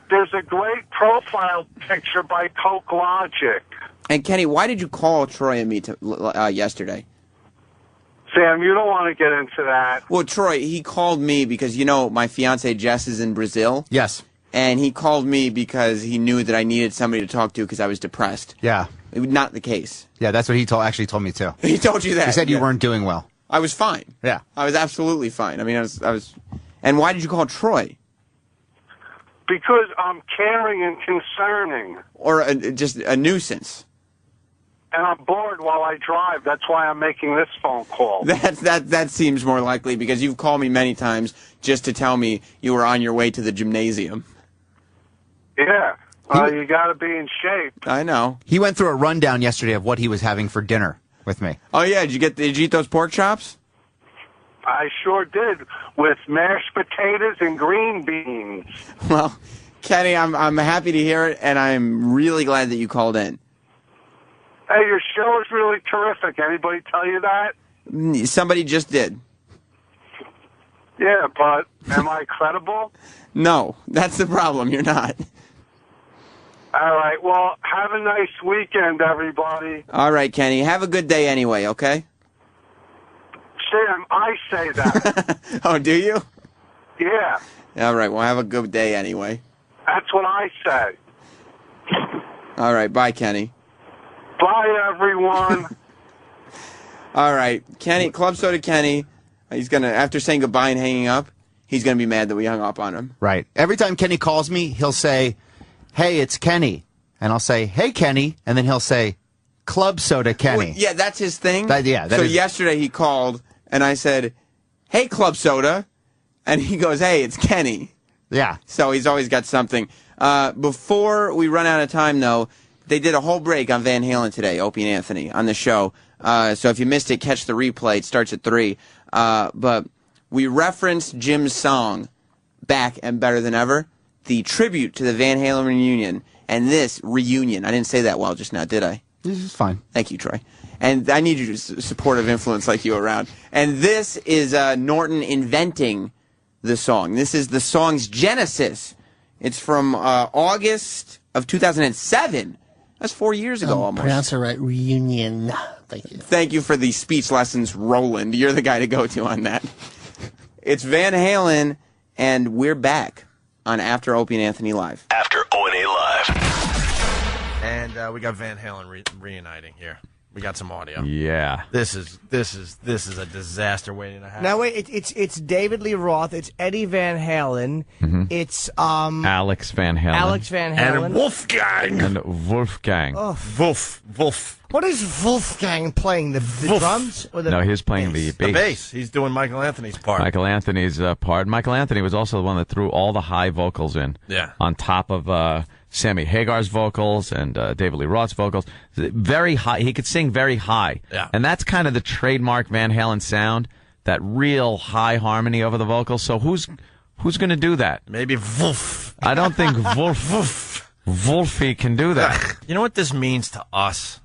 There's a great profile picture by Coke Logic. And Kenny, why did you call Troy and me yesterday? Sam, you don't want to get into that. Well, Troy, he called me because, you know, my fiance Jess is in Brazil. Yes. And he called me because he knew that I needed somebody to talk to because I was depressed. Yeah. It was not the case. Yeah, that's what he actually told me too. He told you that? He said you weren't doing well. I was fine. Yeah. I was absolutely fine. I mean, I was. And why did you call Troy? Because I'm caring and concerning. Or just a nuisance. And I'm bored while I drive. That's why I'm making this phone call. That seems more likely because you've called me many times just to tell me you were on your way to the gymnasium. Yeah. You got to be in shape. I know. He went through a rundown yesterday of what he was having for dinner with me. Oh, yeah. Did you eat those pork chops? I sure did, with mashed potatoes and green beans. Well, Kenny, I'm happy to hear it, and I'm really glad that you called in. Hey, your show is really terrific. Anybody tell you that? Somebody just did. Yeah, but am I credible? No, that's the problem. You're not. All right. Well, have a nice weekend, everybody. All right, Kenny. Have a good day anyway, okay? Sam, I say that. Oh, do you? Yeah, All right, well, have a good day anyway. that's what I say. All right, bye, Kenny. Bye, everyone. All right, Kenny, Club Soda Kenny, he's going to, after saying goodbye and hanging up, he's going to be mad that we hung up on him. Right. Every time Kenny calls me, he'll say, "Hey, it's Kenny." And I'll say, "Hey, Kenny." And then he'll say, "Club Soda Kenny." Well, yeah, that's his thing. That so is- yesterday he called, and I said, "Hey, Club Soda." And he goes, "Hey, it's Kenny." Yeah. So he's always got something. Before we run out of time, though, they did a whole break on Van Halen today, Opie and Anthony, on the show. So if you missed it, catch the replay. It starts at 3. But we referenced Jim's song, Back and Better Than Ever, the tribute to the Van Halen reunion. And this reunion, I didn't say that well just now, did I? This is fine. Thank you, Troy. And I need you to supportive influence like you around. And this is Norton inventing the song. This is the song's genesis. It's from August of 2007. That's 4 years ago almost. Pronounce it right. Reunion. Thank you. Thank you for the speech lessons, Roland. You're the guy to go to on that. It's Van Halen, and we're back on After Opie and Anthony Live. After O&A Live. And we got Van Halen reuniting here. We got some audio. Yeah. This is a disaster waiting to happen. Now wait, it's David Lee Roth, it's Eddie Van Halen, it's Alex Van Halen. Alex Van Halen. And Wolfgang. And Wolfgang. Oh. Wolf. What is Wolfgang playing? The drums or the No, he's playing the bass. The bass. He's doing Michael Anthony's part. Michael Anthony's part. Michael Anthony was also the one that threw all the high vocals in. Yeah. On top of Sammy Hagar's vocals and David Lee Roth's vocals. Very high. He could sing very high. Yeah. And that's kind of the trademark Van Halen sound, that real high harmony over the vocals. So who's going to do that? Maybe Wolf. I don't think Wolfie can do that. You know what this means to us?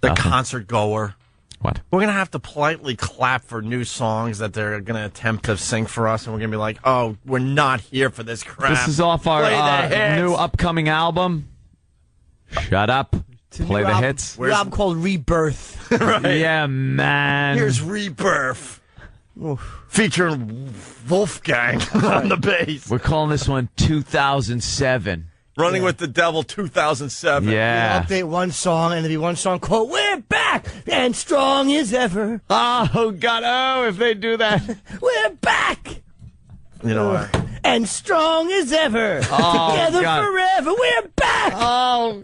The concert goer. What? We're going to have to politely clap for new songs that they're going to attempt to sing for us, and we're going to be like, oh, we're not here for this crap. This is off our new upcoming album. Shut up. Play the hits. New album called Rebirth. Right. Yeah, man. Here's Rebirth. Featuring Wolfgang on the bass. We're calling this one 2007. Running with the Devil 2007. Yeah. We'll update one song, and there'll be one song called "We're Back and Strong as Ever." Oh, God. Oh, if they do that. We're back. You know what? And strong as ever. Oh, Together God. forever. We're back. Oh,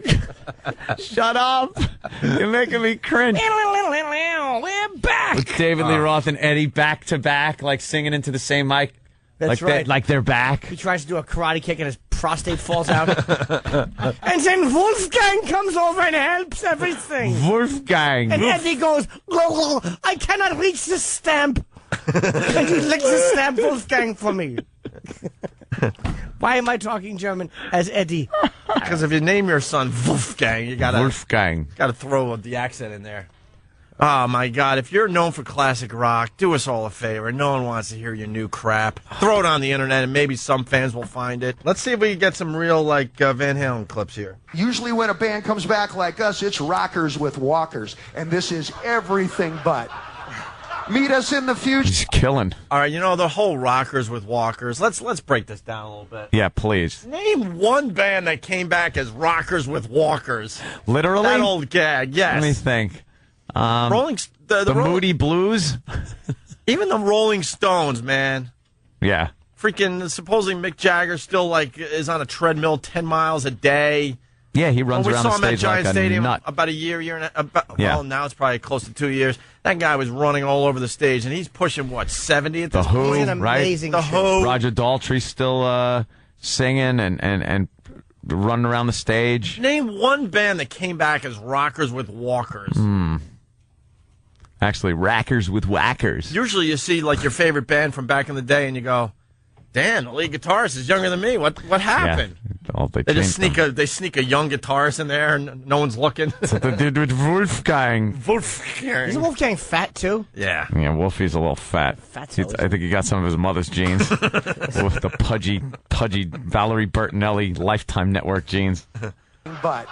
shut up. You're making me cringe. We're back. With David Lee Roth and Eddie back to back, like singing into the same mic. That's right. Like they're back. He tries to do a karate kick and his prostate falls out. And then Wolfgang comes over and helps everything. Wolfgang. And Eddie goes, I cannot reach the stamp. And he licks the stamp, Wolfgang, for me. Why am I talking German as Eddie? Because if you name your son Wolfgang, you gotta throw the accent in there. Oh my God! If you're known for classic rock, do us all a favor. No one wants to hear your new crap. Throw it on the internet, and maybe some fans will find it. Let's see if we can get some real Van Halen clips here. Usually when a band comes back like us, it's rockers with walkers, and this is everything but. Meet us in the future. He's killing. All right, you know the whole rockers with walkers. Let's break this down a little bit. Yeah, please. Name one band that came back as rockers with walkers. Literally? That old gag. Yes. Let me think. The Moody Blues? Even the Rolling Stones, man. Yeah. Freaking supposedly Mick Jagger still is on a treadmill 10 miles a day. Yeah, he runs around the stage. We saw him at Giant like Stadium a nut. about a year and a Yeah. well, now it's probably close to 2 years. That guy was running all over the stage, and he's pushing, 70 at The this Who, point? He's an right? amazing The shit. Who. Roger Daltrey's still singing and running around the stage. Name one band that came back as rockers with walkers. Actually, Rackers with Whackers. Usually you see your favorite band from back in the day, and you go, damn, the lead guitarist is younger than me. What happened? Yeah. They just sneak a young guitarist in there, and no one's looking. That's what they did with Wolfgang. Isn't Wolfgang fat, too? Yeah. Yeah, Wolfie's a little fat. I think he got some of his mother's genes with the pudgy pudgy Valerie Bertinelli Lifetime Network jeans. But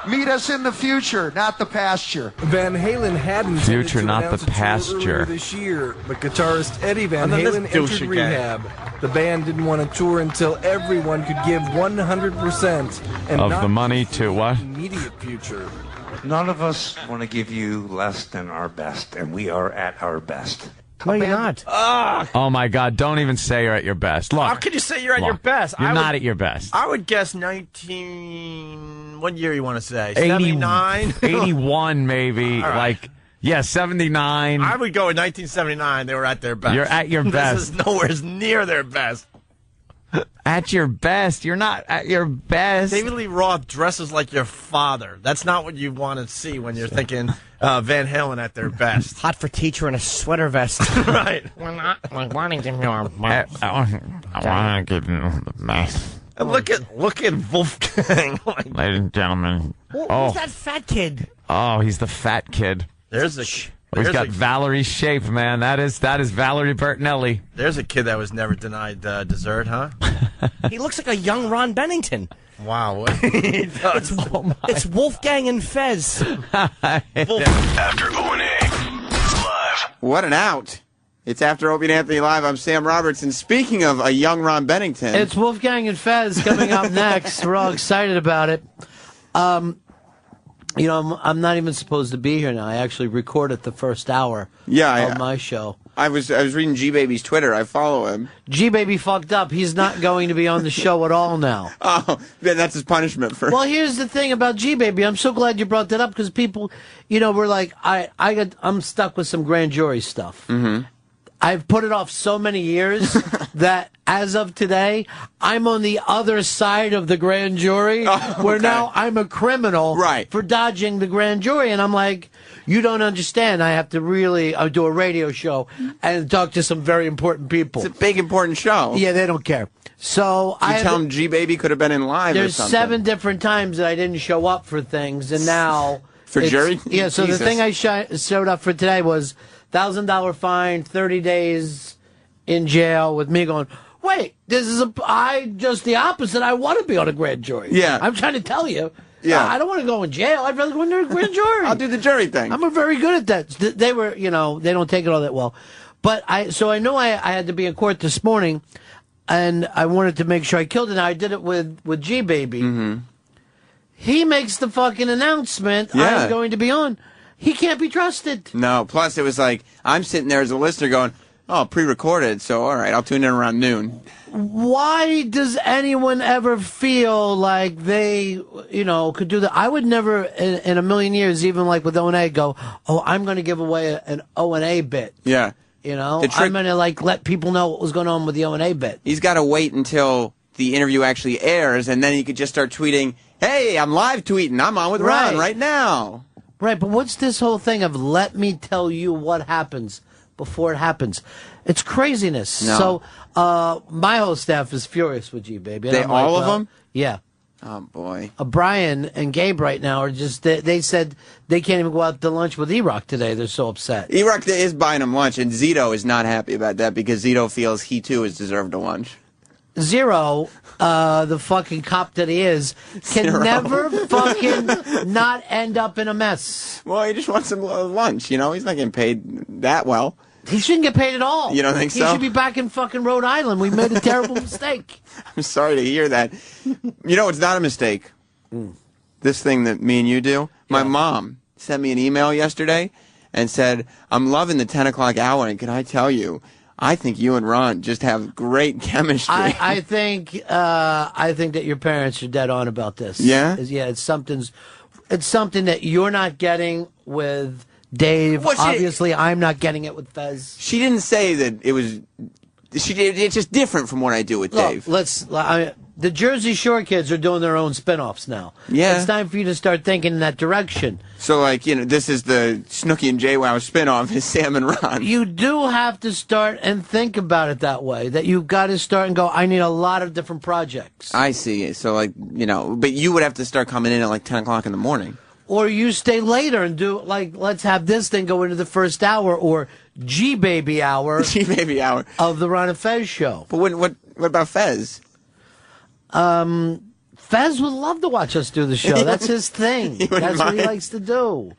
meet us in the future, not the pasture. Van Halen had intended Future, to not announce the a tour pasture. earlier this year, but guitarist Eddie Van And then this Halen douche entered again. rehab. The band didn't want to tour until everyone could give 100% and Of not the money to what? immediate future. None of us want to give you less than our best, and we are at our best. No, you're not. Oh my God! Don't even say you're at your best. Look, How could you say you're at look, your best? You're not at your best. I would guess 19. What year you want to say? 80 79? 81 maybe. All right. Like, yeah, 79. I would go with 1979. They were at their best. You're at your best. This is nowhere near their best. At your best. You're not at your best. David Lee Roth dresses like your father. That's not what you want to see when you're thinking Van Halen at their best. Hot for teacher in a sweater vest. Right. I want to give you the best. And look at Wolfgang. Like, Ladies and gentlemen. Who's that fat kid? Oh, he's the fat kid. there's a He's got Valerie's shape, man. That is Valerie Bertinelli. there's a kid that was never denied dessert, huh? He looks like a young Ron Bennington. Wow. He does. It's Wolfgang and Fez. After O&A live. What an out. It's After Opie and Anthony Live. I'm Sam Roberts. And speaking of a young Ron Bennington. It's Wolfgang and Fez coming up next. We're all excited about it. You know, I'm not even supposed to be here now. I actually recorded the first hour of my show. I was reading G-Baby's Twitter. I follow him. G-Baby fucked up. He's not going to be on the show at all now. Oh, then that's his punishment for... Well, here's the thing about G-Baby. I'm so glad you brought that up because people, you know, were like, I'm stuck with some grand jury stuff. Mm-hmm. I've put it off so many years that as of today, I'm on the other side of the grand jury where now I'm a criminal for dodging the grand jury. And I'm like, you don't understand. I have to really do a radio show and talk to some very important people. It's a big, important show. Yeah, they don't care. So you tell them G-Baby could have been in live or there's something. 7 different times that I didn't show up for things, and now... For jury? Yeah, so Jesus. the thing I showed up for today was $1,000 fine, 30 days in jail with me going, wait, just the opposite. I want to be on a grand jury. Yeah. I'm trying to tell you. Yeah. I don't want to go in jail. I'd rather go into a grand jury. I'll do the jury thing. I'm very good at that. They were, you know, they don't take it all that well. But I know I had to be in court this morning, and I wanted to make sure I killed it. Now, I did it with G-Baby. Mm-hmm. He makes the fucking announcement I'm going to be on. He can't be trusted. No, plus it was like, I'm sitting there as a listener going, oh, pre-recorded, so all right, I'll tune in around noon. Why does anyone ever feel like they, you know, could do that? I would never, in a million years, even like with O&A, go, oh, I'm going to give away an O&A bit. Yeah. You know, I'm going to like let people know what was going on with the O&A bit. He's got to wait until the interview actually airs, and then he could just start tweeting, hey, I'm live tweeting, I'm on with Ron right now. Right, but what's this whole thing of let me tell you what happens before it happens? It's craziness. No. So my whole staff is furious with you, baby. And They I'm like, all of them? Yeah. Oh, boy. Brian and Gabe right now are just, they said they can't even go out to lunch with E-Rock today. They're so upset. E-Rock is buying him lunch, and Zito is not happy about that because Zito feels he, too, has deserved a lunch. Zero, the fucking cop that he is, can Zero. never fucking not end up in a mess. Well, he just wants some lunch, you know? He's not getting paid that well. He shouldn't get paid at all. You don't think so? He should be back in fucking Rhode Island. We made a terrible mistake. I'm sorry to hear that. You know, it's not a mistake. This thing that me and you do. My mom sent me an email yesterday and said, I'm loving the 10 o'clock hour, and can I tell you, I think you and Ron just have great chemistry. I think that your parents are dead on about this. Yeah? Yeah, it's something that you're not getting with Dave. Well, Obviously, I'm not getting it with Fez. She didn't say that it was... It's just different from what I do with Dave. The Jersey Shore kids are doing their own spin-offs now. Yeah. It's time for you to start thinking in that direction. So, like, you know, this is the Snooki and JWoww spinoff is Sam and Ron. You do have to start and think about it that way, that you've got to start and go, I need a lot of different projects. I see. So, like, you know, but you would have to start coming in at, like, 10 o'clock in the morning. Or you stay later and do, like, let's have this thing go into the first hour, or G-Baby hour. G-Baby hour. Of the Ron and Fez show. But What about Fez? Fez would love to watch us do the show. That's his thing. That's what he likes to do.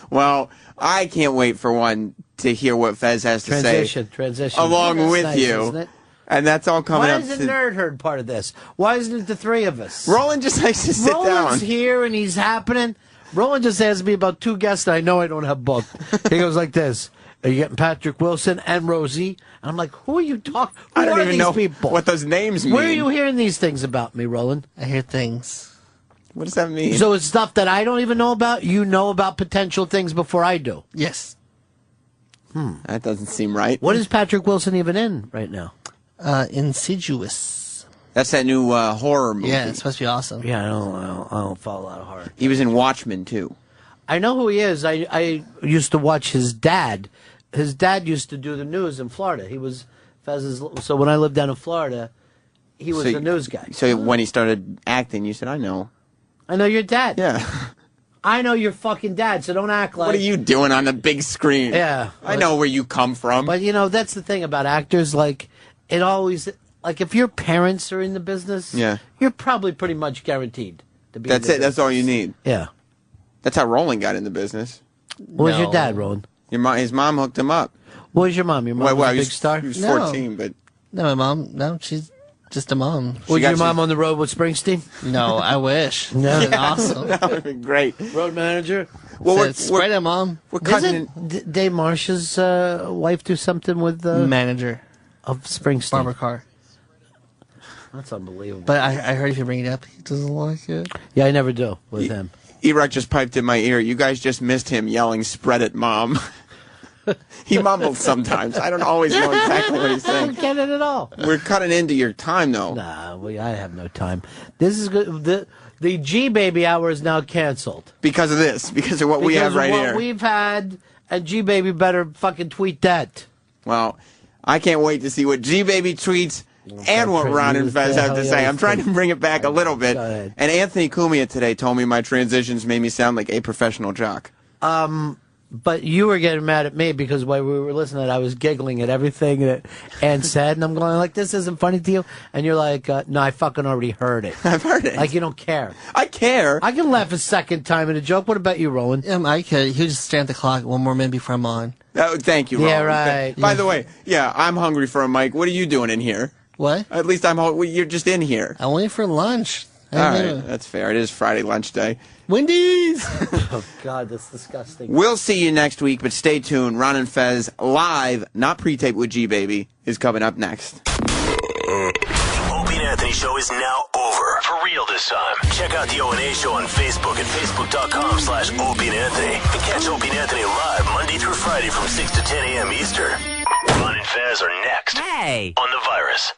Well, I can't wait for one to hear what Fez has to say. Transition. Along That's with nice, you. isn't it? And that's all coming Why up. isn't Nerd Herd part of this? Why isn't it the three of us? Roland just likes to sit Roland's down. here and he's happening. Roland just asked me about 2 guests that I know I don't have booked. He goes like this. Are you getting Patrick Wilson and Rosie? And I'm like, who are you talking? Who I don't are even these know people? what those names mean. Where are you hearing these things about me, Roland? I hear things. What does that mean? So it's stuff that I don't even know about? You know about potential things before I do? Yes. That doesn't seem right. What is Patrick Wilson even in right now? Insidious. That's that new horror movie. Yeah, it's supposed to be awesome. Yeah, I don't follow a lot of horror. He was in Watchmen, too. I know who he is. I used to watch his dad. His dad used to do the news in Florida. He was Fez's. So when I lived down in Florida, he was the news guy. So when he started acting, you said, I know. I know your dad. Yeah. I know your fucking dad, so don't act like... What are you doing on the big screen? Yeah. I know where you come from. But, you know, that's the thing about actors. Like, it always... Like, if your parents are in the business, you're probably pretty much guaranteed to be That's in the it. That's all you need. Yeah. That's how Roland got in the business. What was your dad, Roland? His mom hooked him up. What was your mom? Your mom was a big star? He was 14, but... No, my mom, no, she's just a mom. Was your mom on the road with Springsteen? No, I wish. No. That'd been awesome. That would have been great. Road manager? Well, spread it, Mom. We're cutting Isn't Dave Marsh's wife do something with manager of Springsteen? Barbara Carr. That's unbelievable. But I heard if you bring it up, he doesn't like it. Yeah, I never do with him. E-Rock just piped in my ear. You guys just missed him yelling, "Spread it, Mom." He mumbles sometimes. I don't always know exactly what he's I saying. don't get it at all. We're cutting into your time, though. Nah, I have no time. This is good. The G Baby hour is now canceled. Because of this. Because of what we have right because of here. what we've had, and G Baby better fucking tweet that. Well, I can't wait to see what G-Baby tweets and what Ron and Fez have to say. I'm trying to bring it back a little bit. And Anthony Cumia today told me my transitions made me sound like a professional jock. But you were getting mad at me because while we were listening, I was giggling at everything that Ann said, and I'm going like, "This isn't funny to you," and you're like, "No, I fucking already heard it." I've heard it. Like you don't care. I care. I can laugh a second time at a joke. What about you, Roland? I could. He would just stare at the clock 1 more minute before I'm on. Oh, thank you, Ron. Yeah, right. By the way, I'm hungry for a mic. What are you doing in here? What? At least you're just in here. I'm waiting for lunch. All right, that's fair. It is Friday lunch day. Wendy's! Oh, God, that's disgusting. We'll see you next week, but stay tuned. Ron and Fez live, not pre-taped with G-Baby, is coming up next. The Opie and Anthony show is now over. For real this time. Check out the O&A show on Facebook at facebook.com/Opie and Anthony. And catch Opie and Anthony live Monday through Friday from 6 to 10 a.m. Eastern. Ron and Fez are next. Hey! On The Virus.